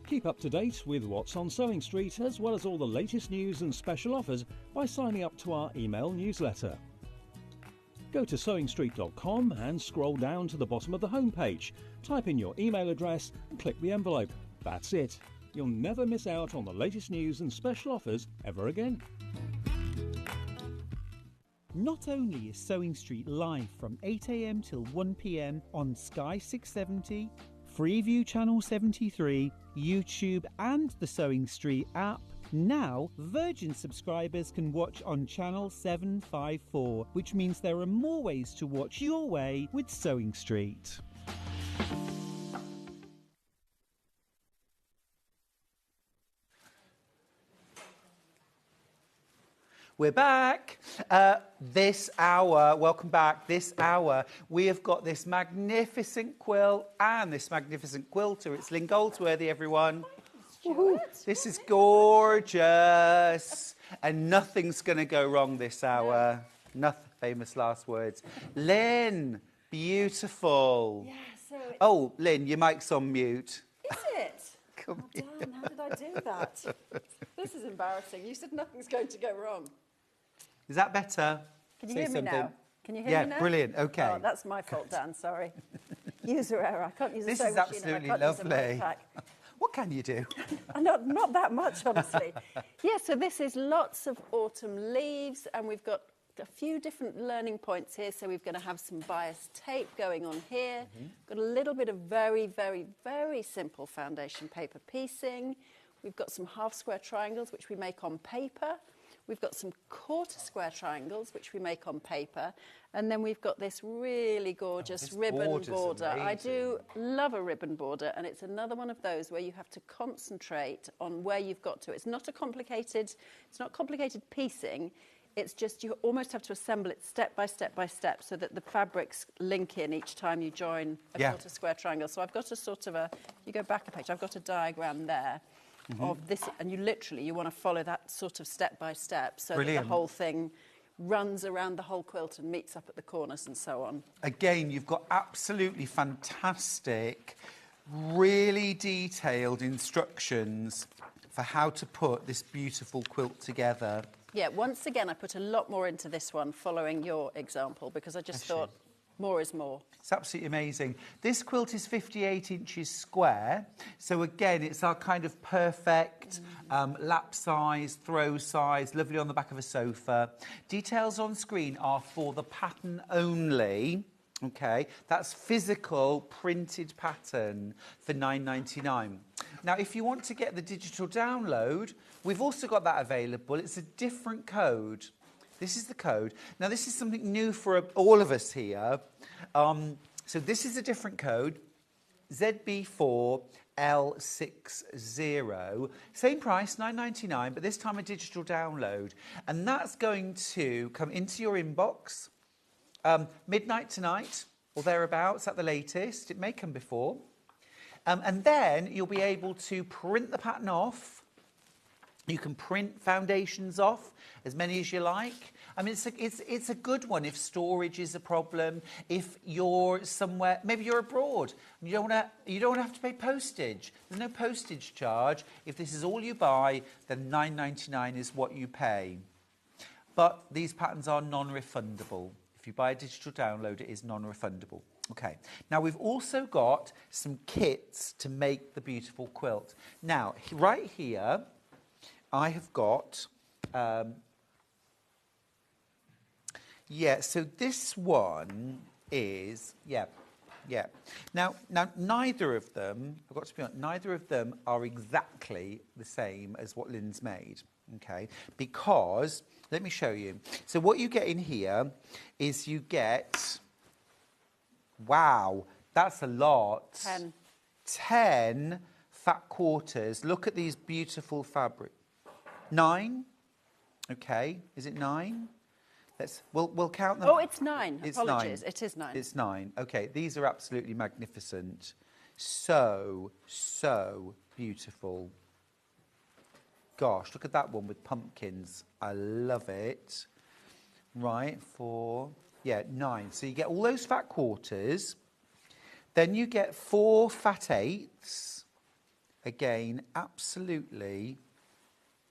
Keep up to date with what's on Sewing Street, as well as all the latest news and special offers by signing up to our email newsletter. Go to sewingstreet.com and scroll down to the bottom of the homepage. Type in your email address and click the envelope. That's it. You'll never miss out on the latest news and special offers ever again. Not only is Sewing Street live from 8 a.m. till 1 p.m. on Sky 670, Freeview Channel 73, YouTube and the Sewing Street app, now Virgin subscribers can watch on Channel 754, which means there are more ways to watch your way with Sewing Street. We're back. This hour, welcome back. This hour, we have got this magnificent quilt and this magnificent quilter. It's Lynn Goldsworthy, everyone. Woohoo. This is gorgeous. And nothing's going to go wrong this hour. Nothing. Famous last words. Lynn, beautiful. Yeah, so Oh, Lynn, your mic's on mute. is it? Come Oh, damn, how did I do that? This is embarrassing. You said nothing's going to go wrong. Is that better? Can you Say hear me something. now? Can you hear me now? Yeah, brilliant. Okay. Oh, that's my fault, Dan. Sorry. User error. I can't use a This sewing is machine and absolutely I can't use a lovely. mic pack. What can you do? Not that much, honestly. Yeah, so this is lots of autumn leaves, and we've got a few different learning points here. So we're going to have some bias tape going on here. Got a little bit of very, very, very simple foundation paper piecing. We've got some half square triangles, which we make on paper. We've got some quarter square triangles, which we make on paper. And then we've got this really gorgeous this ribbon border's border. I amazing. do love a ribbon border, and it's another one of those where you have to concentrate on where you've got to. It's not complicated piecing. It's just you almost have to assemble it step by step by step so that the fabrics link in each time you join a quarter square triangle. So I've got a sort of if you go back a page, I've got a diagram there. Of this, and you want to follow that sort of step by step so that the whole thing runs around the whole quilt and meets up at the corners and so on. Again, you've got absolutely fantastic, really detailed instructions for how to put this beautiful quilt together. Yeah, once again, I put a lot more into this one following your example because I just thought more is more. It's absolutely amazing. This quilt is 58 inches square. So again, it's our kind of perfect lap size, throw size, lovely on the back of a sofa. Details on screen are for the pattern only. Okay, that's physical printed pattern for £9.99. Now, if you want to get the digital download, we've also got that available. It's a different code. This is the code. Now, this is something new for all of us here. So this is a different code, ZB4L60. Same price, £9.99, but this time a digital download. And that's going to come into your inbox midnight tonight or thereabouts at the latest. It may come before. And then you'll be able to print the pattern off. You can print foundations off, as many as you like. I mean, it's a good one if storage is a problem. If you're somewhere, maybe you're abroad, and you don't have to pay postage. There's no postage charge. If this is all you buy, then £9.99 is what you pay. But these patterns are non-refundable. If you buy a digital download, it is non-refundable. Okay. Now we've also got some kits to make the beautiful quilt. Now, right here, I have got, so this one is, Now, neither of them, I've got to be honest, neither of them are exactly the same as what Lynn's made, okay? Because, let me show you. So what you get in here is you get, wow, That's a lot. 10. 10 fat quarters. Look at these beautiful fabric. 9. Okay, is it 9? We'll count them. Oh, it's 9. It's Apologies, 9. it is 9. It's 9. Okay, these are absolutely magnificent. So beautiful. Gosh, look at that one with pumpkins. I love it. Right, 4, 9. So you get all those fat quarters. Then you get 4 fat 8s. Again, absolutely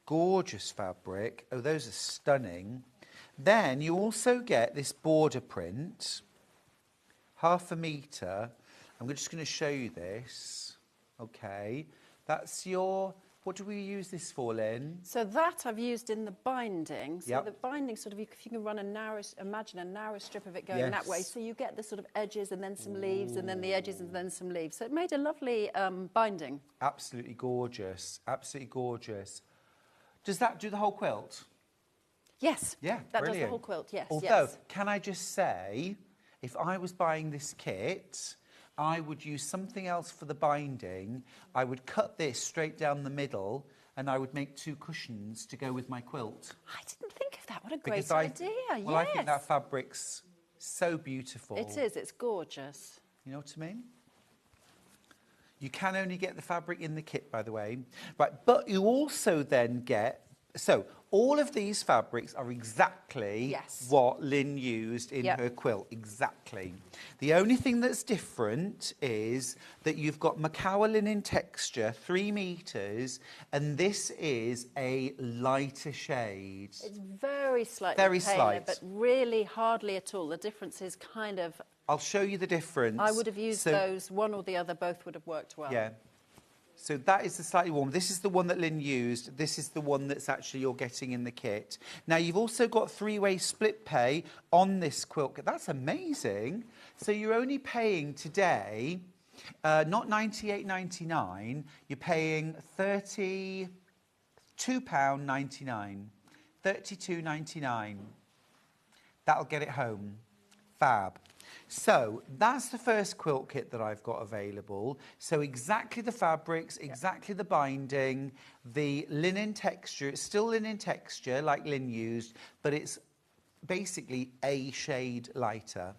gorgeous fabric. Oh, those are stunning. Then you also get this border print, 1/2 metre. I'm just going to show you this. Okay, that's your... What do we use this for, Lynn? So that I've used in the binding. So Yep. the binding sort of, if you can run a narrow, imagine a narrow strip of it going that way. Yes. So you get the sort of edges and then some leaves and then the edges and then some leaves. So it made a lovely binding. Absolutely gorgeous. Absolutely gorgeous. Does that do the whole quilt? Yes. Yeah, That does brilliant. the whole quilt, yes. Although, yes. can I just say, if I was buying this kit, I would use something else for the binding. I would cut this straight down the middle and I would make 2 cushions to go with my quilt. I didn't think of that. What a great Because idea. Well, yes. I think that fabric's so beautiful. It is. It's gorgeous. You know what I mean? You can only get the fabric in the kit, by the way. Right, but you also then get... So, all of these fabrics are exactly Yes. what Lynn used in Yep. her quilt. Exactly. The only thing that's different is that you've got Macawa linen texture, 3 metres, and this is a lighter shade. It's very slightly Very paler, slight. but really hardly at all. The difference is kind of... I'll show you the difference. I would have used So- those, one or the other, both would have worked well. Yeah. So that is the slightly warm. This is the one that Lynn used. This is the one that's actually you're getting in the kit. Now, you've also got 3-way split pay on this quilt. That's amazing. So you're only paying today, not £98.99, you're paying £32.99. £32.99. That'll get it home. Fab. So that's the first quilt kit that I've got available. So exactly the fabrics, exactly the binding, the linen texture. It's still linen texture like Lynn used, but it's basically a shade lighter,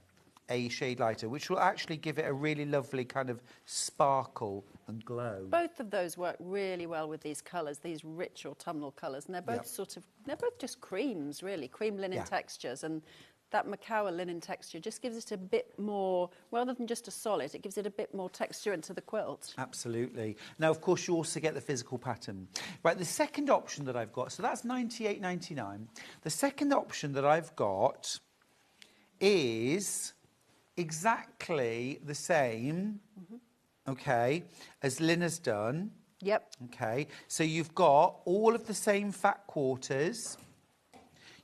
which will actually give it a really lovely kind of sparkle and glow. Both of those work really well with these colours, these rich autumnal colours, and they're both they're both just creams, really, cream linen textures, and that Macawa linen texture just gives it a bit more, rather than just a solid, it gives it a bit more texture into the quilt. Absolutely. Now, of course, you also get the physical pattern. Right, the second option that I've got, so that's £98.99. The second option that I've got is exactly the same, okay, as Lynn has done. Yep. Okay, so you've got all of the same fat quarters.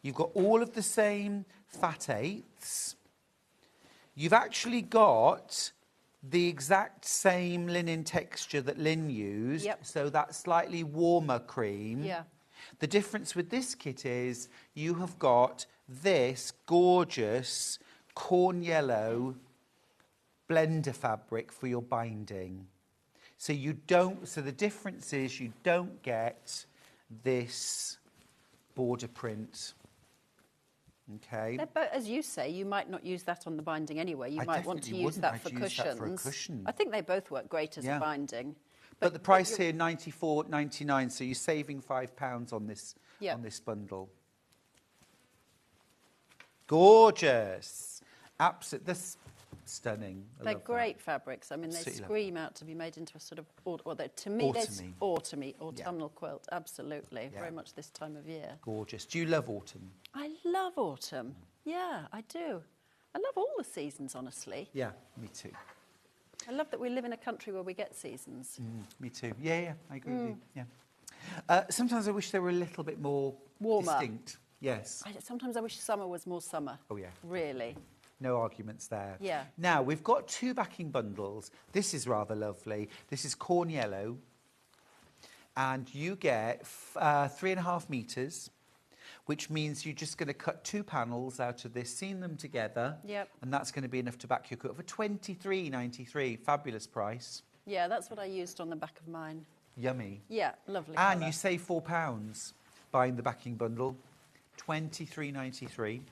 You've got all of the same fat 8s. You've actually got the exact same linen texture that Lynn used. Yep. So that slightly warmer cream. Yeah. The difference with this kit is you have got this gorgeous corn yellow blender fabric for your binding. So the difference is you don't get this border print. Okay. But as you say, you might not use that on the binding anyway. You might want to definitely use that wouldn't. for I'd use cushions. that for a cushion. I think they both work great as a binding. But the price here, £94.99, so you're saving £5 on this bundle. Gorgeous. Absolutely. That's stunning. I They're love that. great fabrics. I mean, they Absolutely scream out to be made into a sort of, to me, Autumny. autumnal quilt. Absolutely. Very much this time of year. Gorgeous. Do you love autumn? I love autumn. Yeah, I do. I love all the seasons, honestly. Yeah, me too. I love that we live in a country where we get seasons. Me too. Yeah, I agree with you. Yeah. Sometimes I wish they were a little bit more Warmer. distinct. Yes. Sometimes I wish summer was more summer. Oh, yeah. Really. No arguments there. Yeah. Now, we've got 2 backing bundles. This is rather lovely. This is corn yellow. And you get 3.5 metres. which means you're just going to cut 2 panels out of this, seam them together, Yep. and that's going to be enough to back your quilt for £23.93. Fabulous price. Yeah, that's what I used on the back of mine. Yummy. Yeah, lovely And colour. you save £4 buying the backing bundle, £23.93.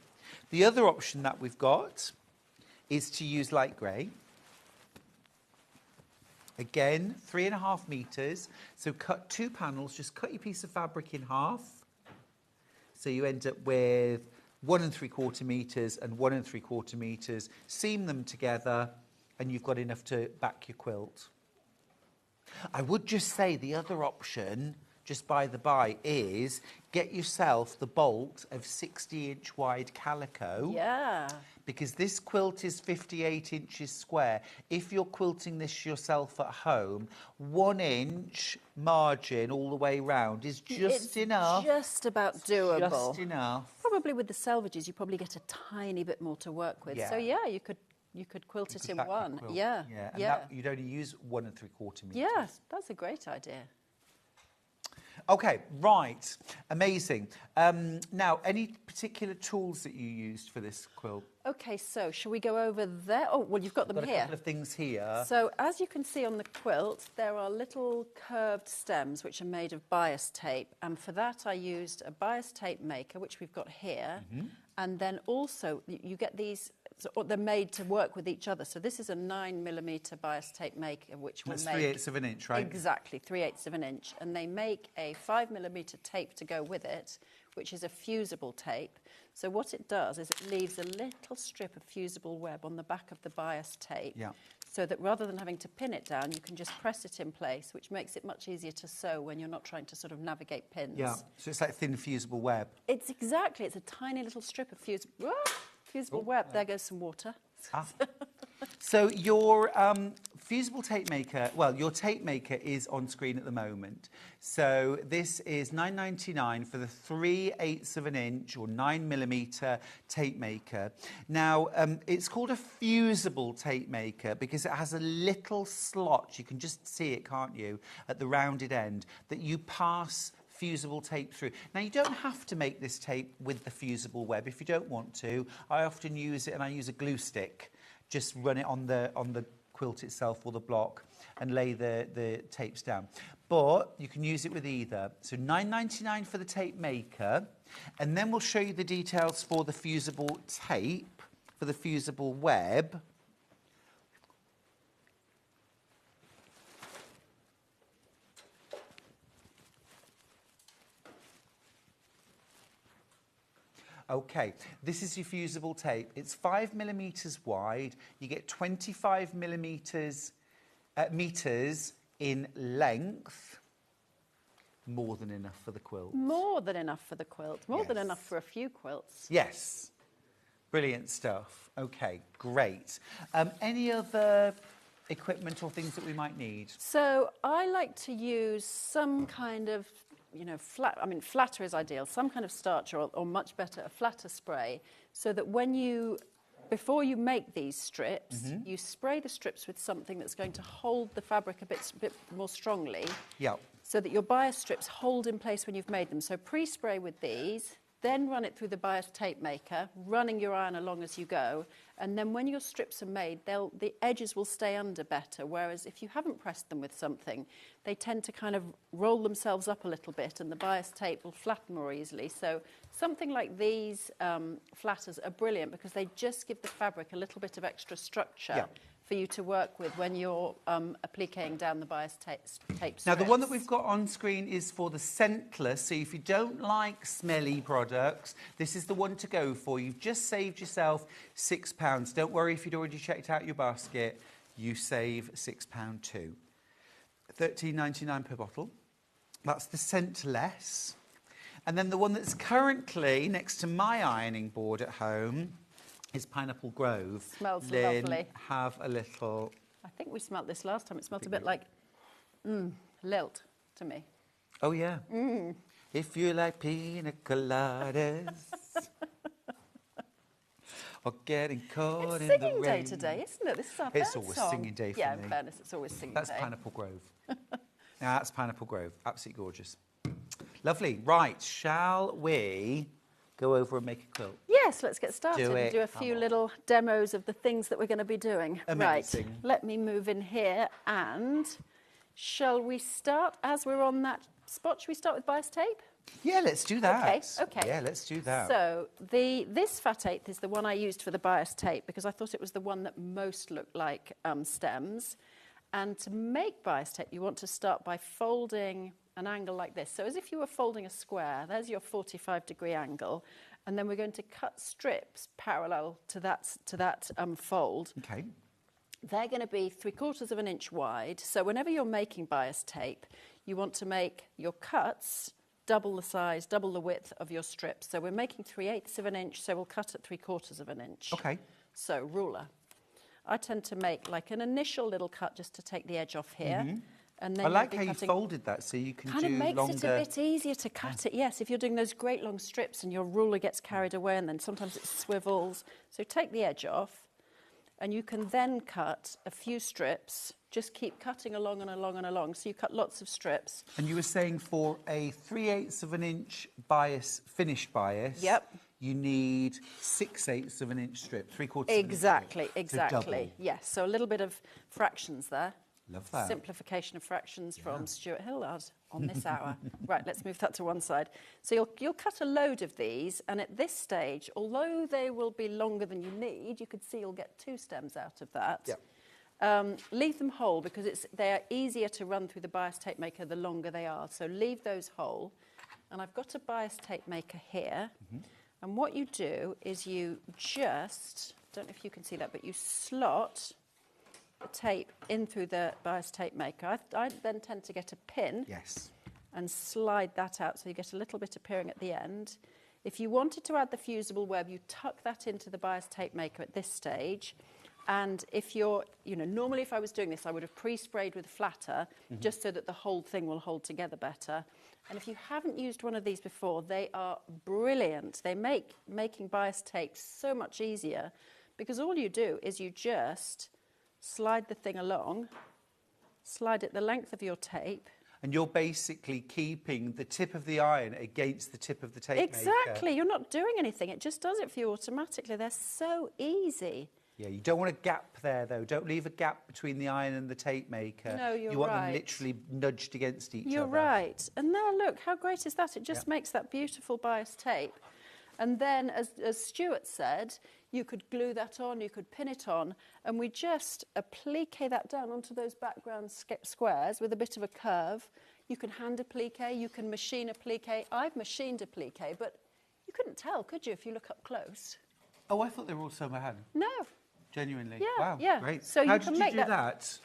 The other option that we've got is to use light grey. Again, 3.5 metres. So cut 2 panels, just cut your piece of fabric in half. So you end up with 1 3/4 metres and 1 3/4 metres. Seam them together and you've got enough to back your quilt. I would just say the other option, just by the by, is get yourself the bolt of 60-inch wide calico. Yeah. Because this quilt is 58 inches square. If you're quilting this yourself at home, 1 inch margin all the way round is just enough. Just about doable. Just enough. Probably with the selvages, you probably get a tiny bit more to work with. Yeah. So yeah, you could quilt it in Back your one. quilt. Yeah. Yeah. And Yeah. that, you'd only use 1 3/4 metres. Yeah, that's a great idea. Okay, right. Amazing. Now, any particular tools that you used for this quilt? Okay, so shall we go over there? Oh, well, you've got them Got a here. couple of things here. So as you can see on the quilt, there are little curved stems which are made of bias tape. And for that, I used a bias tape maker, which we've got here. Mm-hmm. And then also, you get these, so they're made to work with each other. So this is a 9mm bias tape maker, which will That's make... 3/8 of an inch, right? Exactly, 3/8 of an inch. And they make a 5mm tape to go with it, which is a fusible tape. So what it does is it leaves a little strip of fusible web on the back of the bias tape. Yeah. So that rather than having to pin it down, you can just press it in place, which makes it much easier to sew when you're not trying to sort of navigate pins. Yeah, so it's like thin fusible web. It's a tiny little strip of fusible web. There goes some water. Ah. So your fusible tape maker, well, your tape maker is on screen at the moment. So this is £9.99 for the 3/8 of an inch or 9mm tape maker. Now, it's called a fusible tape maker because it has a little slot, you can just see it, can't you, at the rounded end, that you pass fusible tape through. Now, you don't have to make this tape with the fusible web if you don't want to. I often use it, and I use a glue stick. Just run it on the quilt itself or the block and lay the tapes down. But you can use it with either. So £9.99 for the tape maker, and then we'll show you the details for the fusible tape, for the fusible web. Okay, this is your fusible tape. It's 5mm wide. You get 25mm meters in length. More than enough for the quilt. More than enough for the quilt. More than Yes. enough for a few quilts. Yes. Brilliant stuff. Okay, great. Any other equipment or things that we might need? So I like to use some kind of, flatter is ideal, some kind of starcher or much better, a flatter spray, so that before you make these strips, you spray the strips with something that's going to hold the fabric a bit more strongly. Yeah. So that your bias strips hold in place when you've made them. So pre-spray with these, then run it through the bias tape maker, running your iron along as you go, and then when your strips are made, the edges will stay under better, whereas if you haven't pressed them with something, they tend to kind of roll themselves up a little bit and the bias tape will flatten more easily. So something like these flatters are brilliant because they just give the fabric a little bit of extra structure for you to work with when you're appliquing down the bias tape strips. Now, the one that we've got on screen is for the scentless, so if you don't like smelly products, this is the one to go for. You've just saved yourself £6. Don't worry if you'd already checked out your basket, you save £6 too. £13.99 per bottle. That's the scentless. And then the one that's currently next to my ironing board at home is Pineapple Grove. Smells Lynn, lovely. have a little... I think we smelt this last time. It smelt a bit like lilt to me. Oh, yeah. If you like pina coladas or getting caught It's in the singing day rain. today, isn't it? This is our It's third always song. singing day for Yeah, me. in fairness, it's always singing That's day. Pineapple Grove. Now, that's Pineapple Grove. Absolutely gorgeous. Lovely. Right, shall we go over and make a quilt? Yes, let's get started Do and it. do a few little demos of the things that we're going to be doing. Amazing. Right, let me move in here and shall we start as we're on that spot? Shall we start with bias tape? Yeah, let's do that. Okay. Yeah, let's do that. So this fat eighth is the one I used for the bias tape because I thought it was the one that most looked like stems. And to make bias tape, you want to start by folding an angle like this. So as if you were folding a square, there's your 45-degree angle. And then we're going to cut strips parallel to that fold. Okay. They're going to be 3/4 of an inch wide. So whenever you're making bias tape, you want to make your cuts double the size, double the width of your strips. So we're making 3/8 of an inch, so we'll cut at 3/4 of an inch. Okay. So ruler. I tend to make like an initial little cut just to take the edge off here. And then I like you'll be how you cutting- folded that so you can kind of do makes longer. it a bit easier to cut it. Yes, if you're doing those great long strips and your ruler gets carried away and then sometimes it swivels. So take the edge off and you can then cut a few strips. Just keep cutting along and along and along. So you cut lots of strips. And you were saying for a 3/8 of an inch bias, finished bias, Yep. you need 6/8 of an inch strip, 3/4 Exactly, of an inch strip. exactly. So double. Yes, so a little bit of fractions there. Love that. Simplification of fractions from Stuart Hillard on this hour. Right, let's move that to one side. So you'll cut a load of these, and at this stage, although they will be longer than you need, you could see you'll get 2 stems out of that. Yep. Leave them whole because they are easier to run through the bias tape maker the longer they are. So leave those whole. And I've got a bias tape maker here. And what you do is you just, don't know if you can see that, but you slot the tape in through the bias tape maker. I then tend to get a pin Yes. and slide that out so you get a little bit appearing at the end. If you wanted to add the fusible web, you tuck that into the bias tape maker at this stage. And if you're, normally if I was doing this, I would have pre-sprayed with flatter just so that the whole thing will hold together better. And if you haven't used one of these before, they are brilliant. They make making bias tape so much easier because all you do is you just slide the thing along, slide it the length of your tape. And you're basically keeping the tip of the iron against the tip of the tape maker. Exactly. You're not doing anything. It just does it for you automatically. They're so easy. Yeah, you don't want a gap there, though. Don't leave a gap between the iron and the tape maker. No, you're You want right. them literally nudged against each You're other. right. And now look, how great is that? It just makes that beautiful bias tape. And then, as Stuart said, you could glue that on, you could pin it on, and we just applique that down onto those background squares with a bit of a curve. You can hand applique, you can machine applique. I've machined applique, but you couldn't tell, could you, if you look up close? Oh, I thought they were all so hand. No. Genuinely. Yeah, Wow, yeah. great. So How you did can you make do that- that?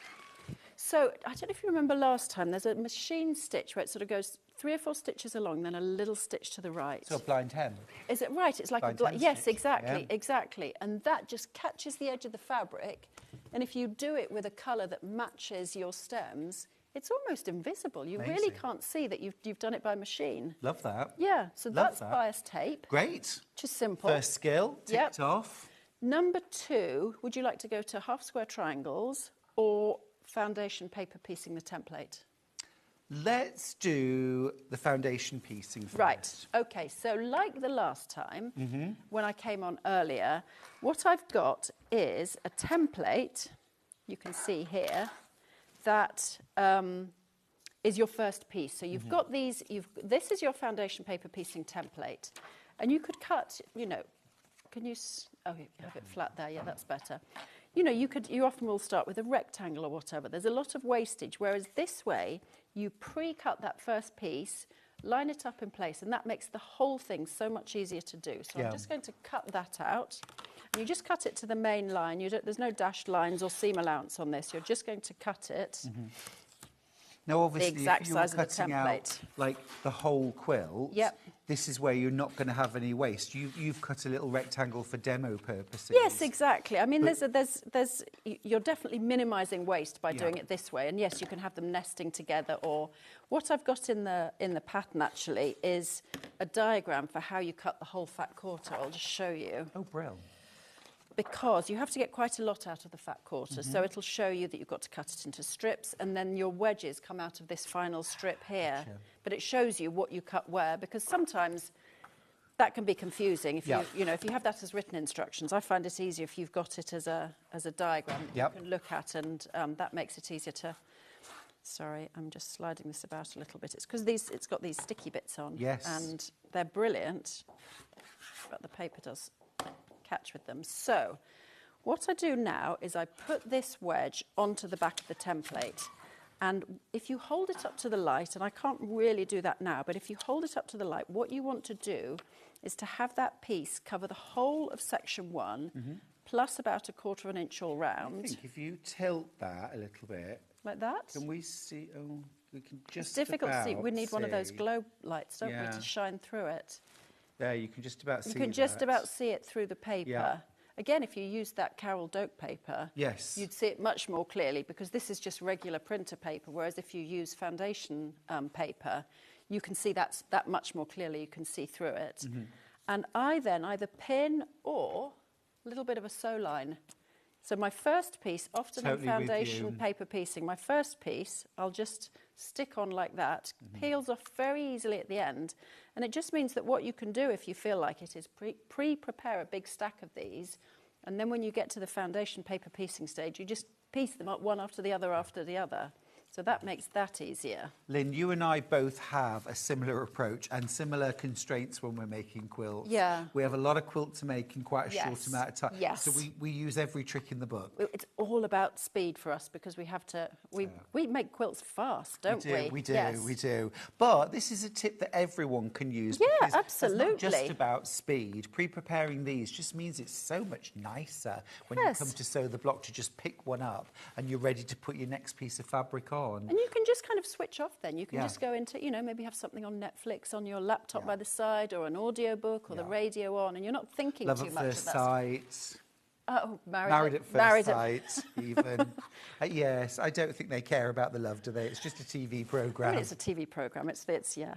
So I don't know if you remember last time, there's a machine stitch where it sort of goes 3 or 4 stitches along, then a little stitch to the right. So a blind hem. Is it right? It's like Blind hem yes, stitch, exactly, yeah. exactly. And that just catches the edge of the fabric. And if you do it with a colour that matches your stems, it's almost invisible. You really Amazing. can't see that you've done it by machine. Love that. Yeah, so Love that's that. bias tape, Great. which is simple. First skill, Yep. ticked off. Number 2, would you like to go to half square triangles or foundation paper piecing the template? Let's do the foundation piecing first. Right, okay, so like the last time, when I came on earlier, what I've got is a template, you can see here, that is your first piece. So you've got these, this is your foundation paper piecing template. And you could cut, can you, oh, you have it flat there, yeah, that's better. You often will start with a rectangle or whatever. There's a lot of wastage, whereas this way, you pre-cut that first piece, line it up in place, and that makes the whole thing so much easier to do. So Yeah. I'm just going to cut that out. And you just cut it to the main line. There's no dashed lines or seam allowance on this. You're just going to cut it. Now, obviously, exact if you were size of the cutting out template. like the whole quilt, Yep. this is where you're not going to have any waste. You've cut a little rectangle for demo purposes. Yes, exactly. I mean, you're definitely minimising waste by doing it this way. And yes, you can have them nesting together. Or what I've got in the pattern actually is a diagram for how you cut the whole fat quarter. I'll just show you. Oh, brilliant. Because you have to get quite a lot out of the fat quarter. So it'll show you that you've got to cut it into strips, and then your wedges come out of this final strip here. Gotcha. But it shows you what you cut where, because sometimes that can be confusing if Yeah. you know, if you have that as written instructions. I find it easier if you've got it as a diagram that Yep. you can look at, and that makes it easier to. Sorry, I'm just sliding this about a little bit. It's because it's got these sticky bits on. Yes. And they're brilliant, but the paper does catch with them. So what I do now is I put this wedge onto the back of the template. And if you hold it up to the light, and I can't really do that now, but if you hold it up to the light, what you want to do is to have that piece cover the whole of section 1, plus about 1/4 inch all round. I think if you tilt that a little bit, like that. can we see? Oh, we can just It's difficult to see. about We need one of those see. glow lights, don't we, Yeah. to shine through it. There, you can just about see. You can just that. about see it through the paper. Yeah. Again, if you use that Carol Doak paper, Yes. you'd see it much more clearly, because this is just regular printer paper, whereas if you use foundation paper, you can see that much more clearly. You can see through it. And I then either pin or a little bit of a sew line. So my first piece, often Totally in with foundation you. paper piecing, my first piece, I'll just stick on like that, peels off very easily at the end. And it just means that what you can do, if you feel like it, is pre-prepare a big stack of these. And then when you get to the foundation paper piecing stage, you just piece them up one after the other after the other. So that makes that easier. Lynn, you and I both have a similar approach and similar constraints when we're making quilts. Yeah. We have a lot of quilt to make in quite a short Yes. amount of time. Yes. So we use every trick in the book. It's all about speed for us, because we have to, we make quilts fast, don't we? We do, Yes. we do. But this is a tip that everyone can use. Yeah, because It's not absolutely. just about speed. Pre-preparing these just means it's so much nicer when Yes. you come to sew the block to just pick one up and you're ready to put your next piece of fabric on. And you can just kind of switch off then. You can Yeah. just go into, maybe have something on Netflix on your laptop by the side, or an audio book, or the radio on, and you're not thinking Love too at much first of that. sight. Oh, Married at first sight, even. Yes, I don't think they care about the love, do they? It's just a TV programme. I mean, it's a TV programme. It's yeah.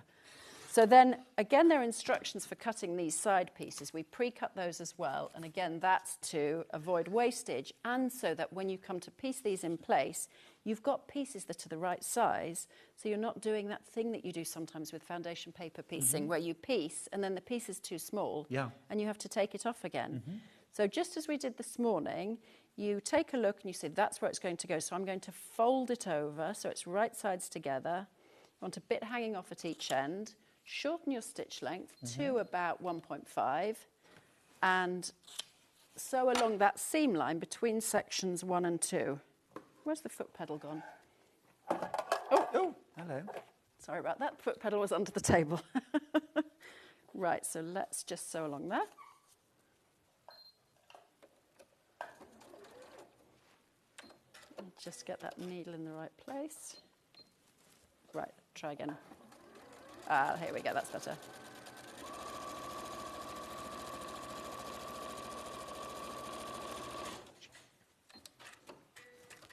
So then, again, there are instructions for cutting these side pieces. We pre-cut those as well. And again, that's to avoid wastage, and so that when you come to piece these in place, you've got pieces that are the right size, so you're not doing that thing that you do sometimes with foundation paper piecing, where you piece and then the piece is too small, and you have to take it off again. So just as we did this morning, you take a look and you say, that's where it's going to go. So I'm going to fold it over so it's right sides together. You want a bit hanging off at each end. Shorten your stitch length to about 1.5 and sew along that seam line between sections 1 and 2. Where's the foot pedal gone? Oh, hello. Sorry about that. Foot pedal was under the table. Right, so let's just sew along there. Just get that needle in the right place. Right, try again. Here we go, that's better.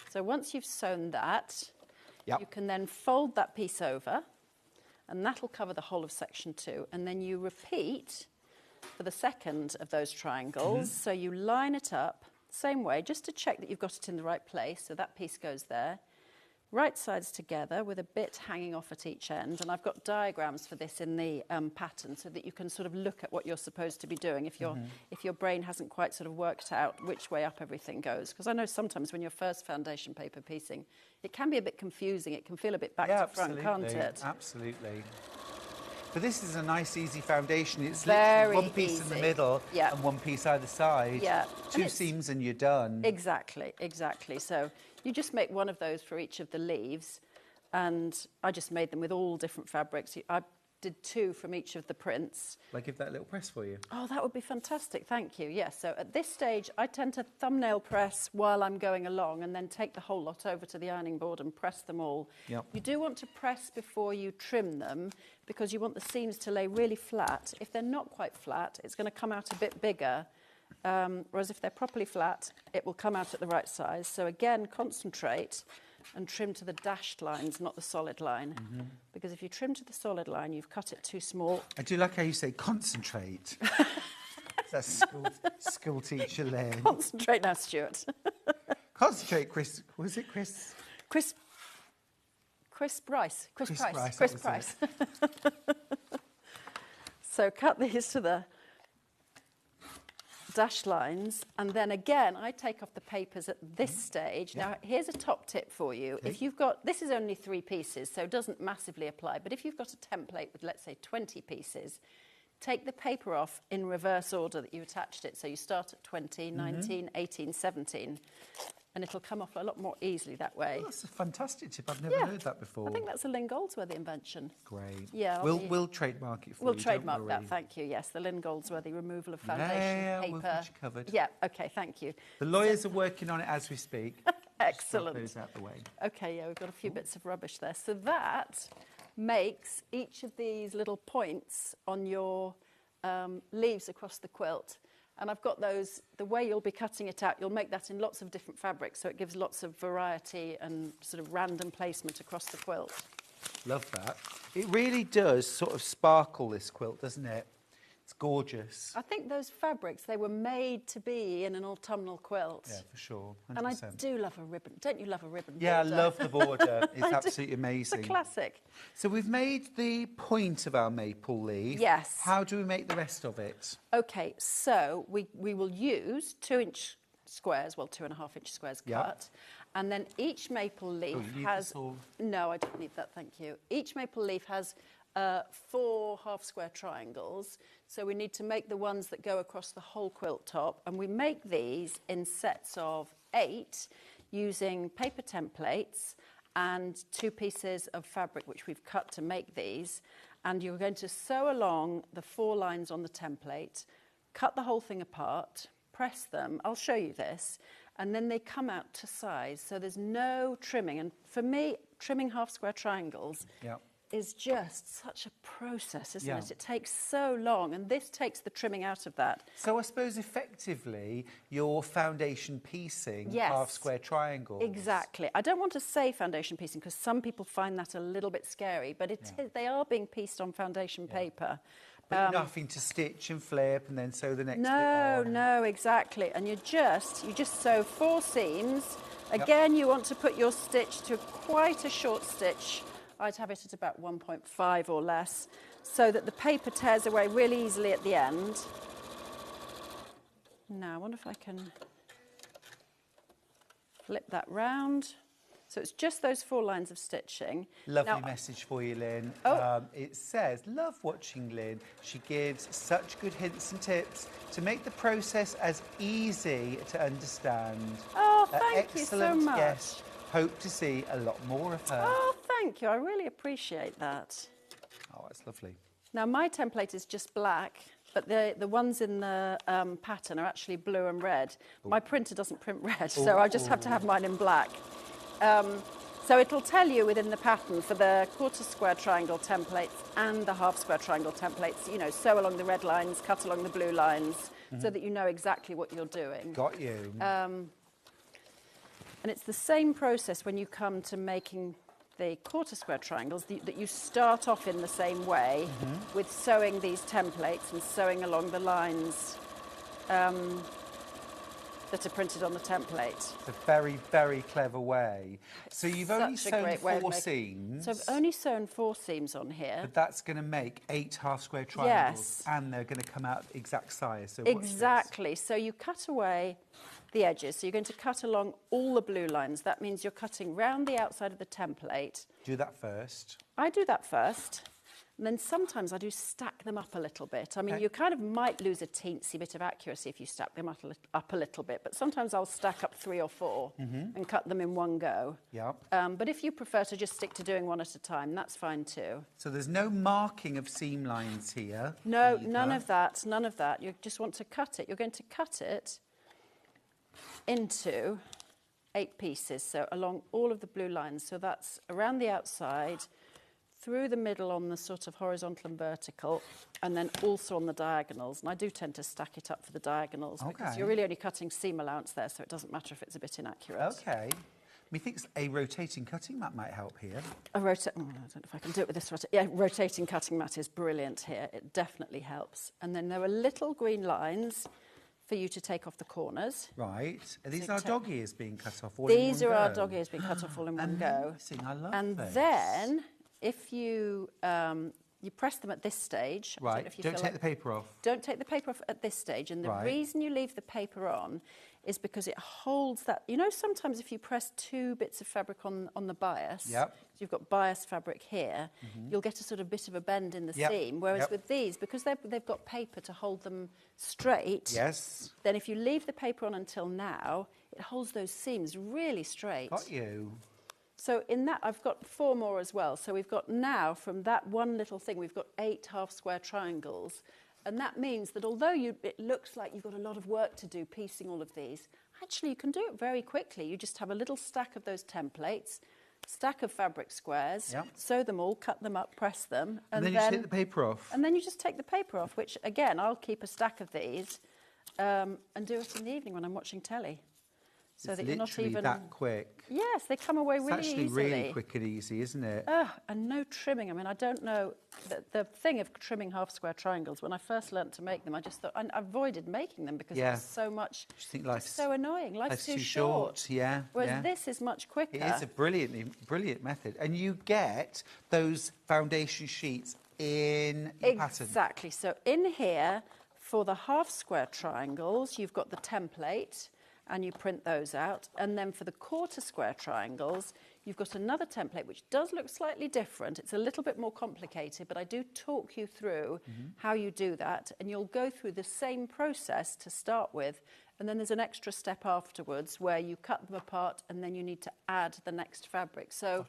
So once you've sewn that, you can then fold that piece over, and that'll cover the whole of section 2. And then you repeat for the second of those triangles. So you line it up, same way, just to check that you've got it in the right place. So that piece goes there. Right sides together with a bit hanging off at each end. And I've got diagrams for this in the pattern so that you can sort of look at what you're supposed to be doing if your brain hasn't quite sort of worked out which way up everything goes. Because I know sometimes when you're first foundation paper piecing, it can be a bit confusing. It can feel a bit back to front, can't it? Absolutely. But this is a nice, easy foundation. It's Very literally one piece in the easy. middle Yeah. and one piece either side. Yeah. Two And seams and you're done. Exactly. So you just make one of those for each of the leaves, and I just made them with all different fabrics. I did 2 from each of the prints. Will I give that a little press for you? Oh, that would be fantastic. Thank you. Yes. So at this stage, I tend to thumbnail press while I'm going along, and then take the whole lot over to the ironing board and press them all. Yep. You do want to press before you trim them, because you want the seams to lay really flat. If they're not quite flat, it's going to come out a bit bigger. Whereas if they're properly flat, it will come out at the right size. So again, concentrate and trim to the dashed lines, not the solid line. Because if you trim to the solid line, you've cut it too small. I do like how you say concentrate. That's school teacher Lynn. Concentrate now, Stuart. Concentrate, Chris. Was it Chris? Chris Price. Chris Chris Price. Price, Chris that was Price. So cut these to the dash lines, and then again I take off the papers at this stage. Now here's a top tip for you. If you've got, this is only 3 pieces, so it doesn't massively apply, but if you've got a template with, let's say, 20 pieces, take the paper off in reverse order that you attached it. So you start at 20, 19, 18, 17, and it'll come off a lot more easily that way. Oh, that's a fantastic tip. I've never heard that before. I think that's a Lynn Goldsworthy invention. Great. Yeah. We'll trademark it for you. We'll trademark that, thank you. Yes, the Lynn Goldsworthy removal of foundation paper. We've got you covered. Yeah, okay, thank you. The lawyers are working on it as we speak. Excellent. Just those out the way. Okay, yeah, we've got a few bits of rubbish there. So that makes each of these little points on your leaves across the quilt. And I've got those, the way you'll be cutting it out, you'll make that in lots of different fabrics, so it gives lots of variety and sort of random placement across the quilt. Love that. It really does sort of sparkle, this quilt, doesn't it? It's gorgeous. I think those fabrics, they were made to be in an autumnal quilt. Yeah, for sure. 100%. And I do love a ribbon. Don't you love a ribbon Yeah, border? I love the border. It's I do. absolutely amazing. It's a classic. So we've made the point of our maple leaf. Yes. How do we make the rest of it? Okay, so we will use 2-inch squares, well, 2.5-inch squares cut. And then each maple leaf you need has... this all? No, I don't need that, thank you. Each maple leaf has 4 half-square triangles. So we need to make the ones that go across the whole quilt top. And we make these in sets of 8 using paper templates and 2 pieces of fabric which we've cut to make these. And you're going to sew along the 4 lines on the template, cut the whole thing apart, press them. I'll show you this. And then they come out to size. So there's no trimming. And for me, trimming half-square triangles is just such a process, isn't it? It takes so long, and this takes the trimming out of that. So I suppose effectively your foundation piecing half-square triangles. Exactly. I don't want to say foundation piecing because some people find that a little bit scary, but it is, they are being pieced on foundation paper. But you're not having to stitch and flip and then sew the next bit on. No, exactly. And you just sew 4 seams. Again, you want to put your stitch to quite a short stitch. I'd have it at about 1.5 or less, so that the paper tears away really easily at the end. Now, I wonder if I can flip that round. So it's just those 4 lines of stitching. Lovely message for you, Lynn. It says, love watching Lynn. She gives such good hints and tips to make the process as easy to understand. Oh, thank you so Excellent much. guest. Hope to see a lot more of her. Oh, thank you. I really appreciate that. Oh, that's lovely. Now, my template is just black, but the ones in the pattern are actually blue and red. My printer doesn't print red, so I just have to have mine in black. So it'll tell you within the pattern for the quarter square triangle templates and the half square triangle templates, you know, sew along the red lines, cut along the blue lines, so that you know exactly what you're doing. Got you. And it's the same process when you come to making the quarter square triangles, that you start off in the same way with sewing these templates and sewing along the lines that are printed on the template. It's a very, very clever way. So you've only sewn 4 seams. So I've only sewn 4 seams on here. But that's going to make 8 half-square triangles. And they're going to come out exact size. So exactly. So you cut away the edges. So you're going to cut along all the blue lines. That means you're cutting round the outside of the template. Do that first. I do that first. And then sometimes I do stack them up a little bit. I mean, you kind of might lose a teensy bit of accuracy if you stack them up a little bit, but sometimes I'll stack up 3 or 4 and cut them in one go. But if you prefer to just stick to doing one at a time, that's fine too. So there's no marking of seam lines here? No, none of that, none of that. You just want to cut it. You're going to cut it into 8 pieces, so along all of the blue lines. So that's around the outside, through the middle on the sort of horizontal and vertical, and then also on the diagonals. And I do tend to stack it up for the diagonals because you're really only cutting seam allowance there, so it doesn't matter if it's a bit inaccurate. Okay. Methinks a rotating cutting mat might help here. I don't know if I can do it with this. Rotating cutting mat is brilliant here. It definitely helps. And then there are little green lines for you to take off the corners. Right. Are these our dog ears being cut off all These in one are our go? dog ears being cut off all in one go. Amazing. I love and this. then, if you you press them at this stage. I don't know Right, if you don't feel take like- the paper off. Don't take the paper off at this stage. And the Right. reason you leave the paper on is because it holds that. You know, sometimes if you press two bits of fabric on the bias, Yep. so you've got bias fabric here, you'll get a sort of bit of a bend in the Yep, seam. Whereas yep. with these, because they've got paper to hold them straight, Yes. then if you leave the paper on until now, it holds those seams really straight. Got you. So in that, I've got 4 more as well. So we've got now, from that one little thing, we've got 8 half-square triangles. And that means that although it looks like you've got a lot of work to do piecing all of these, actually you can do it very quickly. You just have a little stack of those templates, stack of fabric squares, Yep. sew them all, cut them up, press them. And then you just take the paper off. And then you just take the paper off, which, again, I'll keep a stack of these and do it in the evening when I'm watching telly. So It's that you're not literally even... that quick. Yes, they come away It's really actually easily. really quick and easy, isn't it? And no trimming. I mean, I don't know. The thing of trimming half-square triangles, when I first learnt to make them, I just thought... I avoided making them because Yeah. it was so much... Just think it's life's so annoying. Life's too short. Yeah. Whereas yeah. this is much quicker. It is a brilliant method. And you get those foundation sheets in the pattern. Exactly. So in here, for the half-square triangles, you've got the template, and you print those out. And then for the quarter-square triangles, you've got another template, which does look slightly different. It's a little bit more complicated, but I do talk you through how you do that. And you'll go through the same process to start with. And then there's an extra step afterwards where you cut them apart and then you need to add the next fabric. So,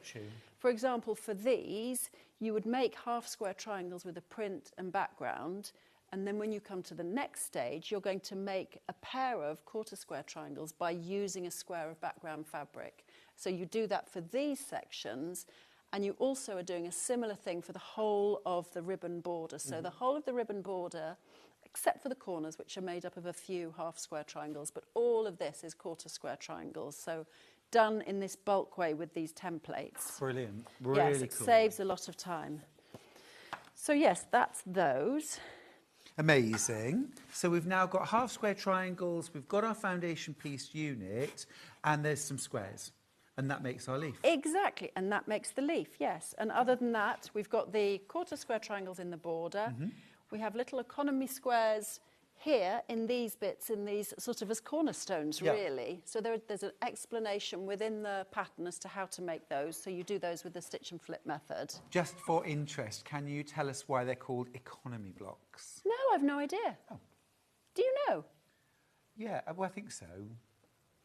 for example, for these, you would make half-square triangles with a print and background. And then when you come to the next stage, you're going to make a pair of quarter-square triangles by using a square of background fabric. So you do that for these sections, and you also are doing a similar thing for the whole of the ribbon border. So the whole of the ribbon border, except for the corners, which are made up of a few half-square triangles, but all of this is quarter-square triangles. So done in this bulk way with these templates. Brilliant. Really yes, it cool. saves a lot of time. So yes, that's those. Amazing. So we've now got half-square triangles, we've got our foundation piece unit, and there's some squares. And that makes our leaf. Exactly, and that makes the leaf, yes. And other than that, we've got the quarter-square triangles in the border. We have little economy squares here in these bits, in these sort of as cornerstones, really. So there's an explanation within the pattern as to how to make those. So you do those with the stitch and flip method. Just for interest, can you tell us why they're called economy blocks? No, I've no idea. Oh. Do you know? Yeah, well, I think so.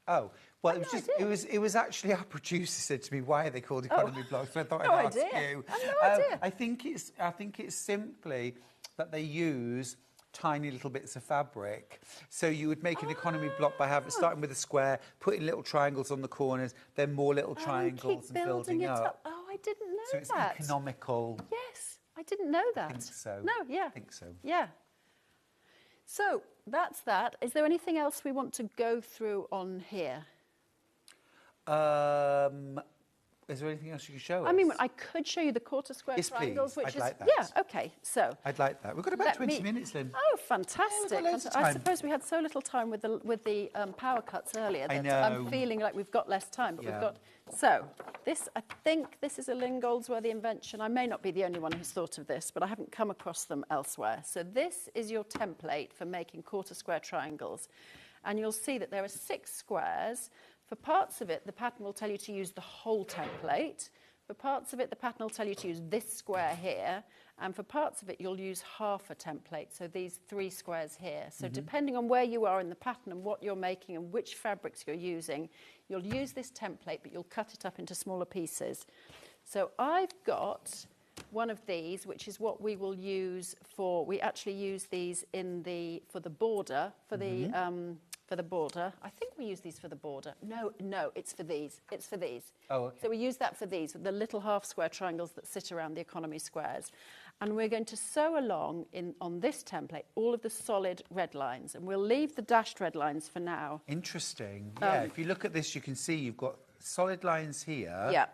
Oh, well, it was actually our producer said to me, why are they called economy blocks? So I thought I'd ask you. I've no idea. I think it's simply that they use tiny little bits of fabric. So you would make an economy block by starting with a square, putting little triangles on the corners, then more little triangles and building up. Oh, I didn't know So it's that. economical. Yes, I didn't know that. I think so. No, yeah. I think so. Yeah. So that's that. Is there anything else we want to go through on here? Is there anything else you can show us? I mean, I could show you the quarter-square Yes, triangles, please. which I'd is... like that. Yeah, OK, so... I'd like that. We've got about 20 minutes, Lynn. Oh, fantastic. Yeah, we've got loads of I time. suppose we had so little time with the power cuts earlier I that I'm know. feeling like we've got less time, but Yeah. we've got... So, I think this is a Lynn Goldsworthy invention. I may not be the only one who's thought of this, but I haven't come across them elsewhere. So this is your template for making quarter-square triangles. And you'll see that there are 6 squares. For parts of it, the pattern will tell you to use the whole template. For parts of it, the pattern will tell you to use this square here. And for parts of it, you'll use half a template, so these 3 squares here. So depending on where you are in the pattern and what you're making and which fabrics you're using, you'll use this template, but you'll cut it up into smaller pieces. So I've got one of these, which is what we will use for... We actually use these for the border, for the border. I think we use these for the border. No, it's for these. It's for these. Oh, okay. So we use that for these, the little half-square triangles that sit around the economy squares. And we're going to sew along on this template all of the solid red lines. And we'll leave the dashed red lines for now. Interesting. Yeah, if you look at this, you can see you've got solid lines here. Yeah.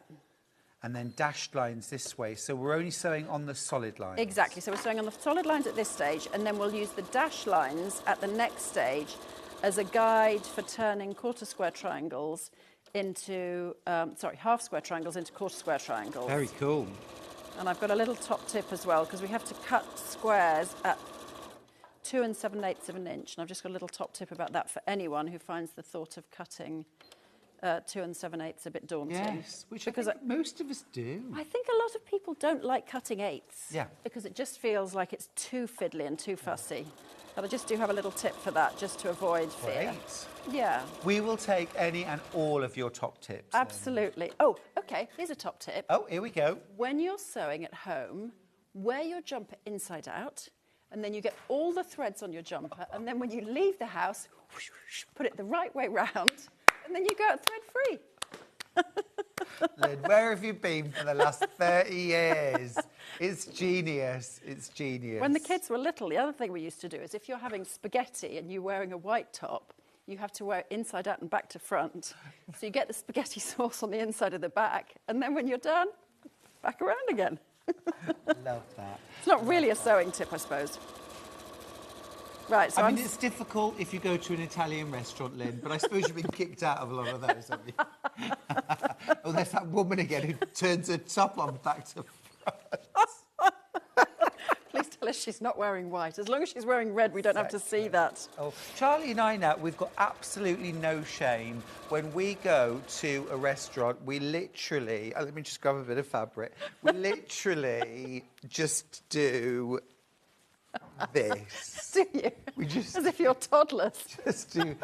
And then dashed lines this way. So we're only sewing on the solid lines. Exactly. So we're sewing on the solid lines at this stage, and then we'll use the dashed lines at the next stage as a guide for turning quarter-square triangles into, half-square triangles into quarter-square triangles. Very cool. And I've got a little top tip as well, because we have to cut squares at 2 7/8 of an inch. And I've just got a little top tip about that for anyone who finds the thought of cutting 2 7/8 a bit daunting. Yes, which because I think most of us do. I think a lot of people don't like cutting eighths. Yeah. Because it just feels like it's too fiddly and too fussy. But I just do have a little tip for that, just to avoid fear. Great. Yeah. We will take any and all of your top tips. Absolutely. Oh, okay, here's a top tip. Oh, here we go. When you're sewing at home, wear your jumper inside out, and then you get all the threads on your jumper, and then when you leave the house, whoosh, whoosh, put it the right way round, and then you go out thread-free. Lynn, where have you been for the last 30 years? It's genius. It's genius. When the kids were little, the other thing we used to do is if you're having spaghetti and you're wearing a white top, you have to wear it inside out and back to front. So you get the spaghetti sauce on the inside of the back, and then when you're done, back around again. Love that. It's not really a sewing tip, I suppose. Right, so I mean, it's difficult if you go to an Italian restaurant, Lynn, but I suppose you've been kicked out of a lot of those, haven't you? Oh, there's that woman again who turns her top on back to front. Please tell us she's not wearing white. As long as she's wearing red, we don't have to see that. Oh, Charlie and I now, we've got absolutely no shame. When we go to a restaurant, we literally, let me just grab a bit of fabric, we literally just do this. Do you? We just As if you're toddlers. just do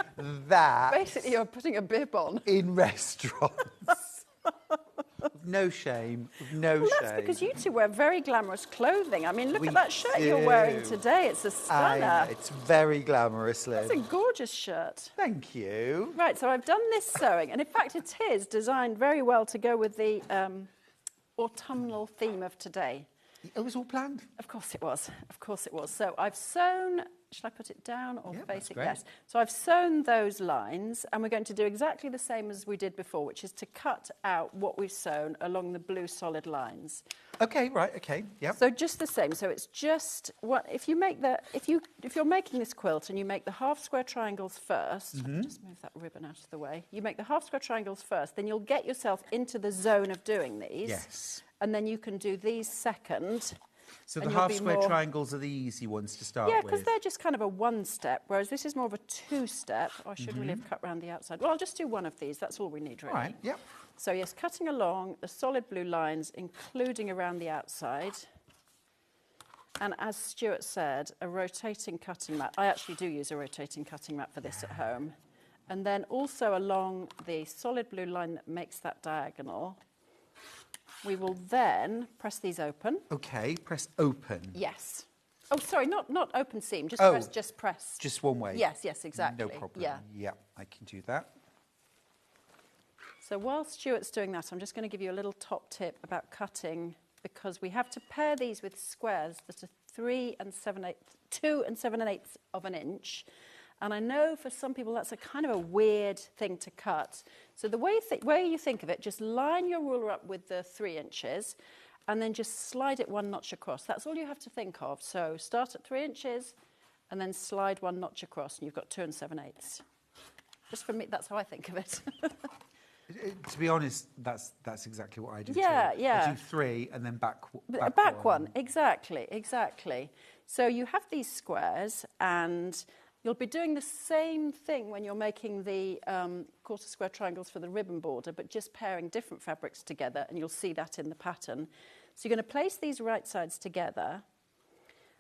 that. Basically, you're putting a bib on. In restaurants. No shame. No Well, shame. that's because you two wear very glamorous clothing. I mean, look We at that shirt you're wearing do. today. It's a stunner. It's very glamorous, Lynn. It's a gorgeous shirt. Thank you. Right, so I've done this sewing, and in fact, it is designed very well to go with the autumnal theme of today. It was all planned. Of course it was. Of course it was. So I've sewn, shall I put it down or Yeah, face that's it? great. Yes. So I've sewn those lines, and we're going to do exactly the same as we did before, which is to cut out what we've sewn along the blue solid lines. Okay, right, okay, yeah. So just the same. So it's just what if you're making this quilt and you make the half square triangles first. Just move that ribbon out of the way. You make the half square triangles first, then you'll get yourself into the zone of doing these. Yes. And then you can do these second. So and the you'll half be square more- triangles are the easy ones to start Yeah, with. because they're just kind of a one-step, whereas this is more of a two-step. Oh, I should really have cut around the outside. Well, I'll just do one of these. That's all we need, really. All right, yep. So, yes, cutting along the solid blue lines, including around the outside. And as Stuart said, a rotating cutting mat. I actually do use a rotating cutting mat for this at home. And then also along the solid blue line that makes that diagonal, we will then press these open. Okay, press open. Yes. Oh, sorry, not open seam, just Oh. press. Just one way. Yes, exactly. No problem. Yeah. Yeah, I can do that. So while Stuart's doing that, I'm just going to give you a little top tip about cutting, because we have to pair these with squares that are 2 7/8 of an inch. And I know for some people that's a kind of a weird thing to cut. So the way you think of it, just line your ruler up with the 3 inches and then just slide it 1 notch across. That's all you have to think of. So start at 3 inches and then slide 1 notch across, and you've got 2 7/8. Just for me, that's how I think of it. To be honest, that's exactly what I do Yeah, too. yeah. I do 3 and then back one. Exactly. So you have these squares, and you'll be doing the same thing when you're making the quarter square triangles for the ribbon border, but just pairing different fabrics together, and you'll see that in the pattern. So you're going to place these right sides together,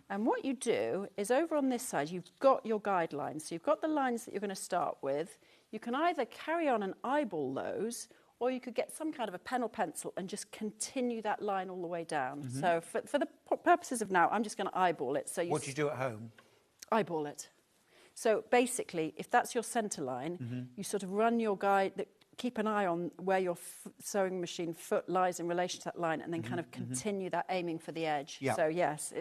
and what you do is over on this side, you've got your guidelines. So you've got the lines that you're going to start with. You can either carry on and eyeball those, or you could get some kind of a pen or pencil and just continue that line all the way down. So for the purposes of now, I'm just going to eyeball it. So What do you do at home? Eyeball it. So basically, if that's your centre line, you sort of run your guide, keep an eye on where your sewing machine foot lies in relation to that line, and then kind of continue that aiming for the edge. Yeah. So yes,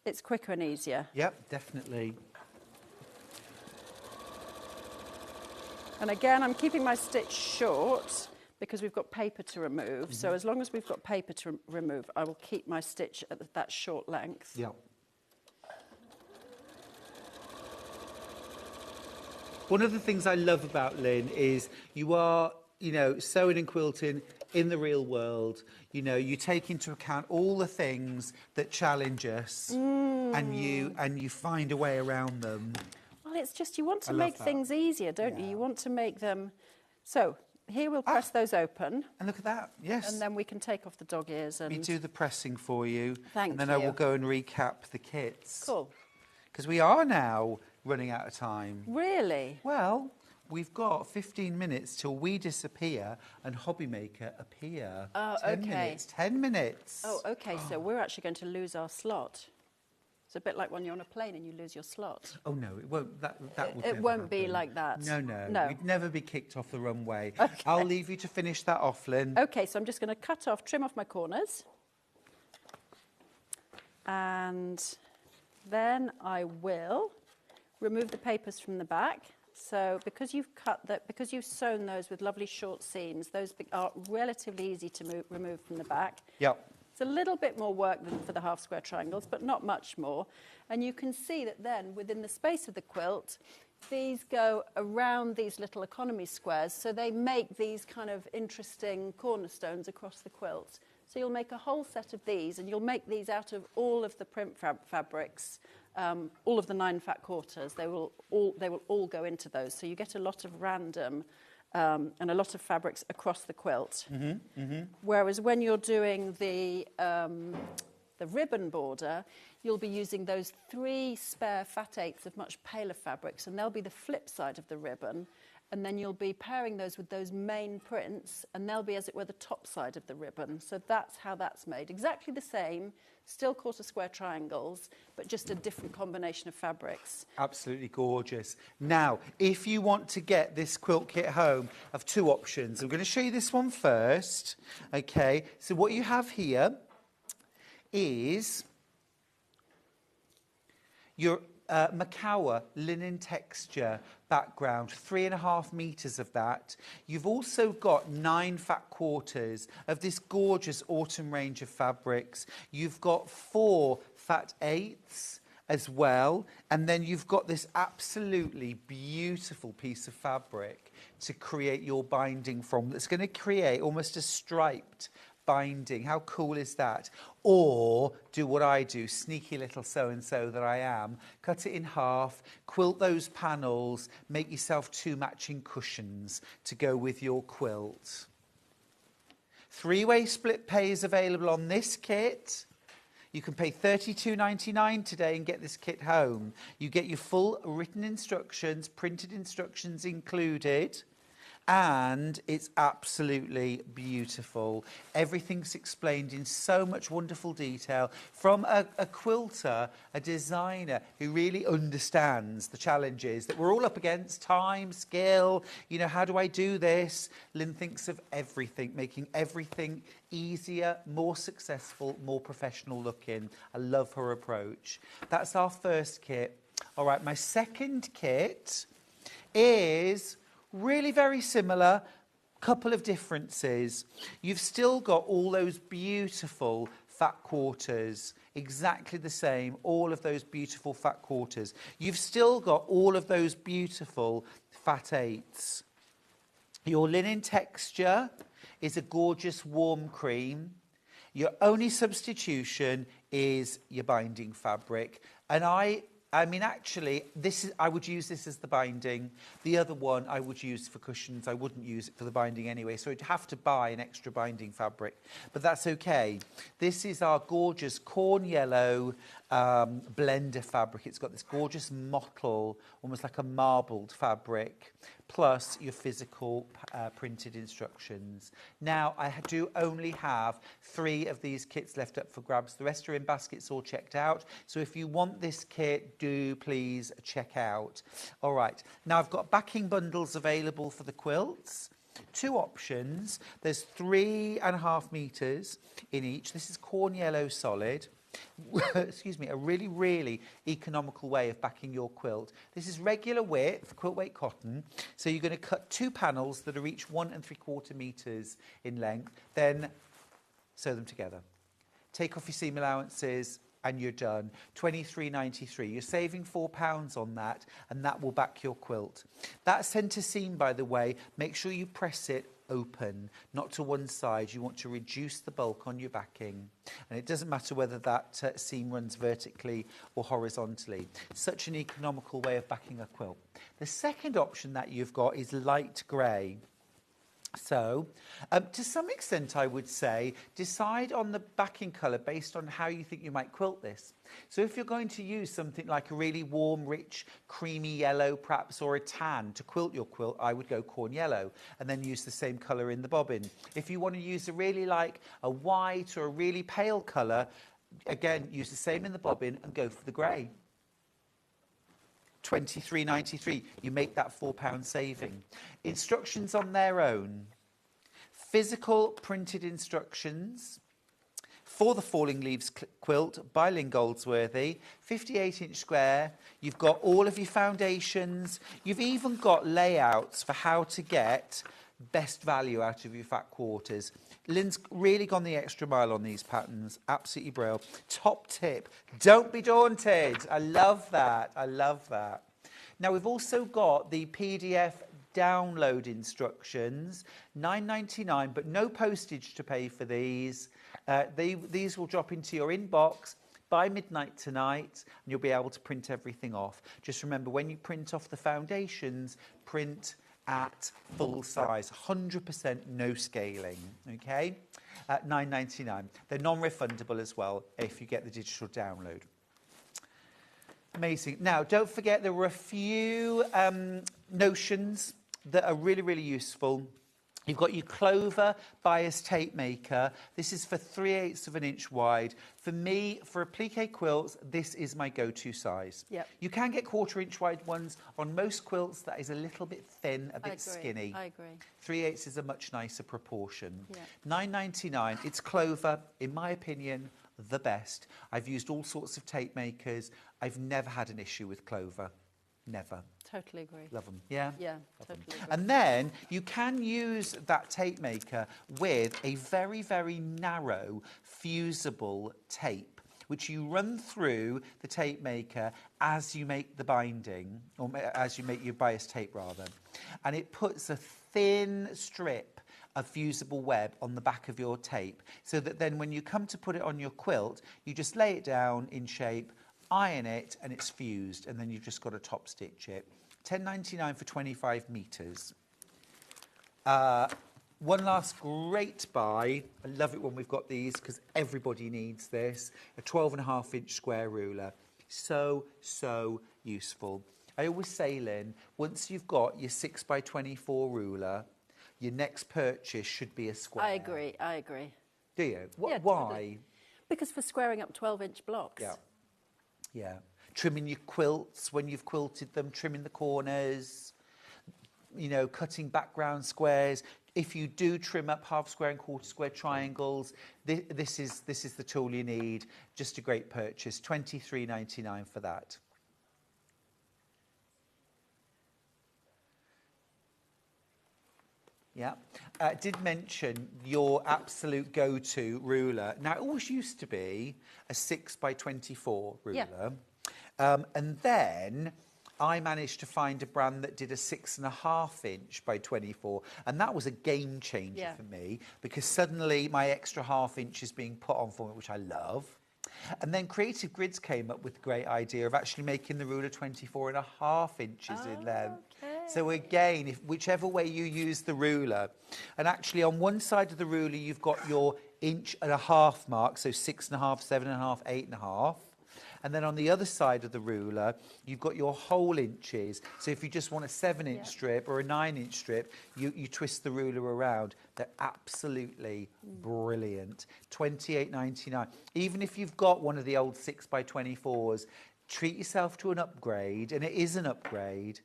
it's quicker and easier. Yep, definitely. And again, I'm keeping my stitch short because we've got paper to remove. So as long as we've got paper to remove, I will keep my stitch at that short length. Yep. One of the things I love about Lynn is you are, sewing and quilting in the real world, you know, you take into account all the things that challenge us, and you find a way around them. Well, it's just you want to I love make that. things easier, don't you? You want to make them... So, here we'll press those open. And look at that, yes. And then we can take off the dog ears and... We do the pressing for you. Thank and then I you. will go and recap the kits. Cool. Because we are now running out of time. Really? Well, we've got 15 minutes till we disappear and Hobbymaker appear. Oh, 10 okay. minutes, 10 minutes. Oh, okay, so we're actually going to lose our slot. It's a bit like when you're on a plane and you lose your slot. Oh, no, it won't. That would It never won't be happen. like that. No. We'd never be kicked off the runway. Okay. I'll leave you to finish that off, Lynn. Okay, so I'm just going to trim off my corners. And then I will remove the papers from the back. So because you've sewn those with lovely short seams, those are relatively easy to remove from the back. Yep. It's a little bit more work than for the half square triangles, but not much more. And you can see that then within the space of the quilt, these go around these little economy squares, so they make these kind of interesting cornerstones across the quilt. So you'll make a whole set of these, and you'll make these out of all of the print fabrics, all of the 9 fat quarters. They will all go into those. So you get a lot of random and a lot of fabrics across the quilt. Whereas when you're doing the ribbon border, you'll be using those 3 spare fat eighths of much paler fabrics, and they'll be the flip side of the ribbon. And then you'll be pairing those with those main prints, and they'll be, as it were, the top side of the ribbon. So that's how that's made. Exactly the same, still quarter square triangles, but just a different combination of fabrics. Absolutely gorgeous. Now, if you want to get this quilt kit home, I have 2 options. I'm going to show you this one first. Okay, so what you have here is your Macawa linen texture background, 3.5 meters of that. You've also got 9 fat quarters of this gorgeous autumn range of fabrics. You've got 4 fat eighths as well, and then you've got this absolutely beautiful piece of fabric to create your binding from, that's going to create almost a striped binding. How cool is that? Or do what I do, sneaky little so-and-so that I am, cut it in half, quilt those panels, make yourself 2 matching cushions to go with your quilt. 3-way split pay is available on this kit. You can pay $32.99 today and get this kit home. You get your full written instructions, printed instructions included. And it's absolutely beautiful. Everything's explained in so much wonderful detail from a quilter, a designer who really understands the challenges that we're all up against, time, skill, you know, how do I do this? Lynn thinks of everything, making everything easier, more successful, more professional looking. I love her approach. That's our first kit. All right, my second kit is really very similar, couple of differences. You've still got all those beautiful fat quarters, exactly the same, all of those beautiful fat quarters. You've still got all of those beautiful fat eighths. Your linen texture is a gorgeous warm cream. Your only substitution is your binding fabric. And I mean, actually, I would use this as the binding. The other one I would use for cushions. I wouldn't use it for the binding anyway, so I'd have to buy an extra binding fabric. But that's okay. This is our gorgeous corn yellow blender fabric. It's got this gorgeous mottle, almost like a marbled fabric, plus your physical printed instructions. Now, I do only have 3 of these kits left up for grabs. The rest are in baskets all checked out. So if you want this kit, do please check out. All right. Now, I've got backing bundles available for the quilts. 2 options. There's 3.5 meters in each. This is corn yellow solid. Excuse me, a really, really economical way of backing your quilt. This is regular width, quilt weight cotton. So you're going to cut 2 panels that are each 1 3/4 meters in length. Then sew them together. Take off your seam allowances and you're done. $23.93. You're saving £4 on that, and that will back your quilt. That centre seam, by the way, make sure you press it open, not to one side. You want to reduce the bulk on your backing. And it doesn't matter whether that seam runs vertically or horizontally. Such an economical way of backing a quilt. The second option that you've got is light grey. So, to some extent, I would say, decide on the backing colour based on how you think you might quilt this. So if you're going to use something like a really warm, rich, creamy yellow, perhaps, or a tan to quilt your quilt, I would go corn yellow and then use the same colour in the bobbin. If you want to use a really like a white or a really pale colour, again, use the same in the bobbin and go for the grey. £23.93, you make that £4 saving. Instructions on their own. Physical printed instructions for the Falling Leaves quilt by Lynn Goldsworthy, 58-inch square. You've got all of your foundations. You've even got layouts for how to get best value out of your fat quarters. Lynn's really gone the extra mile on these patterns. Absolutely brilliant. Top tip, don't be daunted. I love that. I love that. Now, we've also got the PDF download instructions, $9.99, but no postage to pay for these. These will drop into your inbox by midnight tonight, and you'll be able to print everything off. Just remember, when you print off the foundations, print at full size, 100% no scaling, okay? At $9.99. They're non-refundable as well if you get the digital download. Amazing. Now, don't forget there were a few notions that are really, really useful. You've got your Clover bias tape maker. This is for 3/8 of an inch wide. For me, for applique quilts, this is my go-to size. Yep. You can get 1/4 inch wide ones. On most quilts, that is a little bit thin, a bit skinny. I agree. 3/8 is a much nicer proportion. Yeah. $9.99. It's Clover, in my opinion, the best. I've used all sorts of tape makers. I've never had an issue with Clover. Never. Totally agree. Love them. Yeah? Yeah, totally agree. And then you can use that tape maker with a very, very narrow fusible tape, which you run through the tape maker as you make the binding, or as you make your bias tape rather. And it puts a thin strip of fusible web on the back of your tape, so that then when you come to put it on your quilt, you just lay it down in shape, iron it, and it's fused, and then you've just got to top stitch it. $10.99 for 25 metres. One last great buy. I love it when we've got these because everybody needs this. A 12.5-inch square ruler. So, so useful. I always say, Lynn, once you've got your 6x24 ruler, your next purchase should be a square. I agree. Do you? Yeah, why? totally. Because for squaring up 12-inch blocks. Yeah. Yeah. Trimming your quilts when you've quilted them, trimming the corners, you know, cutting background squares. If you do trim up half square and quarter square triangles, this is the tool you need. Just a great purchase. $23.99 for that. Yeah. Did mention your absolute go-to ruler. Now, it always used to be a 6x24 ruler. Yeah. And then I managed to find a brand that did a 6.5-inch by 24. And that was a game changer for me, because suddenly my extra half-inch is being put on for me, which I love. And then Creative Grids came up with the great idea of actually making the ruler 24.5 inches in length. So again, whichever way you use the ruler, and actually on one side of the ruler you've got your 1.5 inch mark, so 6.5, 7.5, 8.5. And then on the other side of the ruler, you've got your whole inches. So if you just want a 7-inch strip or a 9-inch strip, you twist the ruler around. They're absolutely brilliant. $28.99. Even if you've got one of the old 6x24s, treat yourself to an upgrade, and it is an upgrade.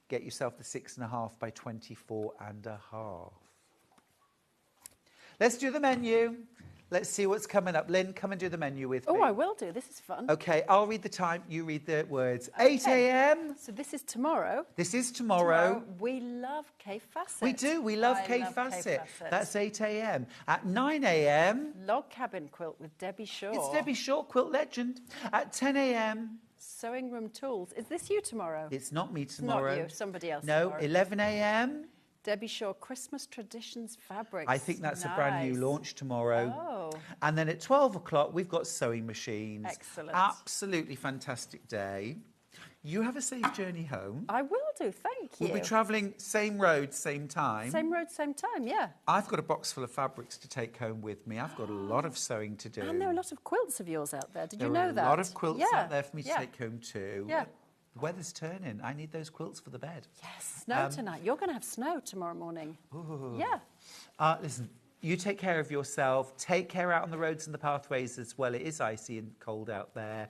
Get yourself the 6.5 by 24.5. Let's do the menu. Let's see what's coming up. Lynn, come and do the menu with me. Oh, I will do. This is fun. Okay, I'll read the time, you read the words. Okay. 8 a.m. So this is tomorrow. This is tomorrow. We love Kay Fassett. We do. We love Kay Fassett. That's 8 a.m. At 9 a.m. Log Cabin Quilt with Debbie Shaw. It's Debbie Shaw, quilt legend. At 10 a.m. Sewing Room Tools. Is this you tomorrow? It's not me tomorrow. It's not you, somebody else No, tomorrow. 11 a.m. Debbie Shaw, Christmas Traditions Fabrics. I think that's a brand new launch tomorrow. Oh. And then at 12 o'clock, we've got sewing machines. Excellent. Absolutely fantastic day. You have a safe journey home. I will do, thank you. We'll be travelling same road, same time. Same road, same time, yeah. I've got a box full of fabrics to take home with me. I've got a lot of sewing to do. And there are a lot of quilts of yours out there. Did you know that? There are a lot of quilts Yeah, out there for me to yeah. take home too. Yeah. The weather's turning. I need those quilts for the bed. Yes, snow tonight. You're going to have snow tomorrow morning. Ooh. Yeah. Listen, you take care of yourself. Take care out on the roads and the pathways as well. It is icy and cold out there.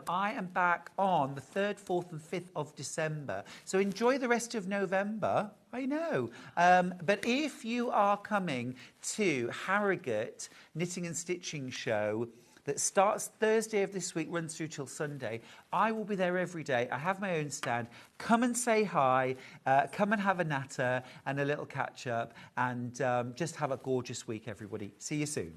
I am back on the 3rd, 4th and 5th of December. So enjoy the rest of November. I know. But if you are coming to Harrogate Knitting and Stitching Show, that starts Thursday of this week, runs through till Sunday. I will be there every day. I have my own stand. Come and say hi. Come and have a natter and a little catch-up. And just have a gorgeous week, everybody. See you soon.